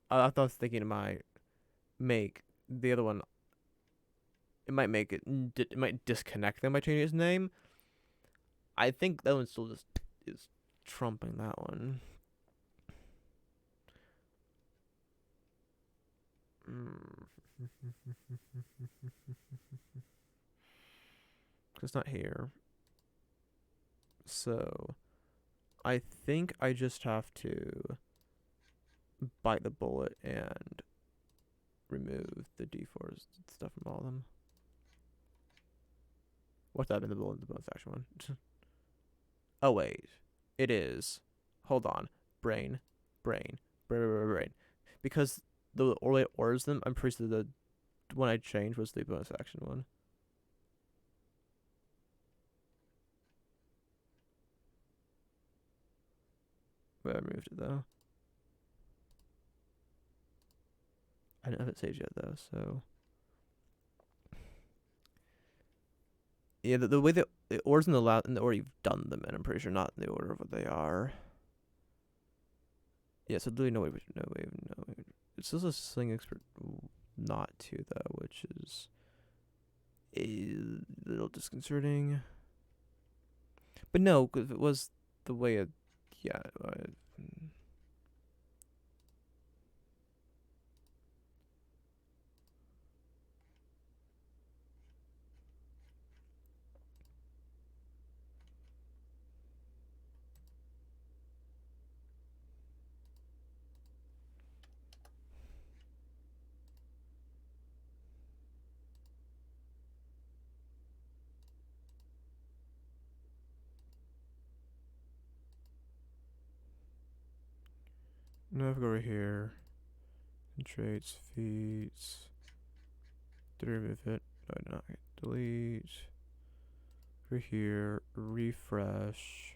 I thought I was thinking it might make the other one. It might make it. It might disconnect them by changing its name. I think that one still just is trumping that one. It's not here. So I think I just have to bite the bullet and remove the D4s stuff from all of them. What's that in the bullet? The bonus action one. Oh wait, it is. Hold on. brain, brain, brain. Because the way it orders them, I'm pretty sure the one I changed was the bonus action one. But I removed it though. I don't have it saved yet though, so yeah, the way that it orders in the order you've done them, and I'm pretty sure not in the order of what they are. Yeah, so literally no way, no way. It's still a sling expert, not two though, which is a little disconcerting. But no, because if it was the way it, yeah. Now if I go over here, traits, feats, did I remove it? No, not delete. Over here, refresh.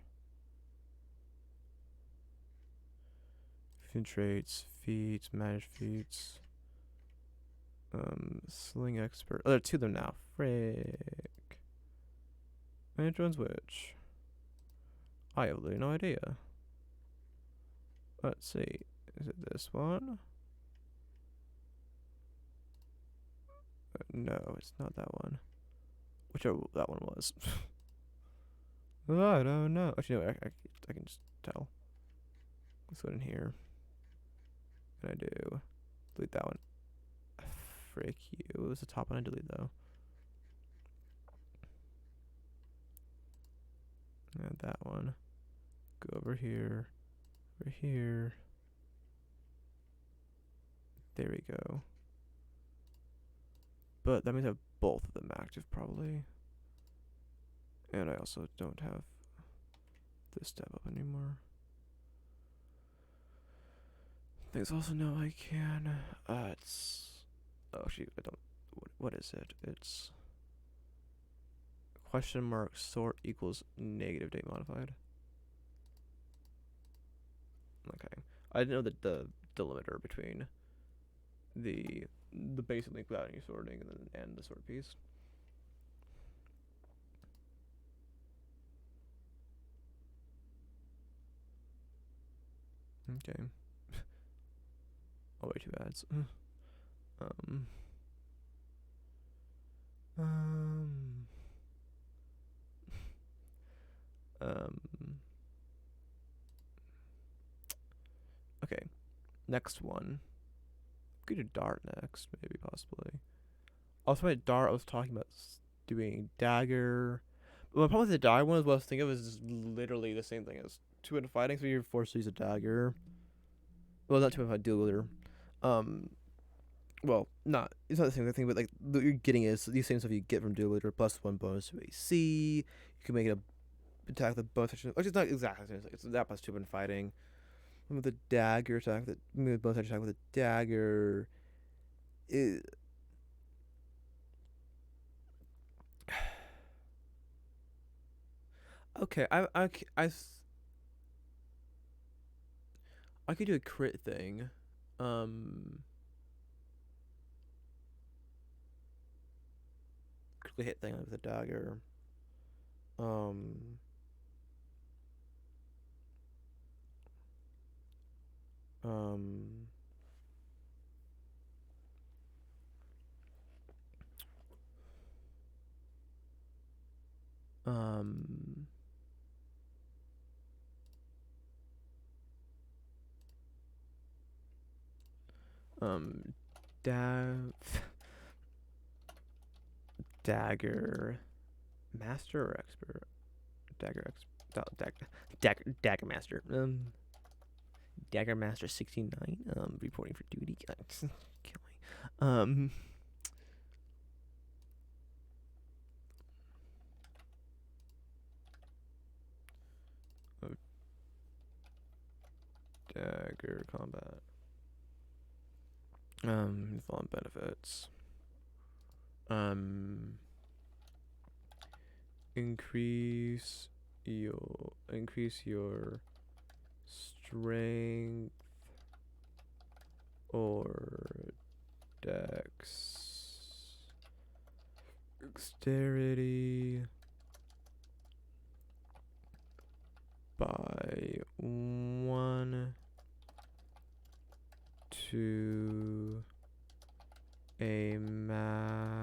Traits, feats, manage feats. Sling expert. Oh, there are two of them now. Frick. Which one's which? I have literally no idea. Let's see. Is it this one? No, it's not that one. Whichever that one was. I don't know. Actually, no, I can just tell. Let's go in here. And I do. Delete that one. Frick you. It was the top one I delete though. And that one. Go over here. Over here. There we go. But that means I have both of them active probably. And I also don't have this tab up anymore. Things also know I can. It's. Oh shoot! I don't. What is it? It's question mark sort equals negative date modified. Okay. I didn't know that the delimiter between the basic link without any sorting and the sort piece. Okay. Oh, way too bad. Um. Um. Um. Okay. Next one. We could do dart next, maybe possibly. Also, my dart, I was talking about doing dagger. But my problem with the dagger one is what I was thinking of is literally the same thing as two-handed fighting, so you're forced to use a dagger. Well, not two-handed fight, dual wielder. Well, not it's not the same thing, but like you're getting is these same stuff you get from dual wielder plus one bonus to AC. You can make it a attack with a bonus action, which is not exactly the same. It's that plus two-handed fighting. And with a dagger attack, that bonus action attack with a dagger. It, okay, I could do a crit thing. Critically hit thing with a dagger. Um, um, um, um, da- dagger, master or expert? Dagger expert, dagger master. Dagger master 69. Reporting for duty. Kill me. Oh, Dagger combat. Fallen benefits. Increase your strength or dexterity by 1 to a maximum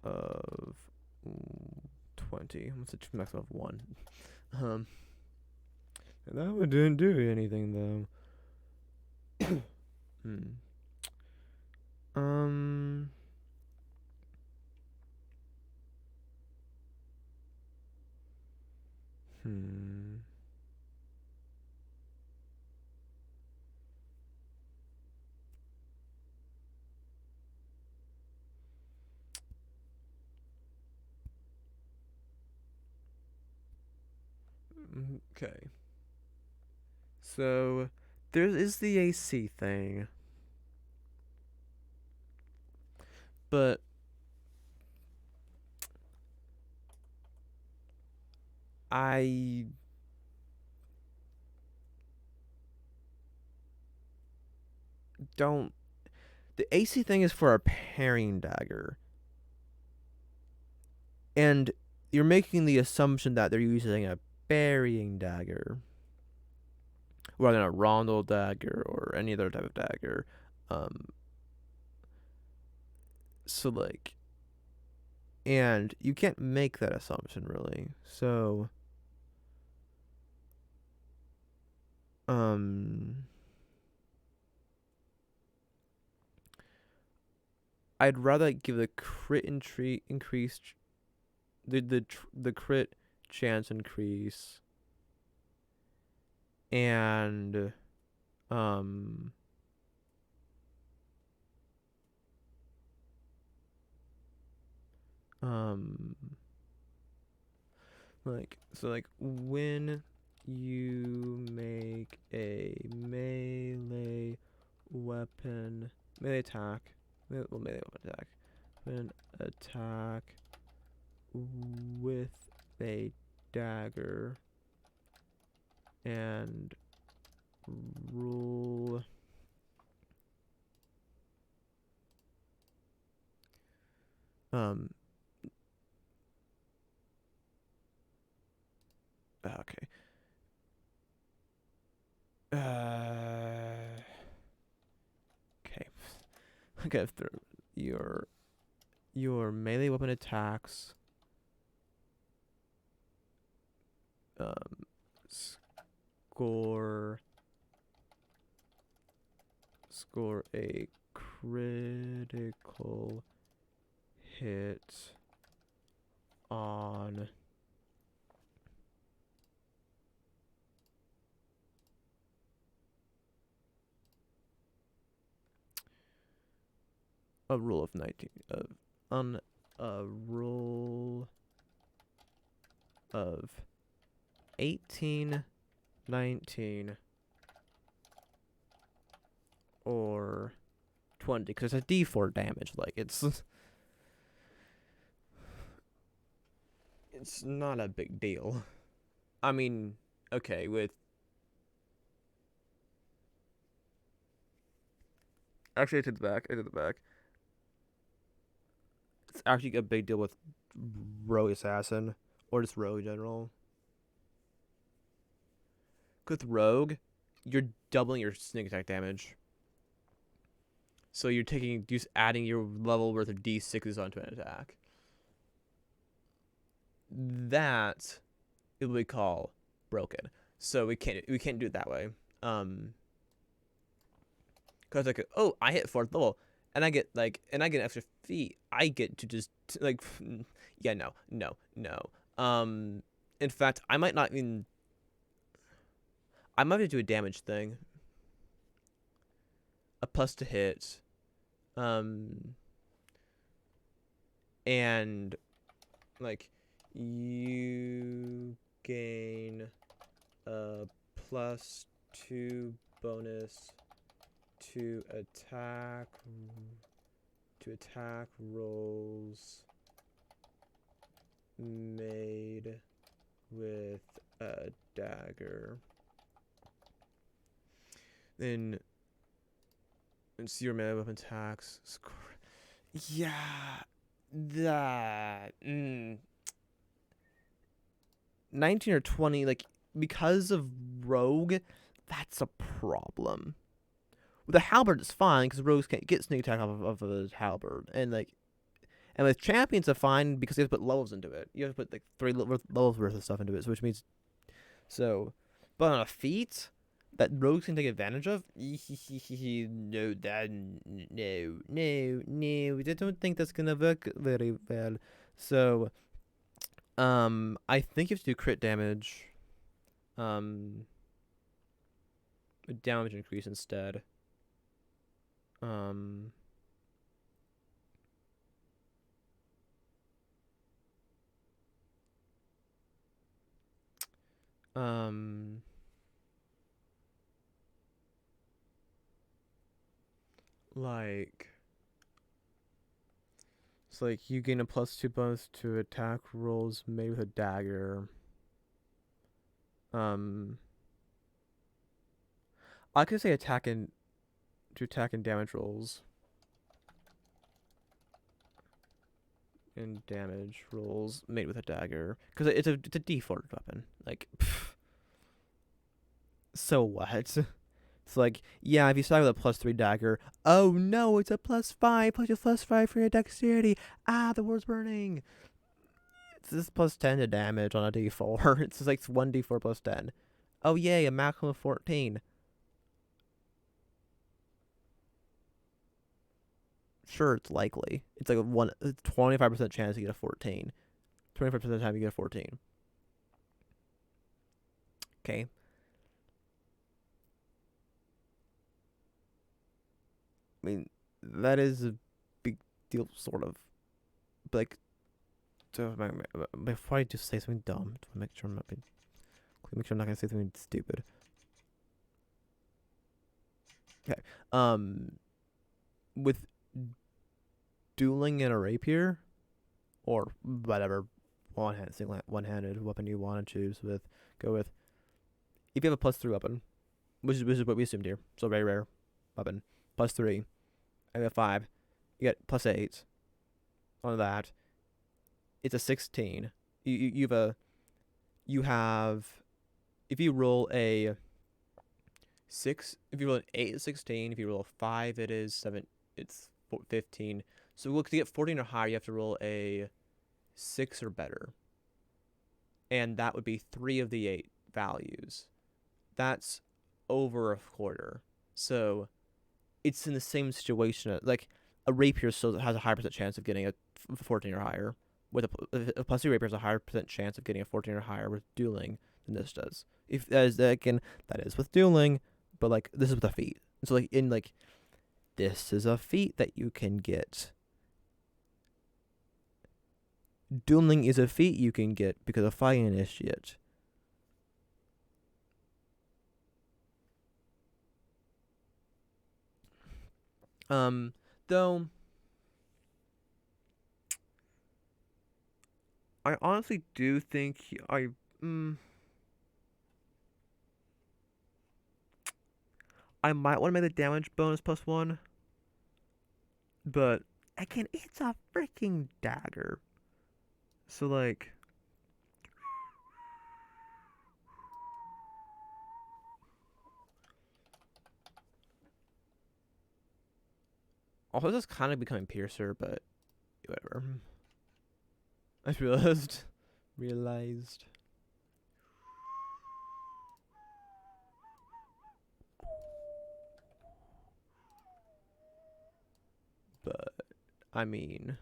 of 20. What's a maximum of 1? That one didn't do anything though. Um. Okay. So there is the AC thing, but I don't. The AC thing is for a parrying dagger, and you're making the assumption that they're using a burying dagger rather than a rondel dagger or any other type of dagger. Um. So like, and you can't make that assumption really. So, I'd rather give the crit increase, the crit chance increase, and um um like when you make a melee attack, melee weapon attack, when attack with a dagger and roll okay. Okay. Okay, your melee weapon attacks score a critical hit on a roll of 19 on a roll of 18, 19, or 20, because it's a D4 damage. Like it's not a big deal. I mean, okay, with actually I take the back. It's actually a big deal with rogue assassin or just rogue in general. With rogue, you're doubling your sneak attack damage. So you're just adding your level worth of D6s onto an attack. That it would call broken. So we can't do it that way. Cause like, oh, I hit 4th level and I get an extra feat. I get to just like yeah, no. In fact, I might have to do a damage thing. A plus to hit. And like you gain a +2 bonus to attack rolls made with a dagger. Then see your melee weapon attacks. Yeah, that 19 or 20, like, because of rogue, that's a problem. With the halberd, it's fine because rogues can't get sneak attack off of a halberd, and with champions, it's fine because you have to put levels into it. You have to put like 3 levels worth of stuff into it, so which means so. But on a feat that rogues can take advantage of, no, no, I don't think that's gonna work very well. So, I think you have to do crit damage, damage increase instead. Um, um, like it's like you gain a +2 bonus to attack rolls made with a dagger. I could say attack and damage rolls. And damage rolls Made with a dagger, because it's a D4 weapon. Like, pff, so what? It's like, yeah, if you start with a +3 dagger, oh no, it's a +5, +5 for your dexterity. Ah, the world's burning. It's this +10 to damage on a D4. It's just like 1d4 +10. Oh yay, a maximum of 14. Sure, it's likely. It's like a 25% chance you get a 14. 25% of the time you get a 14. Okay. I mean, that is a big deal, sort of. But like, before I just say something dumb, to make sure I'm not gonna say something stupid. Okay. With dueling in a rapier, or whatever one-handed weapon you want to choose go with. If you have a +3 weapon, which is what we assumed here, so very rare weapon, +3, and a 5, you get +8 on that. It's a 16. You have if you roll a 6, if you roll an 8, it's 16. If you roll a 5, it is 7. It's 15. So look, to get 14 or higher, you have to roll a 6 or better, and that would be 3 of the 8 values. That's over a quarter. So it's in the same situation. Like a rapier still has a higher percent chance of getting a 14 or higher. With a +3 rapier has a higher percent chance of getting a 14 or higher with dueling than this does. If again, that is with dueling, but like this is with a feat. So like this is a feat that you can get. Dueling is a feat you can get because of Fire Initiate. Though I honestly do think I might want to make the damage bonus +1, but again, it's a freaking dagger. So like, also this is kind of becoming Piercer, but whatever. I realized. But I mean,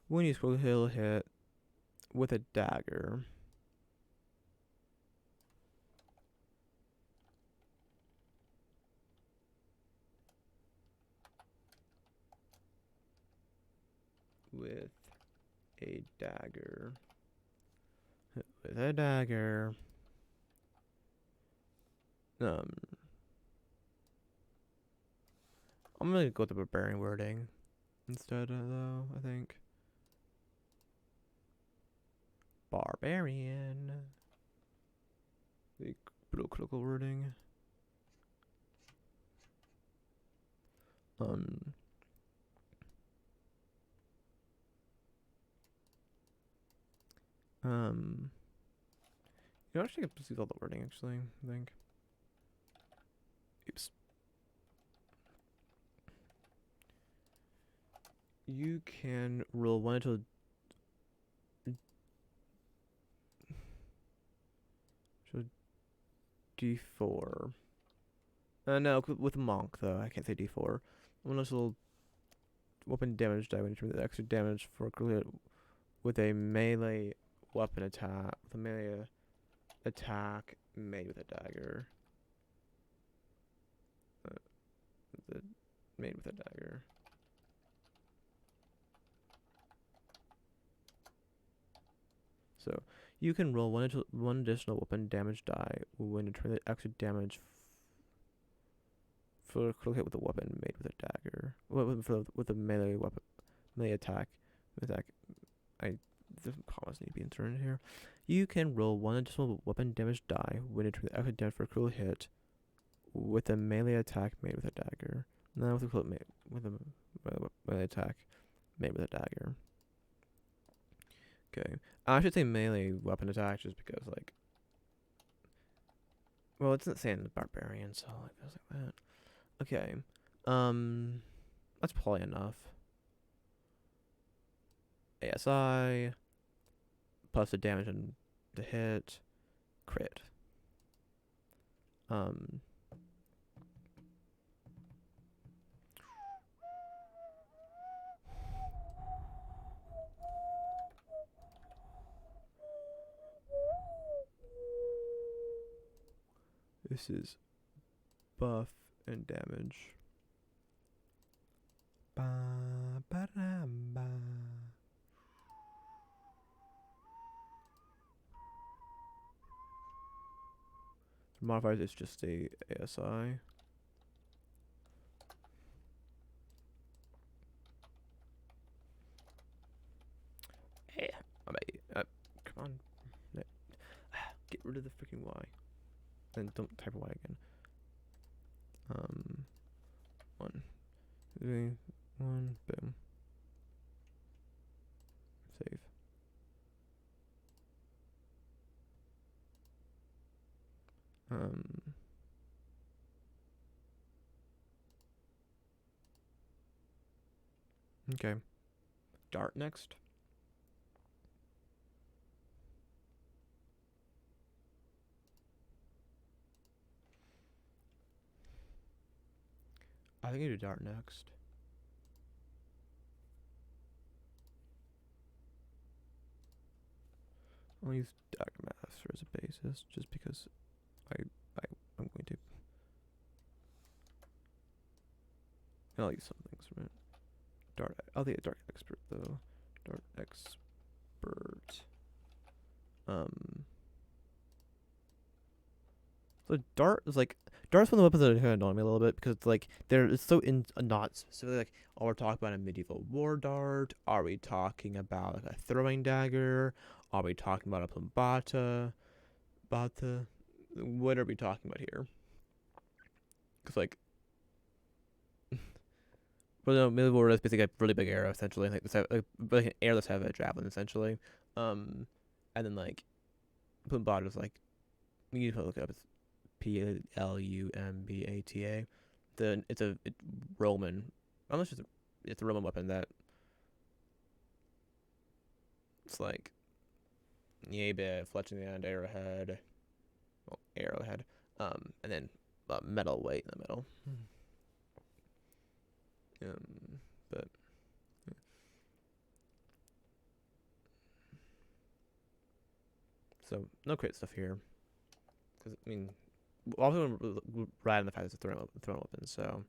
when you scroll, he'll hit with a dagger. With a dagger. With a dagger. I'm gonna go with the barbarian wording instead, though. I think barbarian. The critical wording. Um. You know, actually, I can see all the wording. Actually, I think. Oops. You can roll 1 until D4. No, with a monk though. I can't say D4. One little weapon damage die when you turn the extra damage for with a melee weapon attack. With a melee attack made with a dagger. Made with a dagger. So you can roll one additional weapon damage die when you turn the extra damage for a critical hit with a weapon made with a dagger. With a melee weapon, melee attack. The commas need to be inserted here. You can roll one additional weapon damage die when you turn the extra damage for a critical hit with a melee attack made with a dagger. No, with a melee attack made with a dagger. Okay. I should say melee weapon attack just because, like... Well, it's not saying the barbarian, so like, it feels like that. Okay. That's probably enough. ASI. Plus the damage and the hit. Crit. This is buff and damage. Ba, ba, da, ba. The modifiers is just a ASI. Hey, come on. Get rid of the freaking Y. Then don't type Y again. 1, 3, 1, boom. Save. Okay. Dart next. I think I do dart next. I'll use Dagger Master as a basis just because I'm going to. I'll use some things from it. I'll take a Dart Expert though. Dart Expert. So Dart's one of the weapons that kind of annoy me a little bit because it's like it's so not specifically like, oh, we're talking about a medieval war dart. Are we talking about like a throwing dagger? Are we talking about a plumbata? Bata? What are we talking about here? Because like, well, no, medieval war is basically a really big arrow essentially, like an airless heavy javelin essentially. And then like plumbata is like, you can look it up. It's Plumbata. It's a Roman. Almost just it's a Roman weapon that it's like yay bit, fletching the end, arrowhead, and then metal weight in the middle. But yeah. So no great stuff here, because I mean, also ride on the fact it's a thrown weapon, so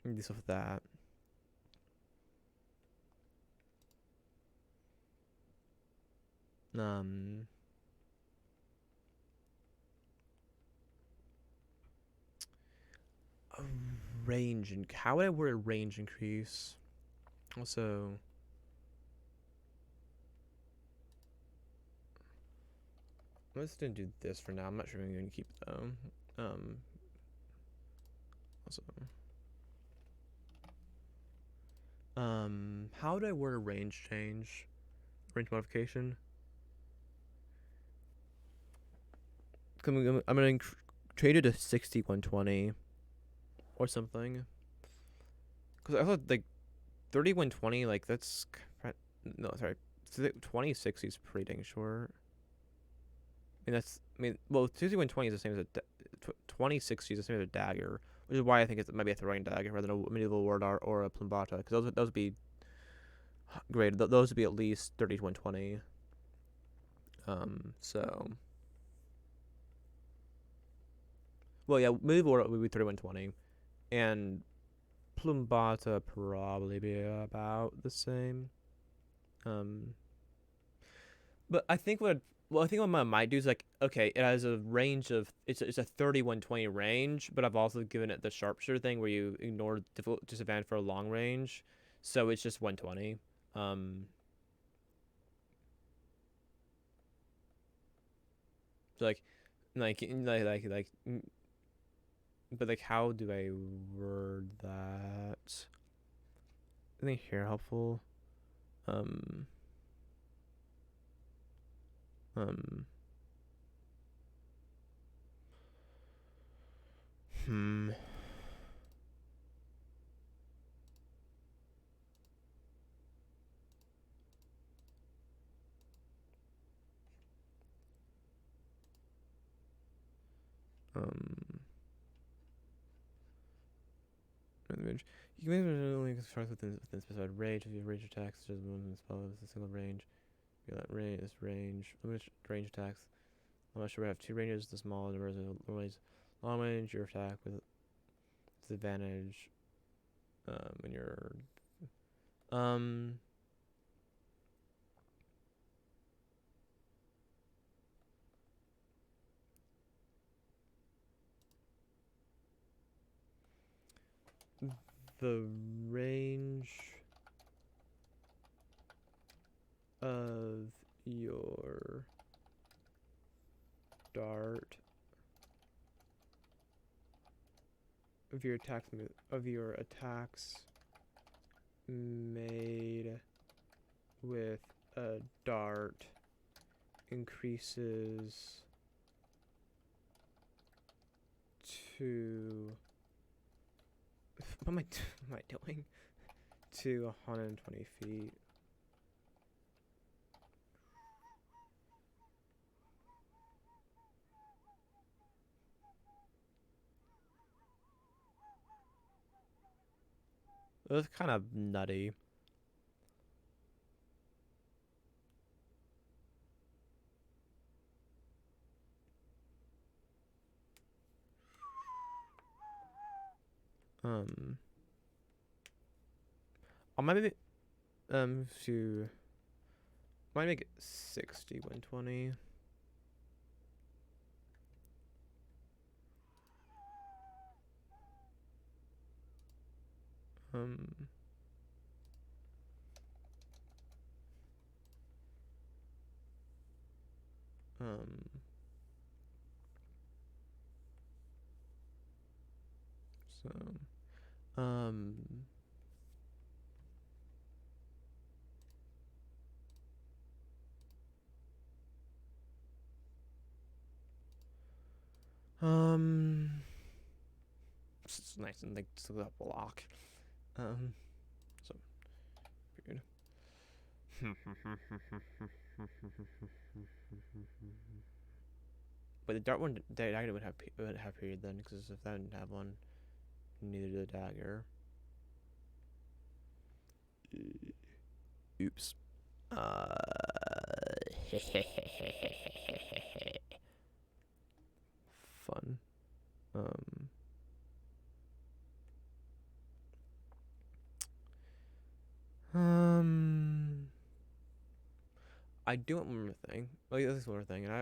do stuff with that. Um, a range and how would I word a range increase? Also, I'm just gonna do this for now. I'm not sure if I'm gonna keep it though. Um, also, how do I word a range change? Range modification. I'm gonna trade it to 6120 or something. Cause I thought like 3120, like that's no, sorry, 2060 is pretty dang short. I mean that's well 6120 is the same as a 2060 is the same as a dagger, which is why I think it might be a throwing dagger rather than a medieval ward art or a plumbata, because those would be great. Those would be at least 30 to 120. So well yeah, medieval ward art would be 3120, and plumbata probably be about the same. Um, But I think I think what I might do is like, okay, it has a range of it's a 3120 range, but I've also given it the sharpshooter thing where you ignore difficult disadvantage for a long range, so it's just 120. Um, so but like, how do I word that? I think here helpful. Um, um, hmm. Um, range. You can make only construct within specified range. If you have range attacks, just one spell with a single range. You got range. This range. Limited range attacks. I'm not sure. We have two ranges. The small and the long range. Your attack with disadvantage. When you're um the range of your dart of your attacks made with a dart increases to what am I doing? To 120 feet. That's kind of nutty. Um, I'll maybe to might make it 60 120. Um, um, so, um, um, it's nice and like just a block. Um, so weird. But the dart one, the dagger would have period then, because if that didn't have one, neither did the dagger. Oops. Uh, fun. Um, um, I do want one more thing. Like this is one more thing, and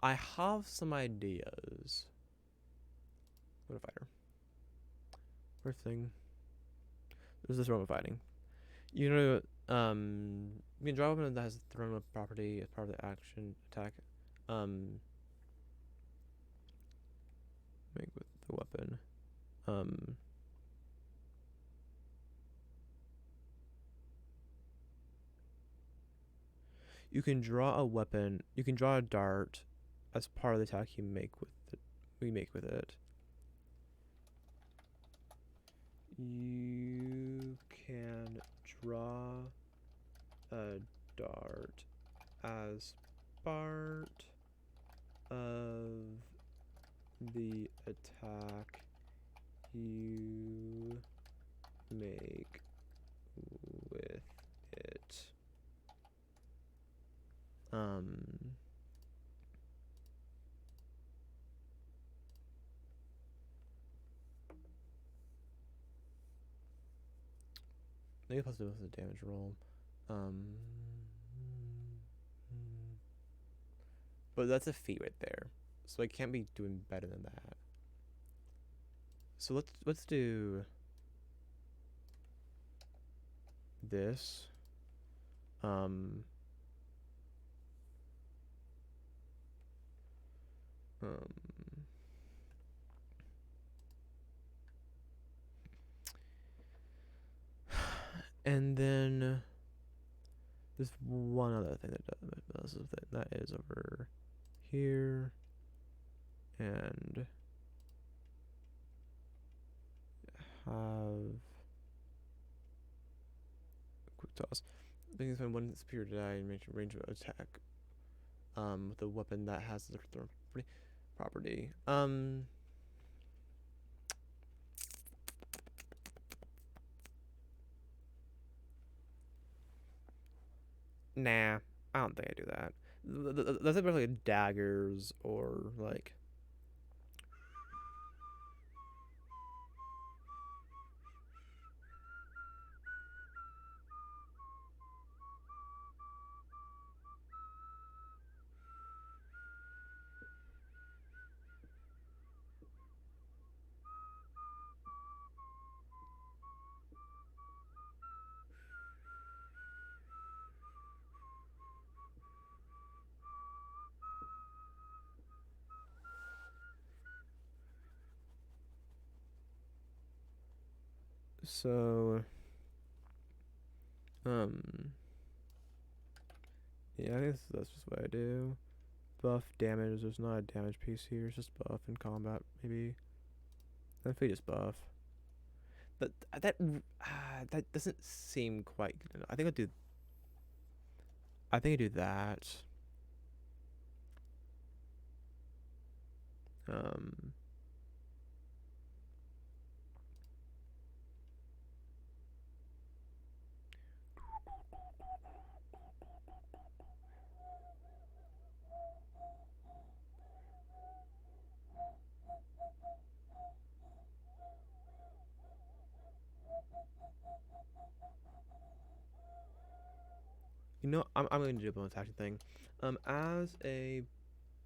I have some ideas. What a fighter. First thing, there's this realm of fighting. You know, you can draw a weapon that has thrown a property as part of the action attack. Make with the weapon. You can draw a weapon. You can draw a dart as part of the attack you make with it. We make with it. You can draw a dart as part of the attack you make with it. Maybe plus the damage roll. But that's a feat right there, so I can't be doing better than that. So let's do this. And then there's one other thing that is over here, and have quick toss. I think it's when one superior die and make range of attack. With a weapon that has the property. Nah, I don't think I do that. That's like daggers or like. So, yeah, I guess that's just what I do. Buff damage. There's not a damage piece here. It's just buff in combat, maybe. Then if we just buff. But that doesn't seem quite good enough. I think I do that. You know, I'm going to do a bonus action thing. As a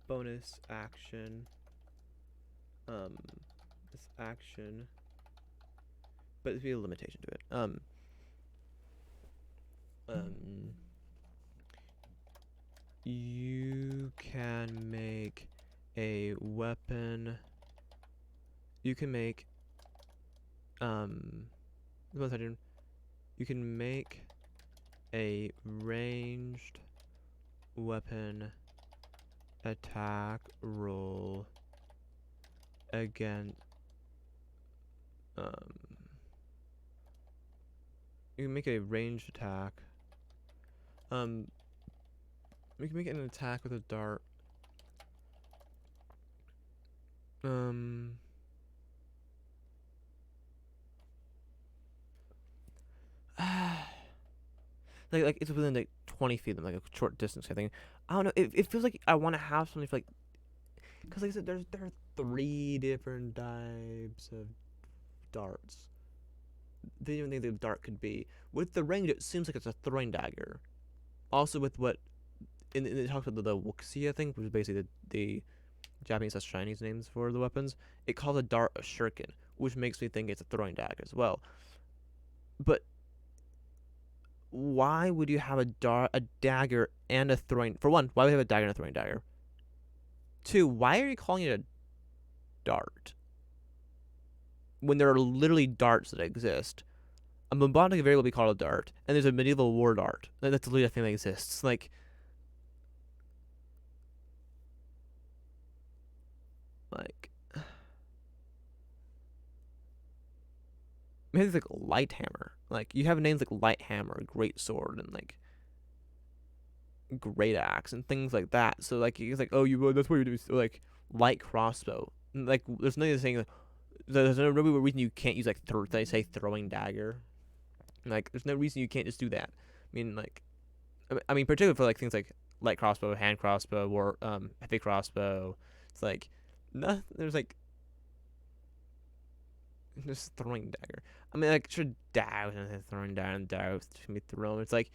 bonus action, this action, but there's be a limitation to it. You can make a weapon. You can make bonus action. You can make a ranged weapon attack roll against you can make a ranged attack. We can make an attack with a dart. Like it's within like 20 feet of them, like a short distance kind of thing. I don't know. It feels like I want to have something for like, because like I said, there are 3 different types of darts. They don't think the dart could be with the range. It seems like it's a throwing dagger. Also with what in it talks about the wuxia thing, which is basically the Japanese slash Chinese names for the weapons. It calls a dart a shuriken, which makes me think it's a throwing dagger as well. But why would you have a dagger and a throwing? For one, why would you have a dagger and a throwing dagger? Two, why are you calling it a dart when there are literally darts that exist? A bombardment can very well be called a dart, and there's a medieval war dart. That's literally a thing that exists. Like maybe it's like light hammer. Like you have names like light hammer, great sword, and like great axe and things like that. So like it's like, oh, you that's what you do. So, like light crossbow. Like there's nothing saying like, there's no real reason you can't use like they say throwing dagger. Like there's no reason you can't just do that. I mean like I mean particularly for like things like light crossbow, hand crossbow, or heavy crossbow. It's like no, there's like just throwing dagger. I mean like sure dagger throwing down dagger can be thrown. It's like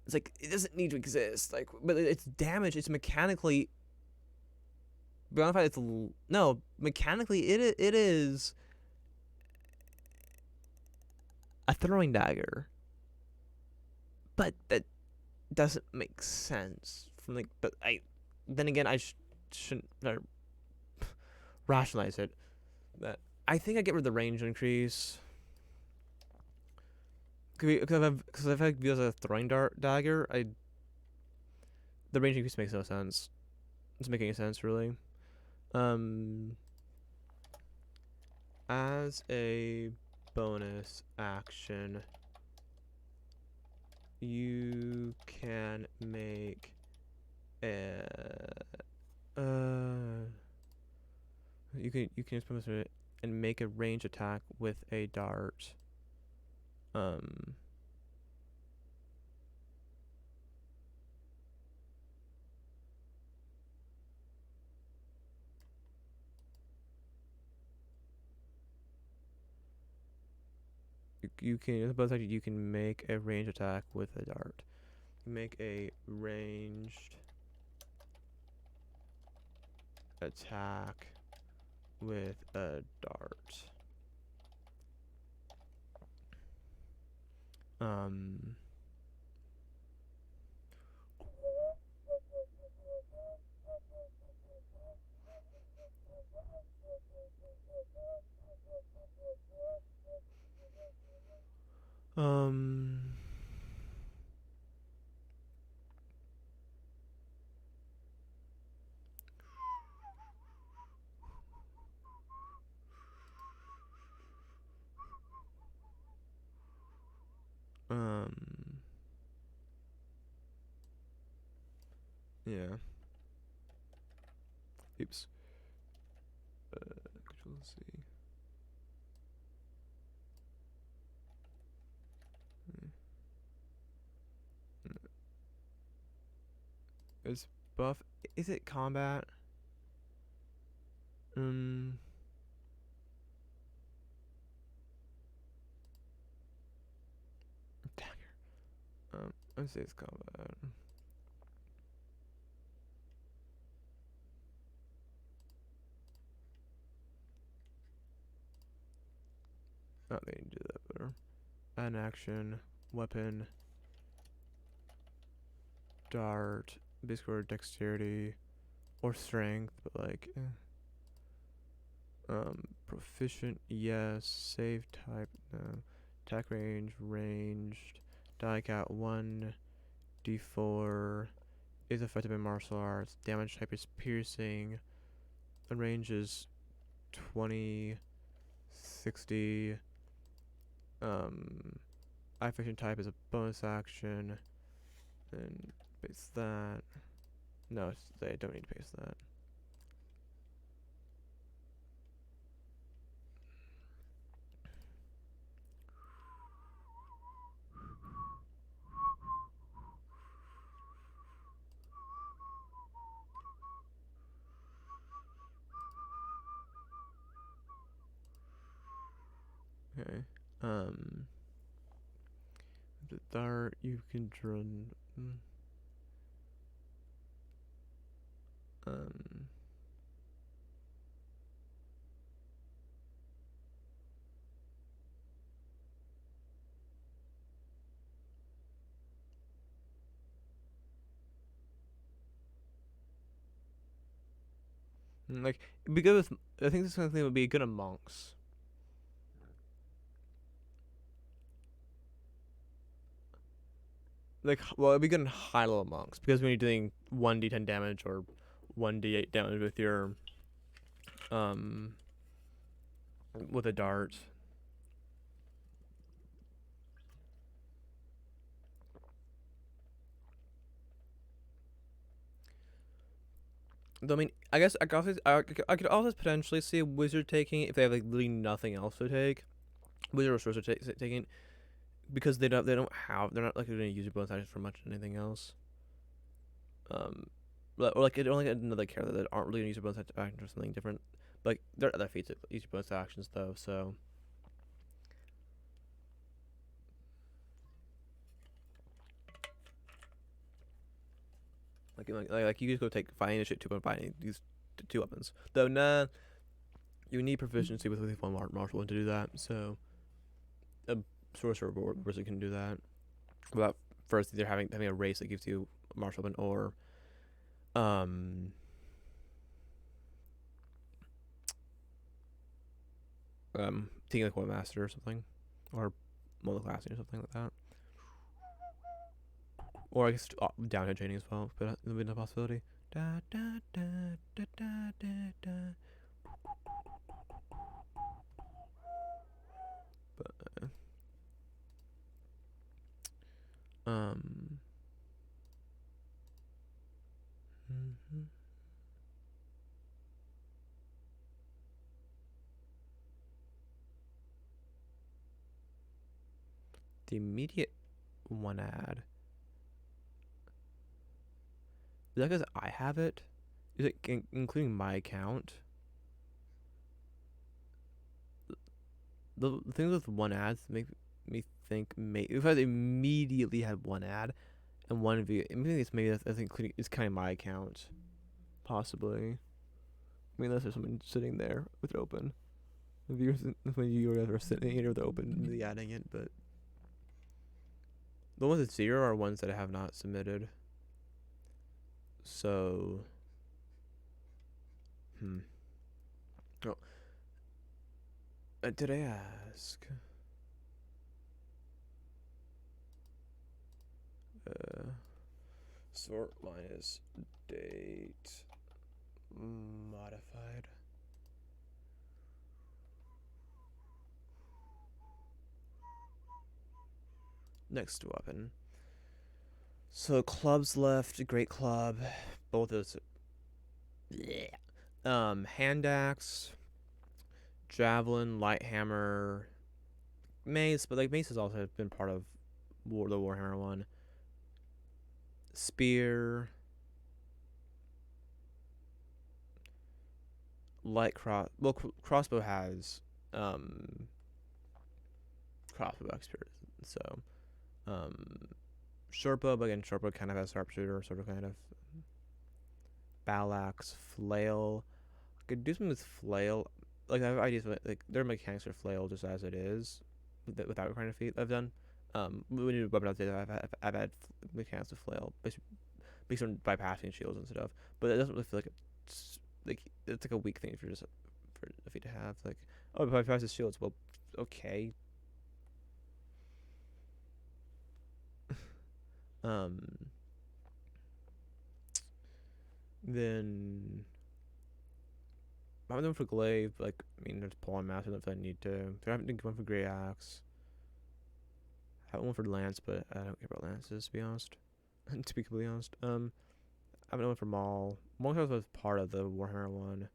it doesn't need to exist. Like but it's damage. It's mechanically beyond the fact it's no mechanically it is a throwing dagger, but that doesn't make sense from like. But I then again shouldn't rationalize it. That I think I get rid of the range increase because if I view as a throwing dagger, I the range increase makes no sense. It's making any sense really. Um, as a bonus action, you can make a you can use it and make a range attack with a dart. Um, you can both actually you can make a range attack with a dart. Make a ranged attack with a dart. Um, um, um, yeah. Oops. Control C. Is buff? Is it combat? Um, dagger. Let's say it's combat. Oh, they need to do that better. An action, weapon, dart, basically dexterity or strength, but like, proficient, yes. Save type, no. Attack range, ranged. Die count 1, d4. Is effective in martial arts. Damage type is piercing. The range is 20, 60. Affection type is a bonus action. And paste that. No, I don't need to paste that. Okay. The dart you can draw. Um. Like, it'd be good with. I think this kind of thing would be good on monks. Like, well, it'd be good in high level monks because when you're doing 1d10 damage or 1d8 damage with your um with a dart. Though, I mean, I guess I could also potentially see a wizard taking it if they have like literally nothing else to take. Wizard or sorcerer taking it because they're not like going to use your bonus actions for much anything else. Or like it only get another character that aren't really going to use your bonus action for something different. But like there are other feats that use your bonus actions though, so. Like you just go take fighting shit 2.5 these two weapons. Though nah, you need proficiency with one martial one to do that. So a sorcerer or wizard can do that. Without first either having a race that gives you a martial weapon or um taking like one master or something, or multi-classing or something like that. Or I guess downhead training as well, but that would be a possibility. Da, da, da, da, da, da, da. But um, mhm. The immediate one ad. Is that because I have it? Is it including my account? The things with one ads make me think if I immediately had one ad and one view, maybe that's including it's kind of my account, possibly. I mean, unless there's someone sitting there with it open. The viewers when you guys are sitting here with it open, really adding it, but the ones at 0 are ones that I have not submitted. So, oh, did I ask? Sort minus date modified. Next weapon. So clubs left, great club, both those. Yeah. Hand axe, javelin, light hammer, mace, but like mace has also been part of the Warhammer one. Spear, light cross. Well, crossbow has crossbow experience. So, shortbow, but again, shortbow kind of has sharpshooter, sort of kind of. Battle axe, flail. I could do something with flail. Like I have ideas, but like there are mechanics for flail just as it is, without kind of feat I've done. When you do weapon updates, I've had mechanics of flail based on bypassing shields and stuff. But it doesn't really feel like it's like a weak thing for just for a feat to have. Like, oh, it bypasses shields. Well, okay. um, then I'm going for glaive. Like, I mean, there's pull on master if I need to. I haven't one for great axe. I have one for lance, but I don't care about lances to be honest. To be completely honest, I have one for maul. Maul was part of the Warhammer one.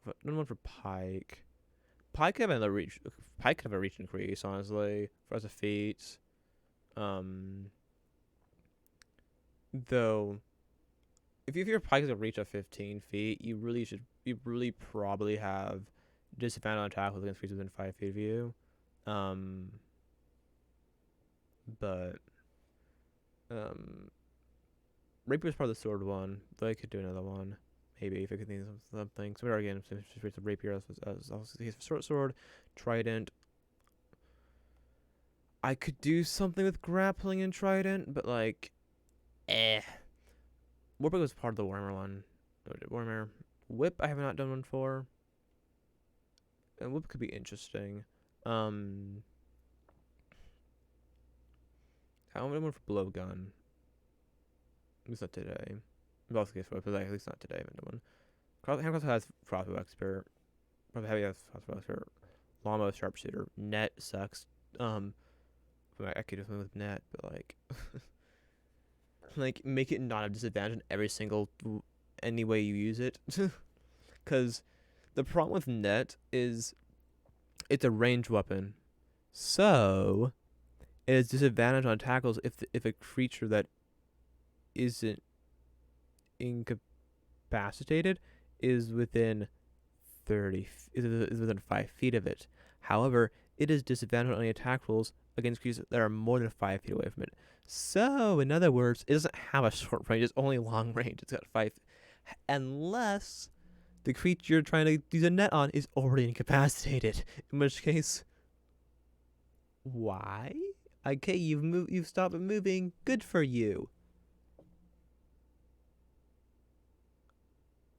But no one for pike. Pike could have another reach. Pike could have a reach increase, honestly, for as a feat. Though, if your pike has a reach of 15 feet, you really probably have disadvantage on attack against creatures within 5 feet of you. but um, Rapier's part of the sword one, but I could do another one. Maybe if I could think of something. So we are again, just rapier as he's short sword, trident. I could do something with grappling and trident, but like, eh. Warpick was part of the Warhammer one. Warhammer Whip, I have not done one for. And Whip could be interesting. I want one for blowgun. At least not today. Well, also for but like, at least not today. I haven't done one. Handcross has crossbow expert. Probably heavy has crossbow expert. Llama sharpshooter. Net sucks. I could do something with net, but like, like make it not a disadvantage in every single any way you use it. Because the problem with net is it's a ranged weapon, so it is disadvantage on tackles if a creature that isn't incapacitated is within 30 is within 5 feet of it. However, it is disadvantage on any attack rolls against creatures that are more than 5 feet away from it. So, in other words, it doesn't have a short range; it's only long range. It's got 5, unless the creature you're trying to use a net on is already incapacitated. In which case, why? Okay, you've stopped moving. Good for you.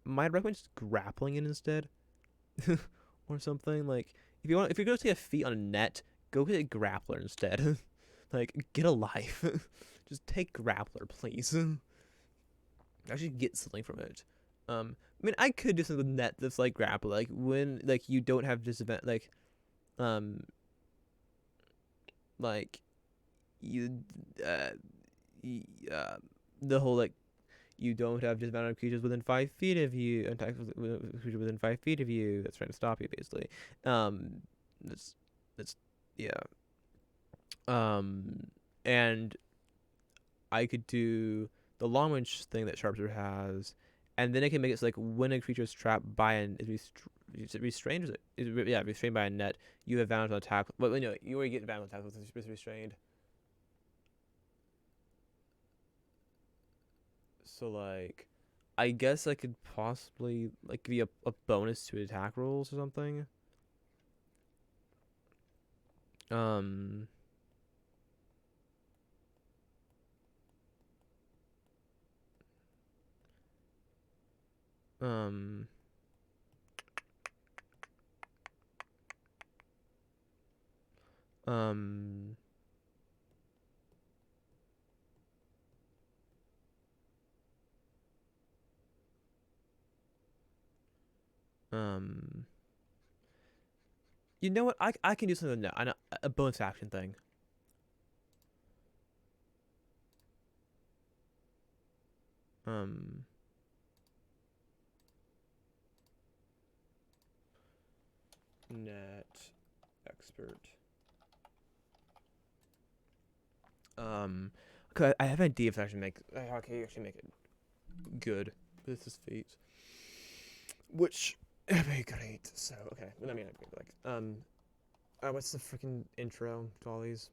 Might recommend just grappling it instead, or something like if you're gonna take a feat on a net, go get a grappler instead. Like get a life. Just take grappler, please. Actually, get something from it. I mean, I could do something with net that's like grappler, like when like you don't have disadvantage, um, like you, uh, the whole like you don't have disadvantage on creatures within 5 feet of you, attacks with creature within 5 feet of you that's trying to stop you, basically. Um, that's yeah. And I could do the long range thing that Sharpshooter has, and then I can make it so like when a creature is trapped by an is it restrained? Yeah, restrained by a net. You have advantage on attack. Well, no, you already get advantage on attack with restrained. So like, I guess I could possibly like give you a bonus to attack rolls or something. Um. Um. Um. Um. You know what? I can do something now. I know a bonus action thing. Um. Net expert. Cause I have an idea if I actually make. Okay, you actually make it good. This is Feats, which would be great. So okay, I mean, what's the freaking intro to all these?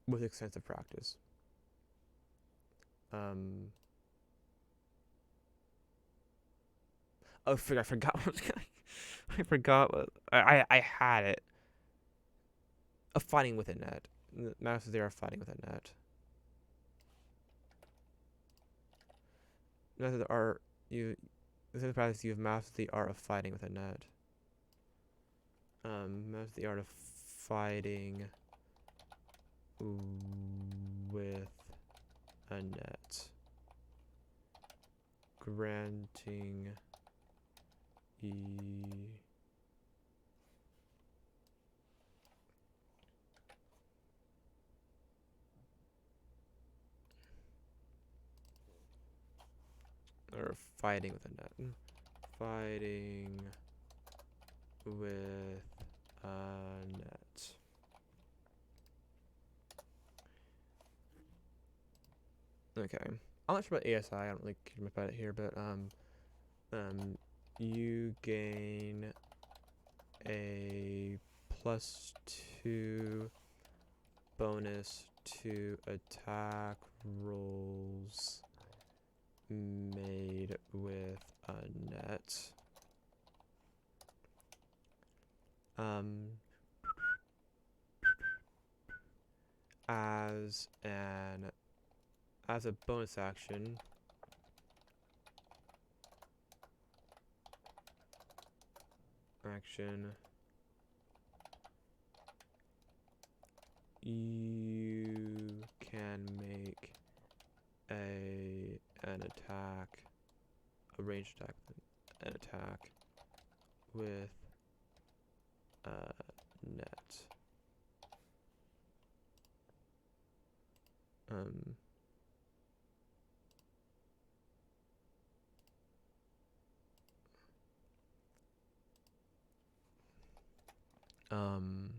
With extensive practice. Um. Oh, I forgot what I was gonna. I forgot what I had it. A fighting with a net. Masters they are fighting with a net. Masters are you. This is practice. You have mastered the art of fighting with a net. Master the art of fighting with a net, granting e or fighting with a net, fighting with a net. Okay, I'm not sure about ASI. I don't really care about it here, but you gain a +2 bonus to attack rolls made with a net. As a bonus action, you can make an attack, a ranged attack, an attack with a net. Um,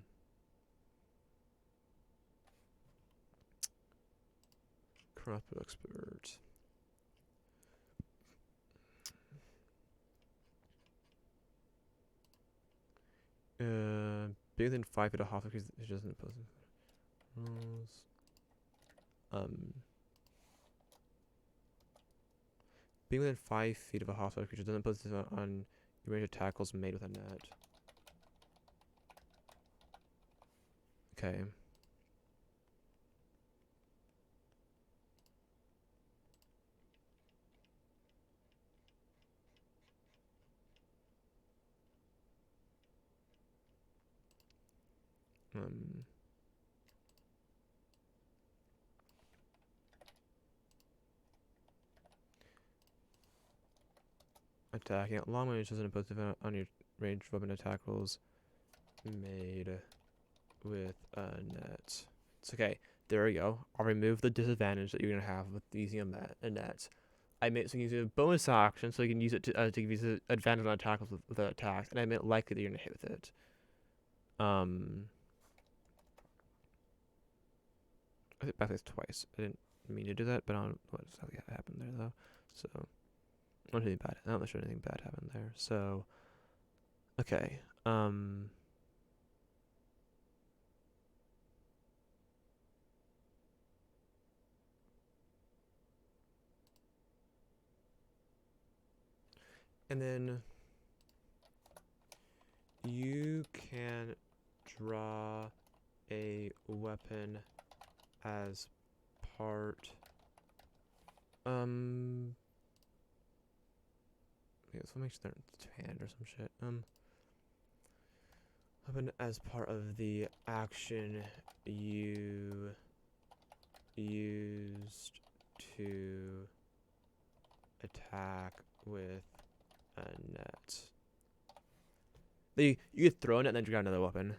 crossbow expert. Bigger than 5 feet of half because it doesn't oppose rolls. Bigger than 5 feet of a hostile creature doesn't oppose this on your range of tackles made with a net. Okay. Attacking at long range doesn't oppose defense on your ranged weapon attack rolls made with a net. It's okay. There we go. I'll remove the disadvantage that you're gonna have with using a net. I made it so you can use a bonus action, so you can use it to give you the advantage on attack with the attacks, and I made it likely that you're gonna hit with it. I think backface twice. I didn't mean to do that, but I don't know what exactly happened there though. So not anything bad. I'm not sure anything bad happened there. So okay. And then you can draw a weapon as part. Yeah, so make sure they're two hand or some shit. Weapon as part of the action you used to attack with a net. You could throw a net and then grab another weapon.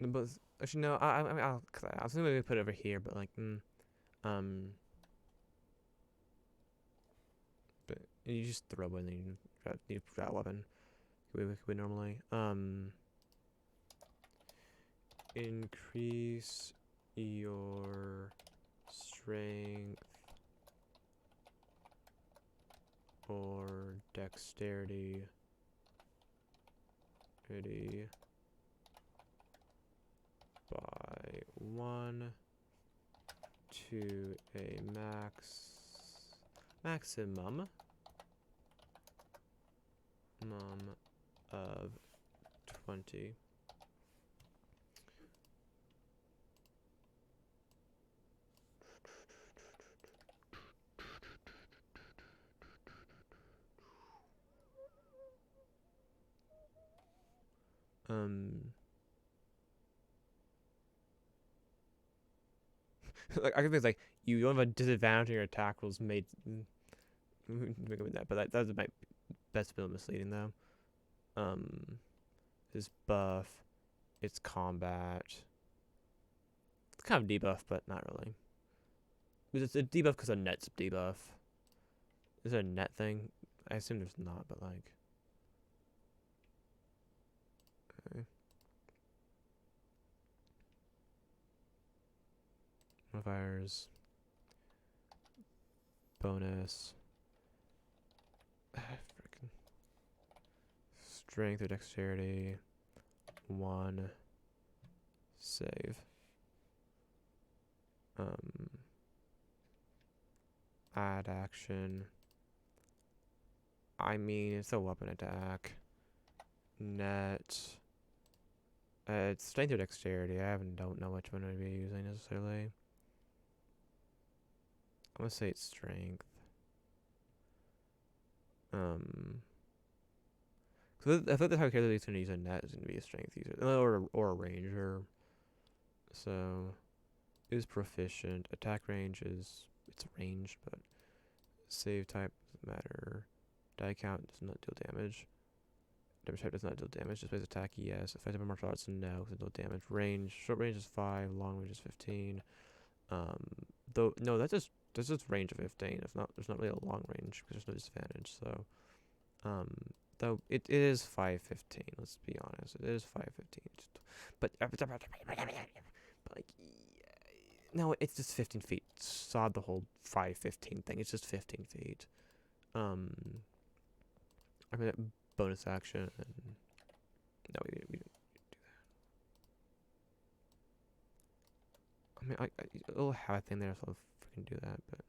But actually no, I mean I was gonna maybe put it over here, but like but you just throw it and then you grab a weapon. We normally increase your strength or dexterity by 1 to a maximum of 20. Like I think it's like you don't have a disadvantage on your attack rolls made. Make with that, but that might best be misleading though. This buff, it's combat. It's kind of debuff, but not really. It's a debuff because a net's debuff. Is there a net thing? I assume there's not, but like. Okay. Modifiers. Bonus. Frickin' strength or dexterity. 1 save. Add action. I mean, it's a weapon attack. Net. It's strength or dexterity. Don't know which one I'd be using necessarily. I'm gonna say it's strength. Cause I thought that's how character is gonna use a net is gonna be a strength user or a ranger. So, is proficient. Attack range is it's ranged, but save type doesn't matter. Die count does not deal damage. Damage type does not deal damage. Displays attack, yes. Effective martial arts, no. Cause no damage. Range. Short range is 5. Long range is 15. Though no, that's just range of 15. It's not. There's not really a long range because there's no disadvantage. So, though it is 515. Let's be honest. It is 515. But like, no, it's just 15 feet. Sod the whole 515 thing. It's just 15 feet. I mean, bonus action. And no, we didn't do that. I mean, it'll have a thing there, so I'll freaking do that. But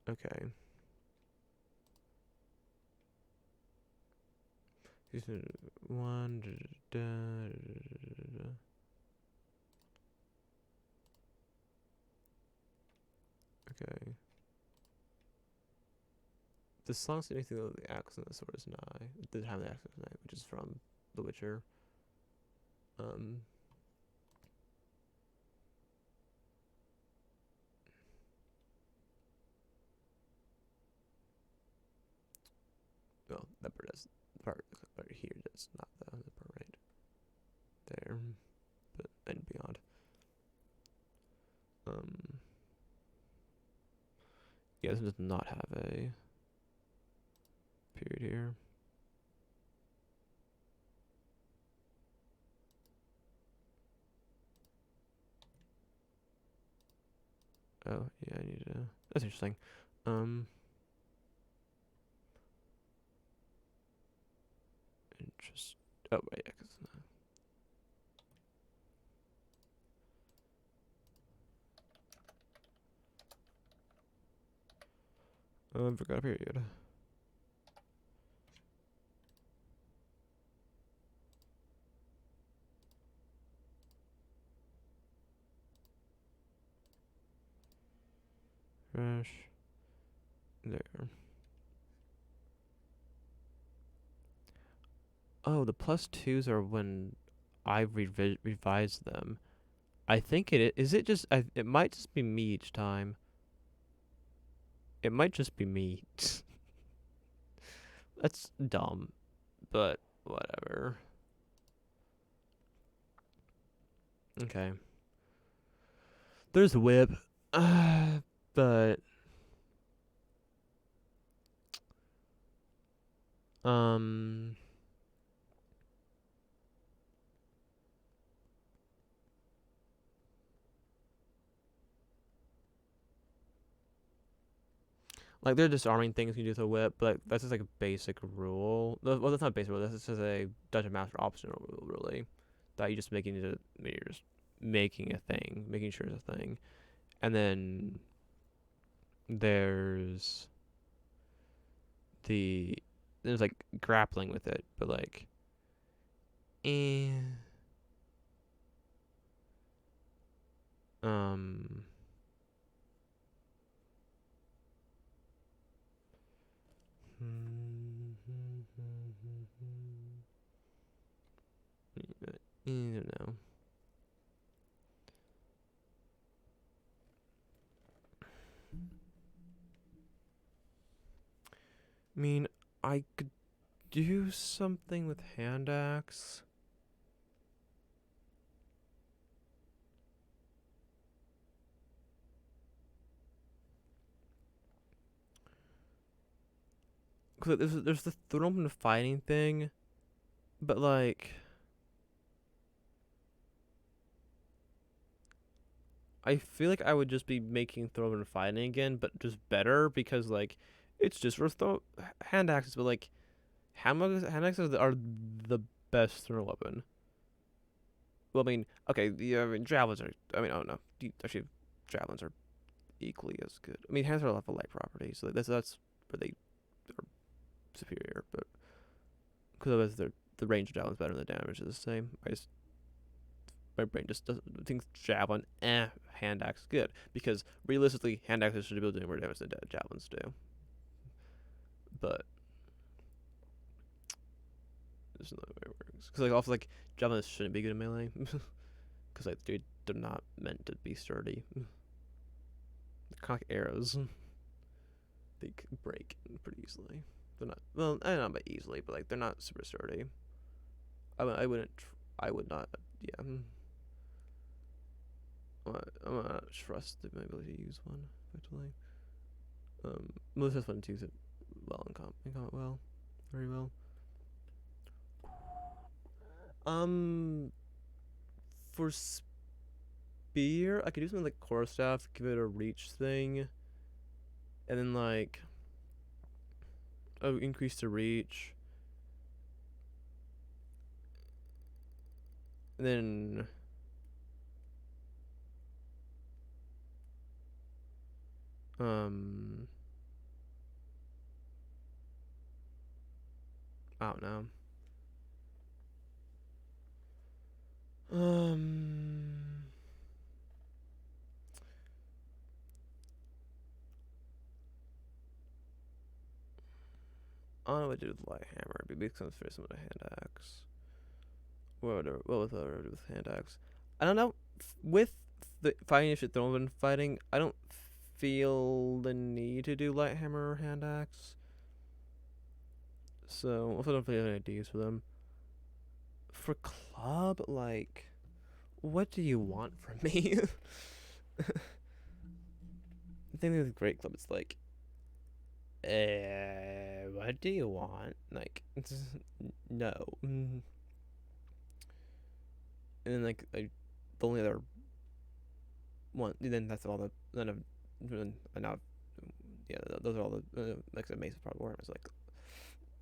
okay. One. Okay. The song's anything though the axe and the sword is nigh. It did have the axe and nigh, which is from The Witcher. Well, that part is the part right here. That's not the part right there, but and beyond. Yeah, this does not have a period here. Oh, yeah, I need to. That's interesting. Interest. Oh, wait, yeah, cause I forgot a period. Fresh. There. Oh, the +2s are when I revise them. I think is it just it might just be me each time. It might just be me. That's dumb, but whatever. Okay. There's whip. But um like they're disarming things you can do with a whip, but that's just like a basic rule. Well, that's not a basic rule. That's just a dungeon master optional rule, really. That you just you're just making a thing, making sure it's a thing, and then there's there's like grappling with it, but like, eh, um, I don't know. I mean, I could do something with hand axe. Cause there's the thrown open fighting thing, but like I feel like I would just be making throw open fighting again, but just better because like it's just for throw hand axes, but like hand axes are the best throw weapon. Well, I mean, okay, I mean javelins are. I mean, I don't know. Actually, javelins are equally as good. I mean, hands are have a light property, so that's where they are superior, but because otherwise the range of javelins better than the damage is the same. My brain just doesn't think javelin hand axe good because realistically hand axes should be able to do more damage than javelins do. But there's another way it works because like also like javelins shouldn't be good in melee because like they're not meant to be sturdy. They're kind of like arrows. They break pretty easily. They're not well, I don't know about easily, but like they're not super sturdy. I wouldn't. I would not. Yeah. I'm not trust my ability to use one effectively. Melissa one use it well in combat well, very well. For spear, I could do something like core staff, give it a reach thing, and then like increase the reach, and then I don't know. I don't know what to do with light hammer. It'd be becomes very similar to hand axe. What would I do with hand axe? I don't know. With the fighting if thrown fighting, I don't feel the need to do light hammer or hand axe. So I don't really have any ideas for them. For club, like, what do you want from me? The thing with great club, it's like, what do you want? Like, no. And then like the only other one, then that's all the then I now, yeah, those are all the like the Mesa part where it's like,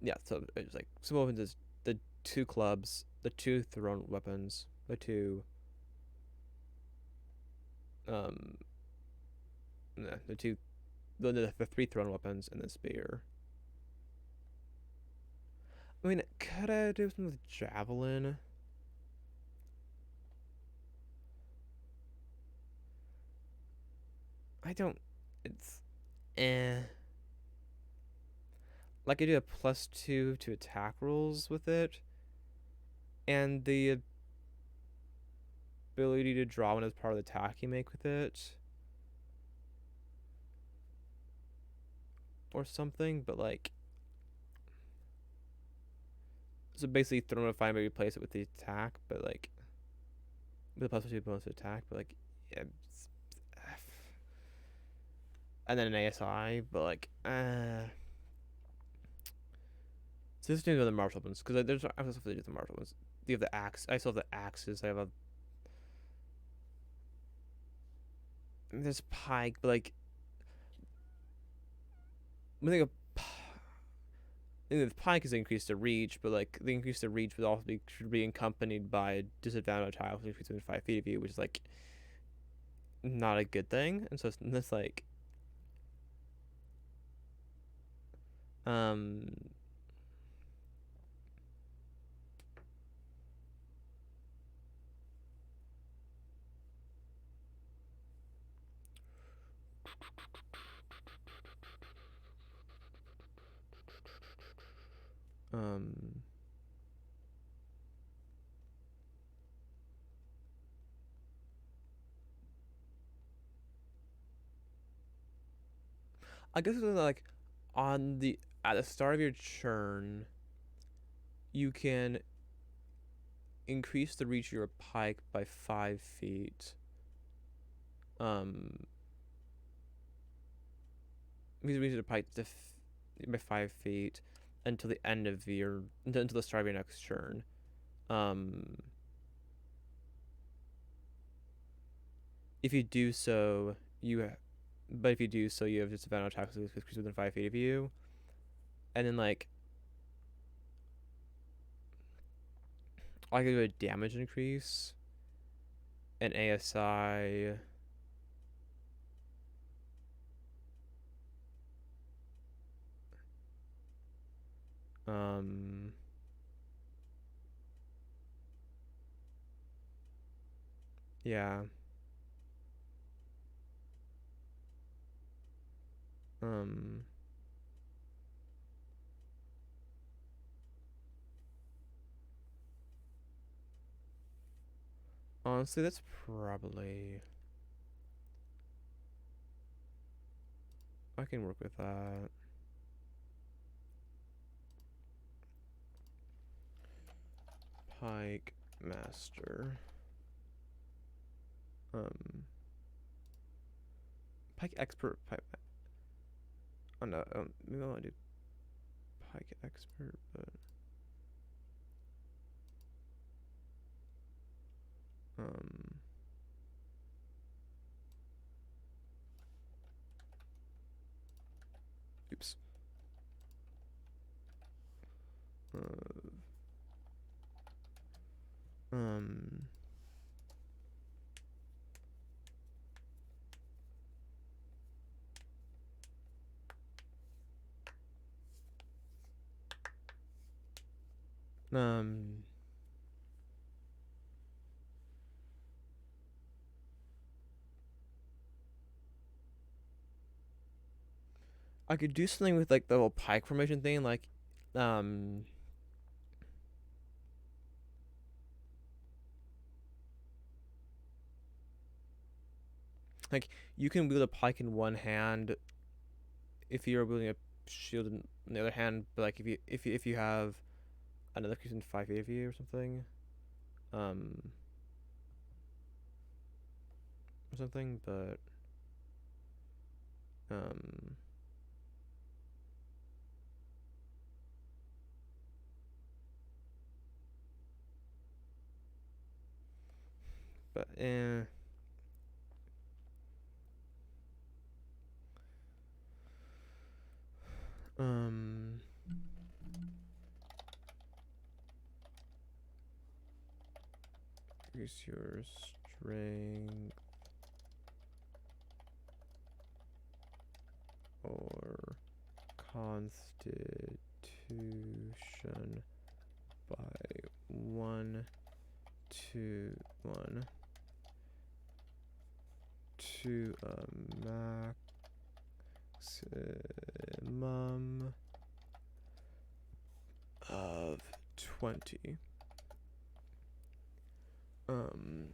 yeah. So it's like some weapons is the two clubs, the two thrown weapons, the two um, the two the three thrown weapons and the spear. I mean, could I do something with javelin? I don't. It's eh. Like I do a +2 to attack rolls with it, and the ability to draw one as part of the attack you make with it, or something. But like, so basically, throw a fine, maybe replace it with the attack, but like with a +2 bonus to attack, but like, yeah, and then an ASI, but like, So this is doing the martial ones because like, there's other stuff to do with the martial ones. You have the axe. I still have the axes. I have a. There's pike, but like, I think the pike is increased the reach, but like the increase the reach would also be should be accompanied by a disadvantage tile within 5 feet of you, which is like not a good thing. And so it's like, um, um. I guess it's like on the at the start of your churn, you can increase the reach of your pike by 5 feet. Um, Increase the reach of the pike by 5 feet, until the end of your until the start of your next turn. Um, if you do so, but if you do so, you have disadvantage attacks with creatures within 5 feet of you, and then like I could do a damage increase, an ASI. Um, yeah. Um, honestly, that's probably I can work with that. Pike Master. Um, Pike Expert. Pike. Oh no. Maybe I want to do Pike Expert, but um, oops. Uh, um, um, I could do something with like the whole pike formation thing, um, like you can wield a pike in one hand if you're wielding a shield in the other hand, but like if you have another creature in 5 feet of you or something, um, or something, but um, but um, increase your strength or constitution by 1 to a maximum of 20. Um,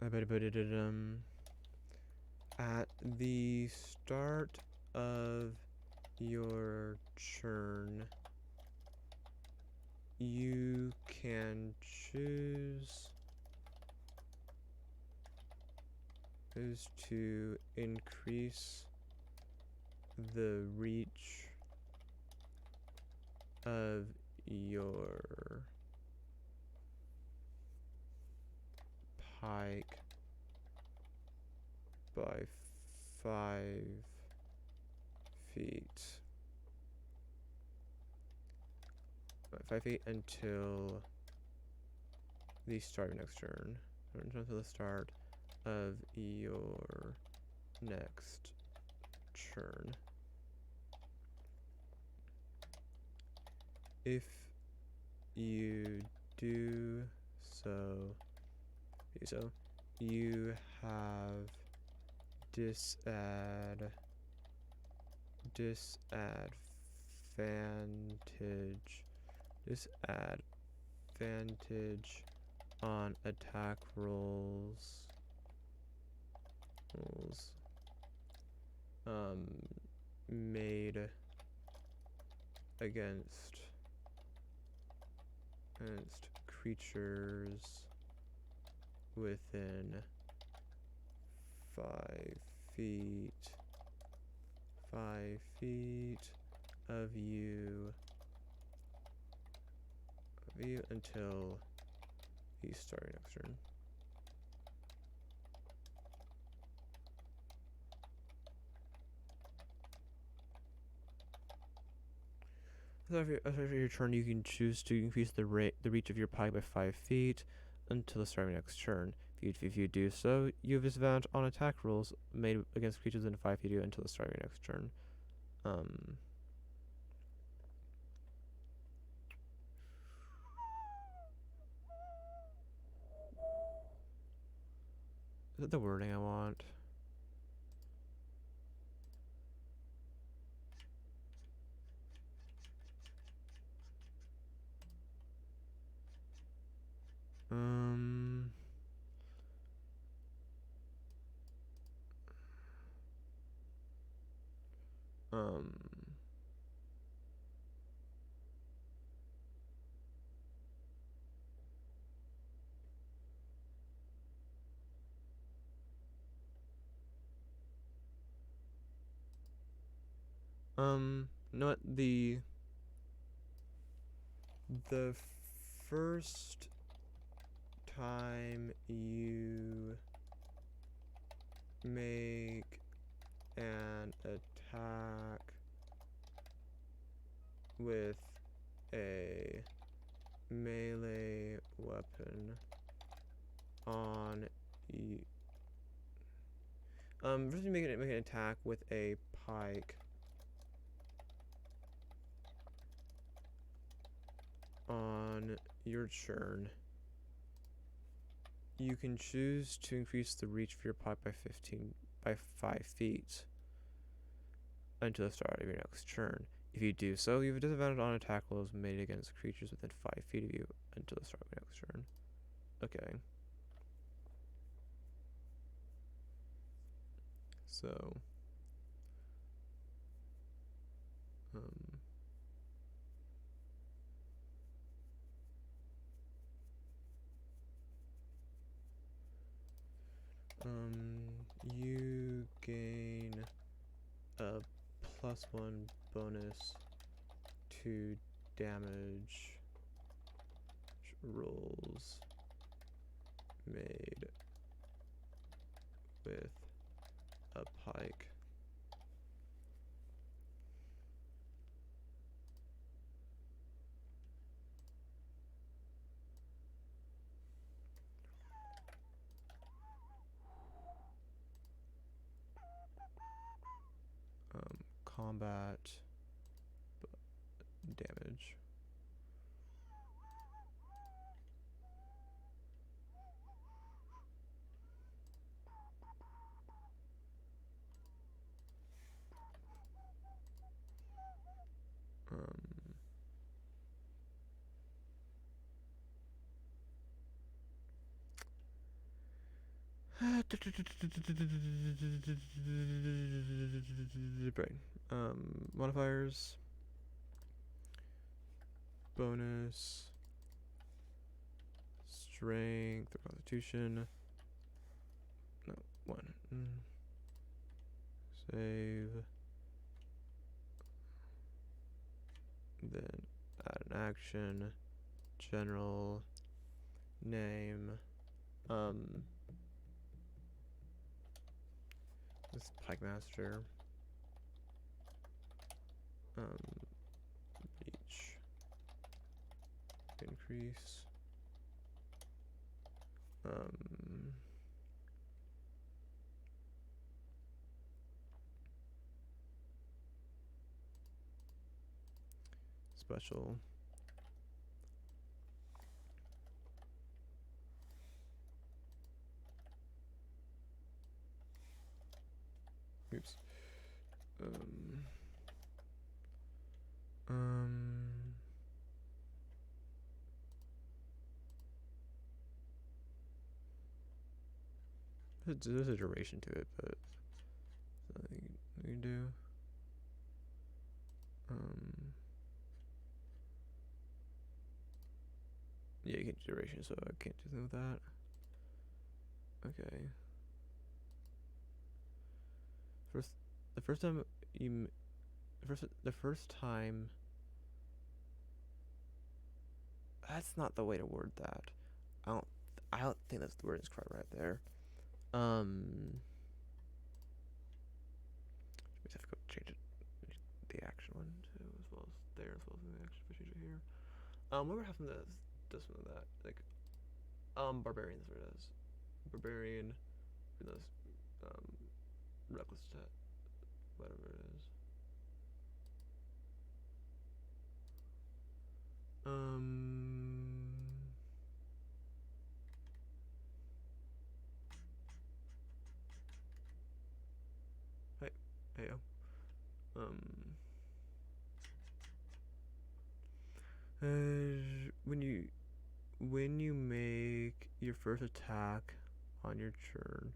I better put it at the start of your turn. You can choose is to increase the reach of your pike by 5 feet. 5 feet until the start of your next turn. Until the start of your next turn. If you do so, you have disadvantage on attack rolls made against creatures within 5 feet, 5 feet of you until you start your next turn. So after your turn, you can choose to increase the reach of your pike by 5 feet until the start of your next turn. If you do so, you have disadvantage on attack rolls made against creatures within 5 feet of you until the start of your next turn. Is that the wording I want? Um. Um. You know what? The first time you make an attack with a melee weapon on you. First you make an attack with a pike on your turn. You can choose to increase the reach of your pike by 5 feet until the start of your next turn. If you do so, you have a disadvantage on attack rolls made against creatures within 5 feet of you until the start of your next turn. Okay. So, you gain a +1 bonus to damage rolls made with a pike. Combat damage. Right. Modifiers. Bonus. Strength or Constitution. No, 1. Save. Then add an action. General. Name. This Pike Master. Reach. Increase. Special. Oops. There's a duration to it, but nothing we can do. Yeah, you get duration, so I can't do anything with that. Okay. First, the first time you, the first time. That's not the way to word that. I don't. I don't think that's the word is correct right there. Just have to go change it. The action one too, as well as there, as well as the action. If I change it here. What were half of this one of that? Like, barbarian. That's what it is. Barbarian. Those, reckless stat, whatever it is. Hey, hey, when you make your first attack on your turn.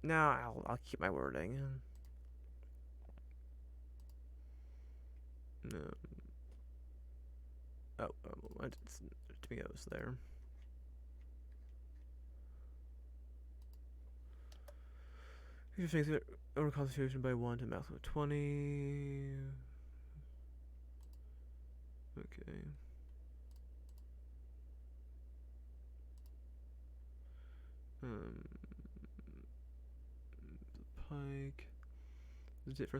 Now I'll keep my wording. No. It's to me it was there. You just make it over concentration by 1 to maximum 20. Okay. Pike. This is it.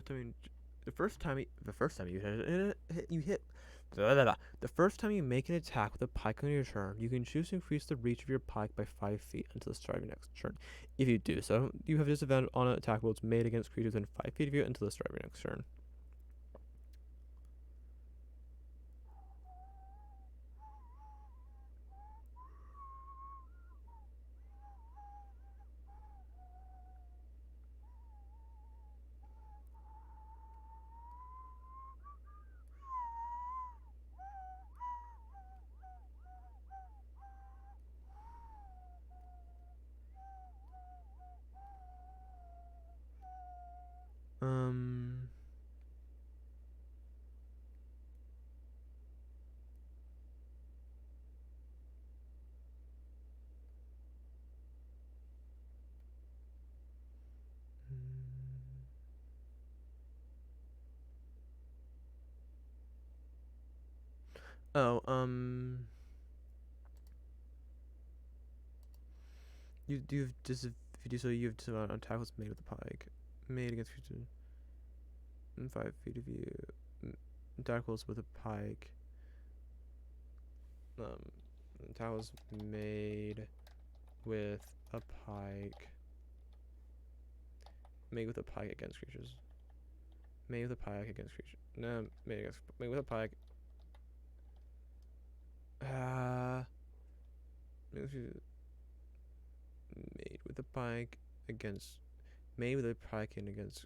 The first time you hit. The first time you make an attack with a pike on your turn, you can choose to increase the reach of your pike by 5 feet until the start of your next turn. If you do so, you have disadvantage on an attack rolls made against creatures within 5 feet of you until the start of your next turn. Oh, you do if you do so, you have disadvantage on tackles made with a pike, made against creatures in 5 feet of you. Tackles with a pike. Tackles made with a pike. Made with a pike against creatures. Made with a pike against creatures. No, made with a pike. Made with a pike against. Made with a pike and against.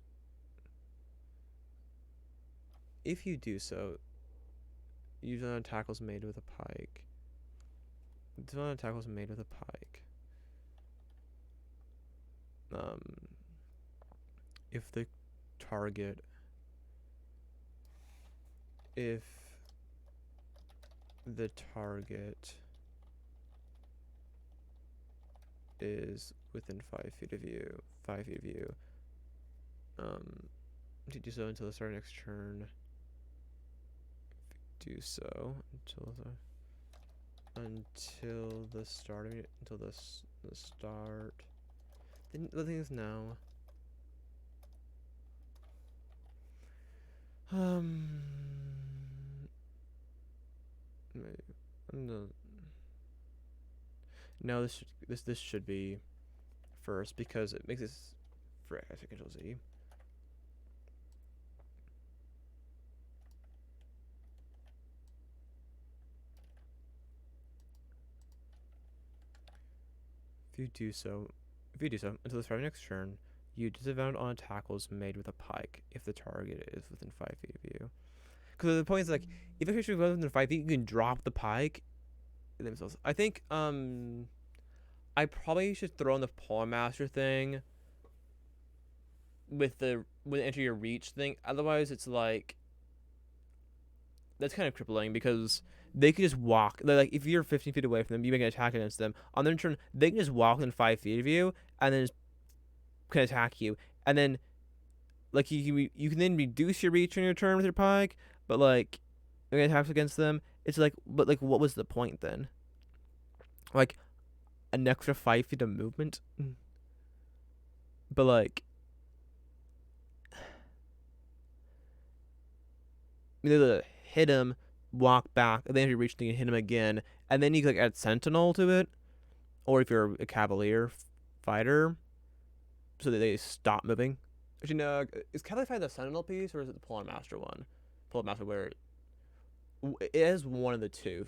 If you do so, use on tackles made with a pike. Do on tackles made with a pike. If the target. If the target is within 5 feet of you, to do so until the start of next turn. Do so until the start of it, until the start. The thing is now. No, this should be first because it makes this for Control Z. If you do so until the start of next turn, you disadvantage on tackles made with a pike if the target is within 5 feet of you. Because the point is like, if a creature is within 5 feet, you can drop the pike themselves. I think I probably should throw in the Polearm Master thing with the enter your reach thing. Otherwise, it's like that's kind of crippling because they can just walk. Like if you're 15 feet away from them, you make an attack against them. On their turn, they can just walk within 5 feet of you, and then just can attack you. And then like you can then reduce your reach on your turn with your pike, but like when it attacks against them, it's like, but like what was the point then? Like an extra 5 feet of movement, but like you either hit him, walk back, and then if you reach, you can hit him again, and then you can like add sentinel to it, or if you're a cavalier fighter, so that they stop moving. Actually, no. Is Cavalier Fight the Sentinel piece or is it the Polar Master one? Polar Master where it is one of the two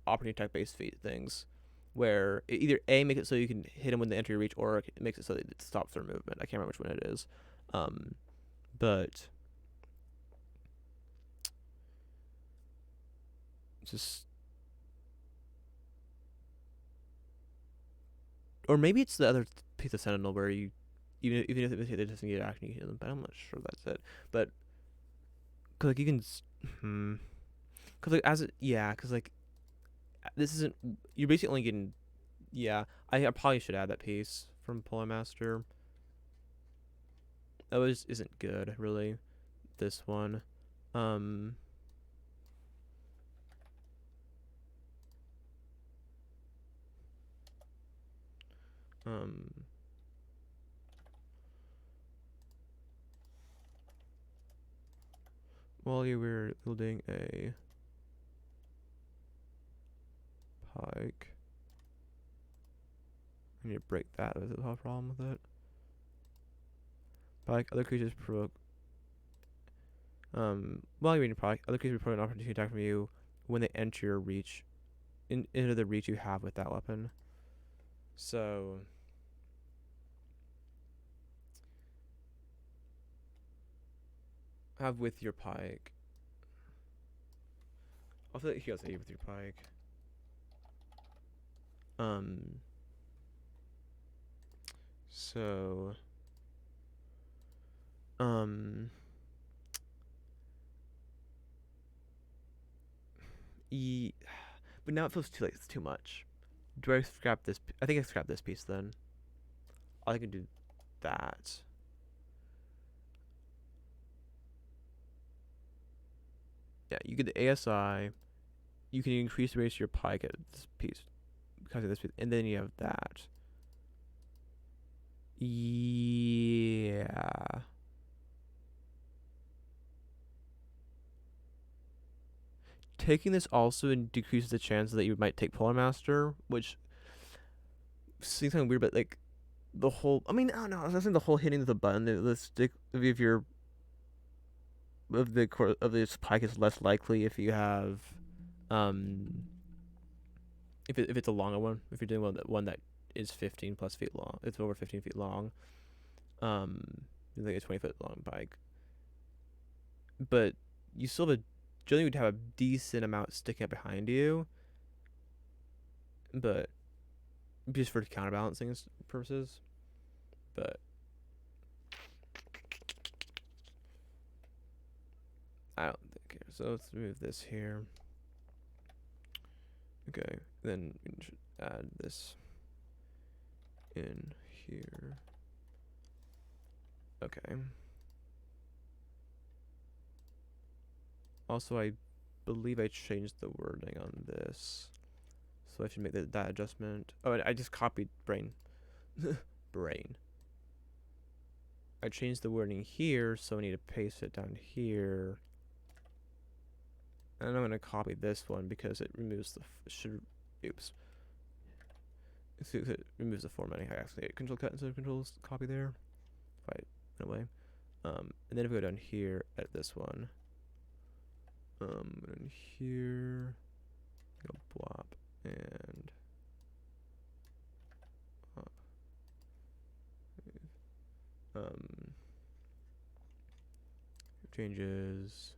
opportunity attack based feat things, where it either a makes it so you can hit them when they enter your reach, or it makes it so that it stops their movement. I can't remember which one it is, but just, or maybe it's the other piece of Sentinel where you even if it doesn't get action, you hit them. But I'm not sure that's it. But cause like you can, cause like as it, yeah, cause like this isn't, you're basically only getting, yeah. I probably should add that piece from Polar Master. That was isn't good really. This one, um, um. While you were building a pike, I need to break that. Is the problem with it? Pike, other creatures provoke. While you're in your pike, other creatures provoke an opportunity attack from you when they enter your reach, into the reach you have with that weapon. So have with your pike. I'll feel like he'll say with your pike. So but now it feels too like it's too much. Do I scrap this? I think I scrap this piece then. I can do that. Yeah, you get the ASI. You can increase the race of your pike at this piece because of this piece, and then you have that. Yeah. Taking this also decreases the chance that you might take Polar Master, which seems kind of weird, but like the whole, I mean, I don't know. I was saying the whole hitting of the button, the stick, if you're of this pike is less likely if you have, if it's a longer one. If you're doing one that is 15 plus feet long, it's over 15 feet long. Like a 20-foot long pike, but you still have generally would have a decent amount sticking up behind you, but just for counterbalancing purposes. But I don't think so. Let's move this here. Okay, then we should add this in here. Okay. Also, I believe I changed the wording on this, so I should make that adjustment. Oh, and I just copied brain. Brain. I changed the wording here, so I need to paste it down here. And I'm gonna copy this one because it removes the oops. It removes the formatting. I actually hit Control Cut instead of Control Copy there. If I in a way. And then if we go down here at this one, and here, go blop and changes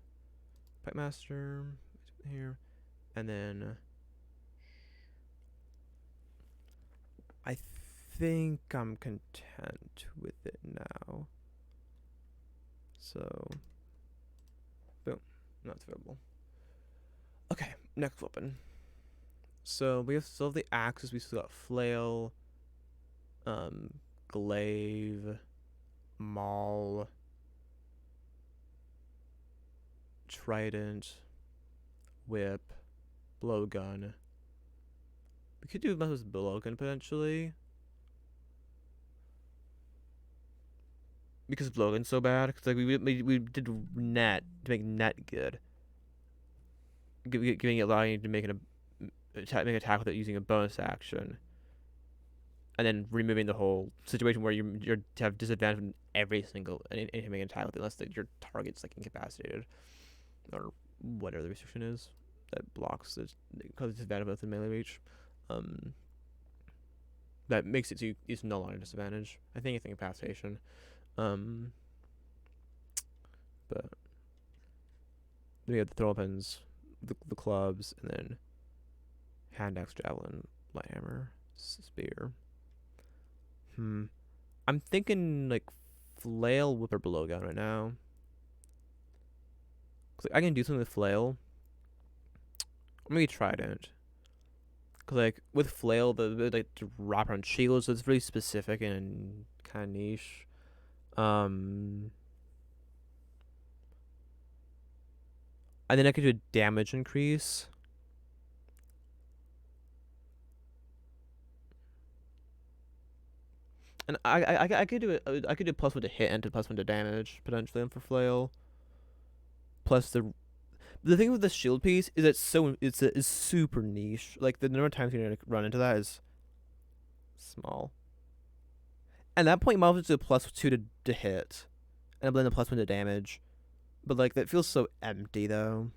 Pipe Master here, and then I think I'm content with it now. So, boom, not available. Okay, next weapon. So we have still have the axes. We still got flail, um, glaive, maul, trident, whip, blowgun. We could do with blowgun potentially because blowgun's so bad. Cause like we did net to make net good, giving it allowing you to make an attack with it using a bonus action, and then removing the whole situation where you're to have disadvantage in every single anything make an attack with it unless your target's like incapacitated or whatever the restriction is that blocks it causes disadvantage with the melee reach. Um, that makes it so it's no longer disadvantage. I think it's incapacitation. Um, but then we have the throw weapons, the clubs, and then hand axe, javelin, light hammer, spear. I'm thinking like flail, whip, or blowgun right now. Cause like, I can do something with flail. Or maybe trident. Cause like with flail, the like to wrap around shields, so it's really specific and kind of niche. And then I could do a damage increase. And I could do it. I could do +1 to hit and to +1 to damage potentially for flail. Plus the thing with the shield piece is it's super niche. Like the number of times you're gonna run into that is small. At that point, you might as well do a +2 to hit, and then a +1 to damage. But like that feels so empty though.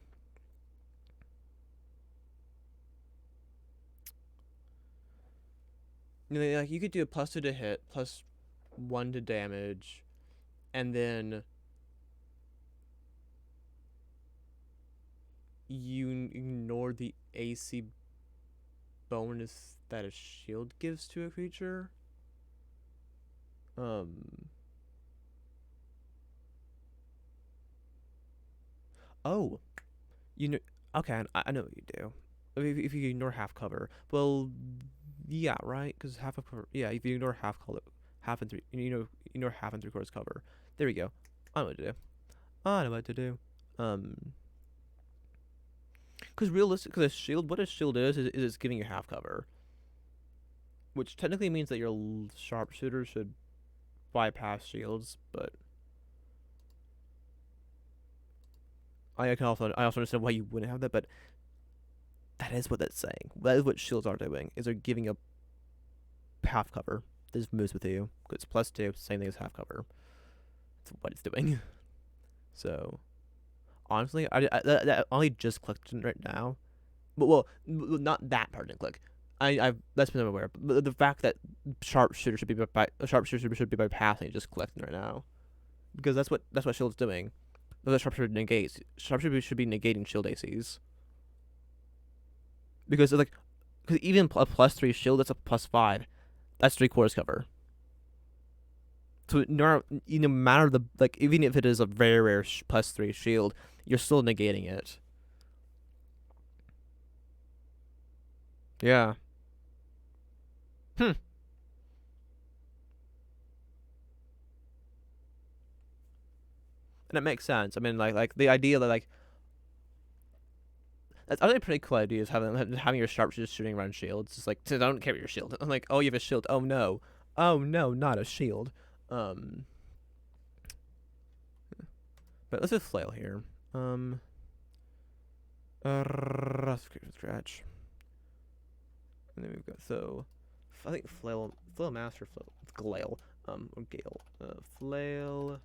You know, like you could do a +2 to hit, +1 to damage, and then you ignore the AC bonus that a shield gives to a creature. Oh, you know. Okay, I know what you do. If you ignore half cover, well, yeah, right. Because half of cover, yeah. If you ignore half color, half and three, ignore half and 3/4 cover. There we go. I know what to do. I know what to do. Because realistically, a shield, what a shield is it's giving you half cover, which technically means that your sharpshooter should bypass shields, but I also understand why you wouldn't have that, but that is what that's saying. That is what shields are doing. Is they're giving a half cover. This moves with you. It's +2, same thing as half cover. That's what it's doing. So honestly, that only just clicked right now. But well, not that part didn't click. I've that's been aware. But the fact that sharpshooter should be bypassing just clicked right now because that's what shield's doing. The sharpshooter negates. Sharpshooter should be negating shield ACs because even a +3 shield that's a +5. That's 3/4 cover. So no matter the even if it is a very rare +3 shield, you're still negating it. Yeah. And it makes sense. I mean, like the idea that that's actually a pretty cool idea is having your sharpshooter shooting around shields. It's like I don't carry your shield. I'm like, oh, you have a shield. Oh no, not a shield. But let's just flail here. Scratch. And then we've got I think flail master flail or gale flail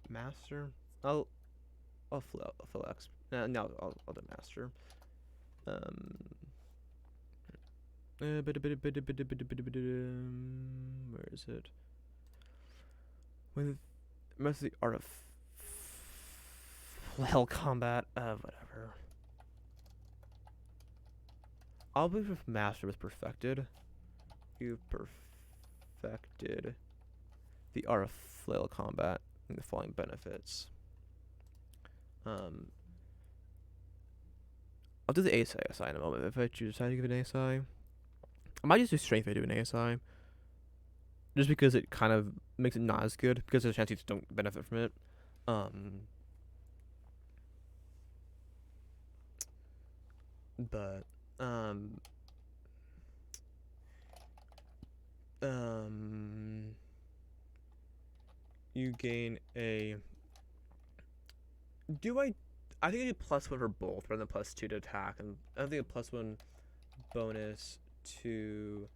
master. I'll flail X. No, I'll do master. Where is it? With most of the art of flail combat. Whatever. I'll be with master with perfected. You've perfected the art of flail combat and the following benefits. I'll do the ASI in a moment if I choose to give an ASI. I might just do strength if I do an ASI. Just because it kind of makes it not as good because there's a chance you just don't benefit from it. Um, but um, um, you gain a. Do I think I do +1 for both rather than +2 to attack, and I think a +1 bonus to.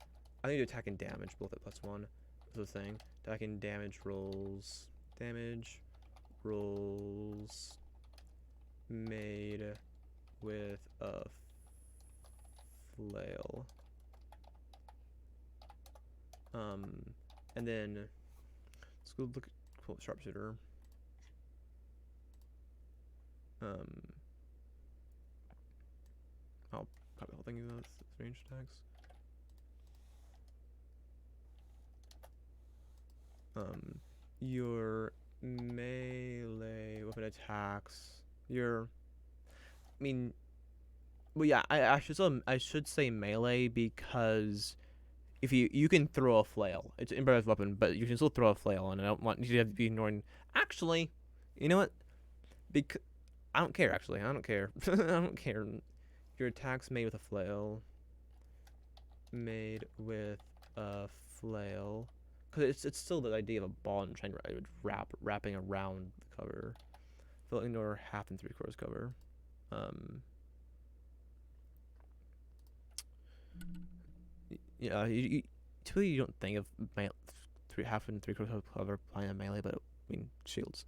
I think you do attack and damage both at +1. That's the thing. Attack and damage rolls. Damage rolls made with a flail. And then let's go look at pull up sharpshooter. I'll probably the whole thing of those range attacks. Your melee weapon attacks. Well, yeah, I should say melee because if you can throw a flail, it's an improvised weapon, but you can still throw a flail, and I don't want you to have to be ignoring. Actually, you know what? Because I don't care. Actually, I don't care. I don't care. Your attacks made with a flail. Made with a flail. Because it's still the idea of a ball and trying to wrapping around the cover. Filling ignore 1/2 and 3/4 cover. Yeah, typically you don't think of 1/2 and 3/4 cover playing a melee, but I mean shields.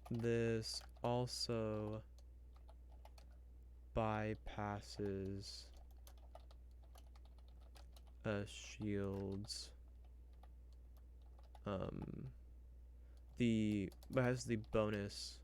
This also bypasses shields. But has the bonus.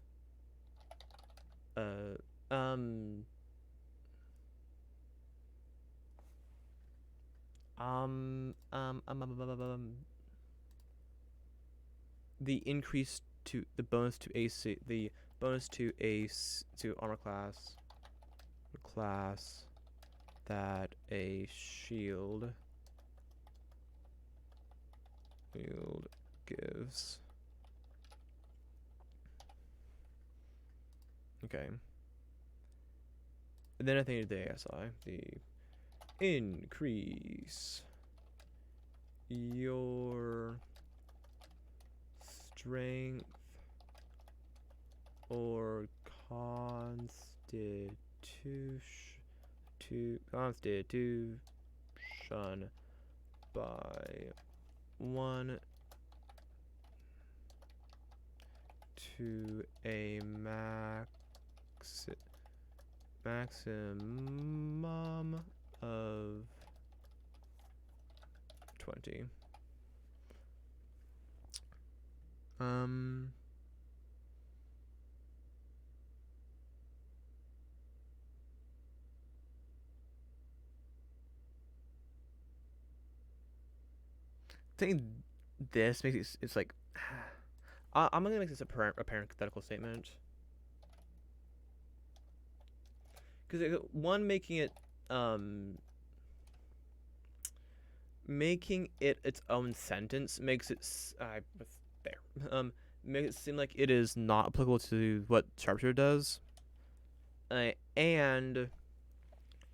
The increase to the bonus to AC, the bonus to ace to armor class that a shield gives. Okay. And then I think the ASI, the increase your strength or constitution by 1 to a maximum of 20. I think this makes it's like I'm gonna make this a parenthetical statement because one making it its own sentence makes it makes it seem like it is not applicable to what sharpshooter does, and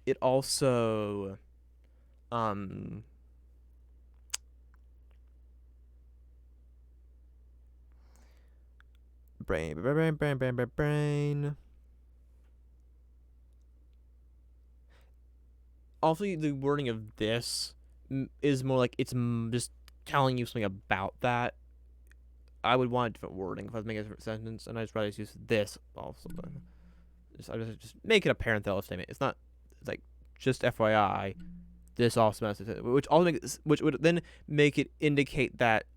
it also brain. Also, the wording of this is more like it's just telling you something about that. I would want a different wording if I was making a different sentence, and I just rather use this also. But I just make it a parenthetical statement. It's not. It's like just FYI. This also matters, which would then make it indicate that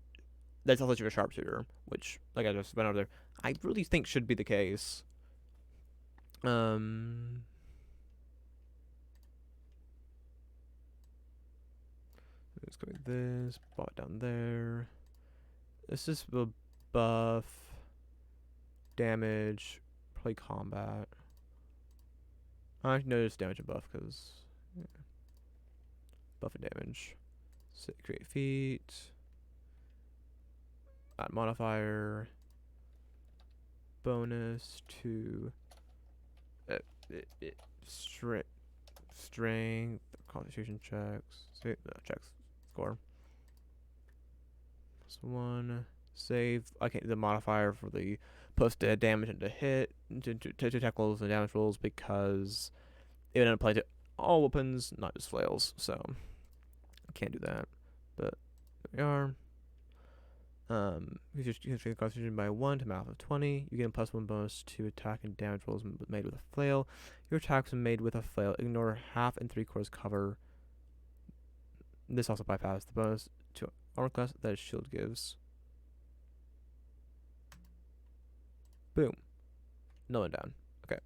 that's also a sharpshooter, which like I just went over there. I really think should be the case. Let's go like this. Bought down there. This is the buff damage probably combat. I know just damage and buff because buff and damage. So create feat. Add modifier. Bonus to strength, concentration checks, checks, score. Plus 1, save. Okay, the modifier for the plus damage into hit, to attack rolls and damage rolls because it would apply to all weapons, not just flails. So I can't do that. But there we are. You can strength concentration by 1 to math of 20. You get a +1 bonus to attack and damage rolls made with a flail. Your attacks when made with a flail ignore half and 3/4 cover. This also bypasses the bonus to armor class that shield gives. Boom. No one down. Okay.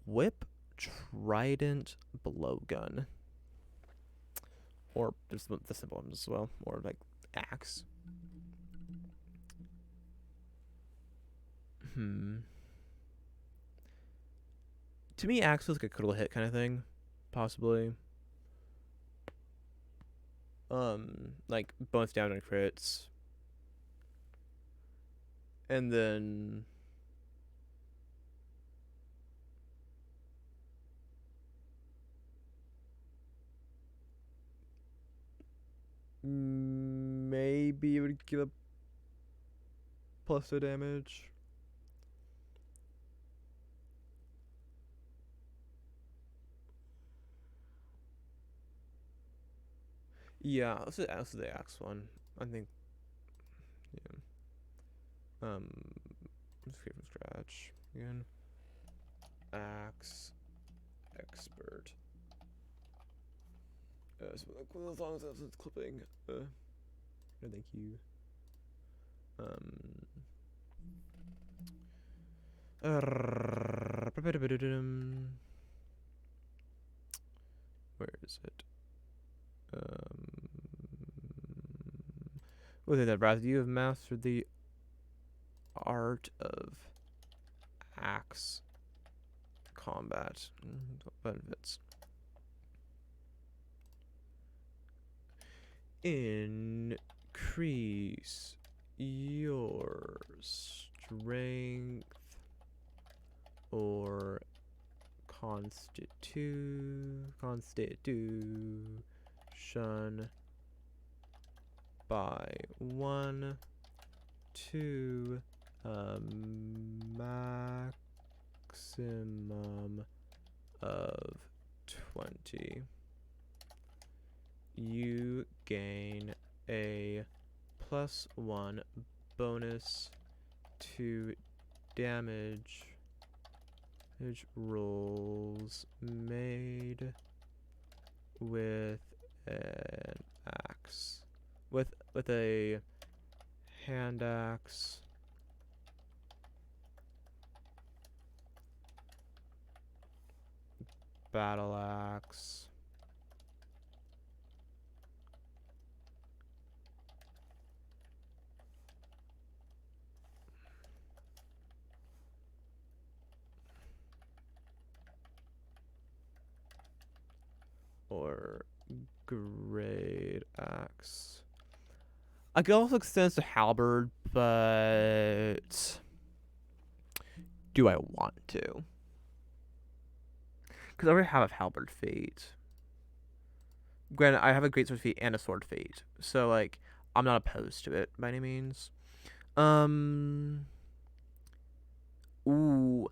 Whip, trident, blowgun. Or just the simple ones as well. Or like axe. To me, axe feels like a critical hit kind of thing. Possibly. Like bonus down on crits. And then maybe it would give a +2 damage. Yeah, let's do the axe one. I think. Yeah. Let's create from scratch again. Axe expert. So as long as it's clipping. No, thank you. Where is it? With that, Brad, you have mastered the art of axe combat. Benefits. Increase your strength or constitution by 1 to a maximum of 20. You gain a +1 bonus to damage rolls made with an axe. With a hand axe, battle axe, or great axe. I could also extend this to halberd, but do I want to? Because I already have a halberd feat. Granted, I have a greatsword feat and a sword feat, so like I'm not opposed to it by any means. Ooh,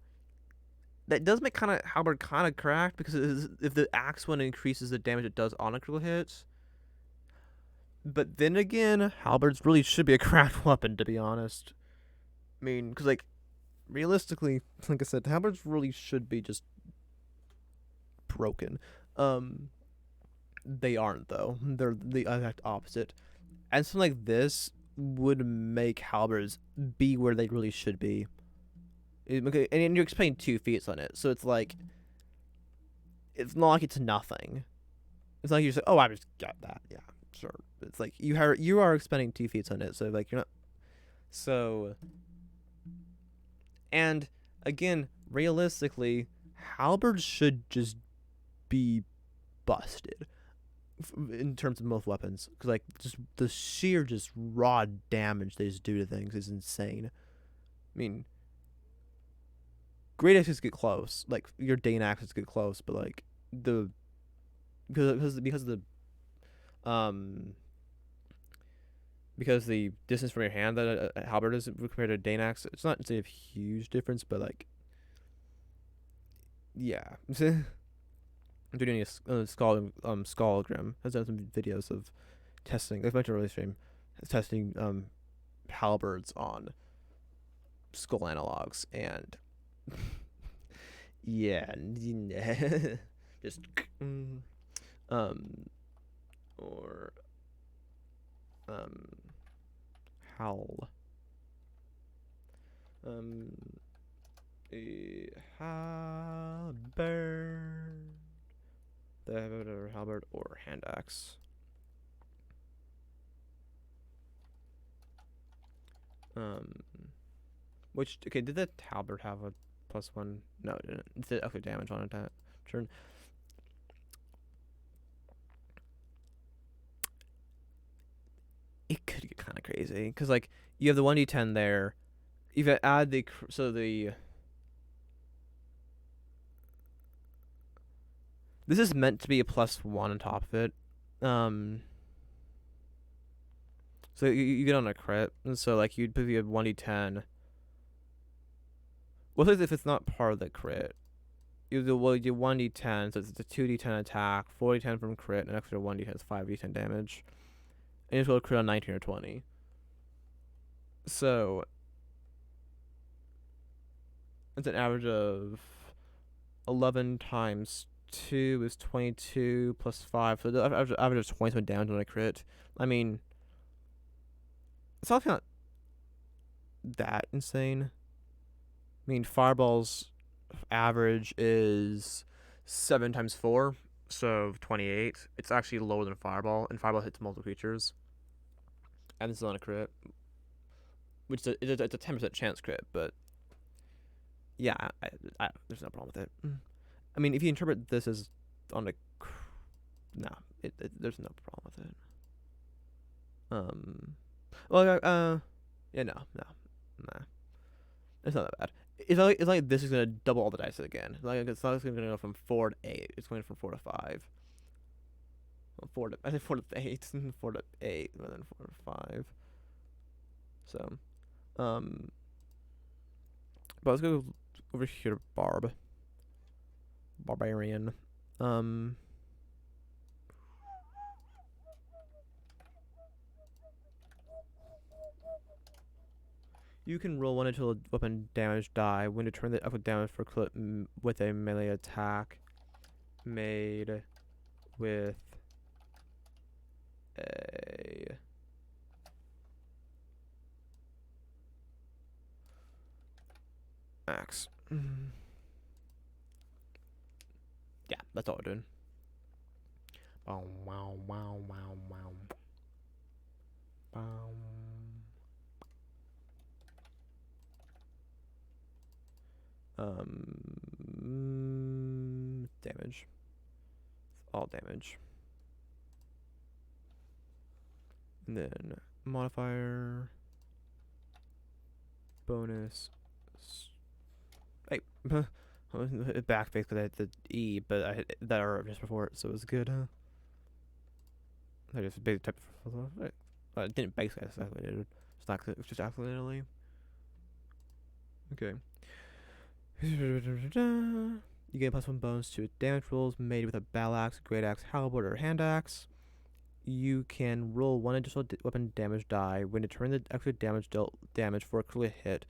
that does make halberd kind of cracked because if the axe one increases the damage it does on a critical hit. But then again, halberds really should be a cracked weapon, to be honest. I mean, because like realistically, like I said, halberds really should be just broken. They aren't though. They're the exact opposite. And something like this would make halberds be where they really should be. Okay, and you're expending 2 feats on it, so it's like it's not like it's nothing. It's not like you're just like, oh, I just got that. Yeah, sure. It's like you are expending 2 feats on it, so like you're not. So, and again, realistically, halberds should just be busted in terms of most weapons, because like just the sheer just raw damage they just do to things is insane. I mean, great axes get close, like your Dane axes get close, but like the because of the because the distance from your hand that a halberd is compared to a Dane axe, it's not a huge difference, but like yeah. I'm doing a Skullgrim has done some videos of testing. They've mentioned early stream testing halberds on skull analogs, and yeah, just um or um howl um a halberd, the halberd or hand axe. Um, which okay? Did the halberd have a +1? No, it didn't. It did okay damage on attack turn. It could get kind of crazy because like you have the 1d10 there. If you add the so the this is meant to be a +1 on top of it. So you get on a crit, and so like you'd put a 1d10. Well, if it's not part of the crit, you do 1d10, so it's a 2d10 attack, 4d10 from crit, and an extra 1d10 is 5d10 damage, and you just roll a crit on 19 or 20. So it's an average of 11 times 2 is 22 plus 5, so the average of 20 down on a crit. I mean, it's not that insane. I mean, Fireball's average is 7 times 4, so 28. It's actually lower than Fireball, and Fireball hits multiple creatures. And this is on a crit, which is it's a 10% chance crit, but yeah, there's no problem with it. I mean, if you interpret this as on a, no, there's no problem with it. Well, yeah, no, nah, it's not that bad. It's like this is gonna double all the dice again. Like it's not gonna go from 4 to 8. It's going from 4 to 5. Well, 4 to I think 4 to 8, 4 to 8, and then 4 to 5. So, but let's go over here to Barbarian. You can roll one until a weapon damage die. When to turn the upward damage for clip with a melee attack made with a axe. Yeah, that's all we're doing. Bow, wow, wow, wow, wow. Bow. Damage. All damage. And then modifier. Bonus. Hey, back because I hit the E, but I hit that R just before it, so it was good. I just basic type of. I didn't basically activate it. It's just accidentally. Okay. You get +1 bonus to damage rolls made with a battle axe, great axe, halberd, or hand axe. You can roll one additional weapon damage die when determining the extra damage dealt damage for a crit hit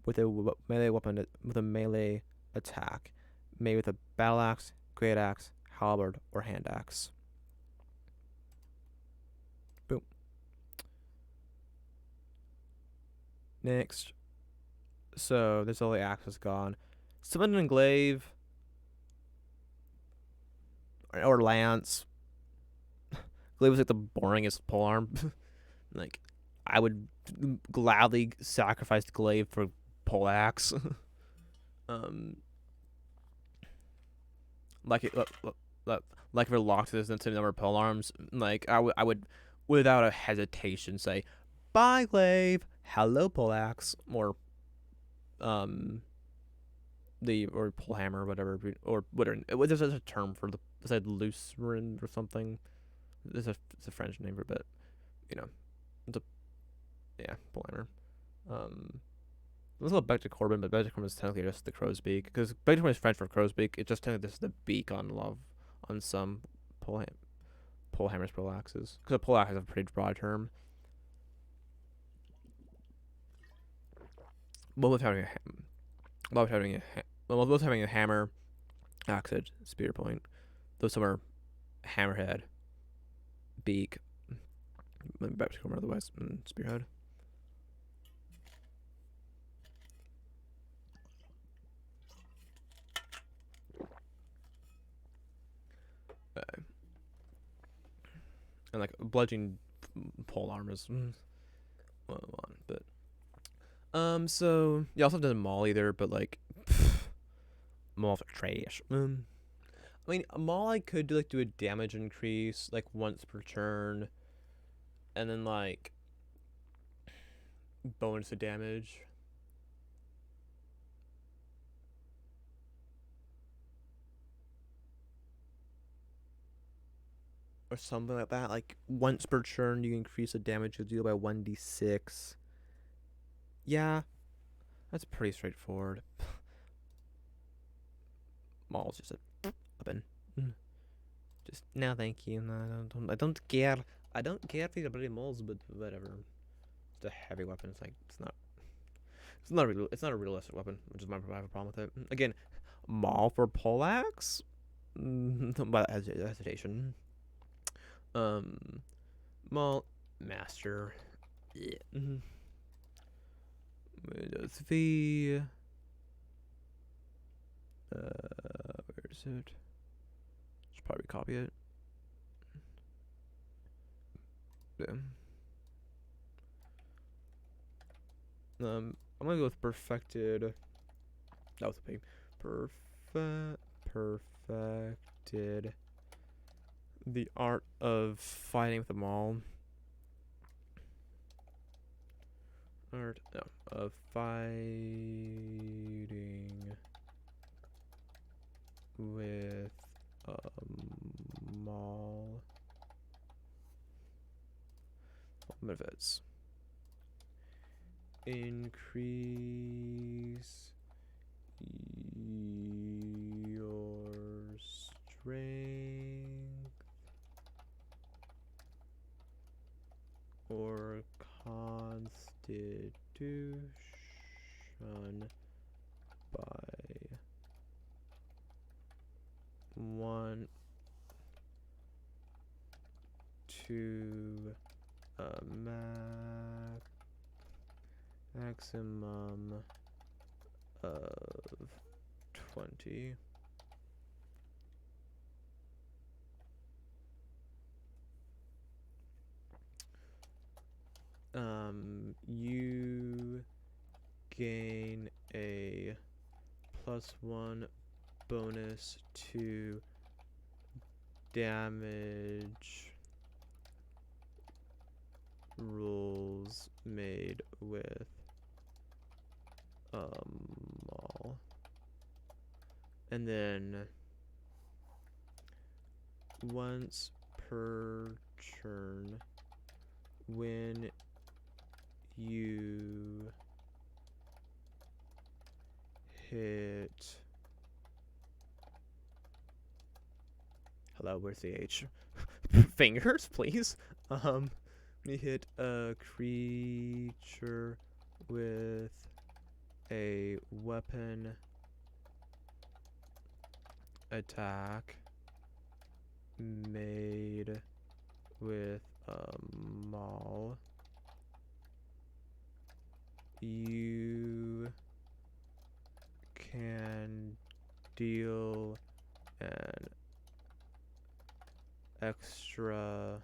with a melee weapon with a melee attack made with a battle axe, great axe, halberd, or hand axe. Boom. Next. So there's all the axes gone. Summon and glaive or lance. Glaive was like the boringest polearm. Like I would gladly sacrifice glaive for poleaxe. um, like it, like if we're locked to this infinite number of pole arms, like I would without a hesitation say, bye glaive, hello poleaxe, or um or pole hammer, whatever, or whatever. There's a term for the said loose or something. It's a French name for it, you know. It's a yeah pole hammer. Let's go back to Corbin, but back to Corbin is technically just the crow's beak because back to Corbin is French for crow's beak. It's just technically this is the beak on some pole hammers, pole axes because a pole axe is a pretty broad term. Both having both having a hammer, axe edge, spear point. Those some are hammerhead, beak, back to Corbin otherwise, and spearhead. And like bludgeoning pole arm is one, but so yeah, also doesn't maul either, but like mauls are trash. I mean, a maul I could do a damage increase like once per turn, and then like bonus to damage. Or something like that. Like once per turn, you increase the damage you deal by 1d6. Yeah, that's pretty straightforward. Maul's just a weapon. Just no, thank you. No, I don't care. I don't care for the bloody mauls, but whatever. It's a heavy weapon. It's like it's not a realistic weapon, which is my I have a problem with it. Again, maul for poleaxe, but hesitation. Maul master. Yeah. Windows V. Where is it? Should probably copy it. Yeah. I'm gonna go with perfected. That was a P. Perfected. The art of fighting with them all. Art of fighting with a maul. Benefits. Increase your strength or constitution by 1 to a maximum of 20. You gain a +1 bonus to damage rolls made with maul. And then once per turn, when you hit hello, where's the H? Fingers, please. You hit a creature with a weapon attack made with a maul, you can deal an extra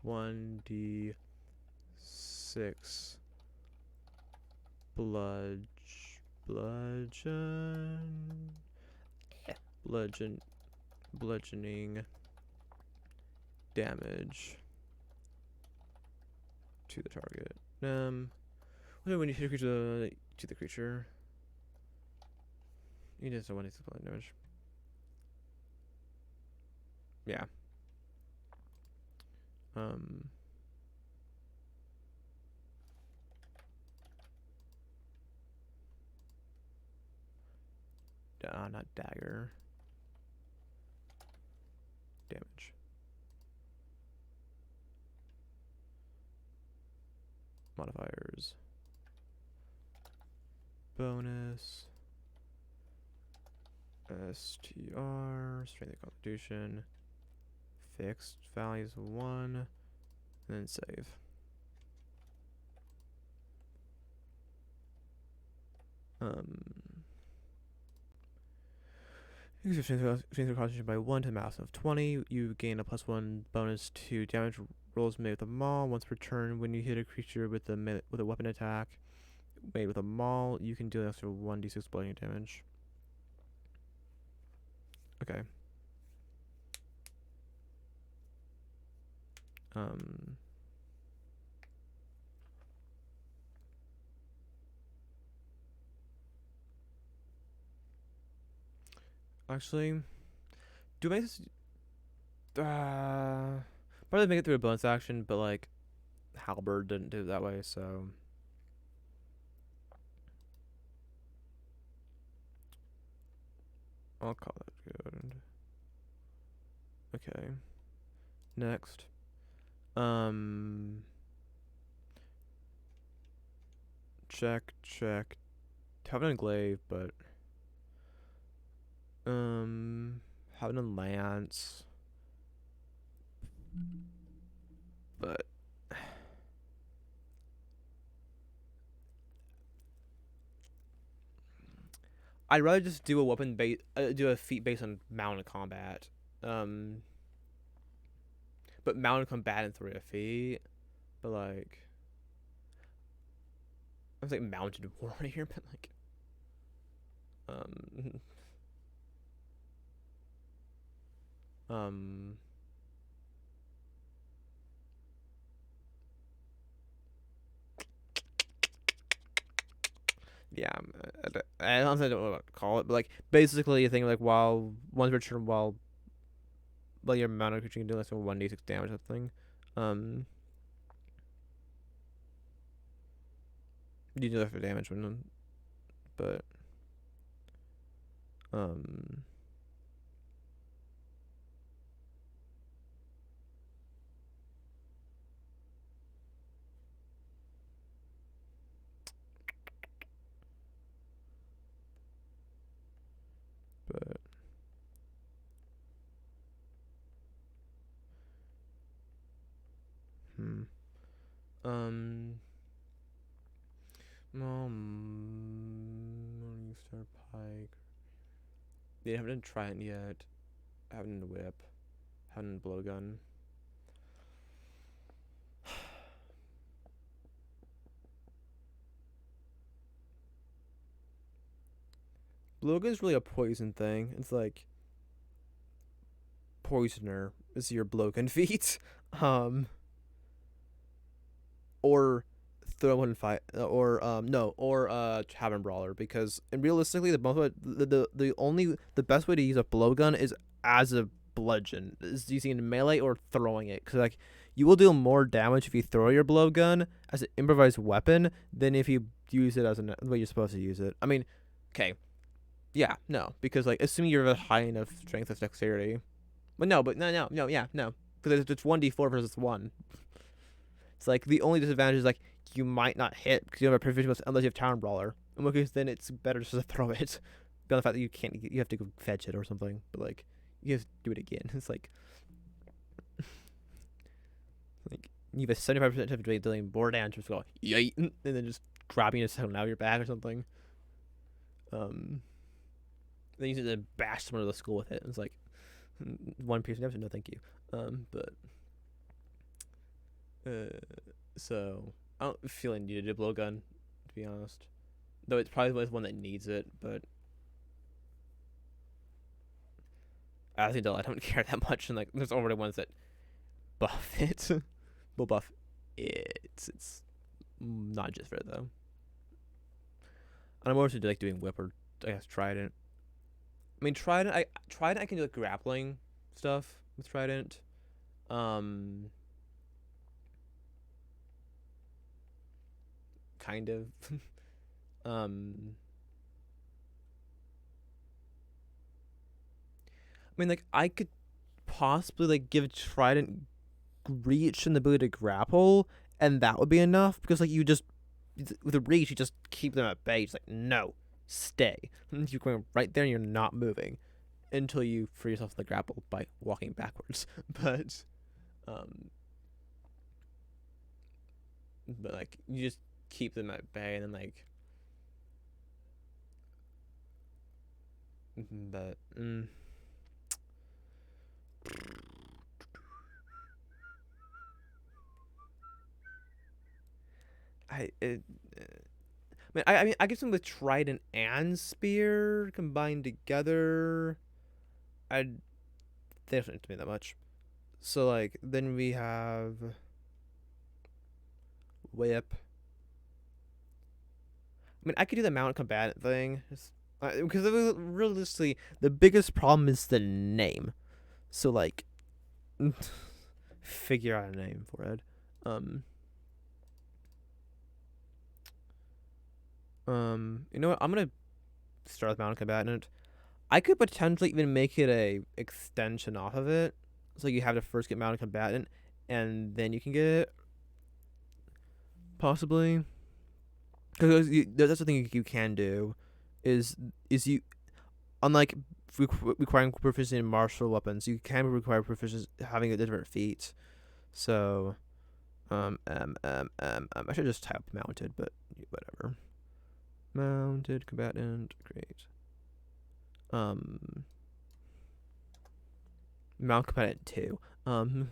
1d6 bludgeon bludgeoning damage to the target. When you hit a creature to the creature, you just 1d6 bludgeoning damage. Yeah. Not dagger. Damage. Modifiers. Bonus. STR. Strength and Constitution. Fixed values 1. And then save. Increase your strength constitution by 1 to a max of 20. You gain a +1 bonus to damage rolls made with a maul. Once per turn, when you hit a creature with a weapon attack made with a maul, you can deal an extra 1d6 bludgeoning damage. Okay. Actually, do I make this? Probably make it through a bonus action, but like, Halberd didn't do it that way, so. I'll call that good. Okay. Next. Check. Haven't glaive, but haven't a lance, but I'd rather just do a weapon do a feat based on mounted combat. But mounted combat and 3 a feat, but like. I was like mounted warrior, but like, yeah, I honestly don't know what to call it, but like basically a thing like while once per turn while your mounted creature can do like so 1d6 damage or something. You do that for damage when, but but Morningstar Pike. They haven't tried it yet. Haven't a whip. Haven't a blowgun. Blowgun's really a poison thing. It's like poisoner is your blowgun feat. Or throw one fight or tavern brawler, because and realistically the best way to use a blowgun is as a bludgeon, is using it in melee or throwing it, because like you will deal more damage if you throw your blowgun as an improvised weapon than if you use it as the way you're supposed to use it. I mean, okay, yeah, no, because like assuming you're of a high enough strength of dexterity, no, because it's 1d4 versus 1. It's like the only disadvantage is like you might not hit because you don't have a proficiency bonus unless you have Town Brawler. In which case, then it's better just to throw it. Beyond the fact that you have to go fetch it or something. But like, you have to do it again. It's like you have a 75% chance of dealing more damage, just go yay, and then just grabbing it out of your bag or something. Then you use it to bash someone to the skull with it. It's like 1 piece of damage. No, thank you. But Uh, so I don't feel I need a blowgun, to be honest. Though it's probably the one that needs it, but as an adult, I don't care that much. And like, there's already ones that buff it. Will buff it. It's not just for it though. And I'm more into like doing whip or I guess trident. I mean trident I can do like grappling stuff with trident. Um, kind of. um, I mean like I could possibly like give trident reach and the ability to grapple, and that would be enough because like you just with the reach you just keep them at bay. It's like no, stay. You're going right there and you're not moving until you free yourself from the grapple by walking backwards. But um, but like you just keep them at bay and then like but I it, I mean I guess them with trident and spear combined together. I they don't need to me that much. So like then we have whip. I mean I could do the mount combatant thing because realistically the biggest problem is the name. So like figure out a name for it. Um you know what? I'm gonna start with mount combatant. I could potentially even make it a extension off of it. So you have to first get mounted combatant, and then you can get it possibly. Because that's the thing you can do, is you unlike requiring proficiency in martial weapons, you can require proficiency having a different feat. So, I should just type mounted, but whatever. Mounted combatant, great. Um, Mount combatant 2. Um,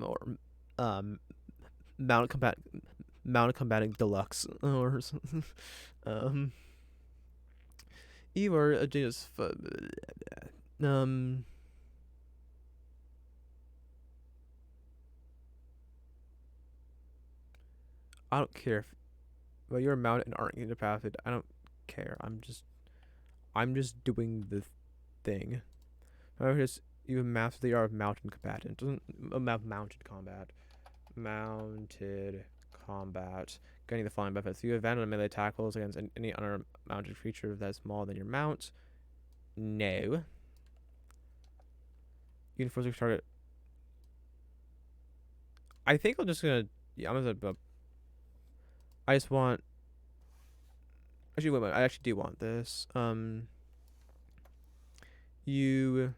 or um, Mount combat Mount combating deluxe or um, you are just um. I don't care if well you're mounted and aren't incapacitated. I don't care. I'm just doing the thing. I just you master the art of mounted combatant. Doesn't mounted combat. Mounted combat. Getting the following benefits. You have advantage on melee tackles against any unmounted creature that's smaller than your mount. No. You can force your target. I think I'm just gonna. Yeah, I'm gonna. I just want. Actually, wait. I actually do want this. You.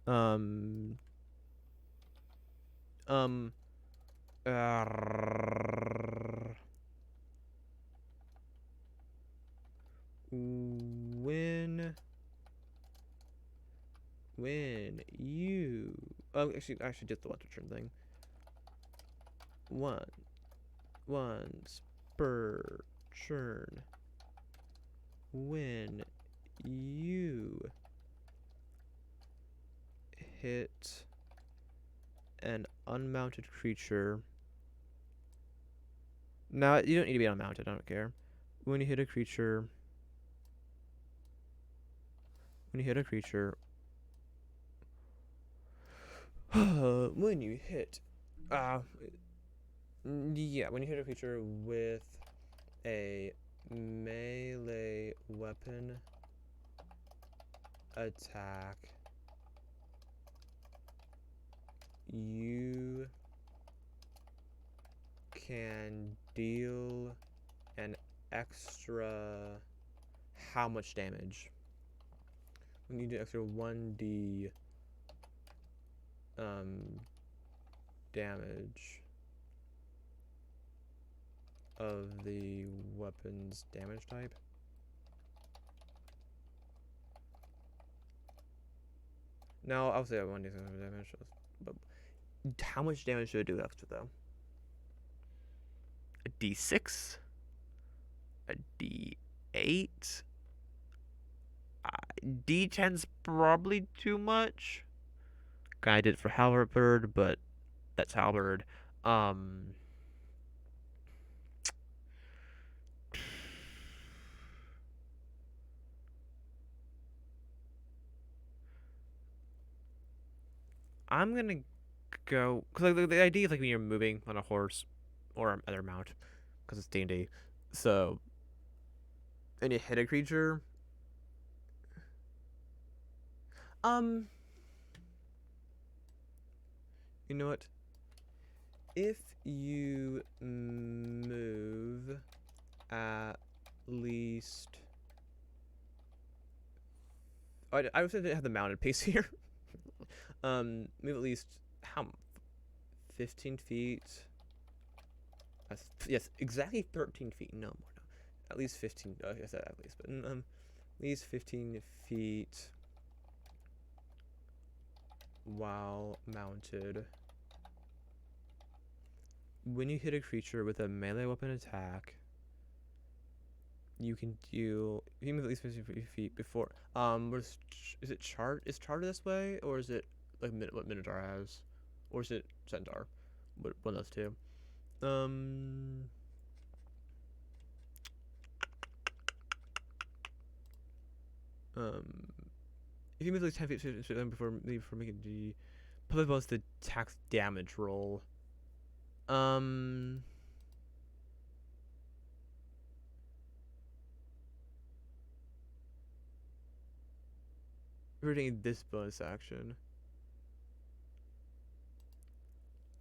Um. Um. Uh, when you actually I should just the letter turn thing. One spur churn when you hit an unmounted creature. Now you don't need to be unmounted, I don't care. When you hit a creature when you hit when you hit yeah, when you hit a creature with a melee weapon attack, you can deal an extra how much damage? When you do extra 1d damage of the weapon's damage type. Now I'll say 1d damage, but How much damage should I do extra though? A D6, a D8, D10's probably too much. I did it for Halberd, but that's Halberd. Um, I'm gonna go because like, the idea is like when you're moving on a horse or other mount, because it's D&D. So, and you hit a creature. Um, you know what? If you move at least, I would say they have the mounted pace here. Move at least how 15 feet. That's, yes, exactly 13 feet. No more. No, at least 15. I said at least, but at least 15 feet while mounted. When you hit a creature with a melee weapon attack, you can deal. If you move at least 15 feet before. Is it chart? Is charter this way, or is it like what Minotaur has, or is it Centaur? One of those two. Um. Um. If you move at least 10 feet before making the public bonus the tax damage roll. Um. We're doing this bonus action.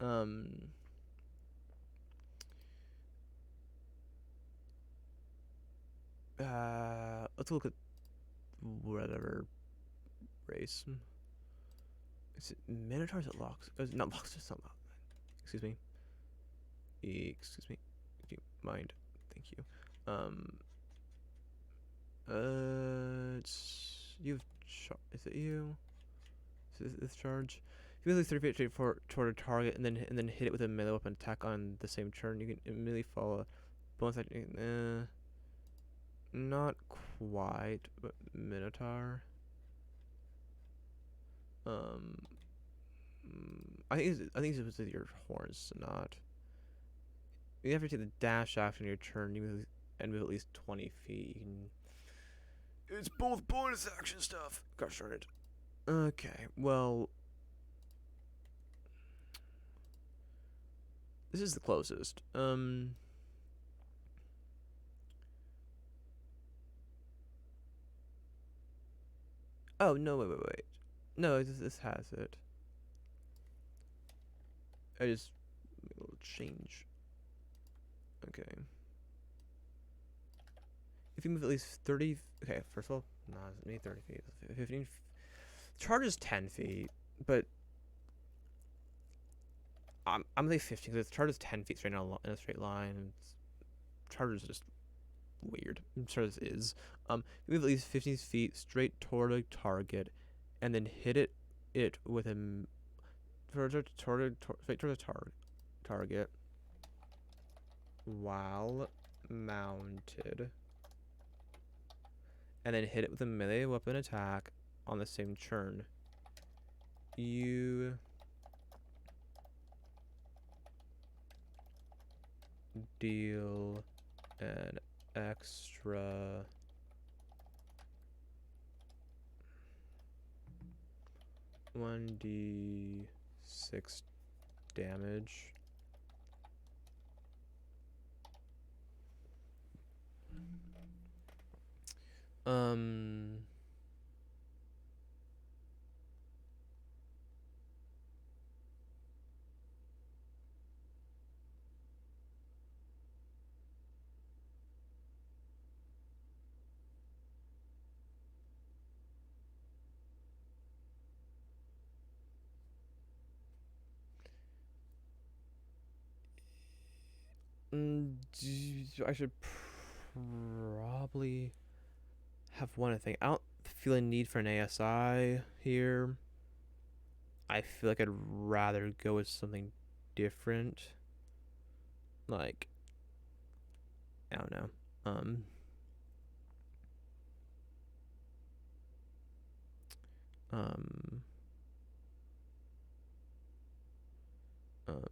Um. Let's look at whatever race. Is it Minotaur? Is it Locks? Not Locks. Just something. Excuse me. Excuse me. Do you mind? Thank you. Um. It's you. Is it you? Is this charge? If you move 30 feet toward a target and then hit it with a melee weapon attack on the same turn, you can immediately follow bonus action. Not quite, but Minotaur. Um, I think it's with your horns, not. You have to take the dash action on your turn. You move and move at least 20 feet. It's both bonus action stuff. Gosh darn it. Okay, well, this is the closest. Oh no! Wait. No, this has it. I just make a little change. Okay. If you move at least 30. Okay, first of all, no, it's maybe 30 feet. 15. Charge is 10 feet, but I'm gonna say 15 because charge is 10 feet straight in a straight line. And charge is just weird. Charge is. You move at least 15 feet straight toward a target, and then hit it with a straight toward a target while mounted, and then hit it with a melee weapon attack on the same turn. You deal an extra 1d6 damage. Um. I should probably have one. I think I don't feel a need for an ASI here. I feel like I'd rather go with something different. Like, I don't know. Um, um, um,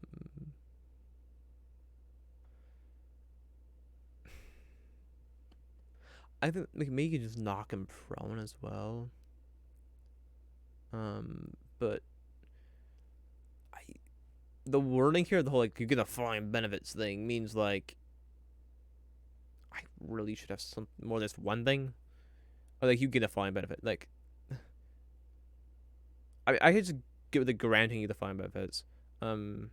I think like maybe you can just knock him prone as well. But I the wording here, the whole like you get a flying benefits thing means like I really should have some more than just one thing, or like you get a flying benefit. Like I could just give the granting you the flying benefits. Um,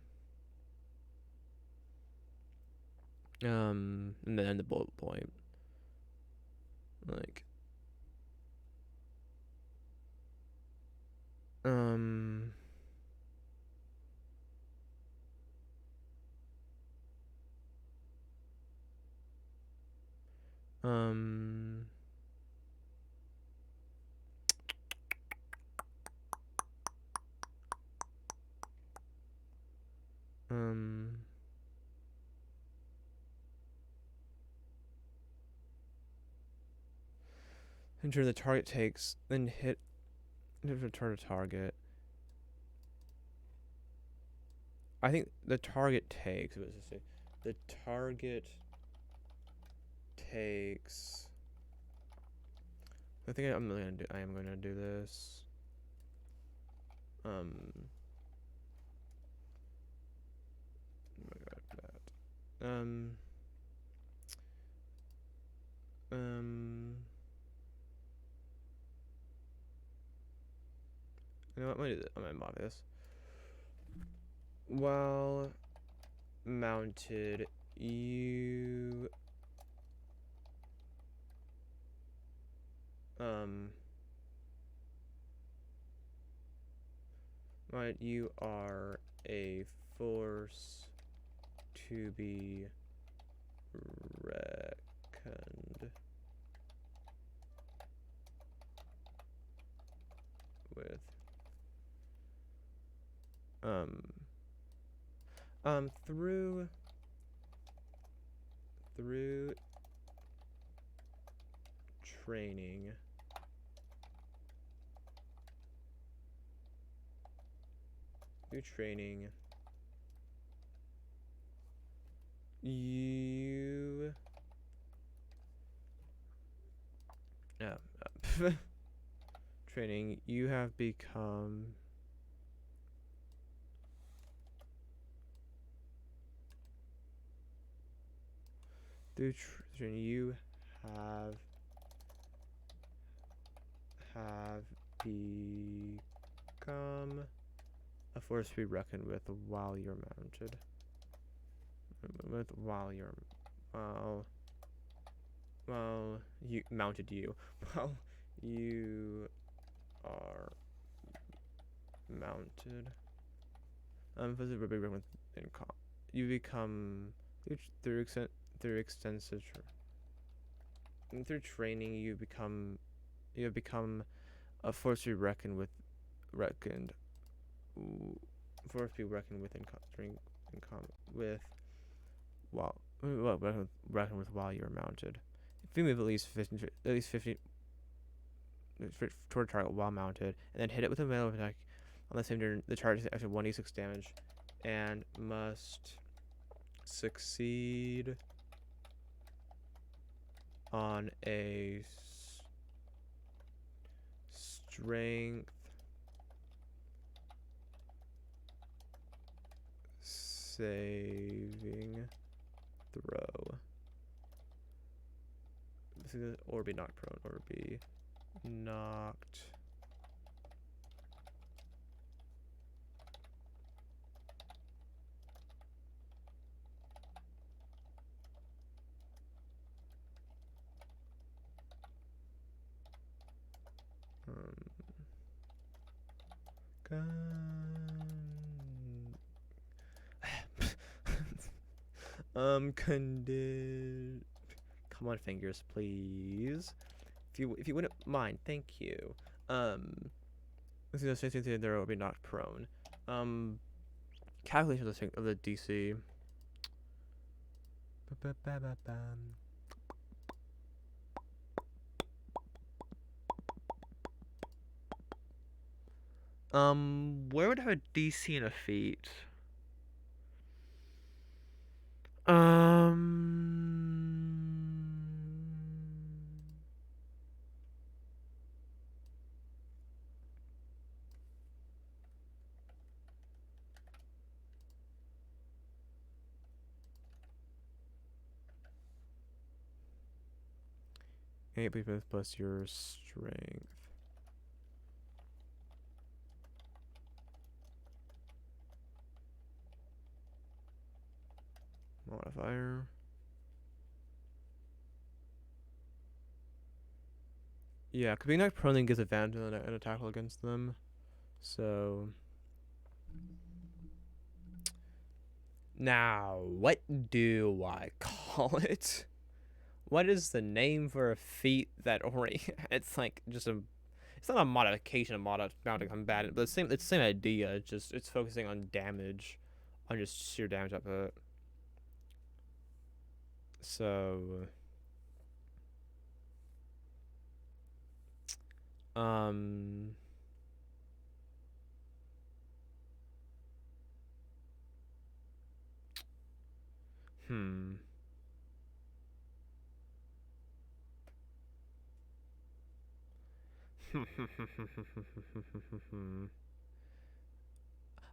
and then the bullet point. Like, um, um, um. Ensure the target takes, then hit, return to target. I think the target takes. What does it say? The target takes. I think I'm gonna do. I am gonna do this. Um. Oh my god, that. Um. You know what? I'm gonna do this. I'm gonna mod this. While mounted, you right, you are a force to be reckoned with. Um, through training, through training, you training, you have become through training, you have become a force to be reckoned with while you're mounted. While you're well you mounted you well you are mounted. Visit Ruby with you become through extensive through training you have become a force to be reckoned with reckoned force to be reckoned with with while reckoned with while you're mounted. If you move at least 50 toward target while mounted, and then hit it with a melee attack on the same turn, the target is actually 1d6 damage, and must succeed on a strength saving throw. Or be knocked prone, or be knocked come on, fingers, please. If you wouldn't mind, thank you. let's see, the same thing there will be knocked prone. Calculation of the DC. Where would I have a DC and a feat? Eight plus your strength. Modifier. Yeah, because being knocked prone then gives advantage on an attack roll against them. So now, what do I call it? What is the name for a feat that already? It's like just a. It's not a modification of mounting combatant, but it's the same idea. It's focusing on damage, on just sheer damage output. So, um, hmm.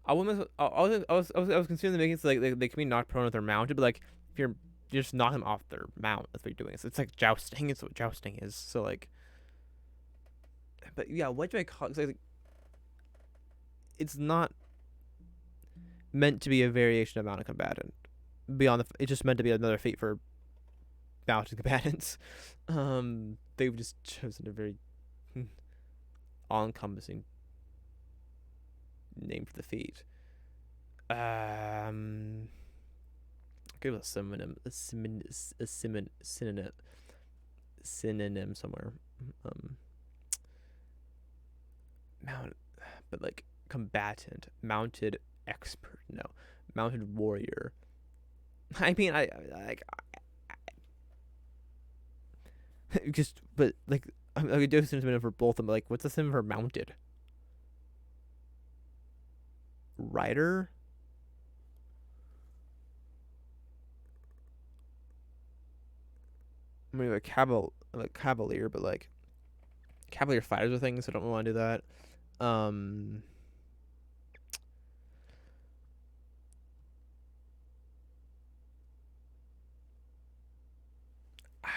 I wouldn't. I was considering making it so like they can be knocked prone if they're mounted, but like if you just knock them off their mount, that's what you're doing. So it's like jousting. It's what jousting is. So like, but yeah, what do I call it? Like, it's not meant to be a variation of mounted combatant. Beyond it's just meant to be another feat for mounted combatants. They've just chosen a very all-encompassing name for the feat. Give a synonym, synonym somewhere. Mount, but like combatant, mounted expert, no, mounted warrior. I mean, I like just, but like I could do a synonym for both of them. But like, what's the synonym for mounted? Rider. I mean, like cavalier, but like cavalier fighters are things. So I don't want to do that. Um, I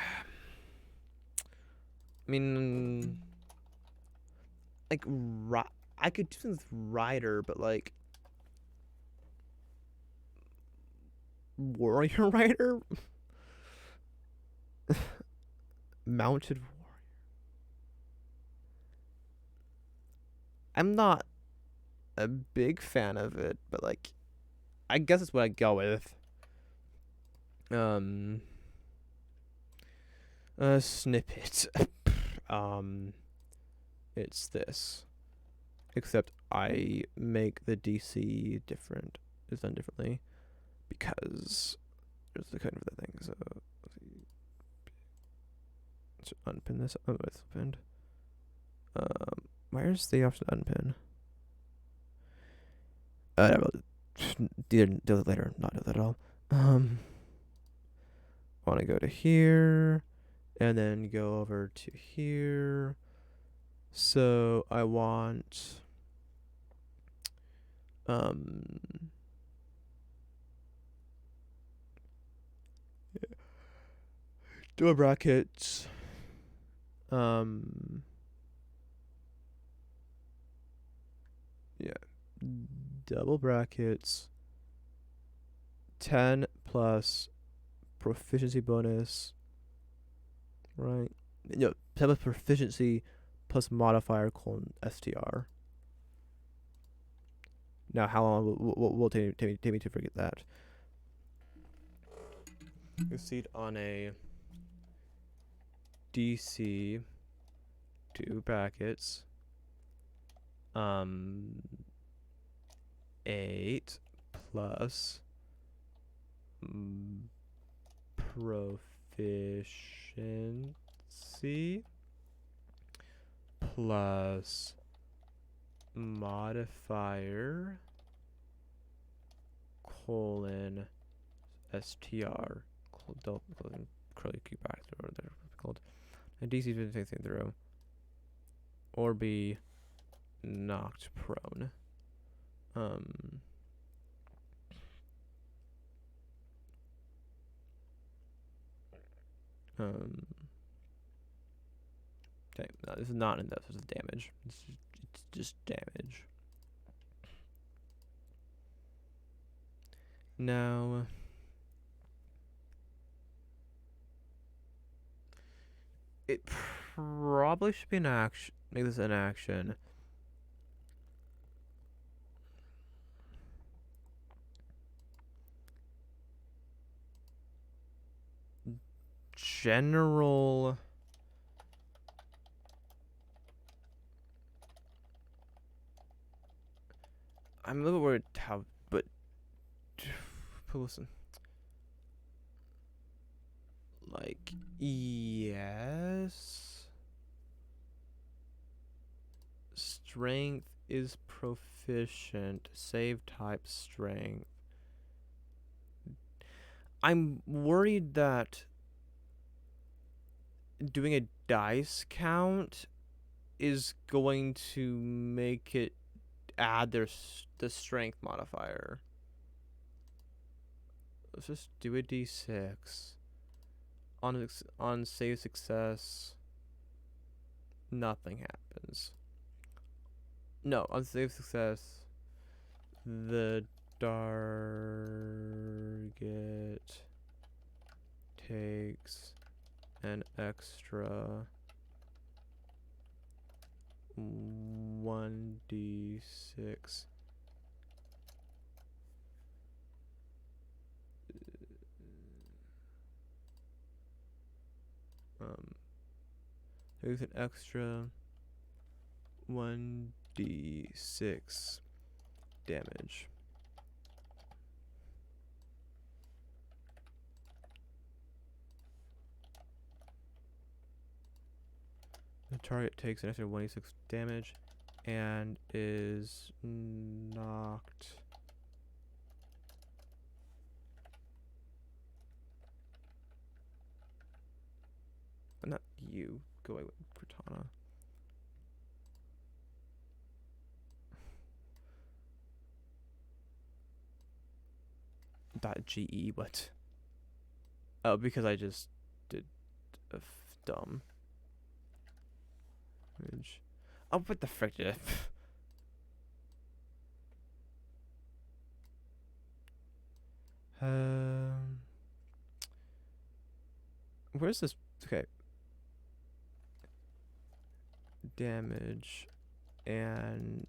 mean, like I could do something with rider, but like warrior rider, mounted warrior. I'm not a big fan of it, but like I guess it's what I go with. Um, a snippet. It's this. Except I make the DC different. It's done differently because there's the code for that thing. So let's unpin this. Oh, it's pinned. Where's the option to unpin? Do it later. Not do that at all. I want to go to here, and then go over to here. So I want double brackets yeah, double brackets 10 plus proficiency bonus, right? No, 10 plus proficiency plus modifier colon str. Now, how long will take me to forget that? Proceed on a DC 2 brackets Um, 8 plus proficiency plus modifier colon str colon curly Q back or they're called a DC 15 throw or be knocked prone. Okay, no, this is not in depth. This is damage. It's just damage. Now, it probably should be an action. Make this an action. General. I'm a little worried how, but listen. Like, yes. Strength is proficient. Save type strength. I'm worried that doing a dice count is going to make it add the strength modifier. Let's just do a d6. On save success, nothing happens. No, on save success, the target takes an extra 1d6 there's an extra 1d6 damage. The target takes an extra 1d6 damage and is knocked not you. Go away with Cortana. .ge, what? Oh, because I just did a dumb. Oh, what the frick did where's this? Okay. Damage and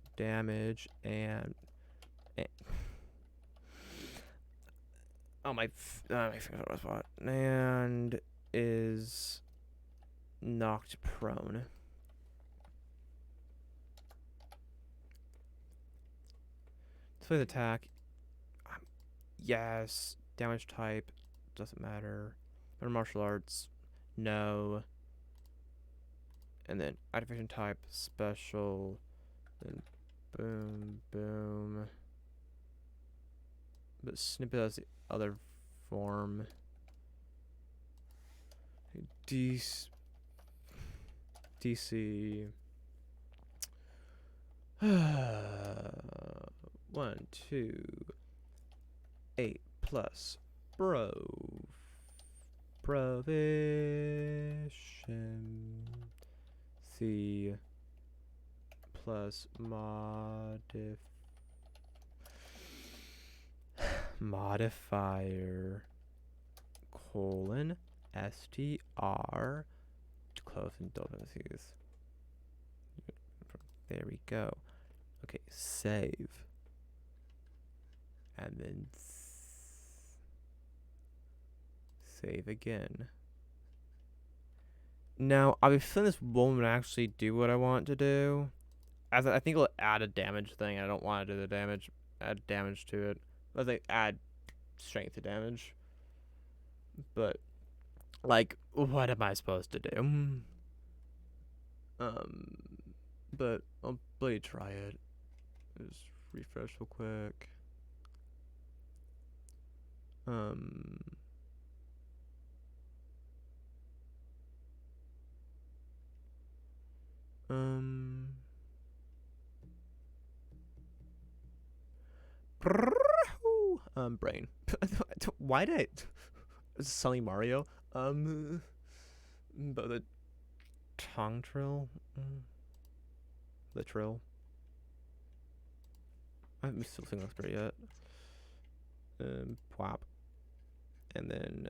oh my favorite spot and is knocked prone. Display the attack. Yes. Damage type doesn't matter. Under martial arts, no. And then activation type special. Then boom, boom. But snippet has the other form. DC 1, 2, 8 plus proficiency plus modifier colon str close and parentheses. There we go. Okay, save. And then save again. Now, I've been feeling this won't actually do what I want to do. I think it'll add a damage thing. I don't want to do the damage. Add damage to it. I think add strength to damage. But like, what am I supposed to do? Um, but I'll bloody try it. Just refresh real quick. Um. Um. Brain. Why did I? Sully Mario. But the tongue trill. The trill. I'm still thinking that's pretty yet. Plop. And then,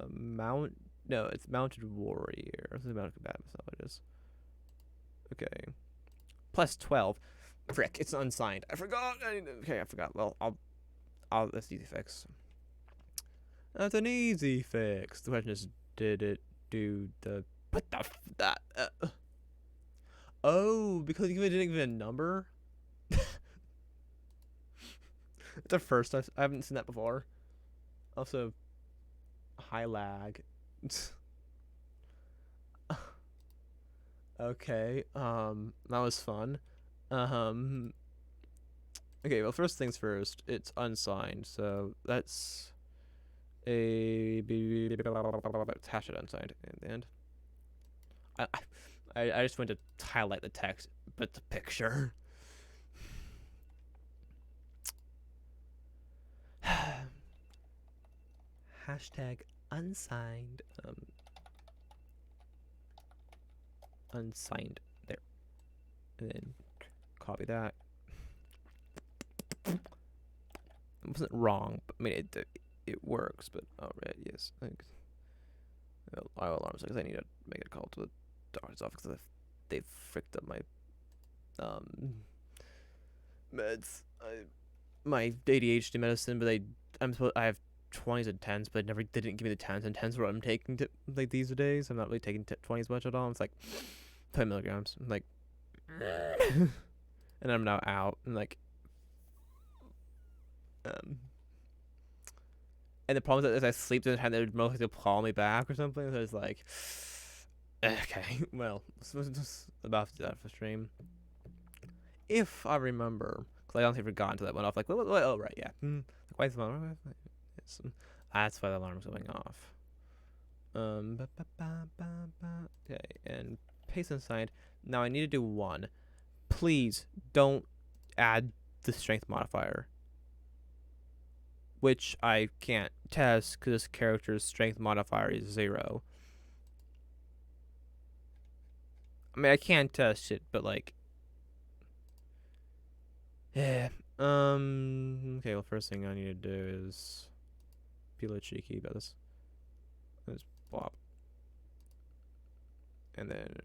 mount. No, it's mounted warrior. It's mounted combat. That's not what it is. Okay. Plus 12. Frick, it's unsigned. I forgot. Okay, I forgot. Well, that's easy fix. That's an easy fix. The question is, did it do the what the that? Oh, because you didn't give it a number. It's the first I haven't seen that before. Also, high lag. Okay. That was fun. Um. Okay. Well, first things first. It's unsigned, so that's a hash it unsigned in the end. I I just went to highlight the text, but the picture. Hashtag unsigned. Unsigned there, and then copy that. It wasn't wrong, but I mean it works. But alright, yes. Thanks. I alarms because I need to make a call to the doctor's office because they fricked up my meds. My ADHD medicine, but I have 20s and 10s, but they didn't give me the 10s, and 10s what I'm taking like these days. I'm not really taking 20s much at all. It's like 10 milligrams. I'm like, and I'm now out. And like, and the problem is that as I sleep, they're most likely to call me back or something. So it's like, okay, well, about to do that for stream. If I remember, because I honestly forgot until that went off. Like, oh, right, yeah. Why is the alarm? That's why the alarm's going off. Okay, and paste inside. Now I need to do one. Please don't add the strength modifier, which I can't test because this character's strength modifier is 0. I mean, I can test it, but like, yeah. Okay. Well, first thing I need to do is be a little cheeky about this. Let's plop, and then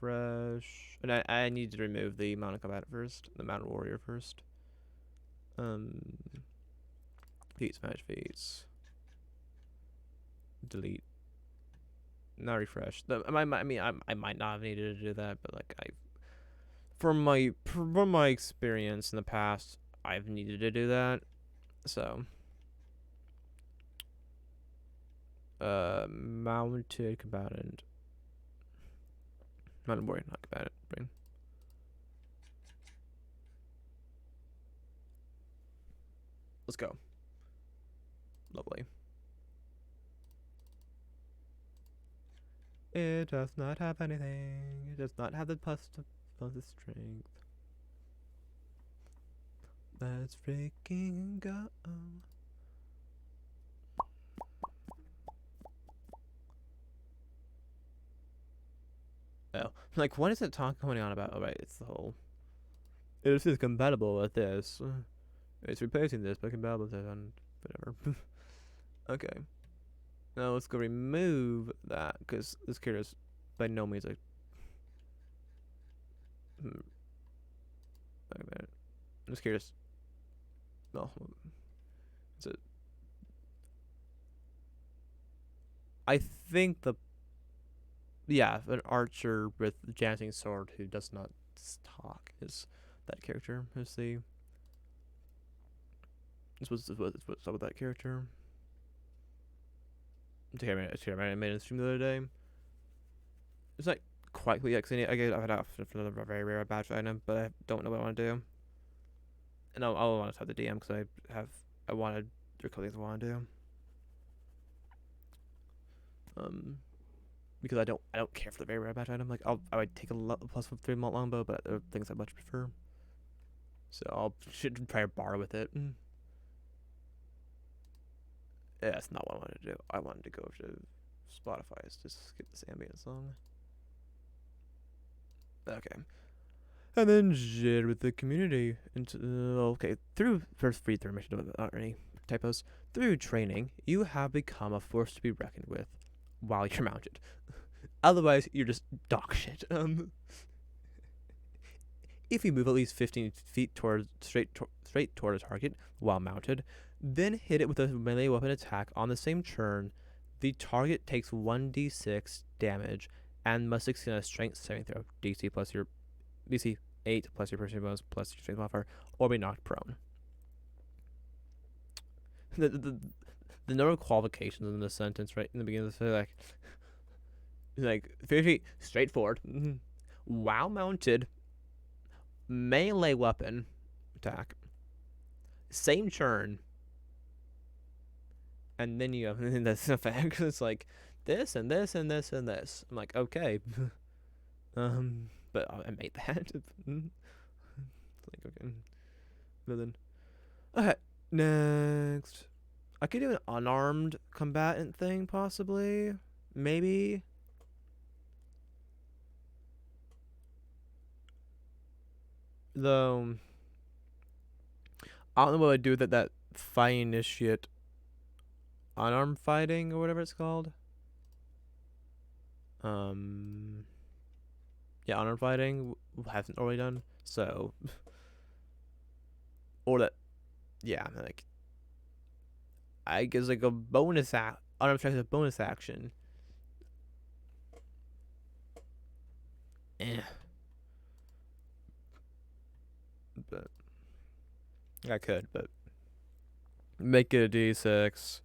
refresh. And I need to remove the mounted combat first, the mounted warrior first. Feats, manage feats. Delete. Not refresh. I might not have needed to do that, but like from my experience in the past, I've needed to do that. So, mounted combatant, mounted warrior, not combatant. Bring. Let's go. Lovely. It does not have anything. It does not have the plus the strength. Let's freaking go. Oh, like what is it going on about? Oh, right, it's the whole. This is compatible with this. It's replacing this, but compatible with it on whatever. Okay. Now let's go remove that because this character is by no means like. Wait a minute. This character's. No. Is it? I think the. Yeah, an archer with a jamming sword who does not talk is that character. Is the what's up with that character? I made a stream the other day. It's not quite clear because I get it out for another very rare badge item, but I don't know what I want to do. And I'll want to type the DM because I wanted there are a couple things I want to do. Because I don't care for the very rare badge item. Like I would take a plus 3 longbow, but there are things I much prefer. So I'll should try to borrow with it. Yeah, that's not what I wanted to do. I wanted to go to Spotify's just skip this ambient song. Okay. And then share with the community. And okay, through first free through mission, not any typos. Through training, you have become a force to be reckoned with while you're mounted. Otherwise, you're just dog shit. If you move at least 15 feet straight toward a target while mounted, then hit it with a melee weapon attack on the same turn, the target takes 1d6 damage and must succeed on a strength saving throw, DC plus your DC 8 plus your personal bonus plus your strength modifier, or be knocked prone. The number of qualifications in this sentence right in the beginning of the like 50 feet straight forward, while mounted, melee weapon attack, same turn, and then you have this effect. It's like this and this and this and this. I'm like, okay, but I made that. Like, okay, but then okay, next, I could do an unarmed combatant thing possibly, maybe. Though I don't know what I'd do with that fighting initiate unarmed fighting or whatever it's called. Yeah, unarmed fighting hasn't already done so. Or that, yeah, like I guess like a bonus unarmed strike is a bonus action. But I could, but make it a d6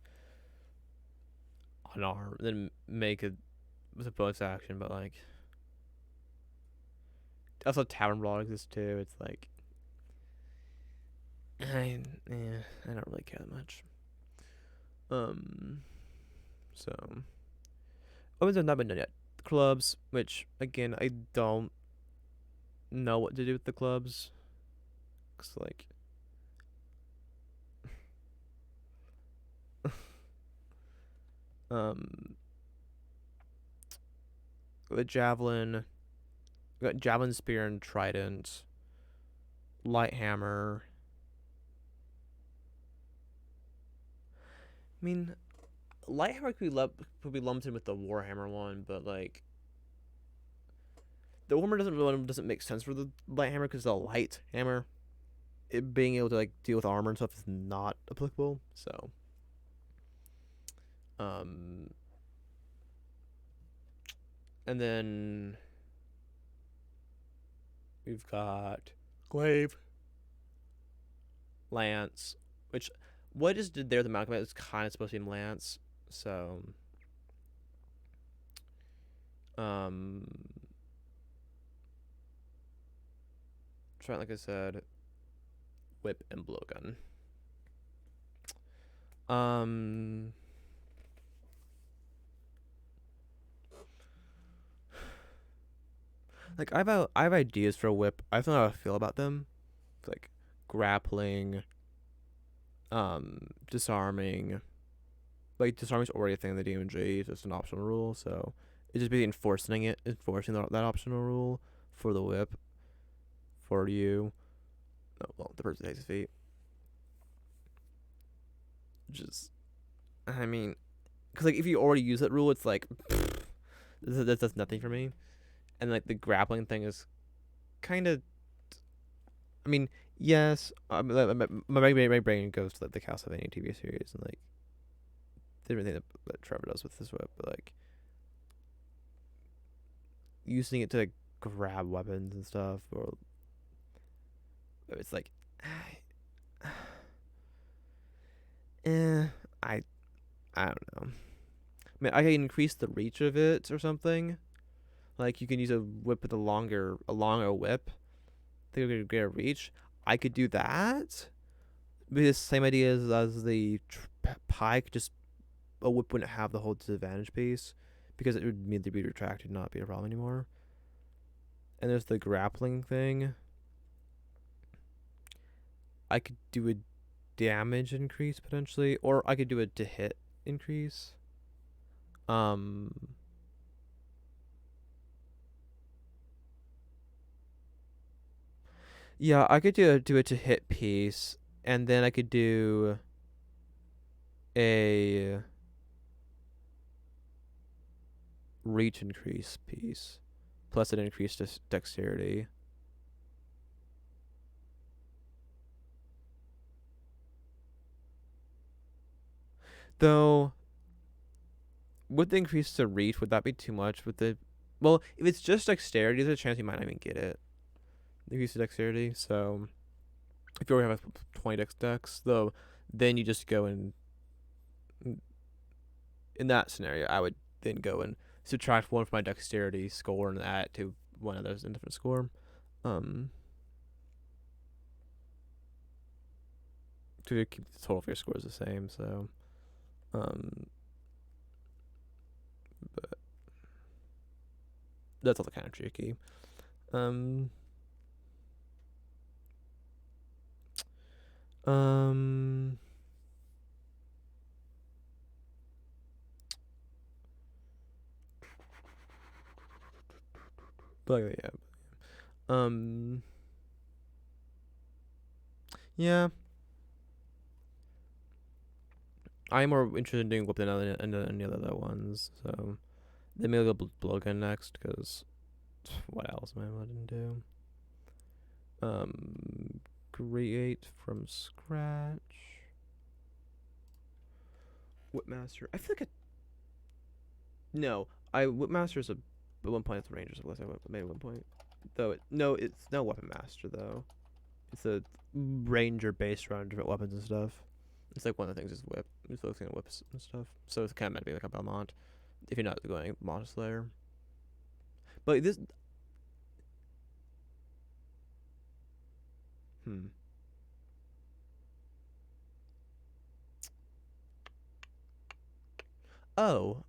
unarmed, then make it with a bonus action. But like, also Tavern Brawl exists too. It's like, I don't really care that much. So opens have not been done yet. Clubs, which again I don't know what to do with the clubs. Cause like, the javelin, we got javelin, spear, and trident. Light hammer. I mean, light hammer could be lumped in with the warhammer one, but like, the warhammer doesn't make sense for the light hammer because the light hammer, it being able to like deal with armor and stuff is not applicable. So, and then we've got glaive, lance, which what I just did there, the mount command is kind of supposed to be lance. So, trying like I said, whip and blowgun. Like I have ideas for a whip. I don't know how I feel about them. It's like grappling, disarming. Like disarming is already a thing in the DMG. It's just an optional rule, so it's just be enforcing that optional rule for the whip. For you, oh, well, the person takes his feet. Just, I mean, because like if you already use that rule, it's like that does nothing for me. And like the grappling thing is kind of, I mean, yes, my brain goes to like the Castlevania TV series and like everything that Trevor does with this whip, but like using it to like grab weapons and stuff, or it's like, eh, I I don't know. I mean, I can increase the reach of it or something. Like you can use a whip with a longer whip to get a greater reach. I could do that. But the same idea as the pike, just a whip wouldn't have the whole disadvantage piece because it would immediately be retracted, not be a problem anymore. And there's the grappling thing. I could do a damage increase potentially, or I could do a to hit increase. Um, yeah, I could do a to hit piece, and then I could do a reach increase piece, plus an increased dexterity. Though, with the increase to reach, would that be too much? With the, well, if it's just dexterity, there's a chance you might not even get it. Increase to dexterity. So if you already have a 20 dex, though, then you just go and in that scenario, I would then go and subtract one from my dexterity score and add it to one of those in different score. Um, to keep the total of your scores the same. So, um, but that's also kind of tricky. Um, um, but yeah, um, yeah. I'm more interested in doing whip than any other ones. So then maybe I'll go blowgun next because what else am I going to do? Create from scratch. Whipmaster. I feel like no. Whipmaster is at one point it's a ranger, so unless I made 1 point. Though no, it's no weapon master though. It's a ranger based around different weapons and stuff. It's like one of the things is whip. It's focusing on whips and stuff. So it's kind of meant to be like a Belmont if you're not going Monster Slayer. But this, hmm. Oh,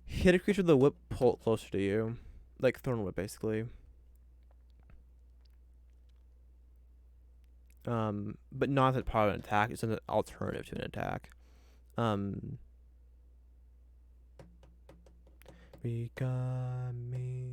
hit a creature with a whip, pull it closer to you, like thorn whip basically. But not as part of an attack. It's an alternative to an attack. Um, we got me.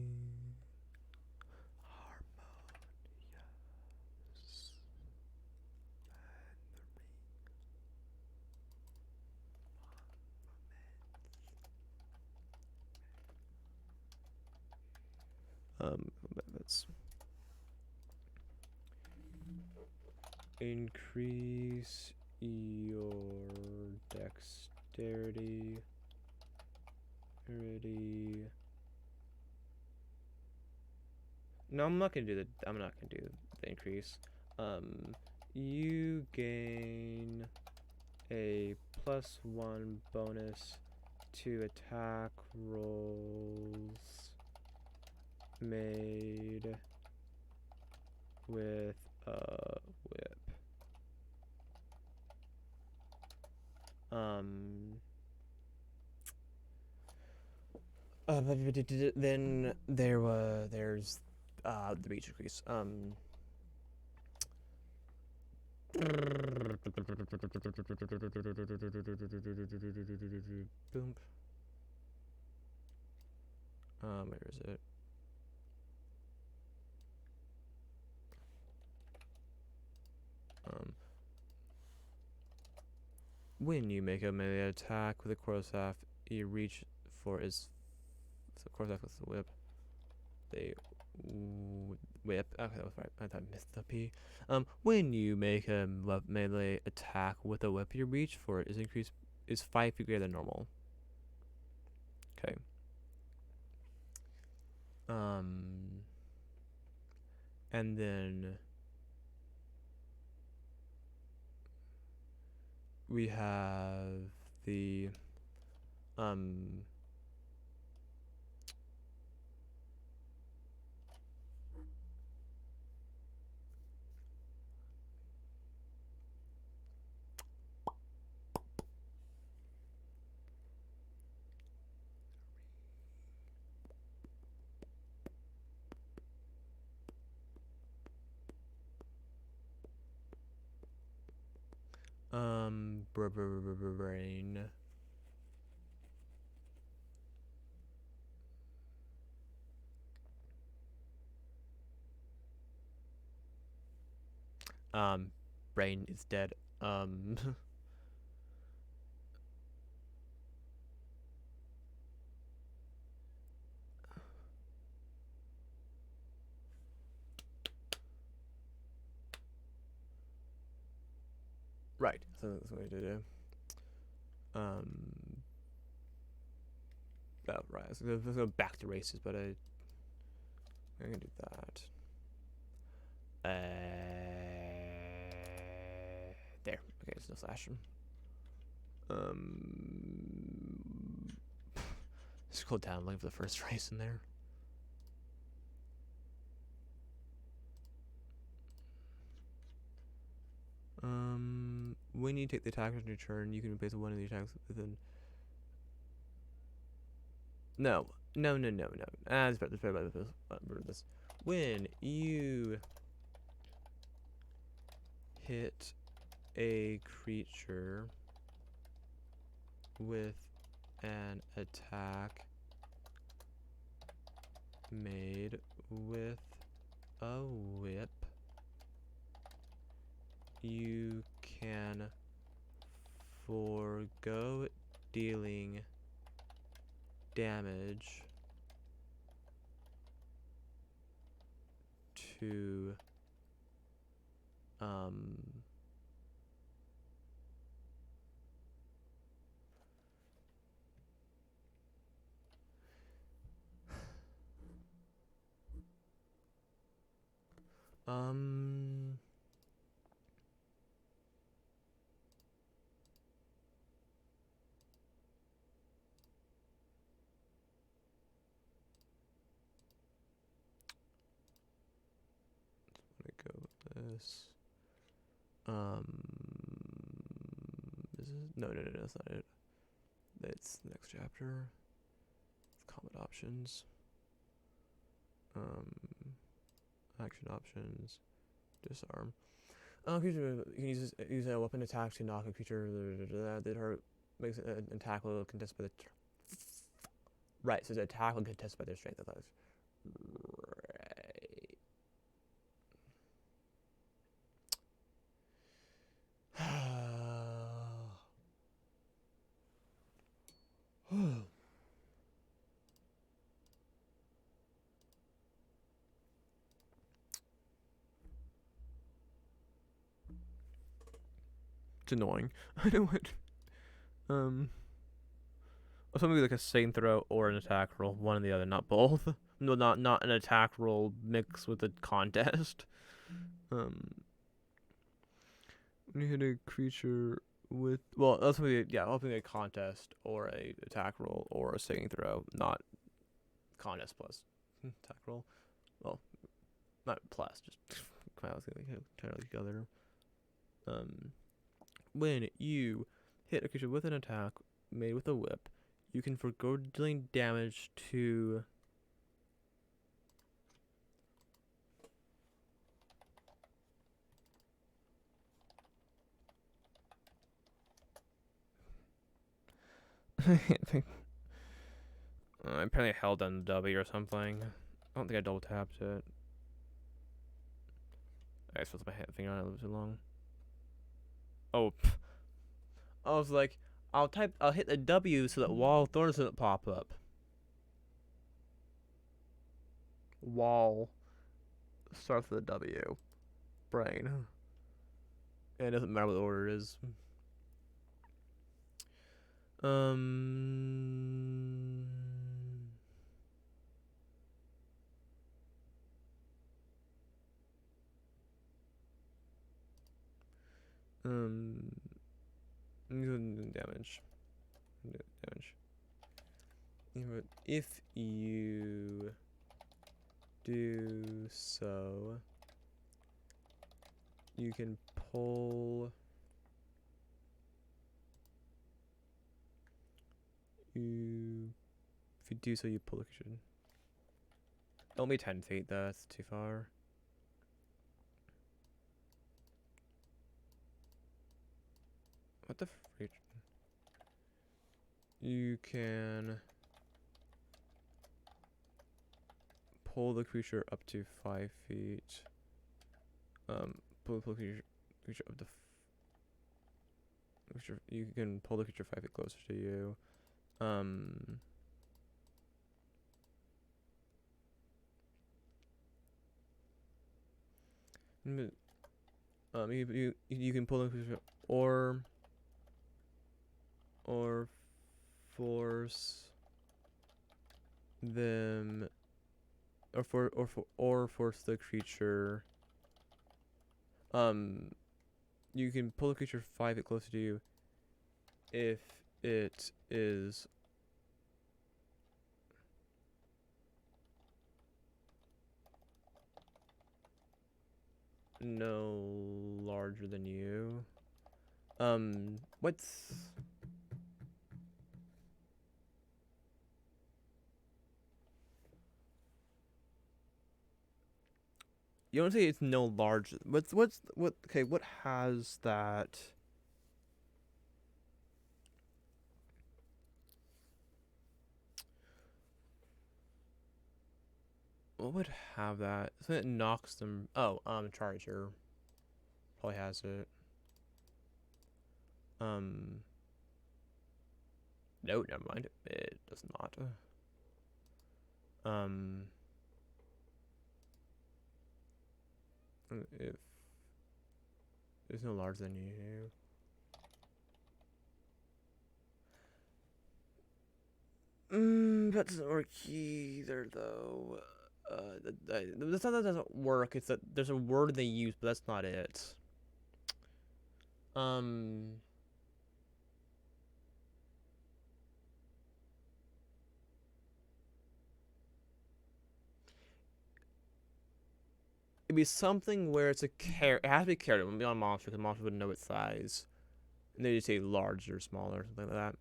Let's increase your dexterity. No, I'm not gonna do the. I'm not gonna do the increase. You gain a +1 bonus to attack rolls made with a whip. Then there's the reach increase. Boom. Where is it? When you make a melee attack with a quarterstaff, you reach for is the quarterstaff with the whip. They whip. Okay, that was right. I thought I missed the P. When you make a melee attack with a whip, your reach for it is increased is 5 feet greater than normal. Okay. And then we have the brain. Brain is dead. Right. So that's what we do. Oh, right. Let's go back to races, but I'm gonna do that. There. Okay, there's no slash. Scroll down, looking for the first race in there. When you take the attack on your turn, you can replace one of the attacks within. No. It's better about this. When you hit a creature with an attack made with a whip, you can forego dealing damage to go with this. Is it? No, that's not it. That's the next chapter. Combat options. Action options. Disarm. Creature you can use a weapon attack to knock a creature that hurt makes an attack will contest by the right. So the attack will contest by their strength. I thought it right. It's annoying. I know what. Something like a saving throw or an attack roll, one or the other, not both. No, not an attack roll mixed with a contest. When you hit a creature with ultimately a contest or a attack roll or a saving throw, not contest plus attack roll. Well, not plus, just come out entirely together. When you hit a creature with an attack made with a whip, you can forgo dealing damage to I think I apparently held down the W or something. I don't think I double tapped it. I suppose my finger on it a little too long. Oh, I was like, I'll hit the W so that wall thorns doesn't pop up. Wall starts with a W. Brain. And it doesn't matter what the order is. Um. Um. Damage. Damage. If you do so, you can pull. If you do so, you pull the creature. Don't be 10 feet, though. That's too far. What the freak? You can pull the creature up to 5 feet. Pull the creature up to. You can pull the creature 5 feet closer to you. You can pull the creature or force them or force the creature. You can pull the creature 5 feet closer to you if it is no larger than you. What's you don't say it's no large. What? Okay, what has that? What would have that? Something that knocks them. Oh, Charger probably has it. No, never mind. It does not. Um, if there's no larger than you. That doesn't work either, though. That's not that doesn't work. It's that there's a word they use, but that's not it. Um, it'd be something where it's a It has to be carrot. It wouldn't be on monster because monster wouldn't know its size. And they just say large or small or something like that.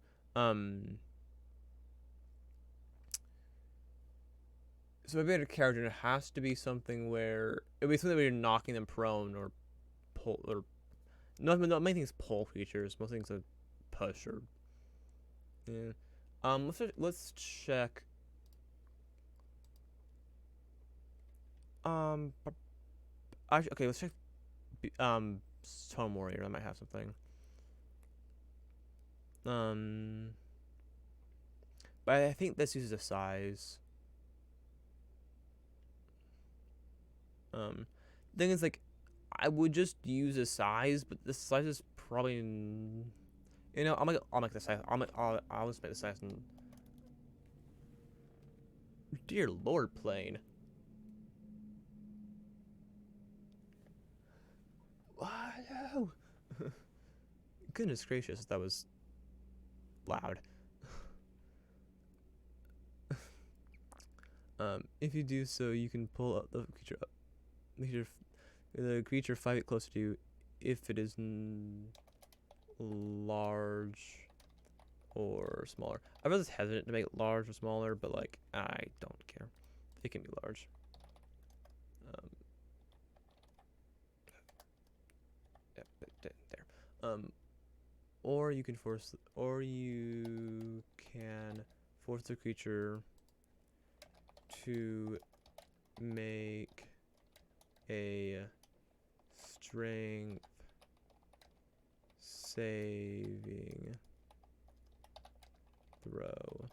So maybe a character it has to be something where it'd be something where you're knocking them prone or pull or not many things pull creatures. Most things are push or yeah. Let's check. Um, okay, let's check. Stone Warrior. That might have something. Um, but I think this uses a size. Thing is like, I would just use a size, but the size is probably. I'll make the size. I'll just make the size. Dear Lord, plane. Wow. Goodness gracious, that was loud. If you do so, you can pull up the creature up. The creature 5 feet closer to you if it is large or smaller. I was hesitant to make it large or smaller, but like I don't care. It can be large. Yeah, there. Or you can force the creature to make a strength saving throw.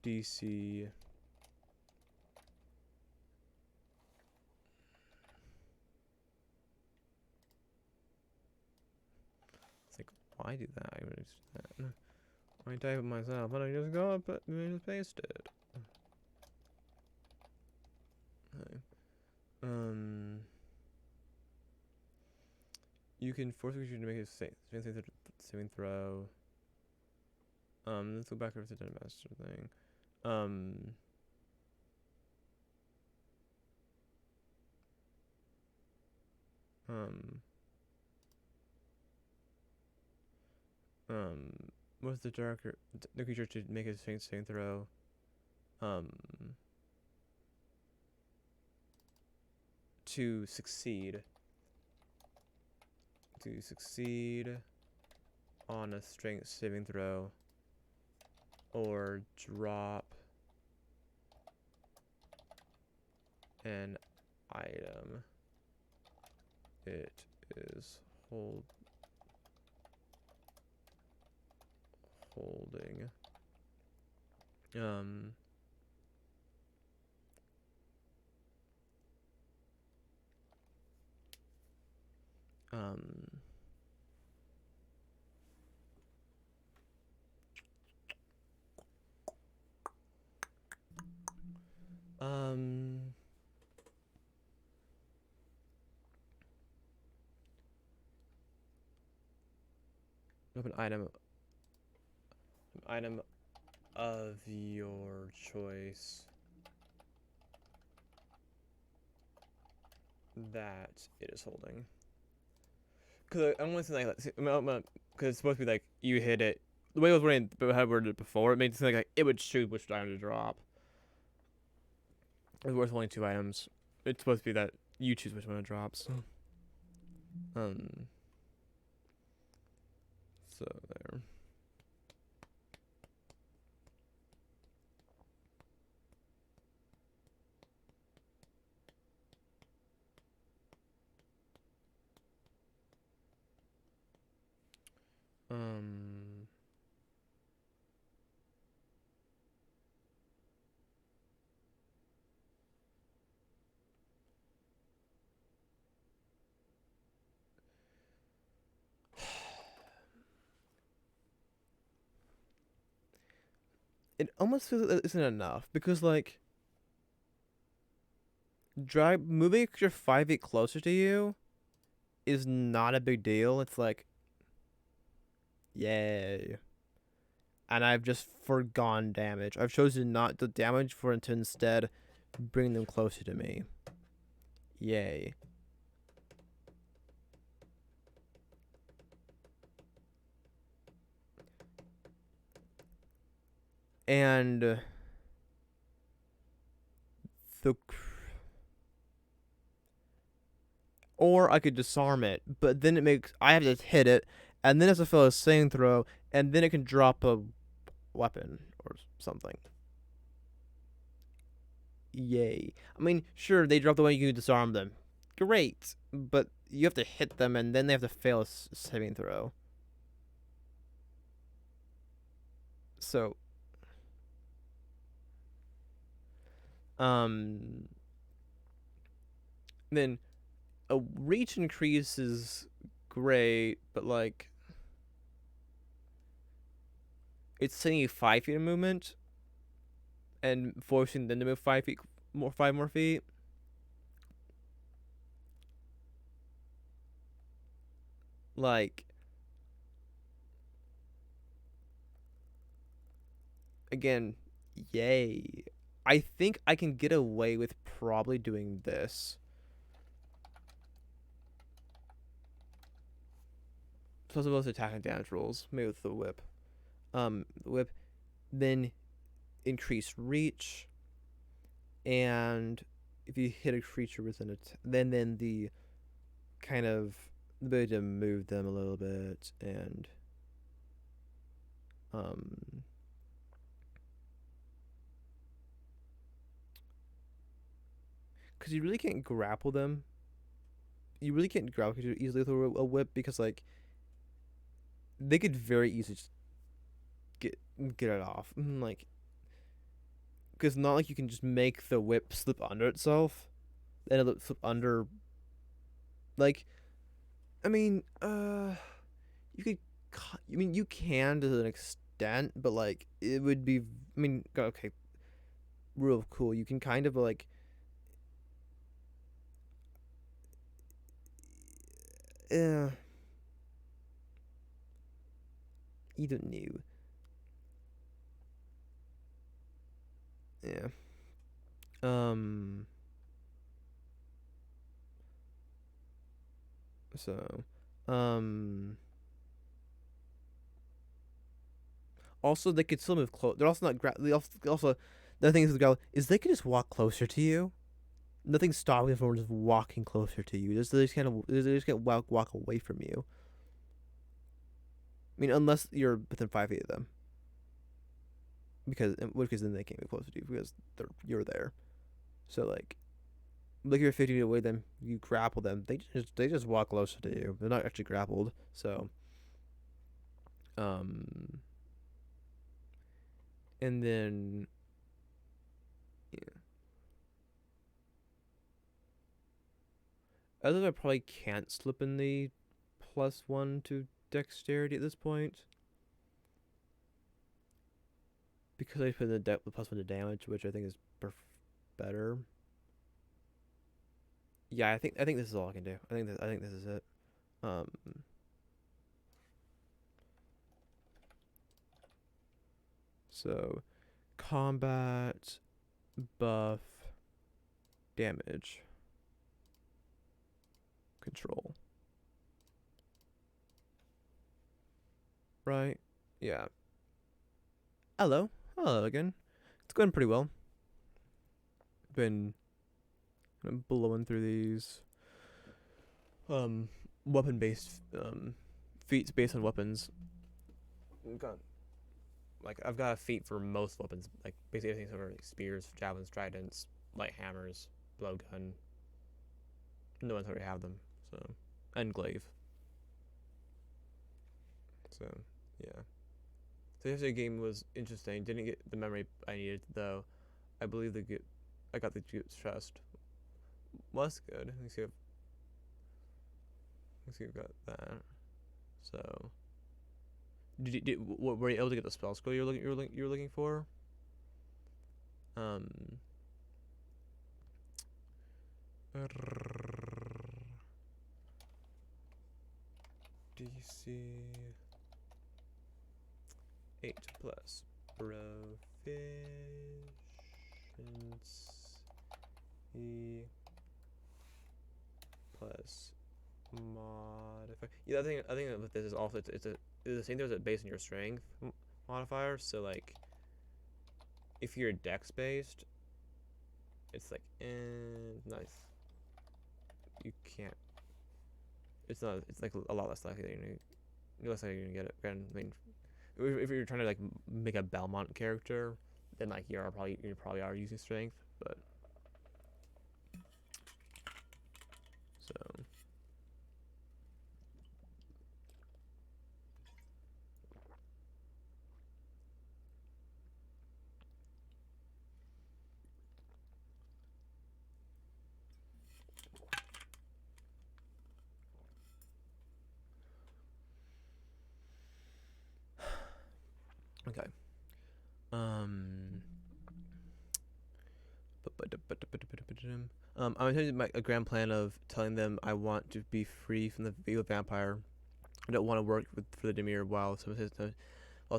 DC I do that. I would just do that. I type it myself, but I just go up and just paste it. Okay. You can force a creature to make a saving throw. Let's go back over to the master thing. Um, um, um, what's the darker the creature to make a saving throw? Um, to succeed. To succeed on a strength saving throw, or drop an item it is holding. Um, um, um, an item of your choice that it is holding. Because I don't want to say like, because it's supposed to be like you hit it. The way I was wording, but how I worded it before, it made it seem like it would choose which item to drop. It's worth only 2 items. It's supposed to be that you choose which one it drops. Um. So there. Um. It almost feels like that isn't enough because like moving a creature 5 feet closer to you is not a big deal. It's like, yay. And I've just forgone damage. I've chosen not to damage for it to instead bring them closer to me. Yay. And the or I could disarm it, but then I have to hit it, and then it's a fail a saving throw, and then it can drop a weapon or something. Yay. I mean, sure, they drop the one you can disarm them. Great. But you have to hit them, and then they have to fail a saving throw. So, um, then a reach increase is great, but like, it's sending you 5 feet of movement, and forcing them to move 5 feet more, 5 more feet. Like, again, yay. I think I can get away with probably doing this. Plus, those attack and damage rolls, maybe with the whip. The whip, then increase reach, and if you hit a creature with an attack, then the kind of the ability to move them a little bit, and because you really can't grapple them. You really can't grapple easily through a whip because like they could very easily just get it off. Like, because not like you can just make the whip slip under itself, and it'll slip under. Like, I mean, you could I mean, you can to an extent, but like it would be. I mean, okay, real cool. You can kind of like. Uh, you don't know. Yeah. Um. So. Um. Also, they could still move close. They're also not. They also, the thing is with Growl is they could just walk closer to you. Nothing's stopping them from just walking closer to you. They just kind of they just can't walk away from you. I mean, unless you're within 5 feet of them, because then they can't be closer to you because you're there. So like you're 50 feet away, then you grapple them. They just walk closer to you. They're not actually grappled. So um, and then yeah, other than I probably can't slip in the +1 to dexterity at this point because I put the +1 to damage, which I think is better. Yeah, I think this is all I can do. I think this is it. Um, so combat buff damage control. Right? Yeah. Hello. Hello again. It's going pretty well. Been blowing through these weapon based feats based on weapons. Got I've got a feat for most weapons, like basically everything over like spears, javelins, tridents, light hammers, blowgun. No one's already have them, so and glaive. So yeah. So yesterday game was interesting. Didn't get the memory I needed though. I believe I got the chest. Was good. Let's see if we got that. So were you able to get the spell scroll you're looking for? Um, DC 8 plus proficiency plus modifier. Yeah, I think with this is also it's the same. There's a based on your strength modifier. So like, if you're dex based, it's like nice. You can't. It's not. It's like a lot less likely that you're less likely you're gonna get it. And I mean, if you're trying to like make a Belmont character, then like you probably are using strength, but so okay. Um. I'm telling you a grand plan of telling them I want to be free from the evil vampire. I don't want to work for the Demir while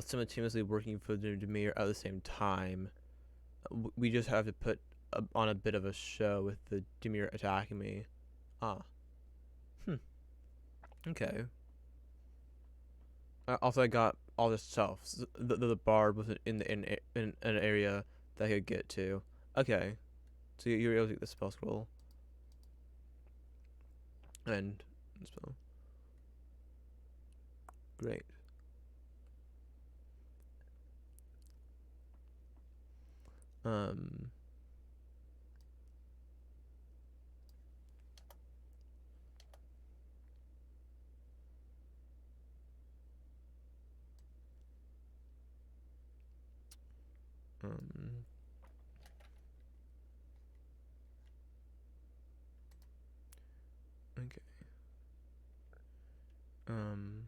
simultaneously working for the Demir at the same time. We just have to put on a bit of a show with the Demir attacking me. Ah, hmm. Okay. Also, I got all this stuff. The bard was in an area that I could get to. Okay, so you were able to get the spell scroll and spell. Great. Um. Um. Okay. Um.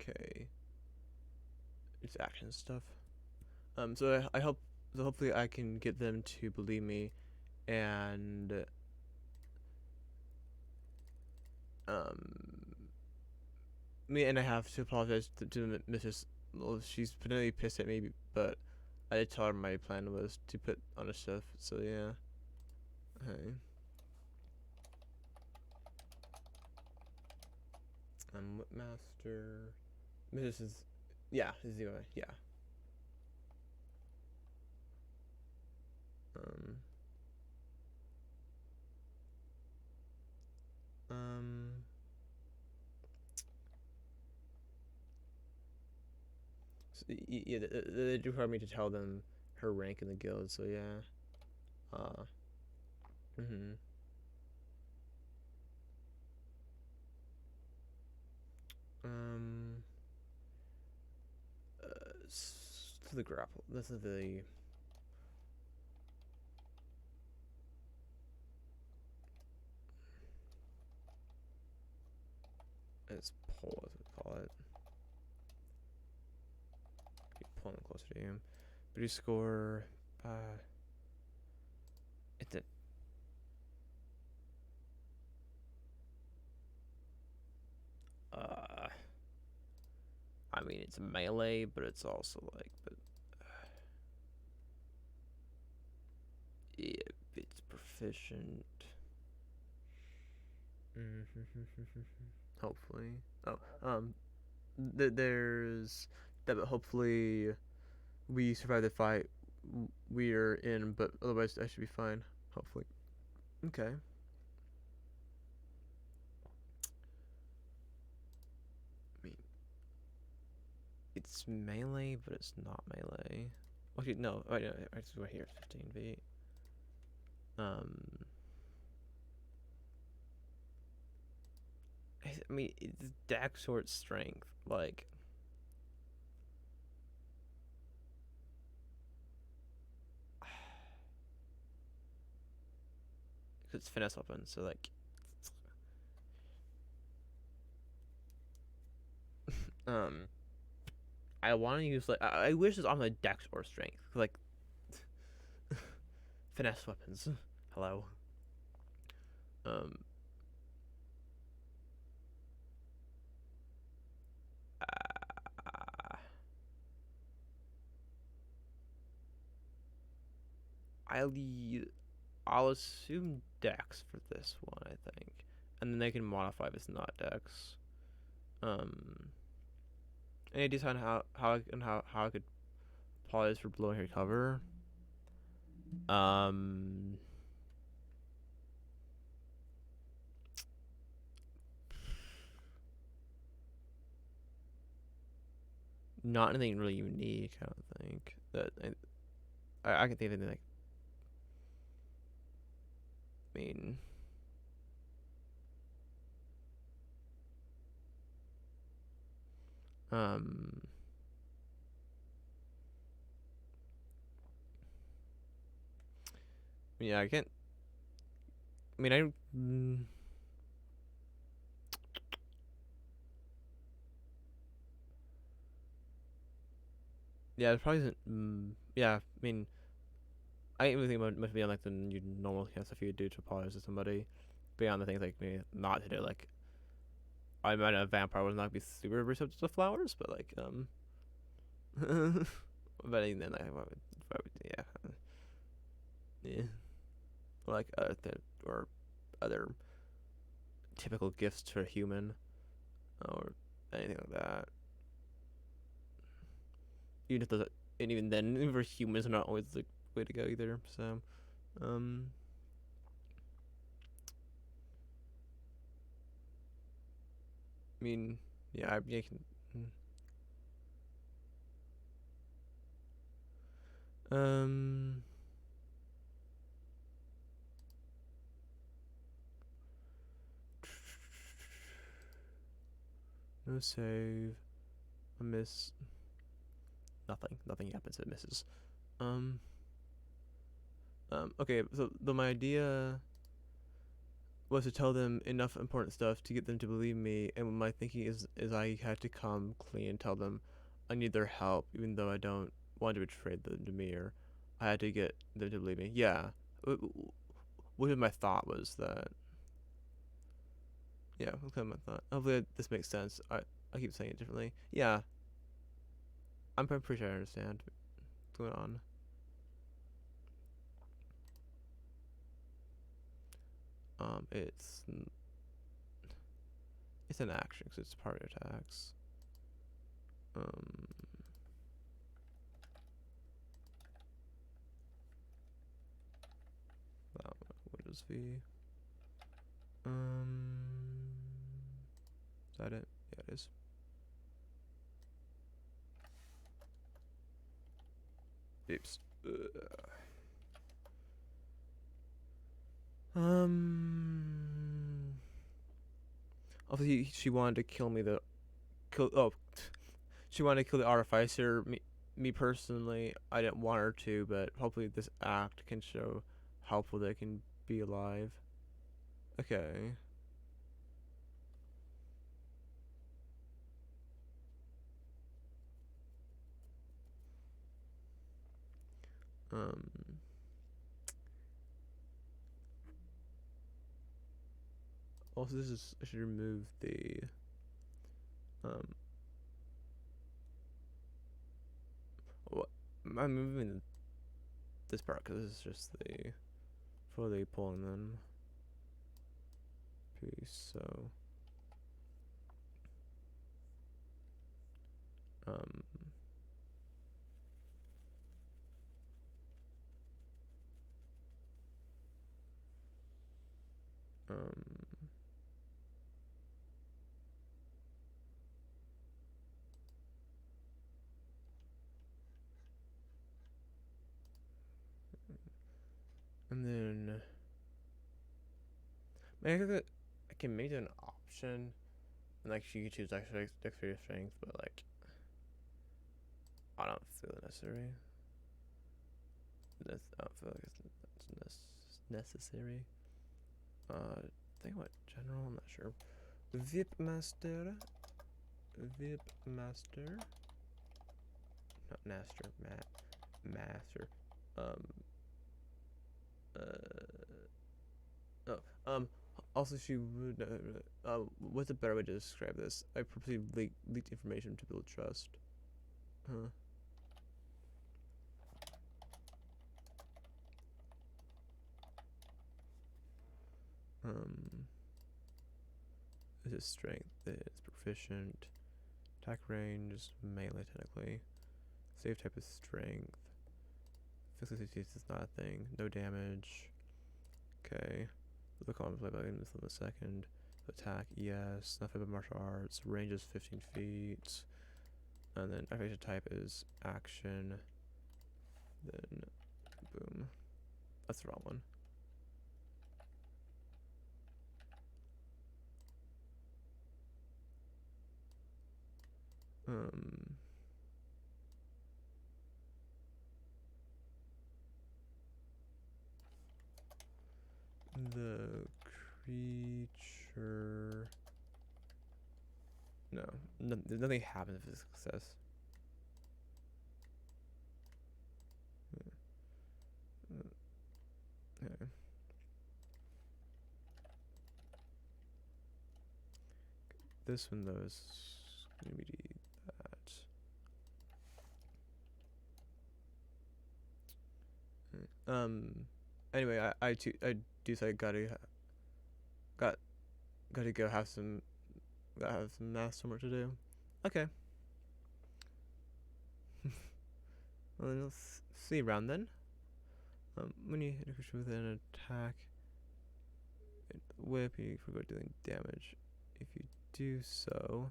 Okay. It's action stuff. So I hope, so hopefully I can get them to believe me, and um, me and I have to apologize to Mrs. Well, she's potentially pissed at me, but I did tell her my plan was to put on a chef. So yeah. Okay. Whipmaster. Mrs. is, yeah, is the way. Yeah. Um. Um. So, yeah, they do require me to tell them her rank in the guild. So yeah. Uh. Mhm. Um. To the grapple. This is the. It's pull, as we call it. Keep pulling closer to you. But you score. It's a. Uh. I mean, it's melee, but it's also like, but if it's proficient. Hopefully. Oh, there's that. But hopefully, we survive the fight we're in. But otherwise, I should be fine. Hopefully. Okay. I mean, it's melee, but it's not melee. Okay, no. Right, no, it's right here. 15 feet. I mean, it's dex short strength. Like, it's finesse weapon, so like, um, I want to use like I wish it's on the dex or strength, like finesse weapons. Hello. Um, uh, I'll I'll assume dex for this one, I think, and then they can modify if it's not dex. Um, any ideas on how I could pause for blowing her cover? Um, Not anything really unique. I don't think that I can think of anything like. I mean, um, yeah, I can't. I mean, yeah, it probably isn't. Yeah, I mean, I even think it must be on like the normal kind of stuff you would do to apologize to somebody. Beyond the things like maybe not to do, like I imagine a vampire would not be super receptive to flowers, but like but even then yeah, yeah, like or other typical gifts to a human or anything like that. Even if those, and even then, even for humans, are not always the way to go either. So, um, I mean, yeah, I can. Um, no save. A miss. Nothing. Nothing happens. It misses. Um. Okay. So my idea. was to tell them enough important stuff to get them to believe me. And my thinking is I had to come clean and tell them I need their help, even though I don't want to betray them to me, or I had to get them to believe me. Yeah, what my thought was that. Yeah, what kind of my thought. Hopefully this makes sense. I keep saying it differently. Yeah, I'm pretty sure I understand what's going on. It's an action because it's part of attacks. Um, what is V? Is that it? Yeah, it is. Oops. Obviously, she wanted to kill me. She wanted to kill the artificer. Me personally, I didn't want her to, but hopefully this act can show how helpful they can be alive. Okay. Um. Also, I should remove the um. What? I'm moving this part because this is just the for the pulling them piece. So um. Um. And then I can make it an option, and like she could choose extra dexterity strength, but like I don't feel it necessary. I don't feel like it's necessary. Think what general? I'm not sure. Vip master, not master, master. Um. Oh. Also, she would. What's a better way to describe this? I purposely leaked information to build trust. Huh. Um. Is it strength? It's proficient. Attack range is melee technically. Save type is strength. Physical safety is not a thing. No damage. Okay. Look on play by this in a second. Attack, yes. Nothing but martial arts. Range is 15 feet. And then activation type is action. Then boom. That's the wrong one. The creature. No, nothing happens if it's a success. Okay. This one though is gonna be that. Anyway, I do say got gotta go have some math homework to do. Okay. Well, then let's see you around then. When you hit a creature with an attack, whip, you forgo dealing damage. If you do so,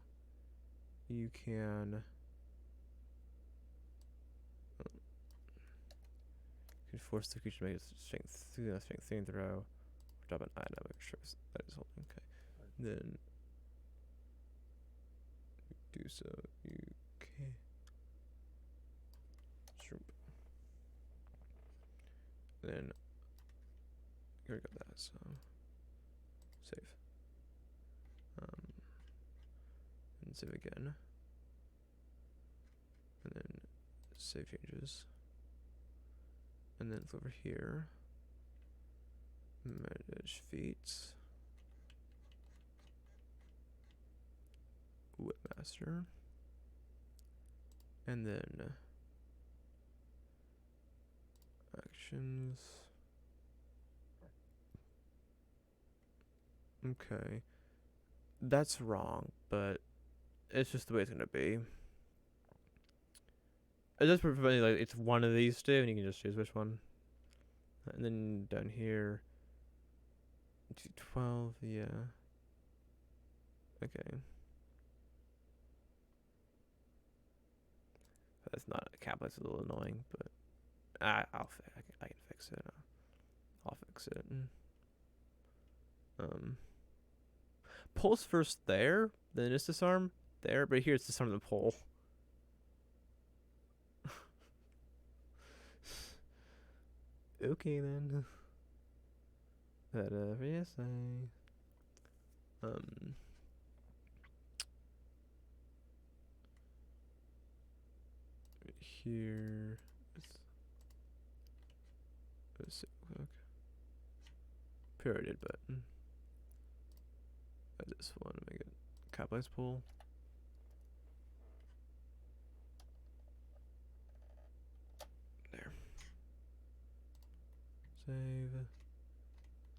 you can force the creature to make a strength saving throw, or drop an item. Make sure that is holding. Okay. Then do so. You can. Shroop. Then you already got that. So Save. And save again. And then save changes. And then it's over here. Manage Feats. Whipmaster. And then actions. Okay. That's wrong, but it's just the way it's gonna be. It just prevents like it's one of these two, and you can just choose which one. And then down here, 12, yeah. Okay. That's not a cap. It's a little annoying, but I can fix it. I'll fix it. Pulse first there, then it's disarm there, but here it's disarm the pole. Okay then. Whatever you say. Here. Let's see. Period button. I just want to make it capitalized pull. There. Save.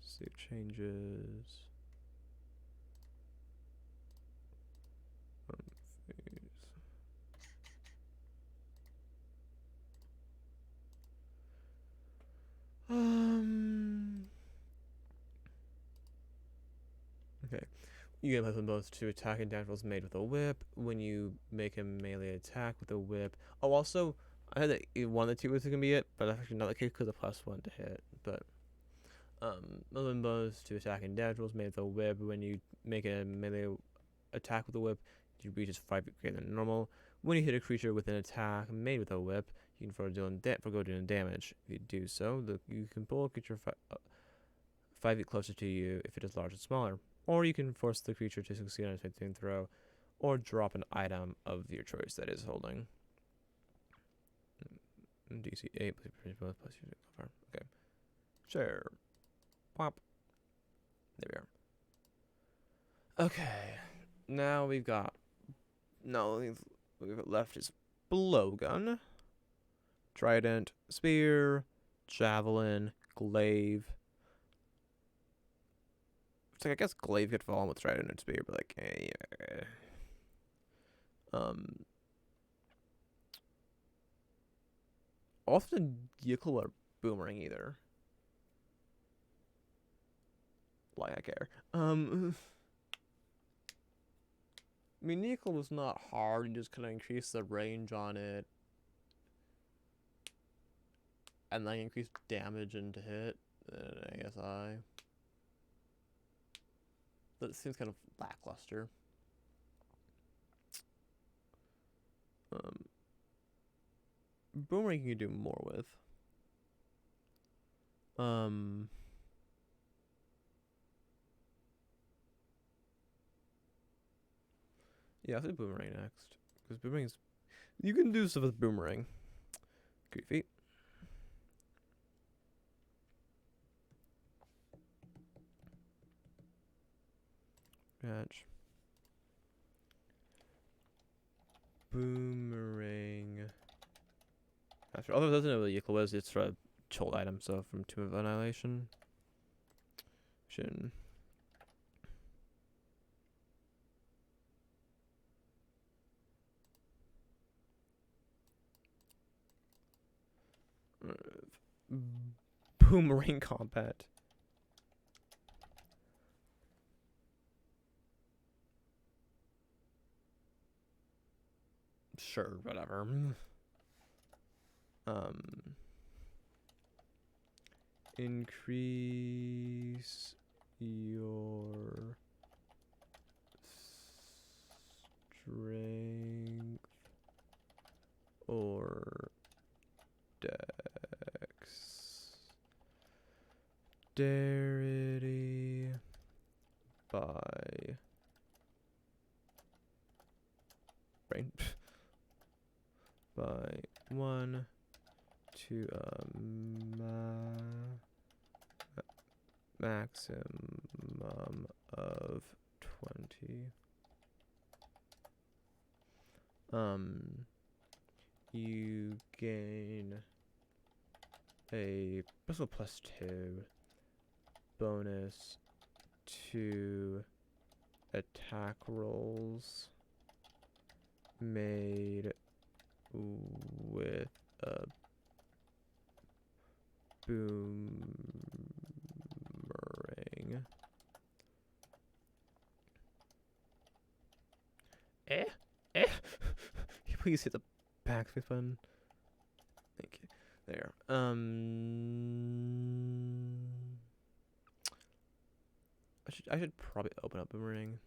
Save changes. Okay. You can put them both to attack and damage rolls made with a whip. When you make a melee attack with a whip. Oh, also, I had that one of the two was gonna be it, but that's actually not the case because of +1 to hit. But moving bows to attack and damage rolls made with a whip. When you make a melee attack with a whip, you reach 5 feet greater than normal. When you hit a creature with an attack made with a whip, you can forgo doing damage. If you do so, you can pull a creature 5 feet closer to you if it is larger or smaller. Or you can force the creature to succeed on a saving throw, or drop an item of your choice that is holding. DC 8 plus okay. Sure. Pop. There we are. Okay. Now we've got. No, we've got left is blowgun, trident, spear, javelin, glaive. It's like I guess glaive could fall in with trident and spear, but like, yeah. Often Yickle or boomerang either. Like I care. I mean, Yickle was not hard. You just kind of increase the range on it, and then increase damage into hit. I guess that seems kind of lackluster. Boomerang you can do more with. Yeah, I'll say boomerang next. Because boomerang's... You can do stuff with boomerang. Creepy. Match. Boomerang. Although it doesn't know what Yickle was, it's a chill item, so from Tomb of Annihilation. Shin. Boomerang combat. Sure, whatever. Increase your strength or dexterity to maximum of 20. You gain a pistol +2 bonus to attack rolls made with a boomerang. Eh? Please hit the backspace button. Thank you. There. I should probably open up boomerang.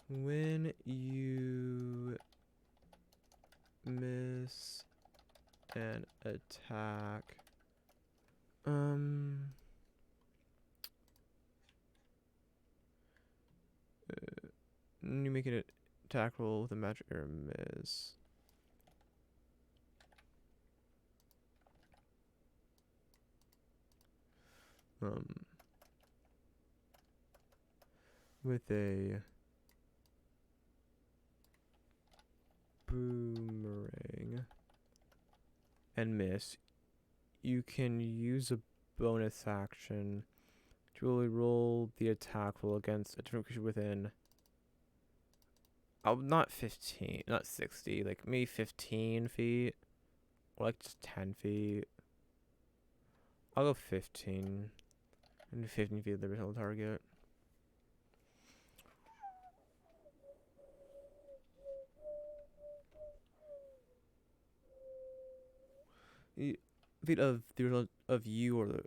When you miss an attack, you make an attack roll with a magic or miss. With a boomerang and miss, you can use a bonus action to really roll the attack roll against a different creature within. Not 15, not 60, like maybe 15 feet, or like just 10 feet. I'll go 15, and 15 feet of the original target. Feet of the original of you or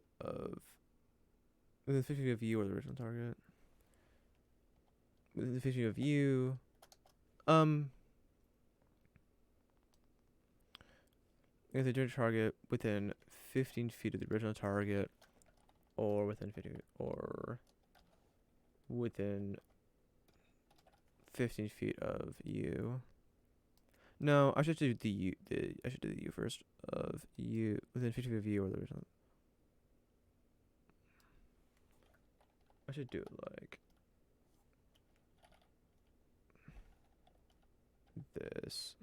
within 50 feet of you or the original target. Within 50 feet of you. If the original target within 15 feet of the original target, or within 50, or within 15 feet of you. No, I should do the you. I should do the you first. Of you within 50 feet of you or the original. I should do it like this.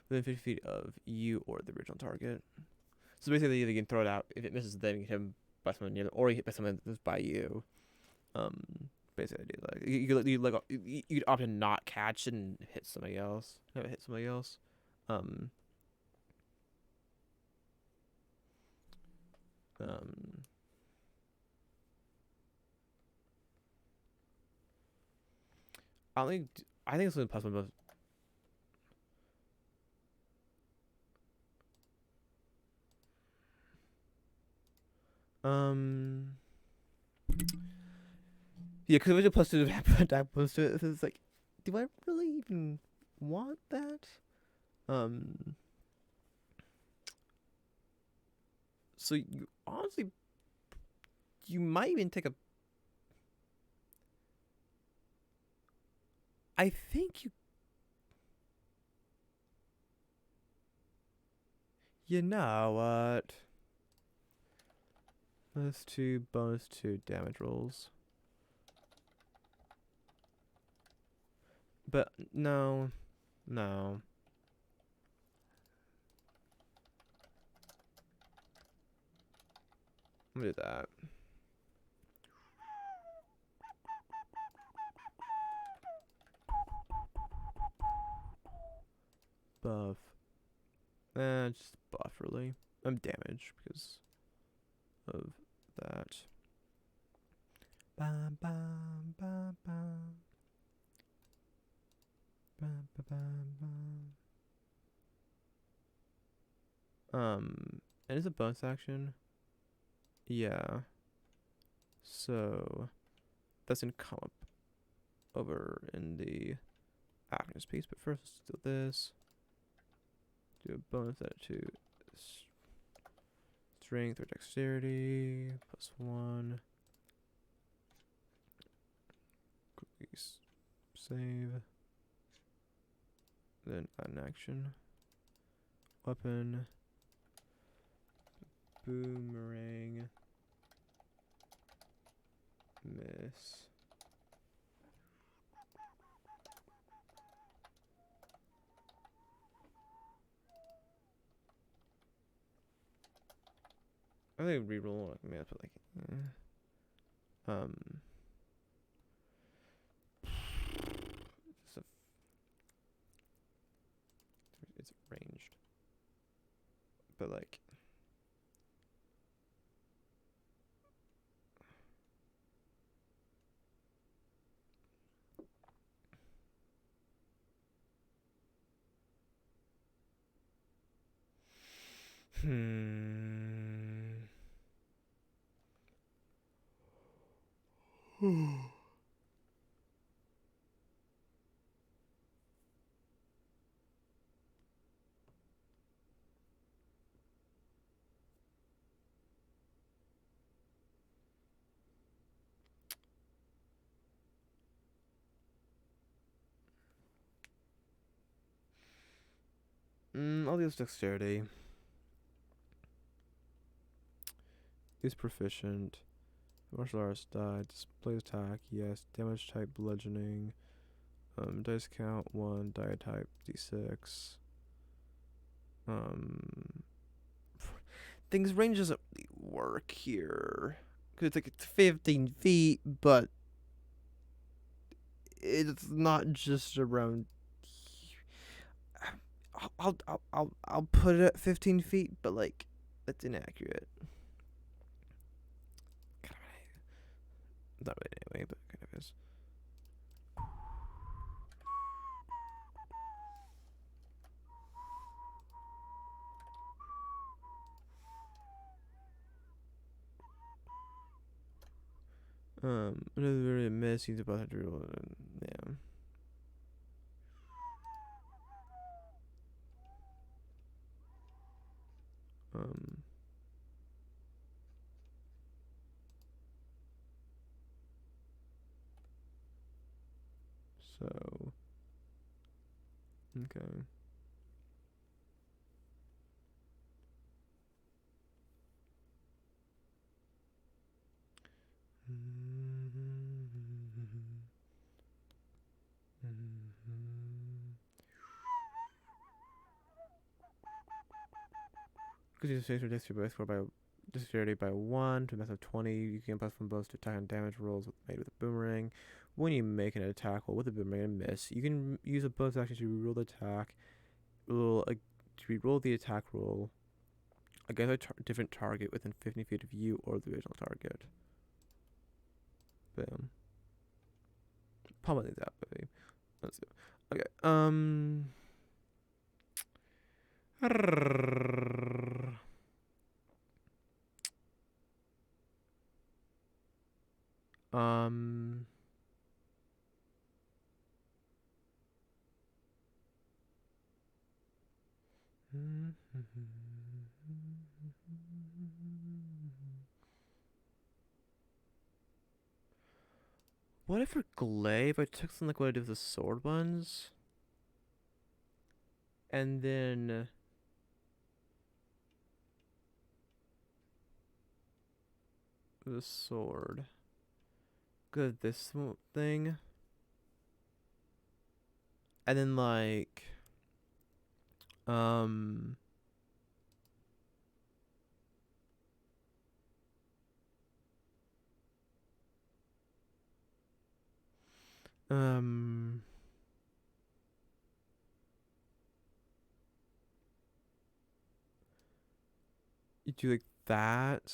Within 50 feet of you or the original target. So basically, you can throw it out. If it misses, then you hit him by someone near, or you hit by someone that's by you. Basically, like you'd opt to not catch and hit somebody else. Have it hit somebody else. I think it's impossible. Yeah, because if it's a +2 attack plus to it, it's like, do I really even want that? So you honestly, you might even take a. I think you. You know what? +2 bonus 2 damage rolls. But no. I'm gonna do that. Buff. Just buff really. I'm damaged because of that. Bam bam bam bam. Bam bam bam bam. And it's a bonus action. Yeah. So that's gonna come up over in the actions piece. But first, let's do this. do a bonus that to strength or dexterity +1. Quickly save. Then an action. Weapon. Boomerang. Miss. I think reroll. I mean, but like, it's, it's ranged, but like, I'll use dexterity. Is proficient. Martial arts die. Display attack. Yes. Damage type bludgeoning. Dice count 1. Die type d6. Things range doesn't really work here. Cause it's like it's 15 feet, but it's not just around. I'll put it at 15 feet, but like that's inaccurate. Not really anyway, but kind of is. Another very miss. He's about to roll. Yeah. So. Okay. Because you face your dexterity by 1 to a max of 20. You can plus from both to attack and damage rolls made with a boomerang. When you make an attack roll with a boomerang and miss, you can use a bonus action to reroll the attack. To reroll the attack roll against a different target within 50 feet of you or the original target. Boom. Probably that, baby. Let's see. Okay. What if for glaive I took something like what I did with the sword ones? And then the sword. Good, this thing. And then like um um you do like that.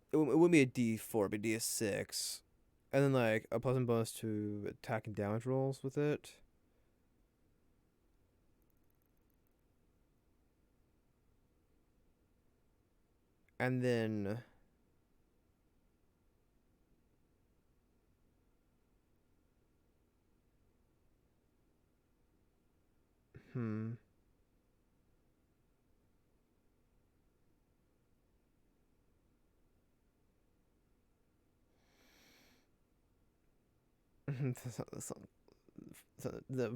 It wouldn't be a D4, it'd be a D6. And then like a plus and bonus to attack and damage rolls with it. And then hmm. the song, the song that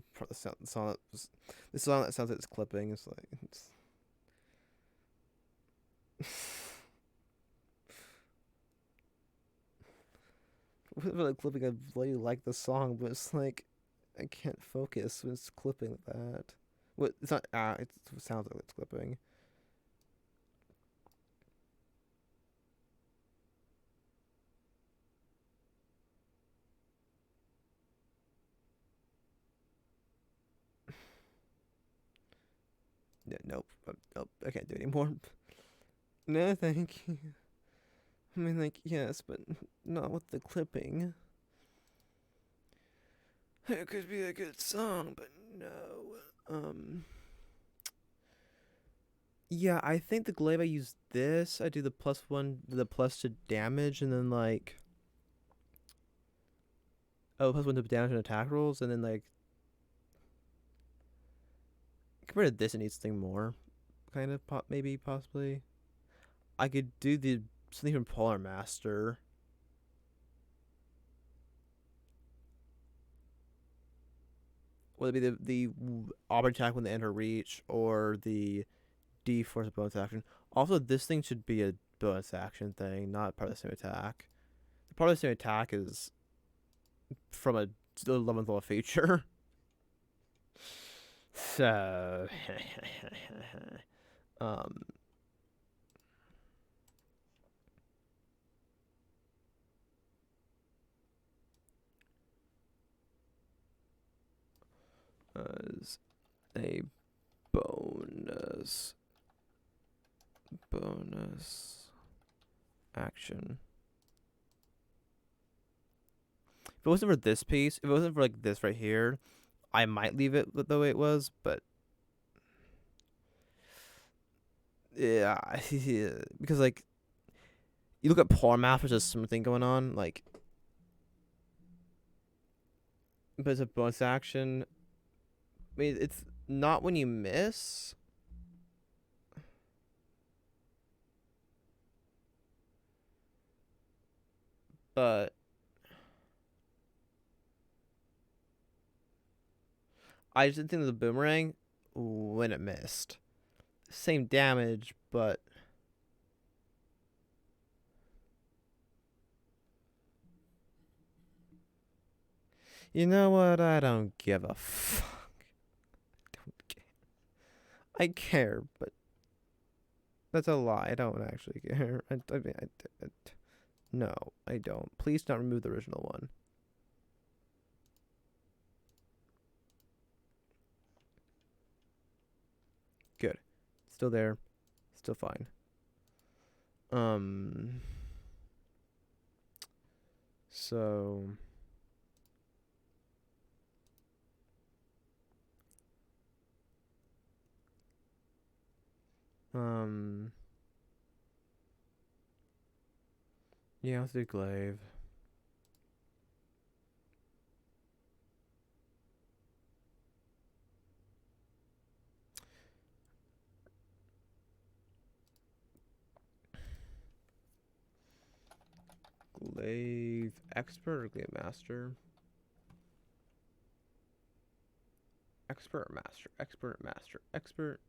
the song that sounds like it's clipping. It's like like clipping. I really like the song, but it's like I can't focus when it's clipping like that. What? It's not. It sounds like it's clipping. Yeah, nope. Nope. I can't do it anymore. No, thank you. I mean, like, yes, but not with the clipping. It could be a good song, but no. Yeah, I think the glaive I use this. I do the +1, the plus to damage, and then like +1 to damage and attack rolls, and then like compared to this, it needs something more, kind of maybe possibly. I could do the something from Polar Master. Whether it be the auto attack when they enter reach or the D force a bonus action. Also, this thing should be a bonus action thing, not part of the same attack. The part of the same attack is from a 11th level feature. So, um, as a bonus action. If it wasn't for this piece, if it wasn't for like this right here, I might leave it the way it was, but yeah, because like you look at Polar Math, there's just something going on, like, but it's a bonus action. I mean, it's not when you miss. But I just didn't think of the boomerang when it missed. Same damage, but you know what? I don't give a fuck. Don't care. I care, but that's a lie. I don't actually care. I mean, no, I don't. Please don't remove the original one. Good. Still there. Still fine. So um yeah, let's do glaive. Glaive expert or glaive master? Expert master. Expert master. Expert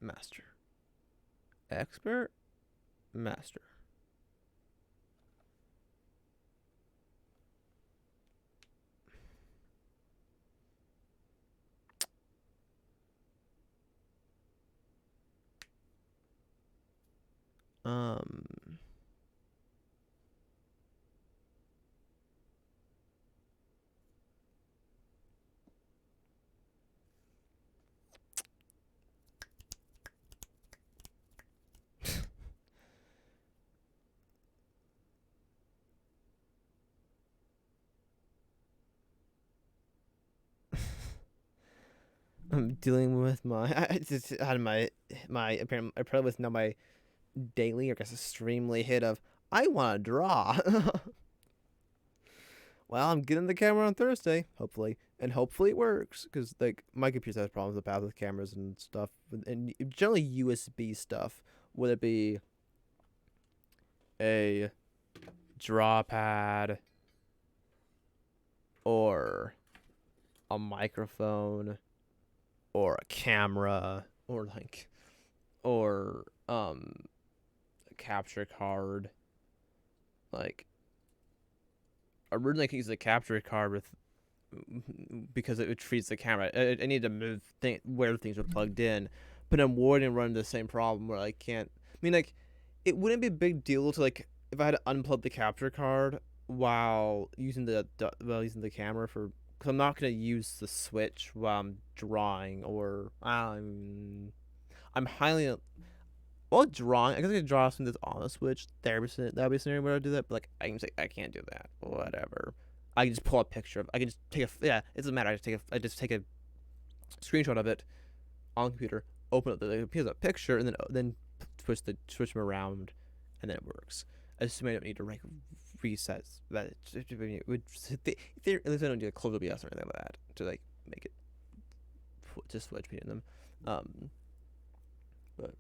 master. Expert master. Um I'm dealing with my I just had my apparently with now my daily, or I guess extremely hit of I want to draw. Well, I'm getting the camera on Thursday, hopefully, and hopefully it works because like my computer has problems in the past with cameras and stuff, and generally USB stuff. Would it be a draw pad or a microphone or a camera or like or a capture card? Like originally I could use the capture card with because it treats the camera. I need to move where things are plugged in, but I'm worried and run the same problem where I can't. I mean, like, it wouldn't be a big deal to like if I had to unplug the capture card while using the camera for. Because I'm not gonna use the switch while I'm drawing, or I'm highly well drawing. I guess I could draw something that's on the switch. That'd be a scenario where I do that. But like I can say I can't do that. Whatever. I can just pull a picture of. I can just take a. Yeah, it doesn't matter. I just take a screenshot of it on the computer. Open up the picture, and then switch them around, and then it works. I just I don't need to like reset that. It would at least I don't need to close OBS or anything like that to like make it to switch between them. But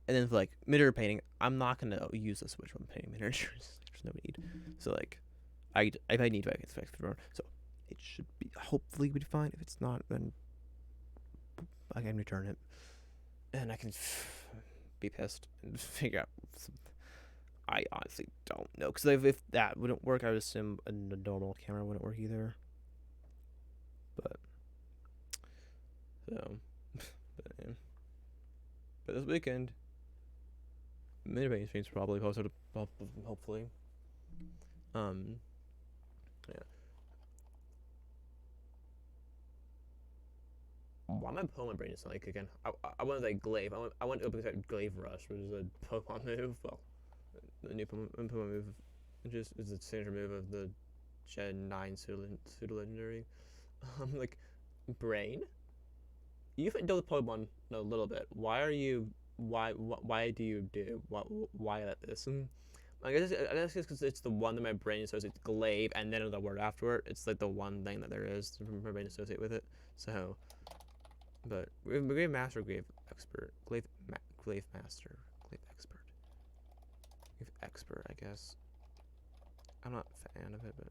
and then for like miniature painting, I'm not gonna use the switch when painting miniatures. There's no need. So like, if I need to, I can fix it. So it should be hopefully be fine. If it's not, then I can return it, and I can be pissed and figure out. I honestly don't know because if that wouldn't work, I would assume a normal camera wouldn't work either. But so, but this weekend. Mid-range streams probably posted, hopefully. Yeah. Why am I pulling my brain just like again? I went with like Glaive. I went up against Glaive Rush, which is a Pokemon move. Well, the new Pokemon move, which is the signature move of the Gen 9 pseudo legendary. Like brain. You've dealt with Pokemon a little bit. Why are you? Why do you do why like this? I guess it's because it's the one that my brain associates Glaive and then the word afterward. It's like the one thing that there is for my brain to associate with it. So, but Glaive Master, Glaive Expert, Glaive Master, Glaive Expert, Glaive Expert. I guess I'm not a fan of it, but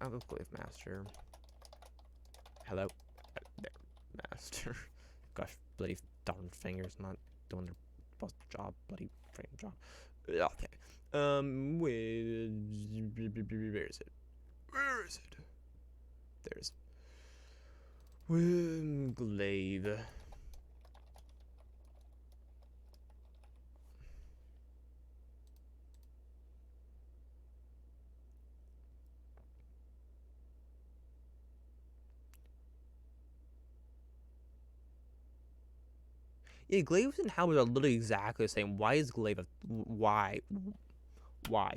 I'll go Glaive Master. Hello, there, Master. Gosh, bloody darn fingers not doing their best job, bloody frame job. Okay. Where is it? Where is it? There's Glaive. Yeah, Glaive and Howard are literally exactly the same. Why is Glaive a why? Why?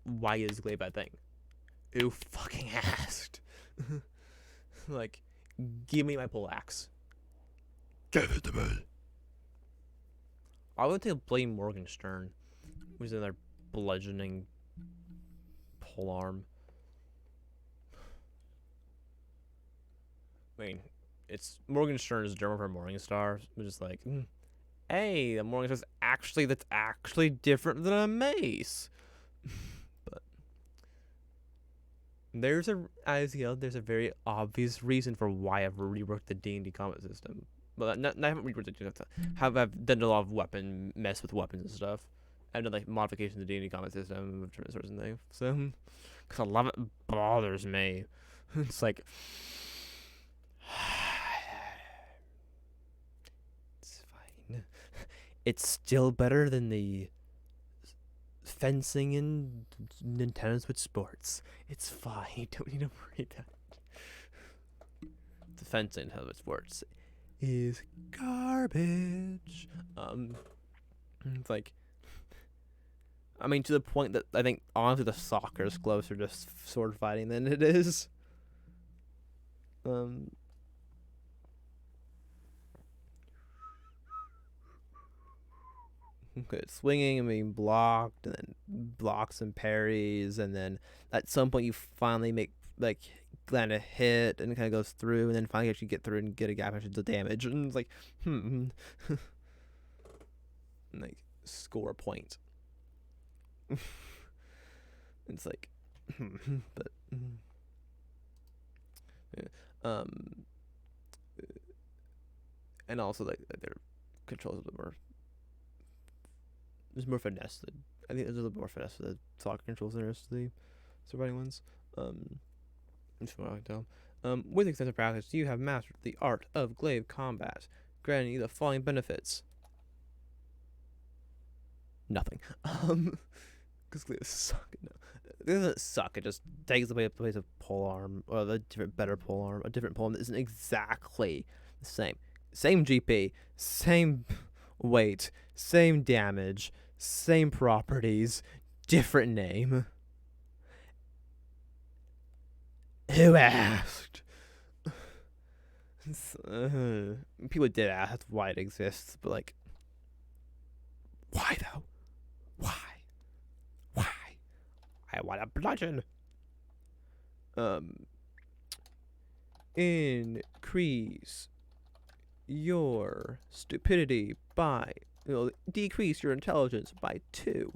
Why is Glaive a thing? Who fucking asked? Like, give me my pole axe. Give it to me. I would take blame Morgenstern, who's in their bludgeoning pole arm. I mean, it's Morgenstern is German for Morningstar, which is like, hey, the Morningstar that's actually different than a mace. But there's a very obvious reason for why I've reworked the D&D combat system. But I haven't reworked it. I've done a lot of mess with weapons and stuff. I've done like modifications to the D&D combat system of different sorts of things. So, because a lot of it bothers me. It's like. It's still better than the fencing in Nintendo Switch Sports. It's fine. You don't need to worry about it. The fencing in Nintendo Switch Sports is garbage. It's like, I mean, to the point that I think honestly the soccer is closer to sword fighting than it is. good swinging and being blocked, and then blocks and parries, and then at some point you finally make like land a hit and it kind of goes through, and then finally actually get through and get a gap into the damage, and it's like and, like score a point. It's like, but yeah. And also like their controls a little more. There's more finesse. I think there's a little more finesse for the soccer controls than the rest of the surviving ones. That's what I can tell. With extensive practice, you have mastered the art of glaive combat, granting you the following benefits. Nothing. Because glaives suck. No, it doesn't suck. It just takes away a place of pole arm, or a different, better pole arm, a different pole arm that isn't exactly the same. Same GP, same weight, same damage, same properties, different name. Who asked? People did ask why it exists, but like, why though? Why? Why? I want a bludgeon. Increase your stupidity by, decrease your intelligence by 2,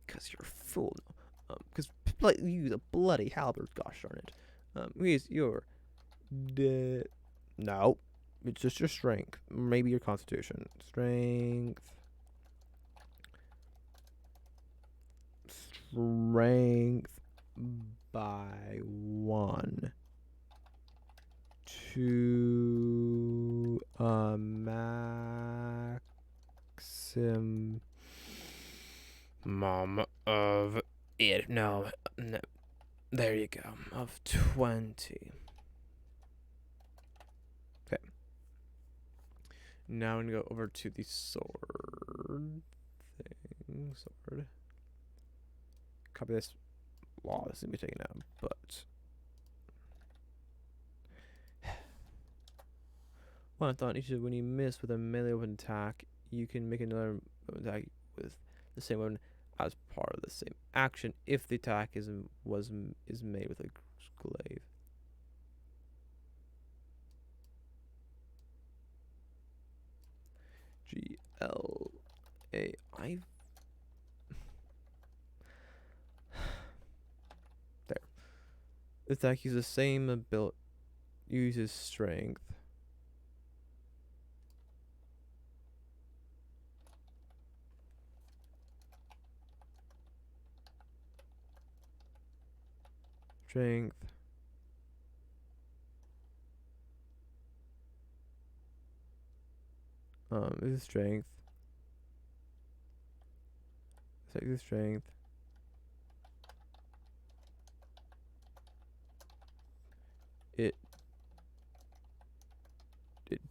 because you're a fool. Because like you use a bloody halberd. Gosh darn it. Increase your no, it's just your strength. Maybe your constitution. Strength. Strength by 1 to a maximum of it. No, there you go. Of 20. Okay. Now I'm gonna go over to the sword thing. Sword. Copy this. Law. This is gonna be taken out, but well, I thought when you miss with a melee weapon attack, you can make another attack with the same weapon as part of the same action if the attack is made with a glaive. GLAI. There. The attack uses the same ability. Uses strength. Strength. This is strength. This is strength. It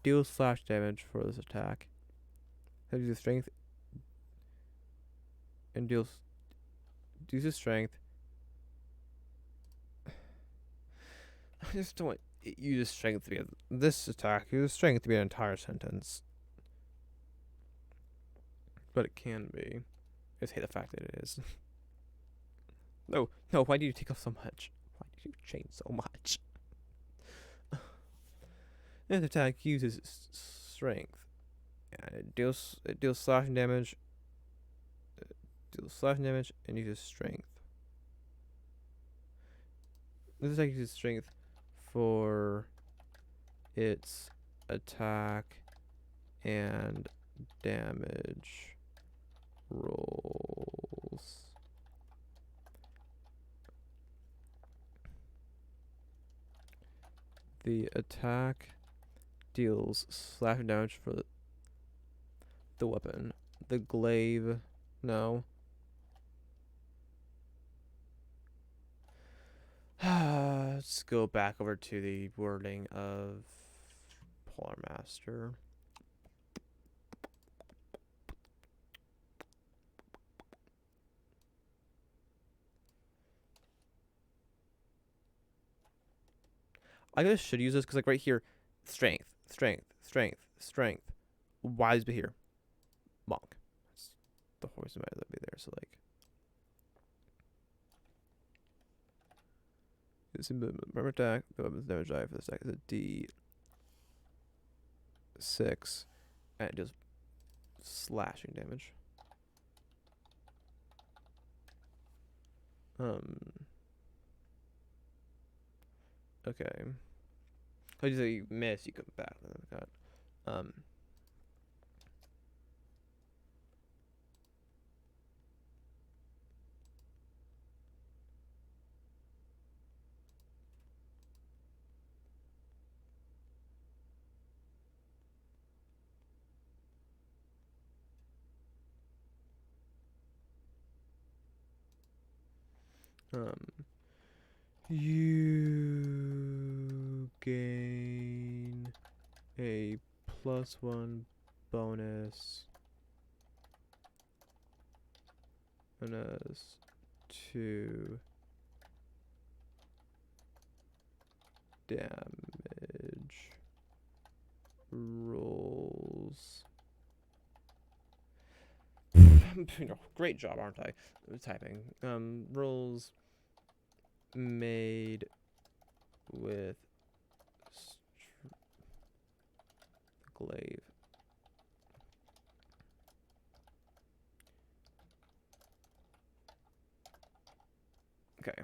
deals slash damage for this attack. It uses strength and uses strength. I just don't want it uses strength to be this attack. Uses strength to be an entire sentence, but it can be. I just hate the fact that it is. No. Why do you take off so much? Why did you change so much? This attack uses strength, and it deals slashing damage. Deals slashing damage and uses strength. This attack uses strength for its attack and damage rolls. The attack deals slashing damage for the weapon. The glaive, no. Let's go back over to the wording of Polar Master. I guess I should use this because, like, right here, strength. Why is it here? Monk. the horse might be there. So like, this remember attack. The weapon's damage die for the stack is a D6, and it does slashing damage. Okay. Oh, you say you miss, you come back. Got um. You gain a +1 bonus bonus to damage rolls. Great job, aren't I? Typing. Rolls made with glaive. Okay.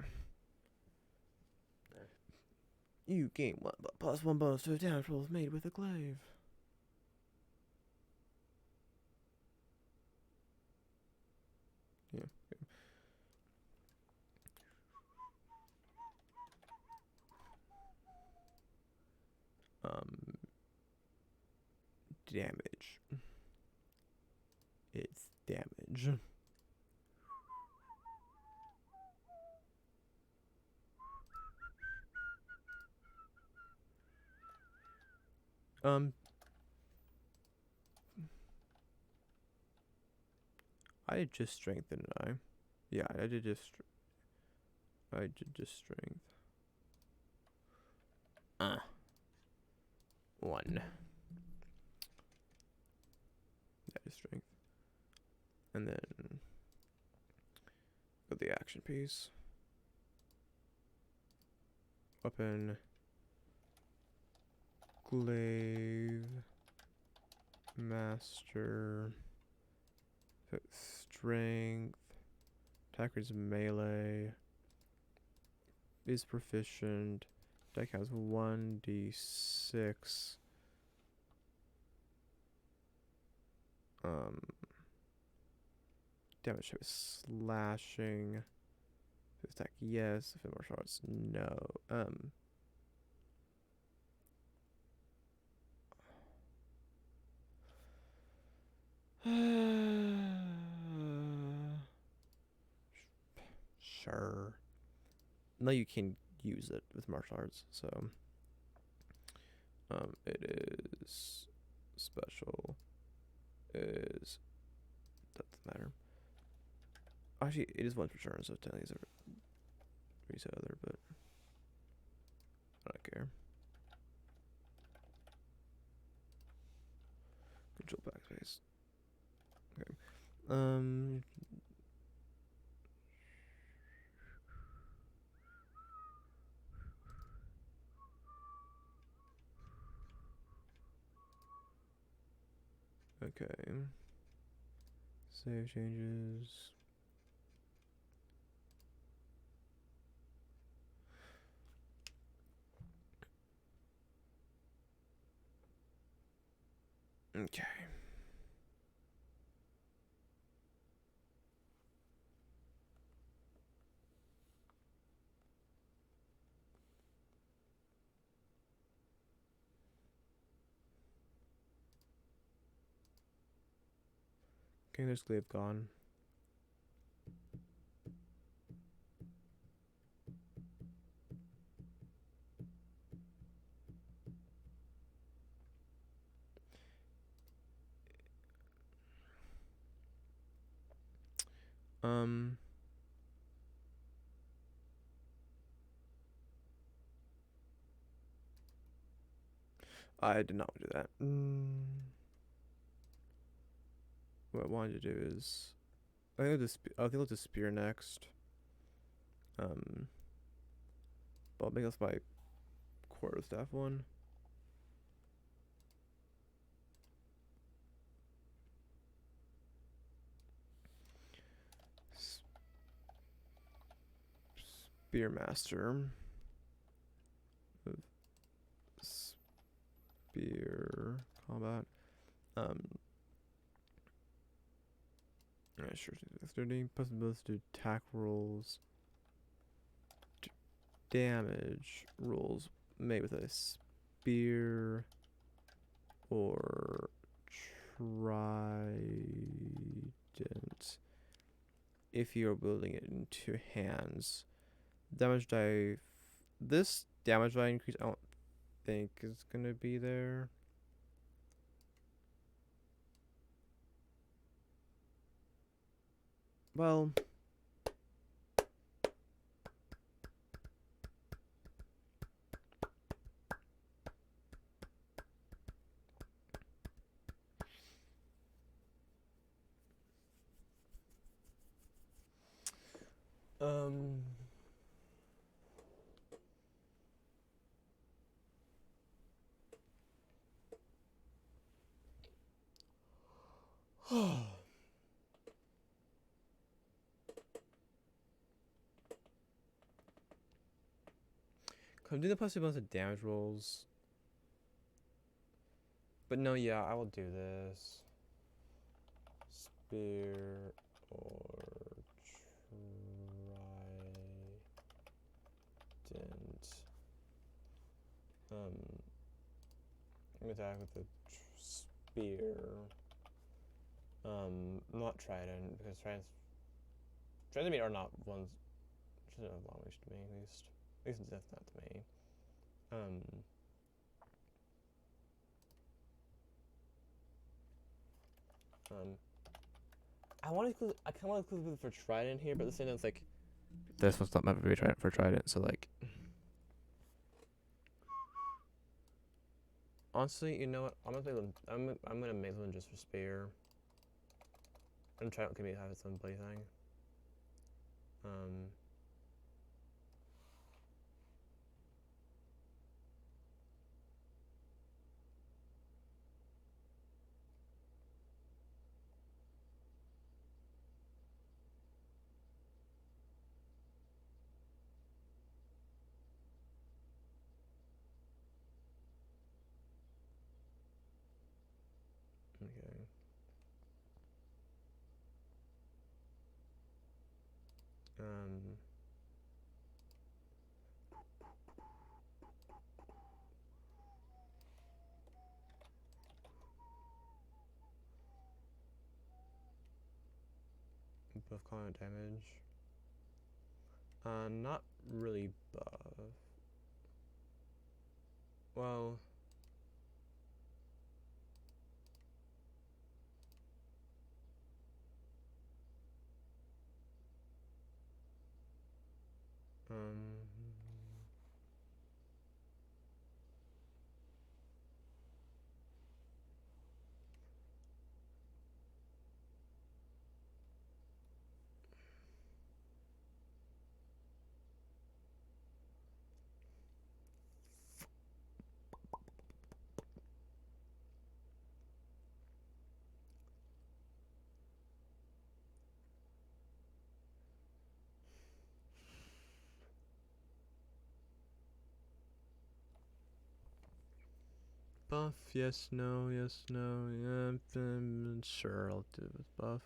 You gain +1 bonus to damage rolls made with a glaive. Yeah. Damage. It's damage. I did just strength, didn't I? Yeah, I did just. I did just strength. 1. That is strength. And then go the action piece. Weapon. Glaive. Master. Strength. Attacker's melee. Is proficient. Deck has 1d6. Damage type is slashing. Attack, yes. If it martial arts, no. Sure. No, you can use it with martial arts, so it is special is doesn't matter. Actually, it is once per turn, so technically it's a reset other, but I don't care. Control backspace. Okay. Okay. Save changes. Okay. Okay, there's glaive gone. I did not do that. What I wanted to do is I think I'll do spear next. But I'll make this my quarterstaff one. Spearmaster. Spear combat. Alright, sure. Dexterity possibilities to do attack rolls. Damage rolls made with a spear or trident. If you're building it in two hands, damage die. This damage die increase, I don't think is gonna be there. Well, Um. Could do the plus 2 bonus of damage rolls. But no, yeah, I will do this. Spear or trident. I'm gonna attack with the spear. Not trident because trident are not ones. Shouldn't have long reach to me at least. At least that's not to me. I want to include. I kind of want to include for trident here, but the same time it's like this one's not meant to be trident for trident. So like, honestly, you know what? I'm gonna make one just for spear. And trident can have its own plaything. Okay. Buff combat damage. Not really buff. Well. Buff, yes, no, yes, no, yeah, sure, I'll do this buff.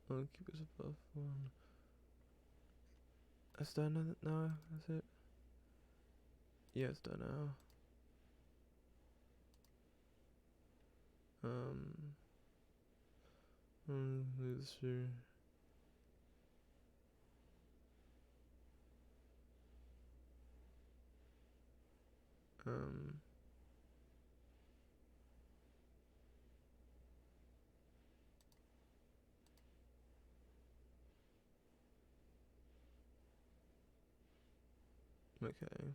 I'll keep this a buff one. Is that another? No, is it? Yeah, it's done now. Let's see. Okay.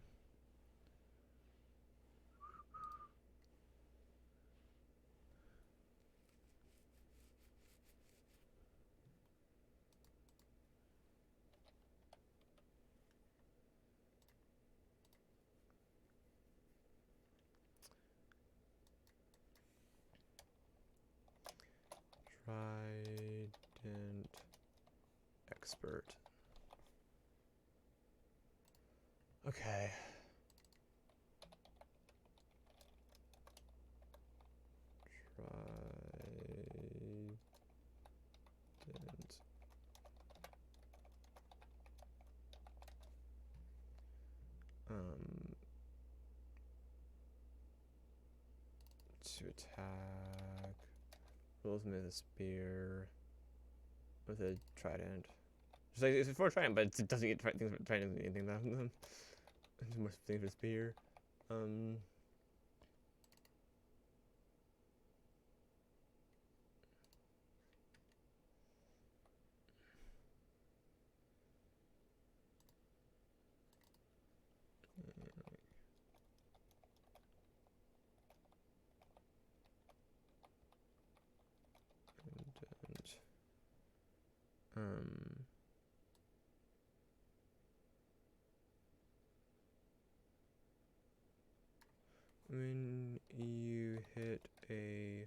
Trident expert. Okay. Trident. To attack. Rolls with a spear. With a trident. Just like, it's for a trident, but it doesn't get things for trident anything that it's more things for spear. And, when you hit a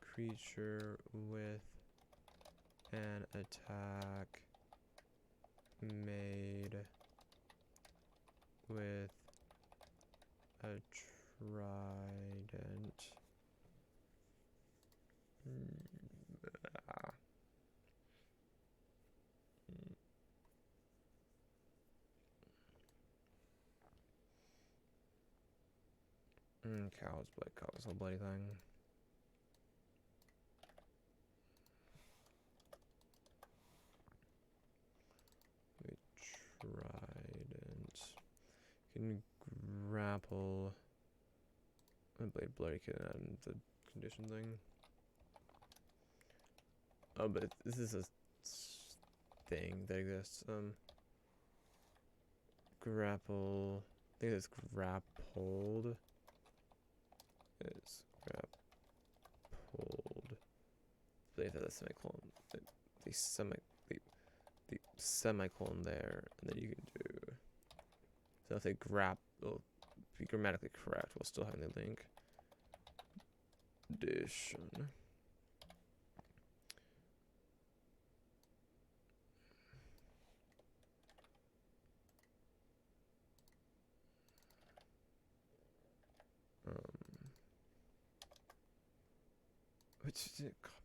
creature with an attack made with a trident. Cow's blood, cow's whole bloody thing. A trident. You can grapple. A blade bloody can add the condition thing. Oh, but this is a thing that exists. Grapple. I think it's grappled. It's grappled. I believe that the semicolon. The semicolon there, and then you can do. So if they will be grammatically correct, we'll still have the link. Addition. Which is it? Copy.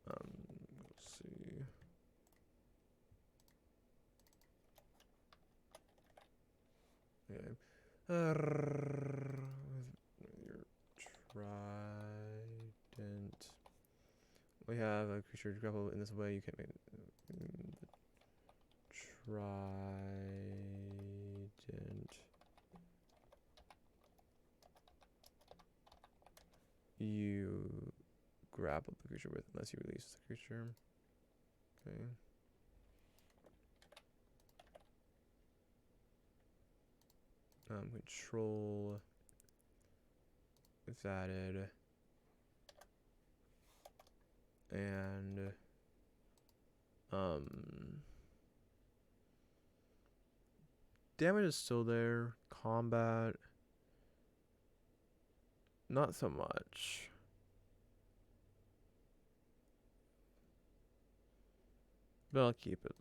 Let's see. Okay. Your trident. We have a creature grapple in this way. You can make the trident. You grapple the creature with unless you release the creature. Okay. Control is added. And damage is still there. Combat, not so much. But I'll keep it.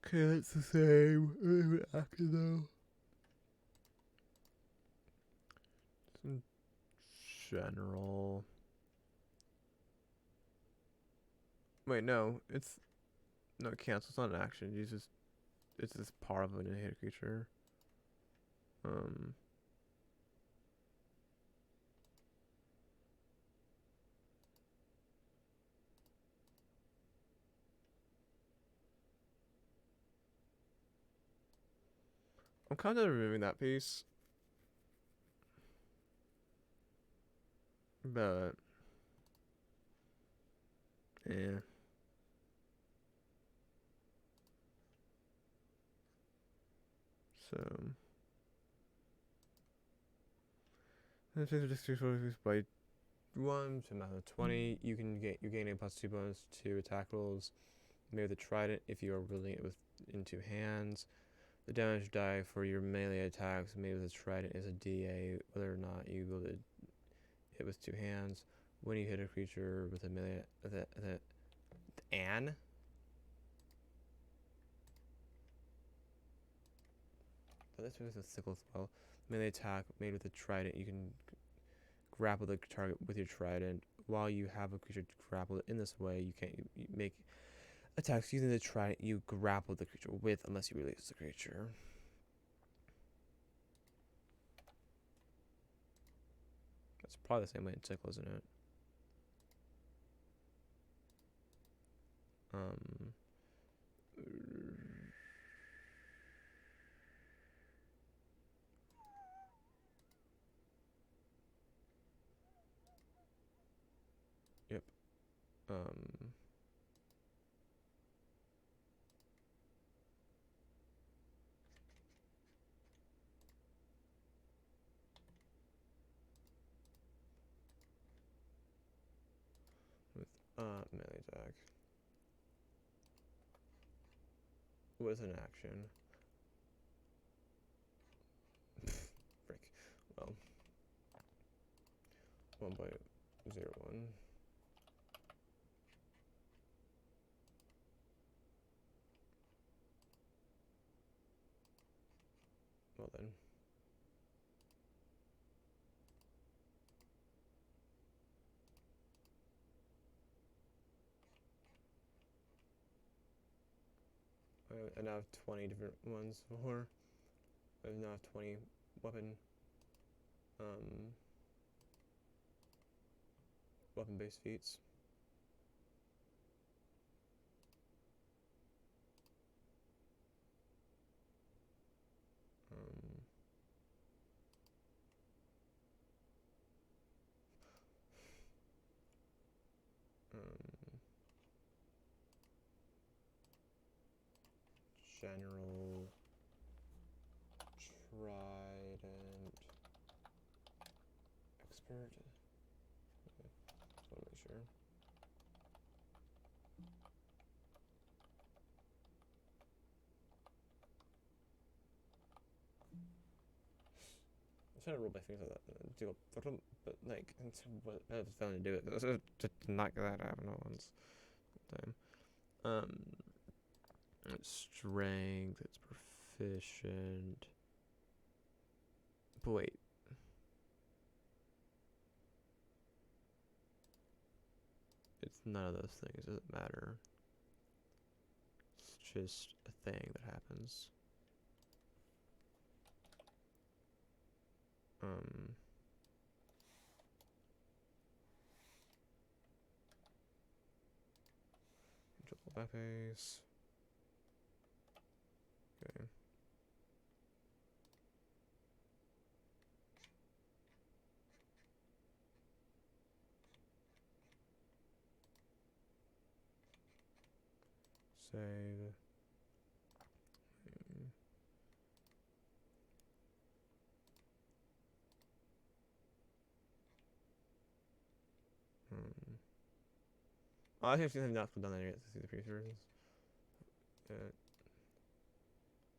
Okay, that's the same. Actor though. In general. Wait, no, it cancels. It's not an action. It's just part of an inhibited creature. I'm kind of removing that piece, but yeah. So this is just by 1 to math of 20. You gain a +2 bonus to attack rolls made with a trident if you are wielding it with in two hands. The damage die for your melee attacks made with a trident is a DA, whether or not you will hit with two hands. When you hit a creature with a melee an but this was a sickle spell. Melee attack made with a trident, you can grapple the target with your trident. While you have a creature grappled in this way, you can't you make attacks using the trident you grapple the creature with unless you release the creature. That's probably the same way in sickle, isn't it? Um, yep. Um, with melee attack. With an action. Frick. Well, 1.01. Well then. I now have 20 different ones for. I now have 20 weapon, um, weapon-based feats. Um, um, general trident expert. Okay, just want to make sure. I'm trying to roll my fingers like that, do a, but like, what I was failing to do it. Just knock that out no once time. It's strength. It's proficient. But wait, it's none of those things. It doesn't matter. It's just a thing that happens. Um, Triple backbase. Okay. Save. Oh, I actually have not put down there yet to see the previous versions.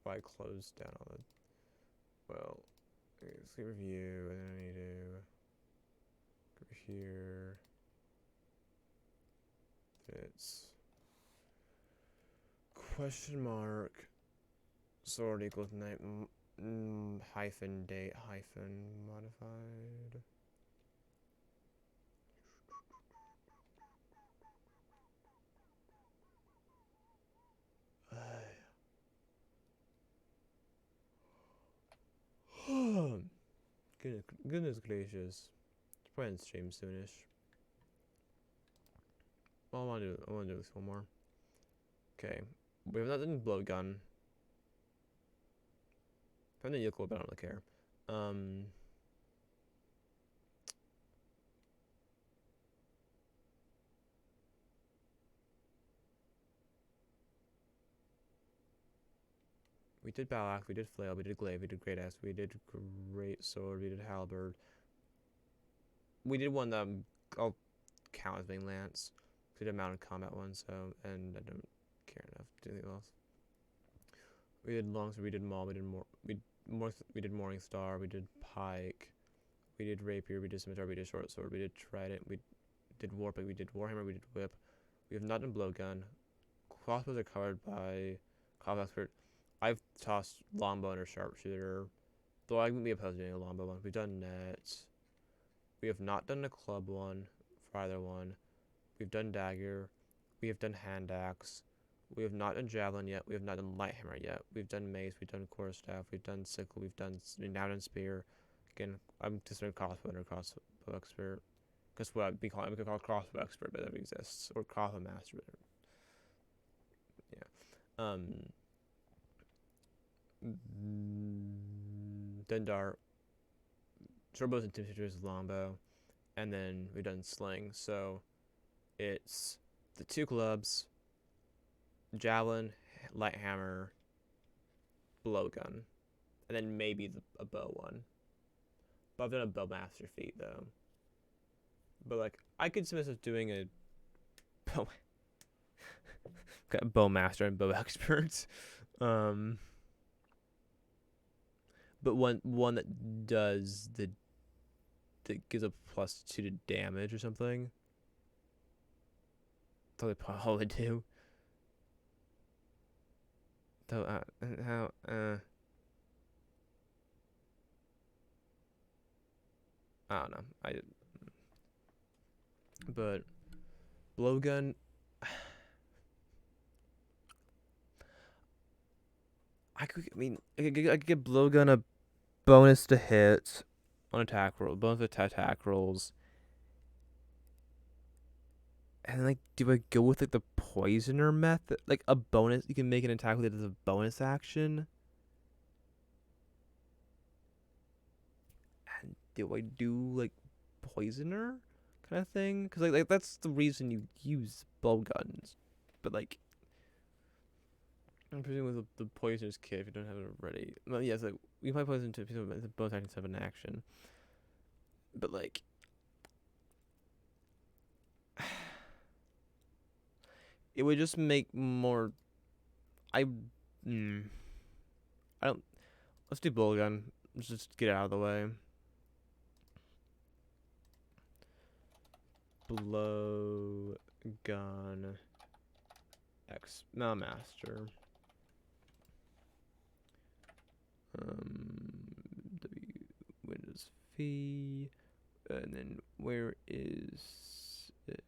Why closed down all the. Well, okay, let's see review, and then I need to go here. Fits. Question mark. Sword equals night hyphen date hyphen modified. Goodness gracious. It's probably on stream soonish. Well, I wanna do this one more. Okay. We have not done blowgun. If I'm the yokel, but I don't really care. We did battle axe, we did flail, we did glaive, we did great axe, we did great sword, we did halberd. We did one that I'll count as being lance. We did a mounted combat one, so and I don't care enough to do anything else. We did longsword. We did maul. We did morning star. We did pike. We did rapier. We did scimitar. We did short sword. We did trident. We did warping. We did warhammer. We did whip. We have not done blowgun. Crossbows are covered by combat expert. I've tossed longbow or sharpshooter, though I wouldn't be opposed to doing a longbow one. We've done nets. We have not done a club one for either one. We've done dagger. We have done hand axe. We have not done javelin yet. We have not done light hammer yet. We've done mace. We've done quarterstaff. We've done sickle. We've now done spear. Again, I'm considering crossbow or crossbow expert. Because what I'd be calling, we could call crossbow expert, but that exists, or crossbow master. But yeah. Then dart. Short bows and timeshooters, longbow, and then we've done sling. So it's the two clubs, javelin, light hammer, blowgun, and then maybe a bow one. But I've done a bow master feat though. But like I could see myself doing a bow, bow master and bow expert. But one that does that gives a +2 to damage or something. That's what they probably do. Though I don't know. But blowgun. I could give blowgun a bonus to hit on attack roll, bonus to attack rolls. And like, do I go with like the poisoner method? Like a bonus, you can make an attack with it as a bonus action. And do I do like poisoner kind of thing? Because like that's the reason you use blowguns. But like, I'm presuming with the poisoner's kit if you don't have it already. Well, yes, like we might poison to people with bonus action instead of an action. But like. It would just make more. I don't. Let's do blowgun. Let's just get it out of the way. Blowgun. Master. W Windows V, and then where is it?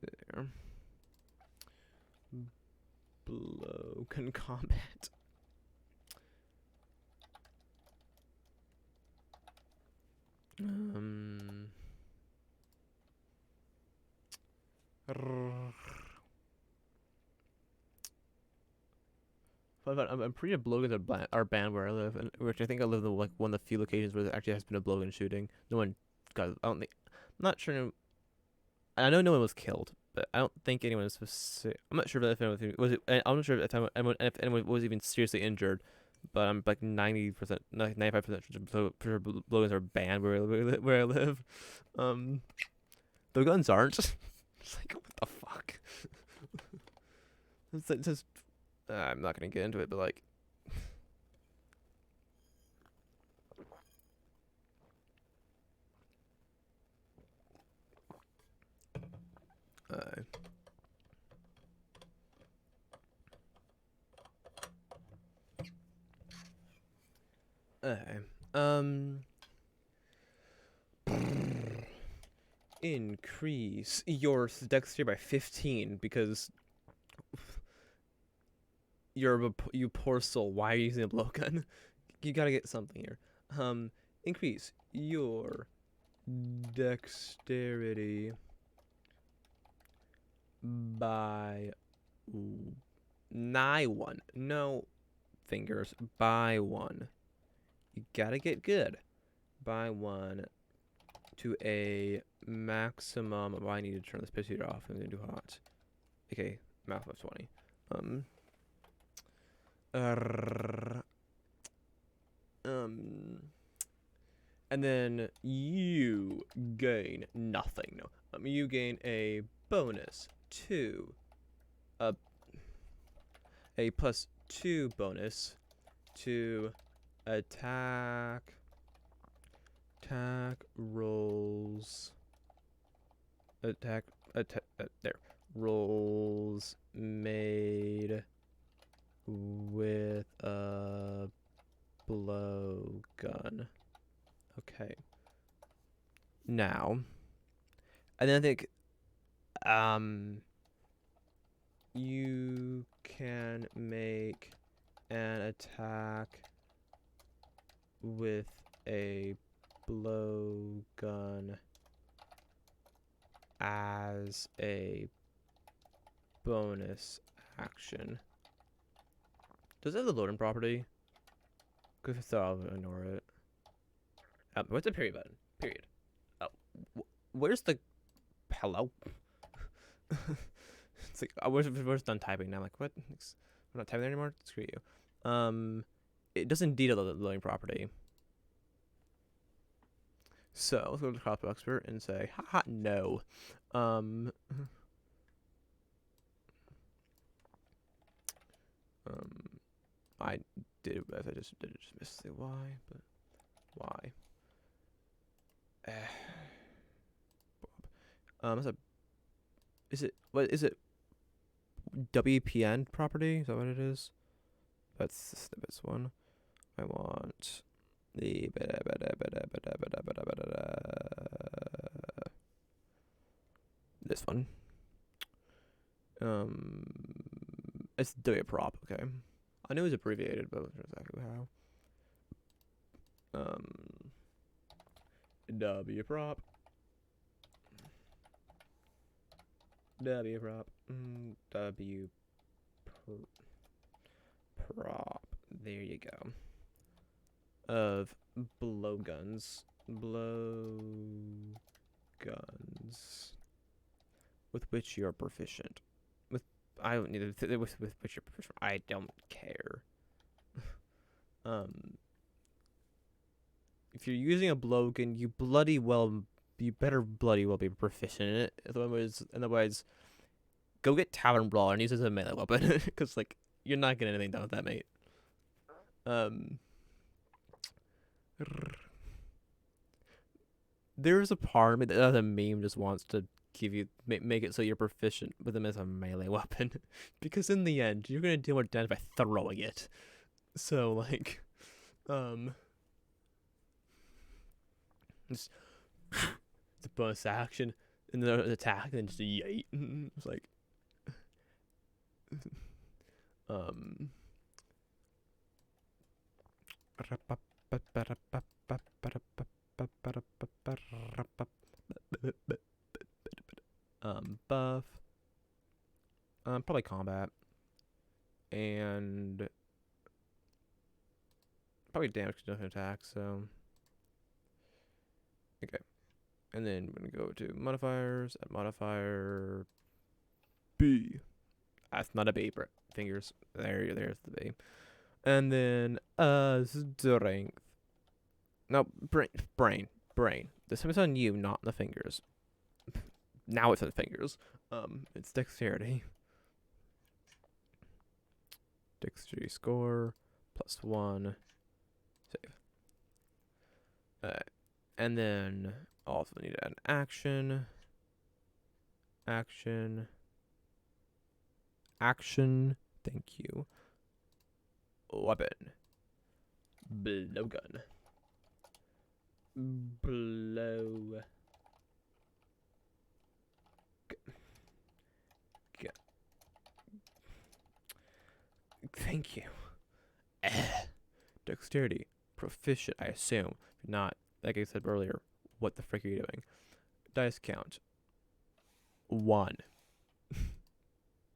There. Blowgun combat. I'm pretty sure blowguns are banned where I live, and which I think I live in like one of the few locations where there actually has been a blowgun shooting. No one got. I don't think. I'm not sure. I know no one was killed, but I don't think anyone was. I'm not sure if anyone was. I'm not sure if anyone was even seriously injured. But I'm like 90%, 95% sure blowguns are banned where I live. The guns aren't. It's like, what the fuck? It's just, I'm not gonna get into it, but like, okay. Increase your dexterity by 15 because you poor soul. Why are you using a blowgun? You gotta get something here. Increase your dexterity by nigh one. No fingers. By one. You gotta get good. By one to a maximum. Oh, I need to turn this piss heater off. I'm gonna do hot. Okay, maximum of 20. And then you gain nothing. No. You gain a bonus to a +2 bonus to attack rolls attack there rolls made with a blowgun. Okay. Now, and then I think you can make an attack with a blowgun as a bonus action. Does it have the loading property? Because if so, I'll ignore it. What's the period button? Period. Oh, where's the hello? It's like we're just done typing now. I'm like, what? We're not typing there anymore. Screw you. It does indeed have the loading property. So let's go to the crossbow expert and say, haha, no. I did it, I just missed the why, but why? Is it WPN property? Is that what it is? That's the snippets one. I want the this one. It's W prop. Okay, I knew it was abbreviated, but not exactly how. W prop. W prop. W prop. There you go. Of blowguns. Blowguns. With which you're proficient. I don't need to with which you're proficient. I don't care. If you're using a blowgun, you better bloody well be proficient in it. Otherwise, go get Tavern Brawl and use it as a melee weapon, because like you're not getting anything done with that, mate. There's a part of me that a meme just wants to give you make it so you're proficient with them as a melee weapon, because in the end you're gonna deal more damage by throwing it. So like, just it's a bonus action and then an attack and then just a yeet. It's like, buff. Probably combat. And probably damage because nothing attack, so okay. And then we're gonna go to modifiers, add modifier B. That's not a B, fingers. There's the B. And then strength. No, brain. This time it's on you, not the fingers. Now it's on the fingers. It's dexterity. Dexterity score +1. Save. And then also need to add an action. Action. Thank you. Weapon. Blowgun. Blow. Thank you. Dexterity. Proficient, I assume. If not, like I said earlier, what the frick are you doing? Dice count. 1.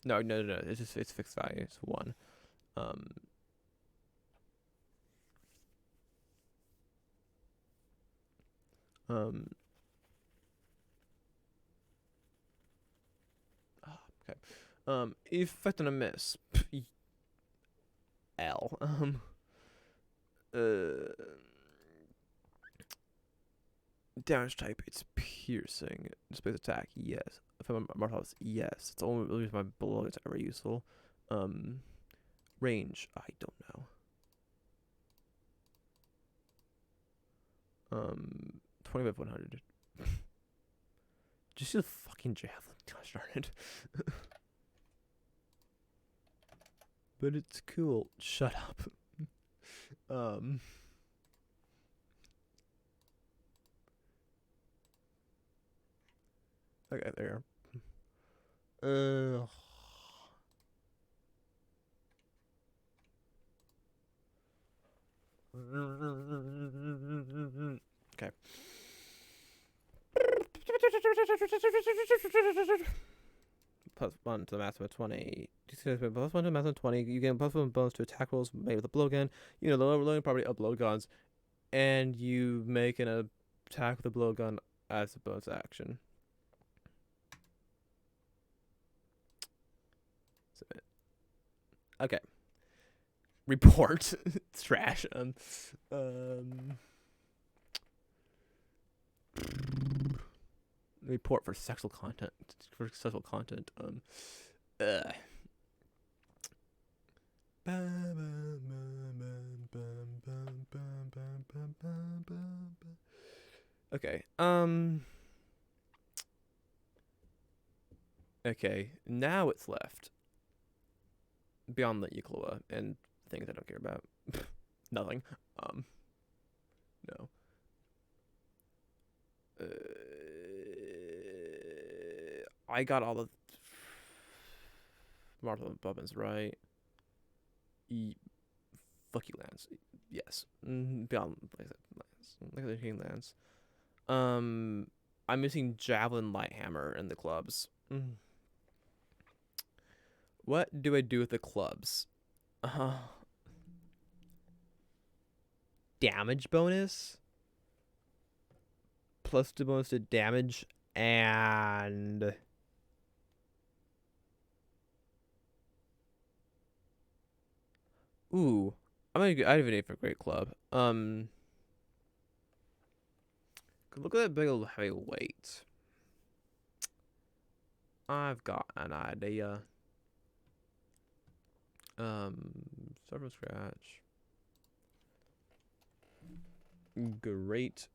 No. It's fixed value. It's 1. Okay. Effect on a miss. L. Damage type, it's piercing. Space attack, yes. If I'm martial arts, yes. It's the only reason my blow is ever useful. Range, I don't know. 20 by 100. Just use a fucking javelin. Gosh darn it. But it's cool. Shut up. Okay, there. Okay. +1 to the maximum of 20. +1 to the maximum of 20. You gain +1 bonus to attack rolls made with a blowgun. You know the loading property of blowguns, and you make an attack with a blowgun as a bonus action. Okay. Report. It's trash. Report for sexual content. Okay. Okay. Now it's left beyond the Euclid and things I don't care about. Nothing. No. I got all the Martha Bubbins right. Fuck you, Lance. Yes. Beyond like I said, Lance. I'm missing Javelin Lighthammer and the clubs. What do I do with the clubs? Damage bonus? +2 bonus to damage and... Ooh. I have an 8 for Great Club. Look at that big old heavy weight. I've got an idea. Start from scratch. Great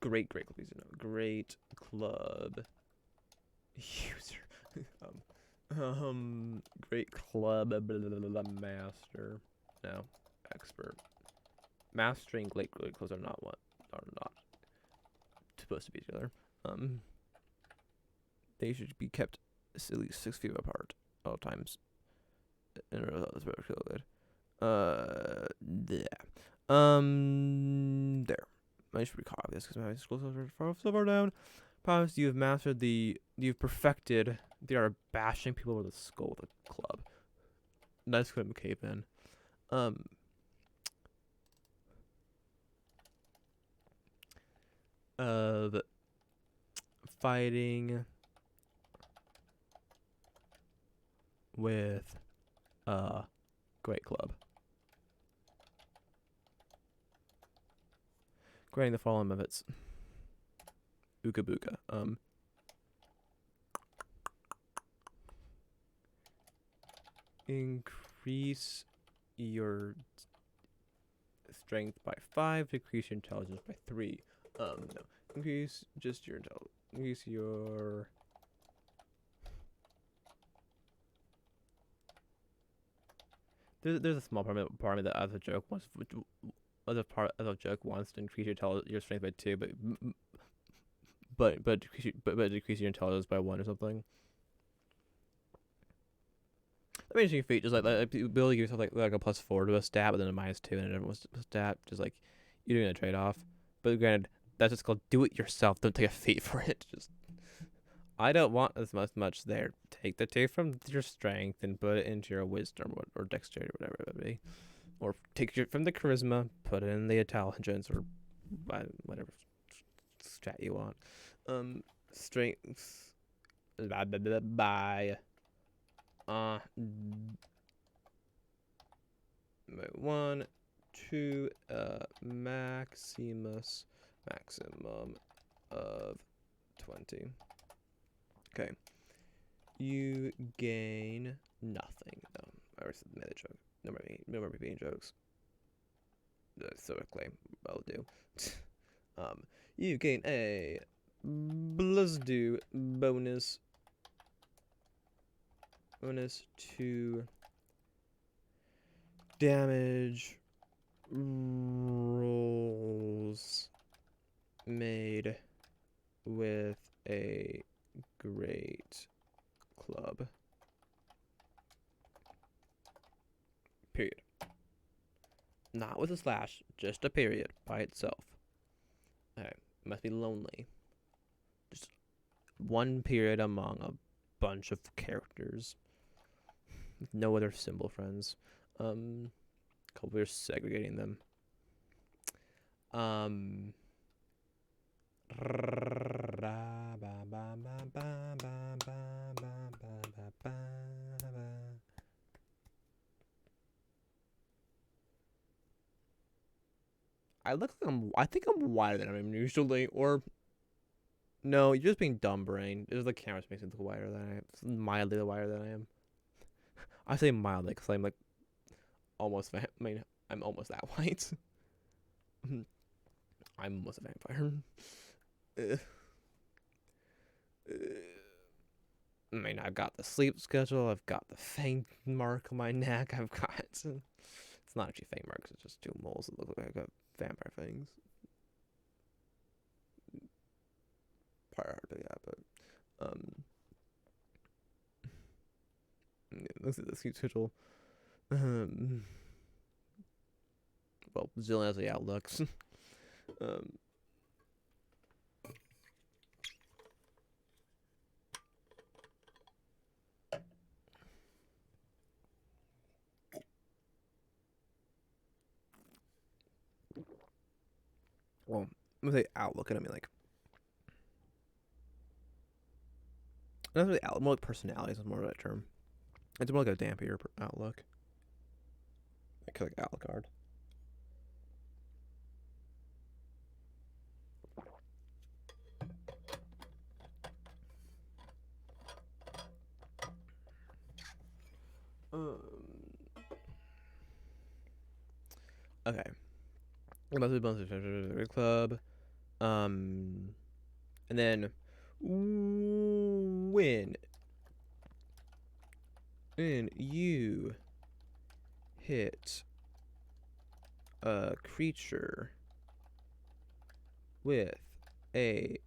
club user. Great club master. No, expert. Mastering great clubs are not supposed to be together. They should be kept at least 6 feet apart at all times. And that's very good. Yeah. There. I should recopy this because my scroll so far down. Promise you've perfected the art of bashing people with a skull with a club. Nice couldn't cave in. Of fighting with a great club. Granting the following methods. Ooga booga. Increase your strength by 5, decrease your intelligence by 3. No. Increase just your intelligence. Increase your... There's a small part of me that as a joke wants to increase your strength by 2, but decrease your intelligence by 1 or something. That makes you feat just like be able to give yourself like a +4 to a stat, but then a -2 and a different stat. Just like you're doing a trade off. But granted, that's just called do it yourself. Don't take a feat for it. Just I don't want as much there. Take the 2 from your strength and put it into your wisdom or dexterity or whatever it would be. Or take it from the charisma, put it in the intelligence or whatever stat you want. Strength by 1, 2, Maximus maximum of 20. Okay. You gain nothing. No, I already made a joke. No more being jokes. So claim I'll do. You gain a Blizz bonus to damage rolls made with a great club. Period. Not with a slash, just a period by itself. Alright, must be lonely. Just one period among a bunch of characters. No other symbol friends. We're segregating them. I think I'm wider than I am usually, or no, you're just being dumb brain. It's the camera makes me look wider than I am. It's mildly wider than I am. I say mildly because I'm like almost. I mean, I'm almost that white. I'm almost a vampire. I mean, I've got the sleep schedule. I've got the fang mark on my neck. I've got. It's not actually fang marks. It's just two moles that look like I got vampire fangs. Part hard to get, but yeah, let's see the sleep schedule. Well, Zillion has the outlooks. Well, I'm gonna say outlook, and I mean like. Not really outlook, more like personality is more of that term. It's more like a dampier outlook. Like Alucard. Okay. About the bonus of club. And then when you hit a creature with an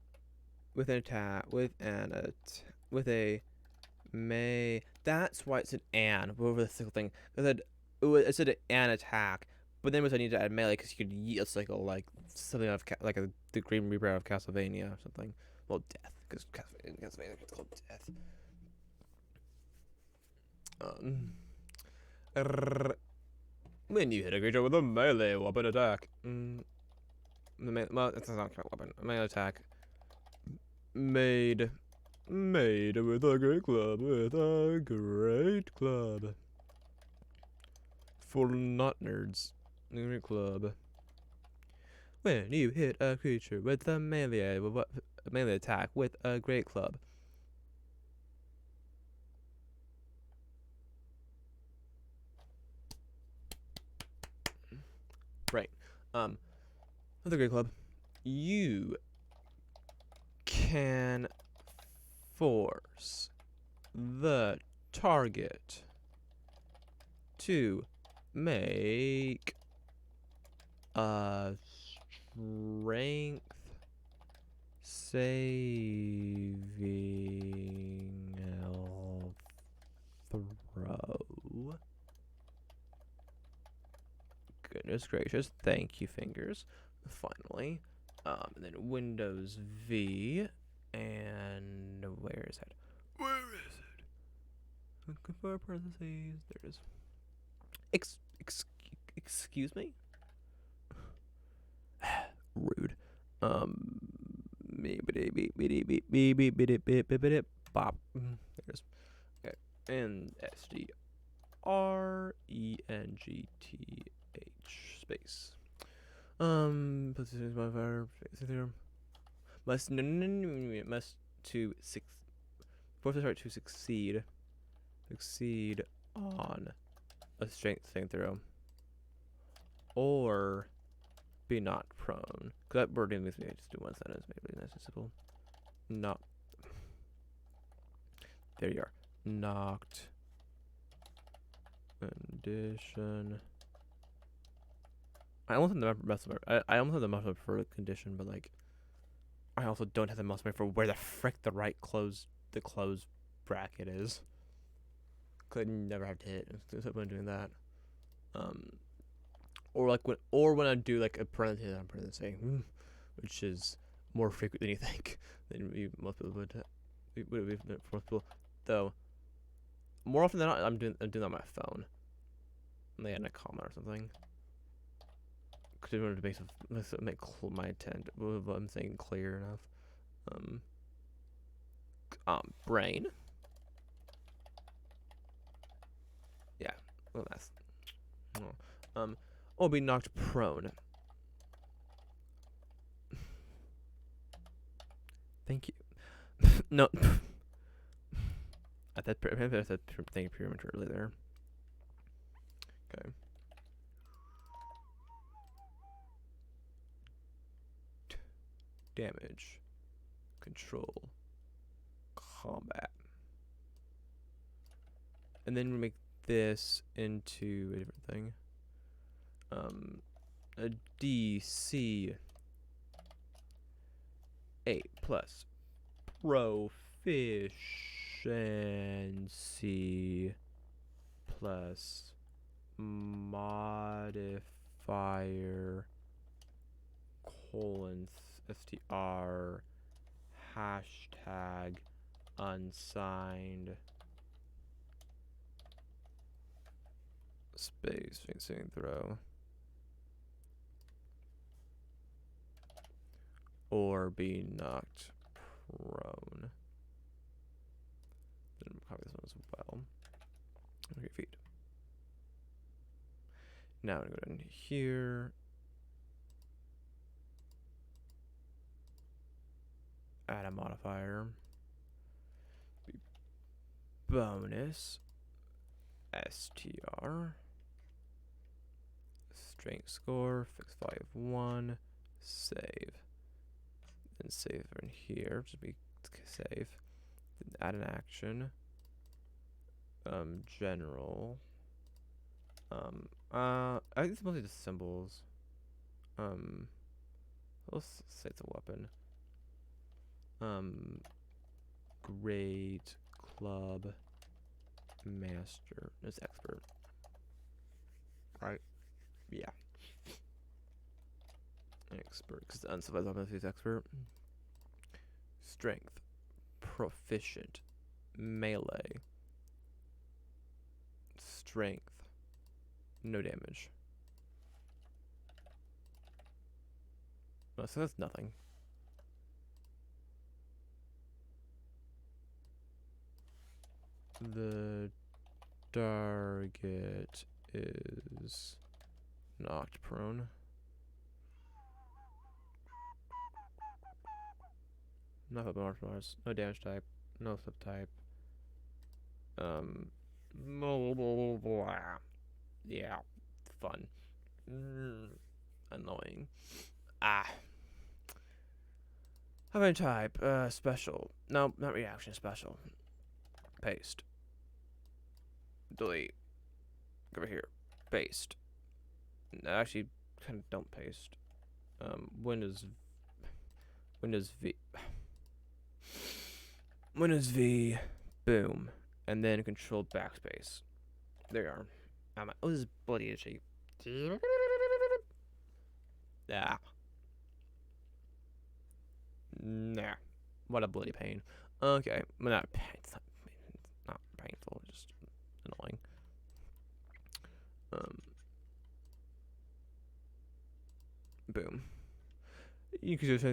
attack with a may. That's why it's an over the single thing. It said an attack, but then I need to add melee because you could a cycle like something of like the Green Reaper of Castlevania or something. Well, death because Castlevania it's called death. When you hit a creature with a melee weapon attack, well, it's not a weapon. A melee attack made with a great club, for not nerds. Great club. When you hit a creature with a melee attack with a great club. Right. With a great club, you can force the target to make a strength saving throw. Goodness gracious, thank you, fingers. Finally. And then Windows V. And where is it? Where is it? Looking for parentheses. There it is. Excuse me? Rude. Bop. There it is. Okay. And SDRENGTH space. Positions modifier must no no no no no, no, must to six force the target to succeed on a strength saving throw or be knocked prone. Cause that wording makes me just do one sentence, maybe nice and simple. Not there you are. Knocked condition. I almost have the muscle. I almost have the muscle for the condition, but like I also don't have the muscle for where the frick the close bracket is. Could never have to hit except when doing that. Or when I do like a parenthesis on parenthesis, which is more frequent than you think than most people would be for most people. Though more often than not, I'm doing that on my phone. And they add a comma or something. Because I wanted to make my intent. What I'm saying clear enough. Brain. Yeah. Well, that's. Or be knocked prone. Thank you. No. I said thank you prematurely there. Okay. Damage. Control. Combat. And then we make this into a different thing. A DC 8 plus proficiency plus modifier colon str hashtag unsigned space facing throw or be knocked prone. Then copy this one as well. Okay, feet. Now I'm gonna go down here. Add a modifier. Bonus STR. Strength score, fixed value of 1. Save. Then save in here, just be save. Then add an action. General. I think it's mostly just symbols. Let's say it's a weapon. Great club master. It's expert. Right? Yeah. Expert, because the uncivilized weapon is expert. Strength. Proficient. Melee. Strength. No damage. Oh, so that's nothing. The target is knocked prone. Not martial arts. No damage type. No subtype. Yeah. Fun. Annoying. Having type. Special. No, not reaction. Special. Paste. Delete. Go over here. Paste. Actually, kind of don't paste. Windows V. Windows V. Boom. And then control backspace. There you are. Oh, this is bloody itchy. Yeah. Nah. What a bloody pain. Okay. Well, not pain. It's not painful. Just annoying. Boom. You can just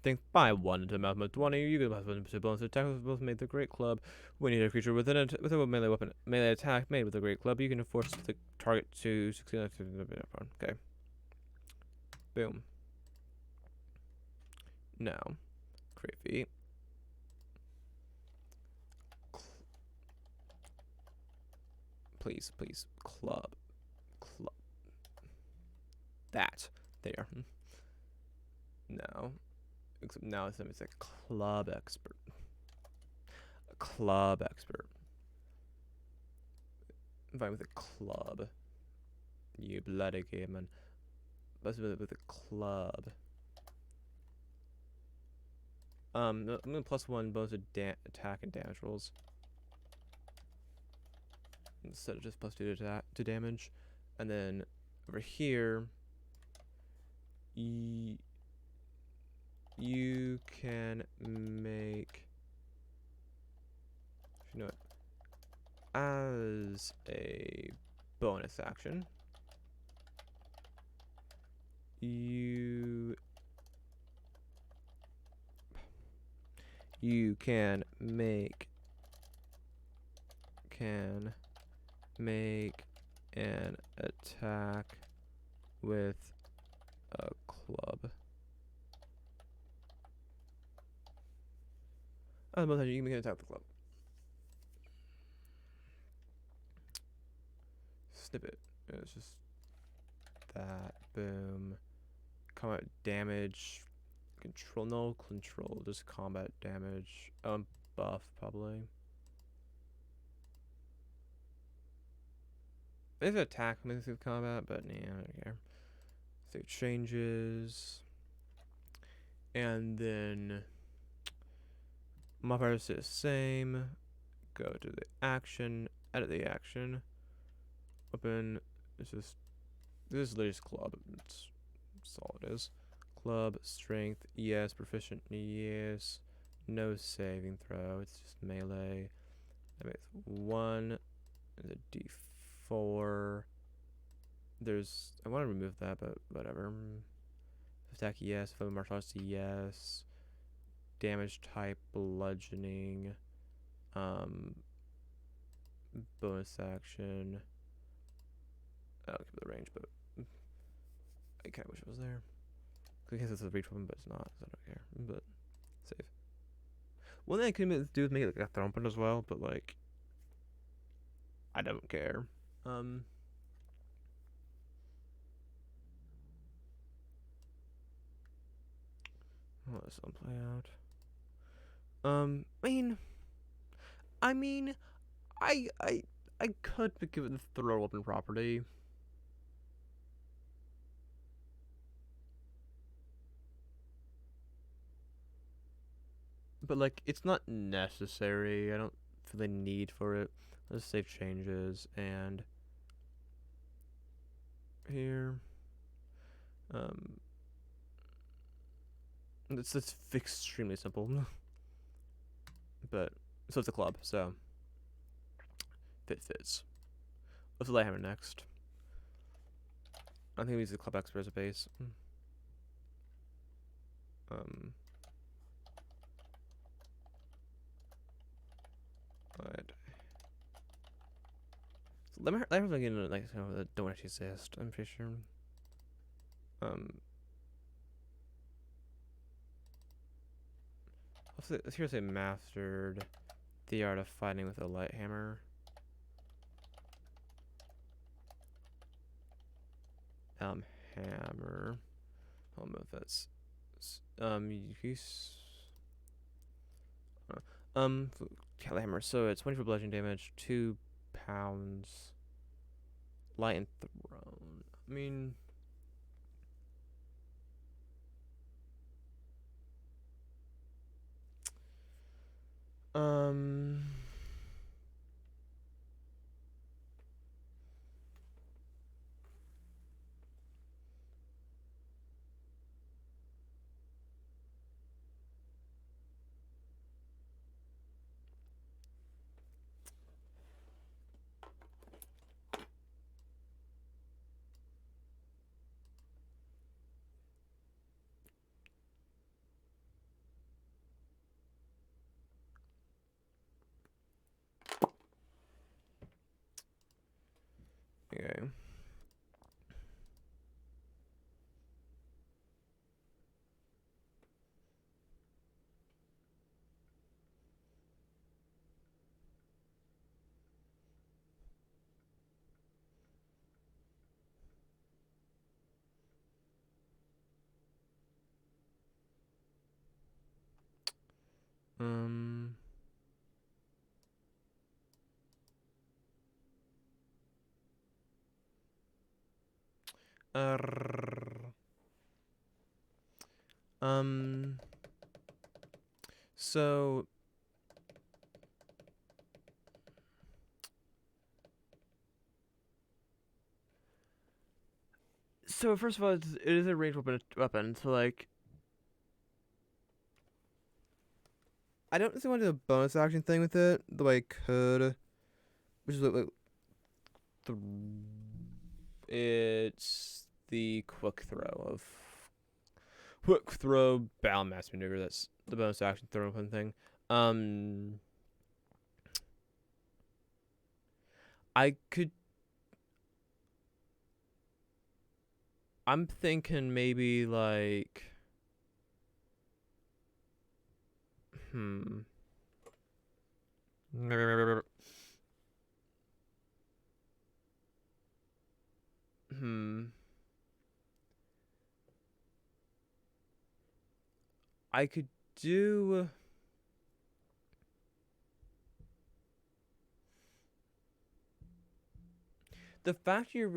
think by 1 into the of 20. You can have 1 bonus attack with both made the great club. When you hit a creature with a melee attack made with a great club, you can force the target to succeed. Okay. Boom. Now, create feat. Please, please, club. That. There. Now, except now it's a club expert. A club expert. Fine with a club. You bloody game man. Let's with a club. I'm gonna +1 bonus to attack and damage rolls instead of just +2 to damage. And then over here, you can make, you know what, as a bonus action, you can make an attack with a club. Oh, most times you can make an attack with a club. Snippet. It's just that. Boom. Combat damage. Control. No control. Just combat damage. Buff probably. Maybe attack with combat, but yeah, I don't care. Save changes. And then modifiers stay the same. Go to the action. Edit the action. Open. This is literally just club. That's all it is. Club strength. Yes. Proficient. Yes. No saving throw. It's just melee. That makes 1. And a D4. There's. I want to remove that, but whatever. Attack. Yes. If I'm martial arts. Yes. Damage type. Bludgeoning. Bonus action. I'll keep the range, but I kind of wish it was there. I guess it's a reach weapon, but it's not, so I don't care. But save. One thing I could do is make it like a throw weapon as well, but like I don't care. I'll let this one play out. I mean, I could give it the throw weapon property. But like, it's not necessary. I don't feel the need for it. Let's save changes and here. It's extremely simple. But so it's a club. So fits. Let's Lighthammer next. I think we use the club expert as a base. Right. So Lighthammer's like in like that don't actually exist. I'm pretty sure. Let's here say mastered the art of fighting with a light hammer. Hammer. I don't know if that's hammer. So it's 24 bludgeoning damage, 2 pounds. Light and thrown. I mean, Um. Uh, um. So. So first of all, it is a ranged weapon. So like, I don't really want to do a bonus action thing with it the way I could, which is like the it's the quick throw balance mass maneuver. That's the bonus action throw weapon thing. Um, I could. I'm thinking maybe like, hmm, hmm. I could do. The fact you're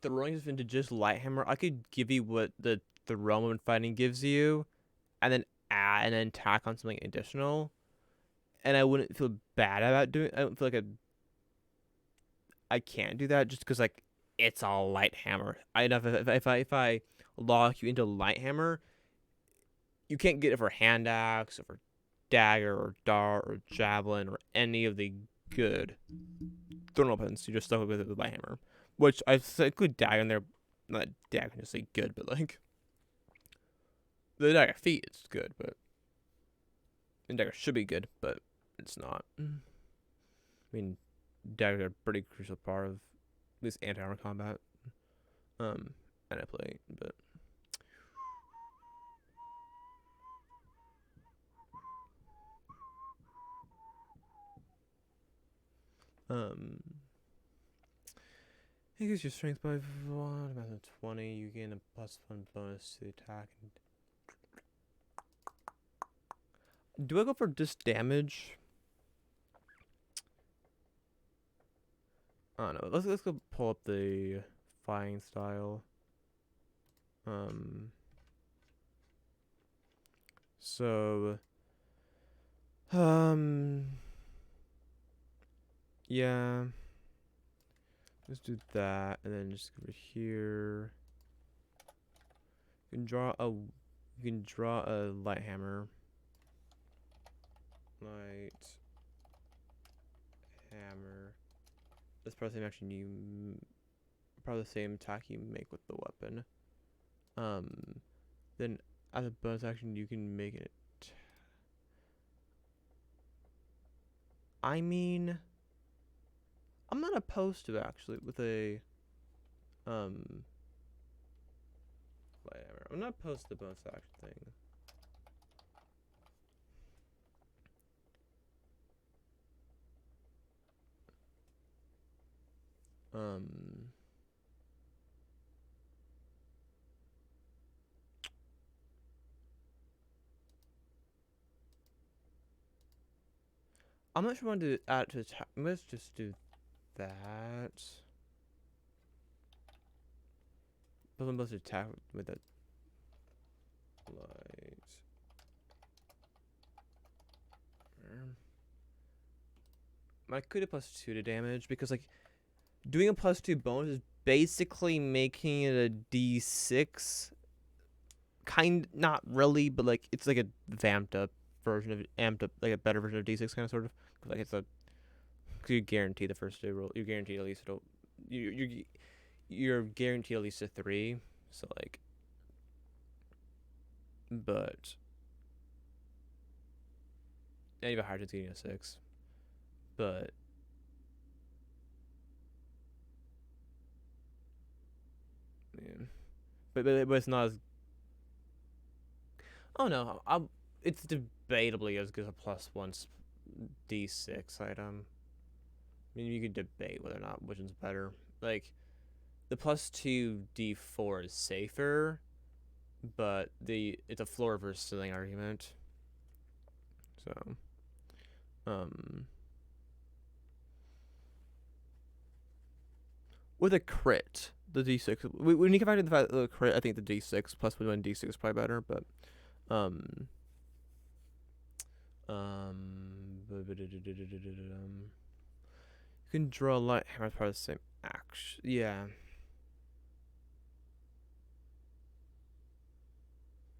throwing this into just light hammer, I could give you what the throw and fighting gives you, and then add and then tack on something additional, and I wouldn't feel bad about doing. I don't feel like I can't do that just because like it's a light hammer. I know if I lock you into light hammer, you can't get it for hand axe or for dagger or dart or javelin or any of the good thrown weapons. You just stuck with it with light hammer, which I include dagger in there. Not dagger, just say good, but like the dagger feat is good, but and dagger should be good, but it's not. I mean, daggers are a pretty crucial part of this anti-armor combat. And I play, but um, increase your strength by 20. You gain a +1 bonus to the attack. Do I go for just damage? I don't know. Let's go pull up the fighting style. Um. So. Um. Yeah. Let's do that, and then just over here. You can draw a. You can draw a light hammer. Light hammer. That's probably the same action probably the same attack you make with the weapon. Then as a bonus action, you can make it. I mean, I'm not opposed to actually with a um. Light hammer. I'm not opposed to the bonus action thing. Um. I'm not sure what to add to attack. Let's just do that. But I'm supposed to attack with that light. I could have +2 to damage because like doing a +2 bonus is basically making it a D6. Not really, but like it's like a vamped up version of amped up, like a better version of D6 kind of sort of. Like it's a, cause you guarantee the first day roll. You guarantee at least it'll. You're guaranteed at least a 3. So like, but and you have a hard chance getting a 6. But yeah, but it's not as. Oh no, it's debatably as good as a +1 D6 item. I mean, you could debate whether or not which one's better. Like the +2 D4 is safer, but it's a floor versus ceiling argument. So, with a crit, the D6. When you come back to the fact that the crit, I think the D6 plus one D6 is probably better. But um, you can draw a light hammer as part of the same action. Yeah,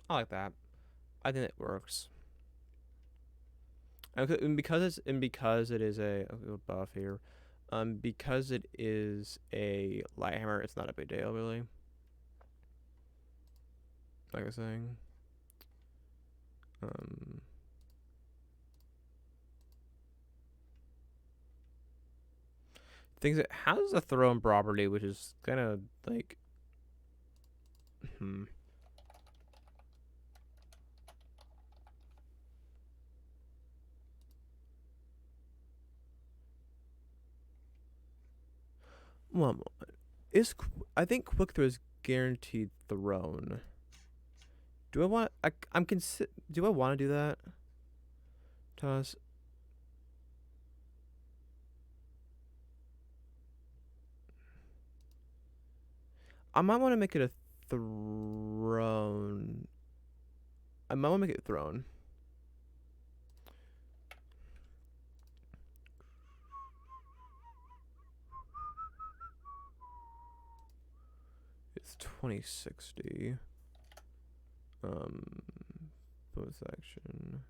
I like that. I think it works. And because it is a buff here, because it is a light hammer, it's not a big deal really. Like I was saying, things that has a thrown property, which is kind of like, hmm. Well, is I think quick throw is guaranteed thrown. Do I want? Do I want to do that? Toss. I might want to make it a throne. I might want to make it thrown. It's 2060. Bonus action.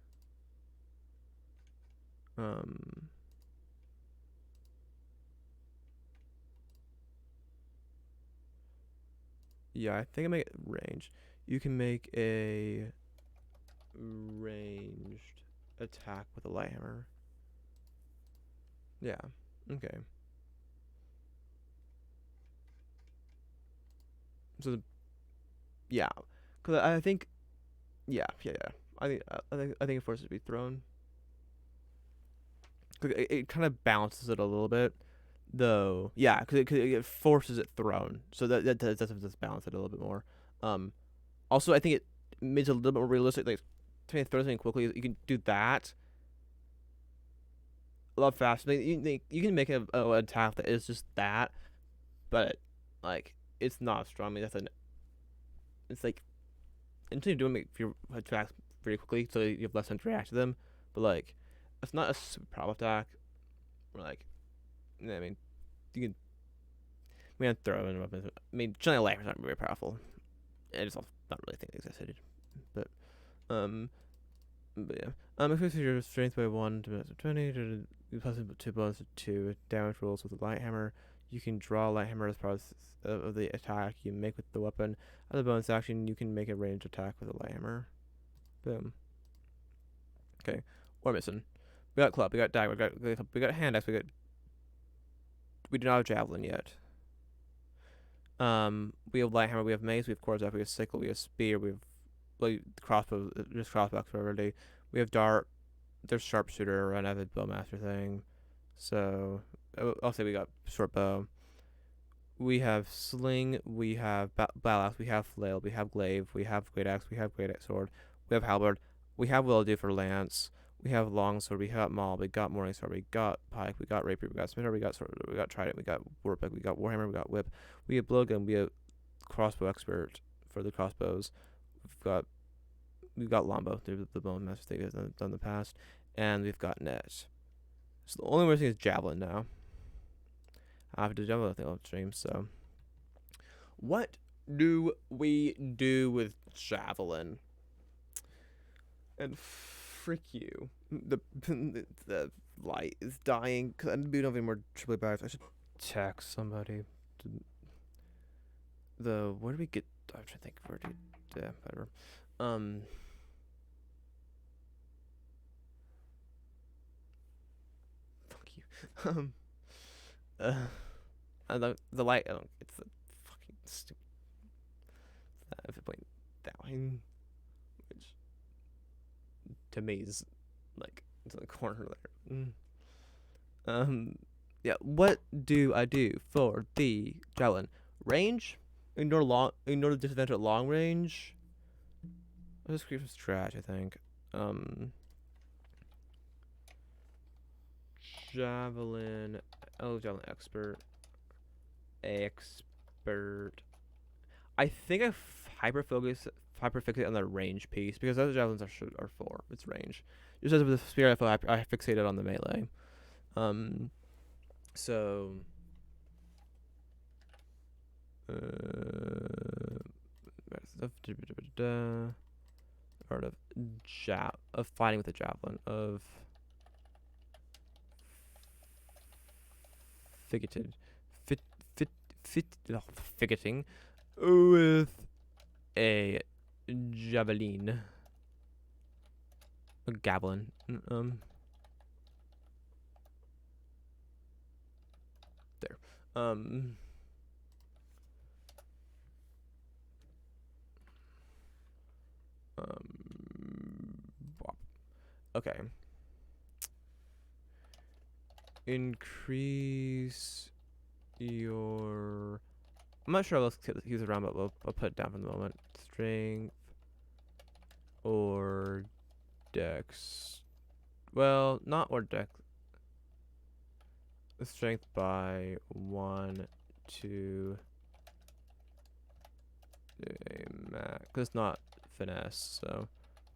Yeah, I think I make it range. You can make a ranged attack with a light hammer. Yeah. Okay. So yeah, because I think yeah. I think it forces it to be thrown. 'Cause it kind of balances it a little bit, though. Yeah, because it forces it thrown, so that does balance it a little bit more. Um, Also, I think it makes it a little bit more realistic. Like, to me, throw something quickly, you can do that a lot faster. Like, you can make an attack that is just that, but like it's not strong. I mean, it's like until you do make your attacks very quickly, so you have less time to react to them. But like, it's not a super powerful attack. Or like, I mean, you can. I mean, throw in weapons. I mean, generally, lightning's not very powerful. I just not really think it existed. But um, But yeah. Increase your strength by 1 to 20. Plus 2 bonus to 2 damage rolls with a light hammer. You can draw a light hammer as part of the attack you make with the weapon. As a bonus action, you can make a ranged attack with a light hammer. Boom. Okay. We're missing. We got club. We got dagger. We got hand axe. We do not have javelin yet. We have light hammer. We have mace. We have quarterstaff. We have sickle. We have spear. We have like crossbow. Just crossbow already. We have dart. There's sharpshooter and avid bowmaster thing. So I'll say we got short bow. We have sling. We have battle axe. We have flail. We have glaive. We have great axe. We have great sword. We have halberd. We have will do for lance. We have longsword. We got maul. We got morning sword. We got pike. We got rapier. We got smiter. We got sword. We got trident. We got warpick. We got warhammer. We got whip. We have blowgun. We have crossbow expert for the crossbows. We've got longbow. The bone master thing we've done in the past, and we've got net. So the only thing is javelin now. I have to do javelin thing on stream. So, what do we do with javelin? And frick you, the light is dying. Cause I don't have any more triple bags. I should text somebody. Where do we get? I'm trying to think. Where do? Yeah, whatever. Fuck you. The light. I don't. It's the fucking stupid. If it point down, which to me is like it's in the corner there. Yeah. What do I do for the javelin range? Ignore the disadvantage at long range. I'll just create some trash. I think. javelin. Oh, javelin expert. Expert. I think I hyper fixate on the range piece because other javelins are for its range. Just as with the spear, I fixated on the melee. So art of fighting with a javelin of figeted fit fit fit figeting with a javelin. A javelin. There. Okay. Increase your. I'm not sure. Let's use around, but I'll put it down for the moment. Strength or dex. Well, not or dex. Strength by 1 to max. Cause it's not finesse, so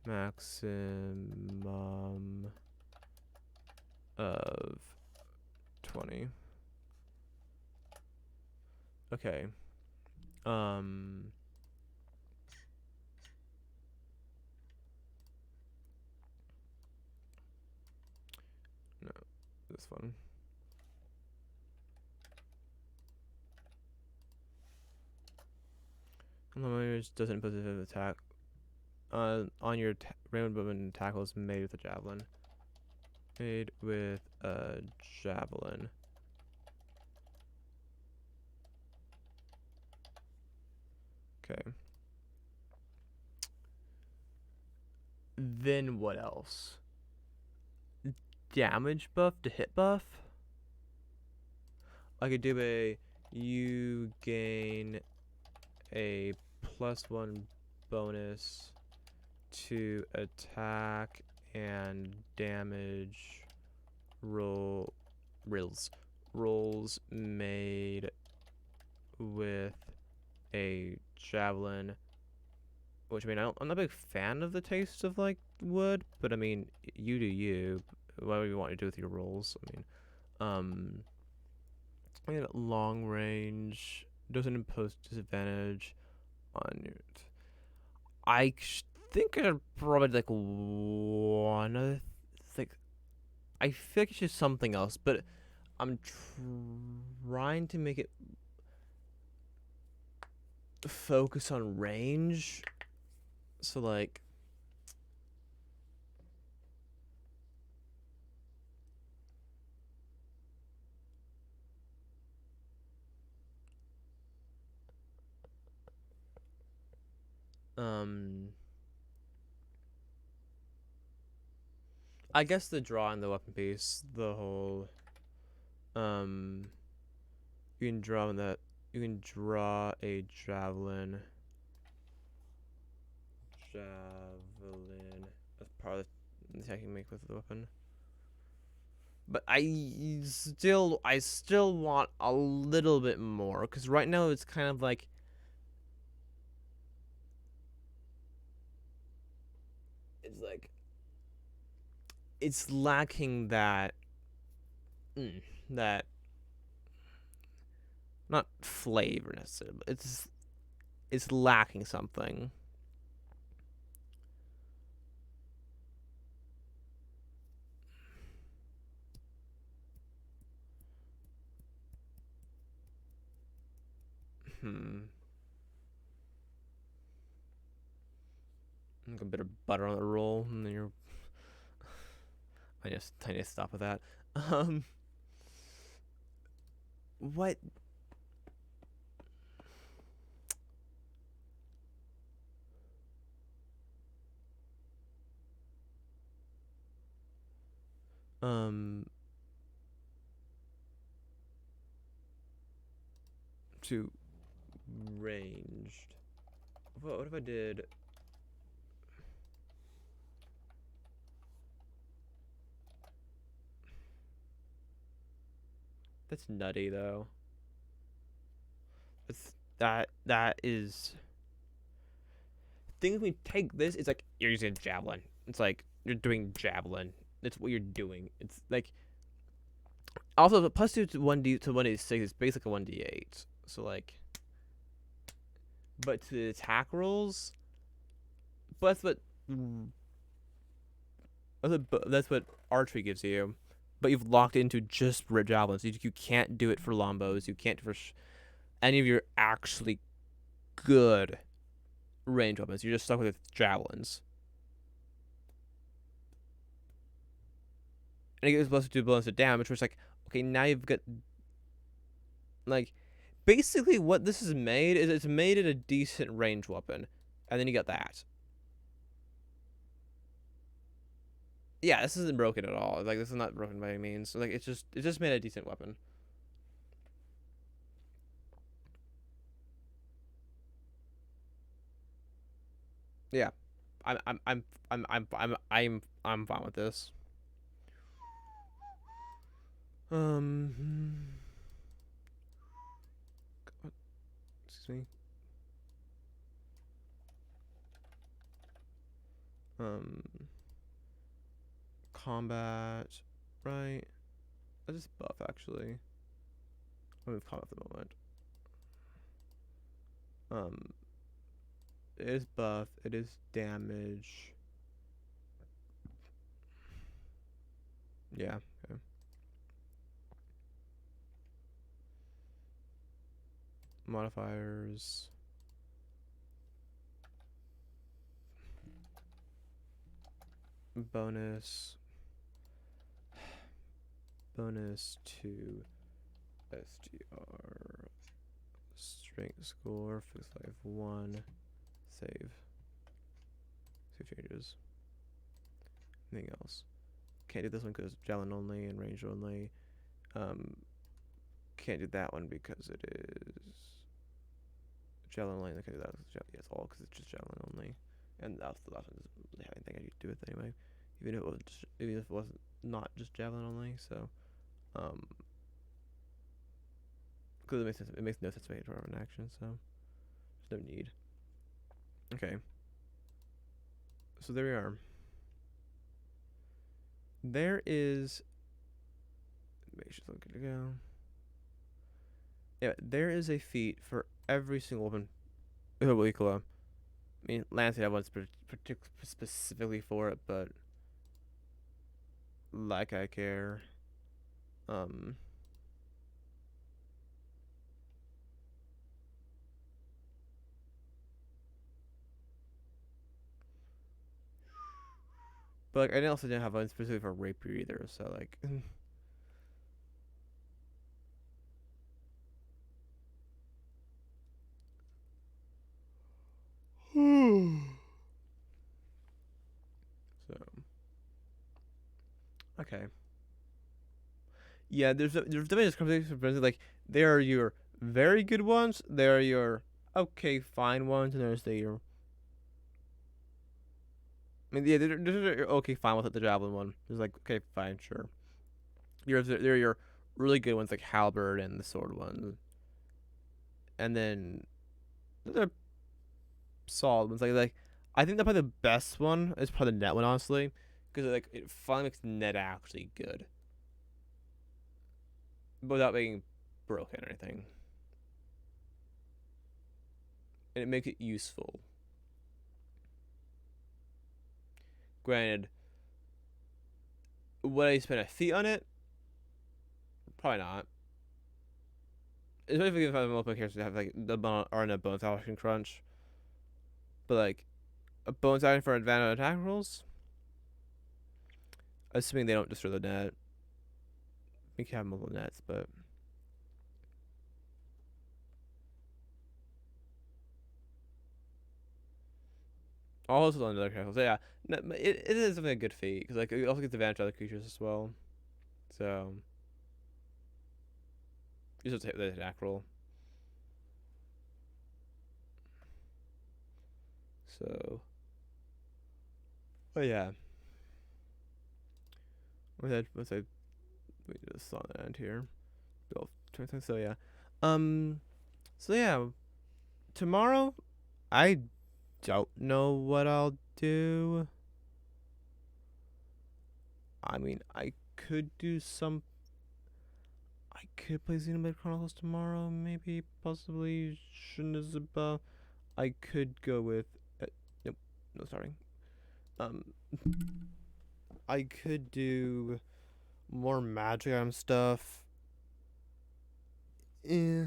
maximum of 20. Okay. No, this one. Damage doesn't impose an attack on your random weapon tackles made with a javelin. Made with a javelin. Okay. Then what else? Damage buff to hit buff? I could do you gain a +1 bonus to attack and damage rolls made with a javelin. Which, I mean, I'm not a big fan of the taste of like wood, but I mean, you do you. Whatever you want to do with your rolls. I mean, long range doesn't impose disadvantage on your. Think I'd probably like one of like. I feel like it's just something else, but I'm trying to make it focus on range. So like. I guess the draw and the weapon piece, the whole you can draw a javelin as part of the attack you make with the weapon. But I still want a little bit more because right now it's kind of like it's lacking that that not flavor necessarily, but it's lacking something. Like a bit of butter on the roll, and then you're. I need to stop with that. What? To ranged. What if I did? That's nutty though. That is. Things we take this, it's like you're using a javelin. It's like you're doing javelin. That's what you're doing. It's like also the plus 2 to 1d6 is basically 1d8. So like, but to the attack rolls, but that's what archery gives you. But you've locked into just javelins. You can't do it for lombos. You can't for any of your actually good range weapons. You're just stuck with javelins. And it gives plus 2 bonus to damage, which is like, okay, now you've got like basically what this is made is it's made it a decent range weapon, and then you got that. Yeah, this isn't broken at all. Like this is not broken by any means. Like it's just made a decent weapon. Yeah, I'm fine with this. Um, excuse me. Um, combat, right? I just buff actually. I'll move combat for the moment. Um, it is buff. It is damage. Yeah. Okay. Modifiers. Bonus. Bonus to SDR. Strength score. Fix life 1. Save. Save changes. Anything else? Can't do this one because javelin only and range only. Can't do that one because it is javelin only. I can't do that. Yeah, it's all because it's just javelin only. And that's the last one doesn't really have anything I need to do with it anyway. Even if it wasn't not just javelin only. So, because it makes sense. It makes no sense to make it an action. So there's no need. Okay. So there we are. There is. Make sure it's good to go. Yeah, there is a feat for every single weapon. I mean, Lancet had one specifically for it, but like I care. Um, but like I also didn't have one specifically for rapier either. So like, so okay. Yeah, there's definitely discrepancies. Like there are your very good ones. There are your okay fine ones, and there's your. I mean, yeah, there's your okay fine with the javelin one. There's like okay fine sure. There are your really good ones like halberd and the sword one, and then the solid ones like I think that probably the best one is probably the net one honestly, because like it finally makes net actually good without being broken or anything, and it makes it useful. Granted, would I spend a fee on it? Probably not. Especially if I have multiple characters that have like the or in a bonus action crunch, but like a bonus action for advantage attack rolls, assuming they don't destroy the net. We can have multiple nets, but also on other characters. So yeah, it is something a good feat because like it also gets advantage to other creatures as well. So you just hit the attack roll. So, oh yeah. What's I we just saw the end here. Oh, so yeah. Um. So yeah. Tomorrow, I don't know what I'll do. I mean, I could do some. I could play Xenoblade Chronicles tomorrow, maybe, possibly. Shinizuba. I could go with. Nope, no starting. Um, I could do more magic item stuff. Eh,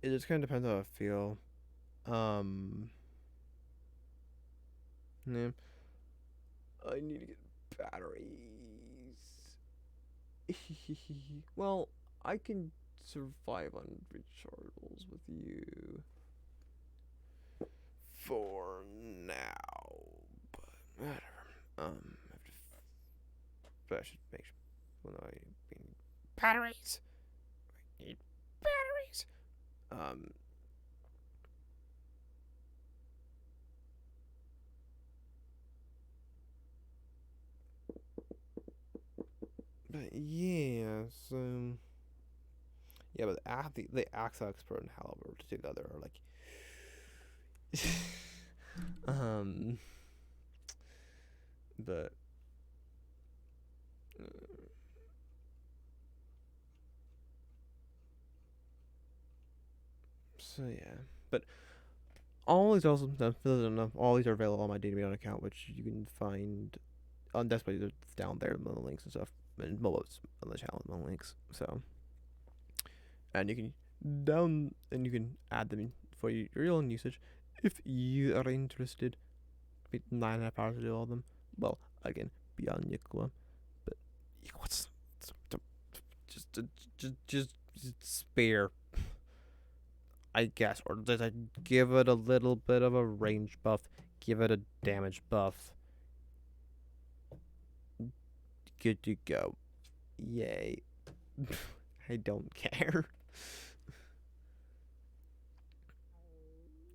it just kind of depends how I feel. Um, yeah. I need to get batteries. Well, I can survive on rechargeables with you for now, but whatever. I have to, but I should make sure. Well, no, I need batteries. I need batteries. Um, but yeah, so yeah, but the Axe Expert and Halberd together are like, um, but so yeah, but all these also all these are available on my DB account, which you can find on Desktop. They're down there, the links and stuff, and mobiles on the channel, the links. So, and you can and you can add them in for your own usage if you are interested. Be 9.5 hours to do all of them. Well, again, beyond Yakua, but what's just just spare, I guess, or did I give it a little bit of a range buff? Give it a damage buff. Good to go. Yay. I don't care.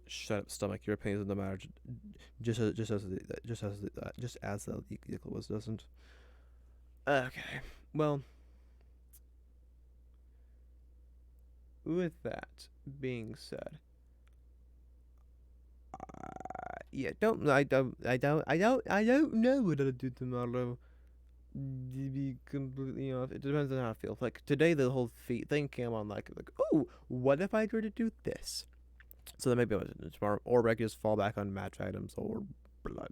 Shut up, stomach. Your opinion doesn't matter. Just as the was doesn't. Okay. Well, with that being said, yeah, I don't know what I'll do tomorrow. To be completely honest, it depends on how I feel. Like today, the whole feet thing came on. Like, oh, what if I were to do this? So then maybe I was tomorrow, or I could just fall back on match items or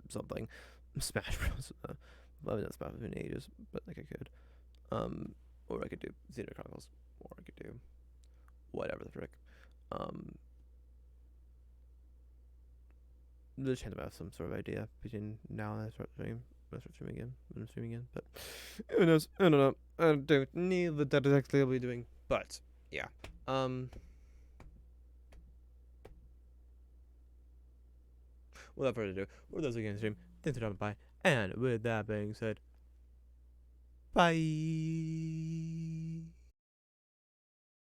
something. Smash Bros. I haven't done Smash Bros in ages, but like I could. Or I could do Xenoblade Chronicles, or I could do whatever the frick. Um, there's a chance I have some sort of idea between now and I start streaming again. When I'm streaming again, but who knows? I don't know. I don't need the that exactly I'll be doing, but yeah. Without further ado, for those again stream, thanks for dropping by. And with that being said, bye.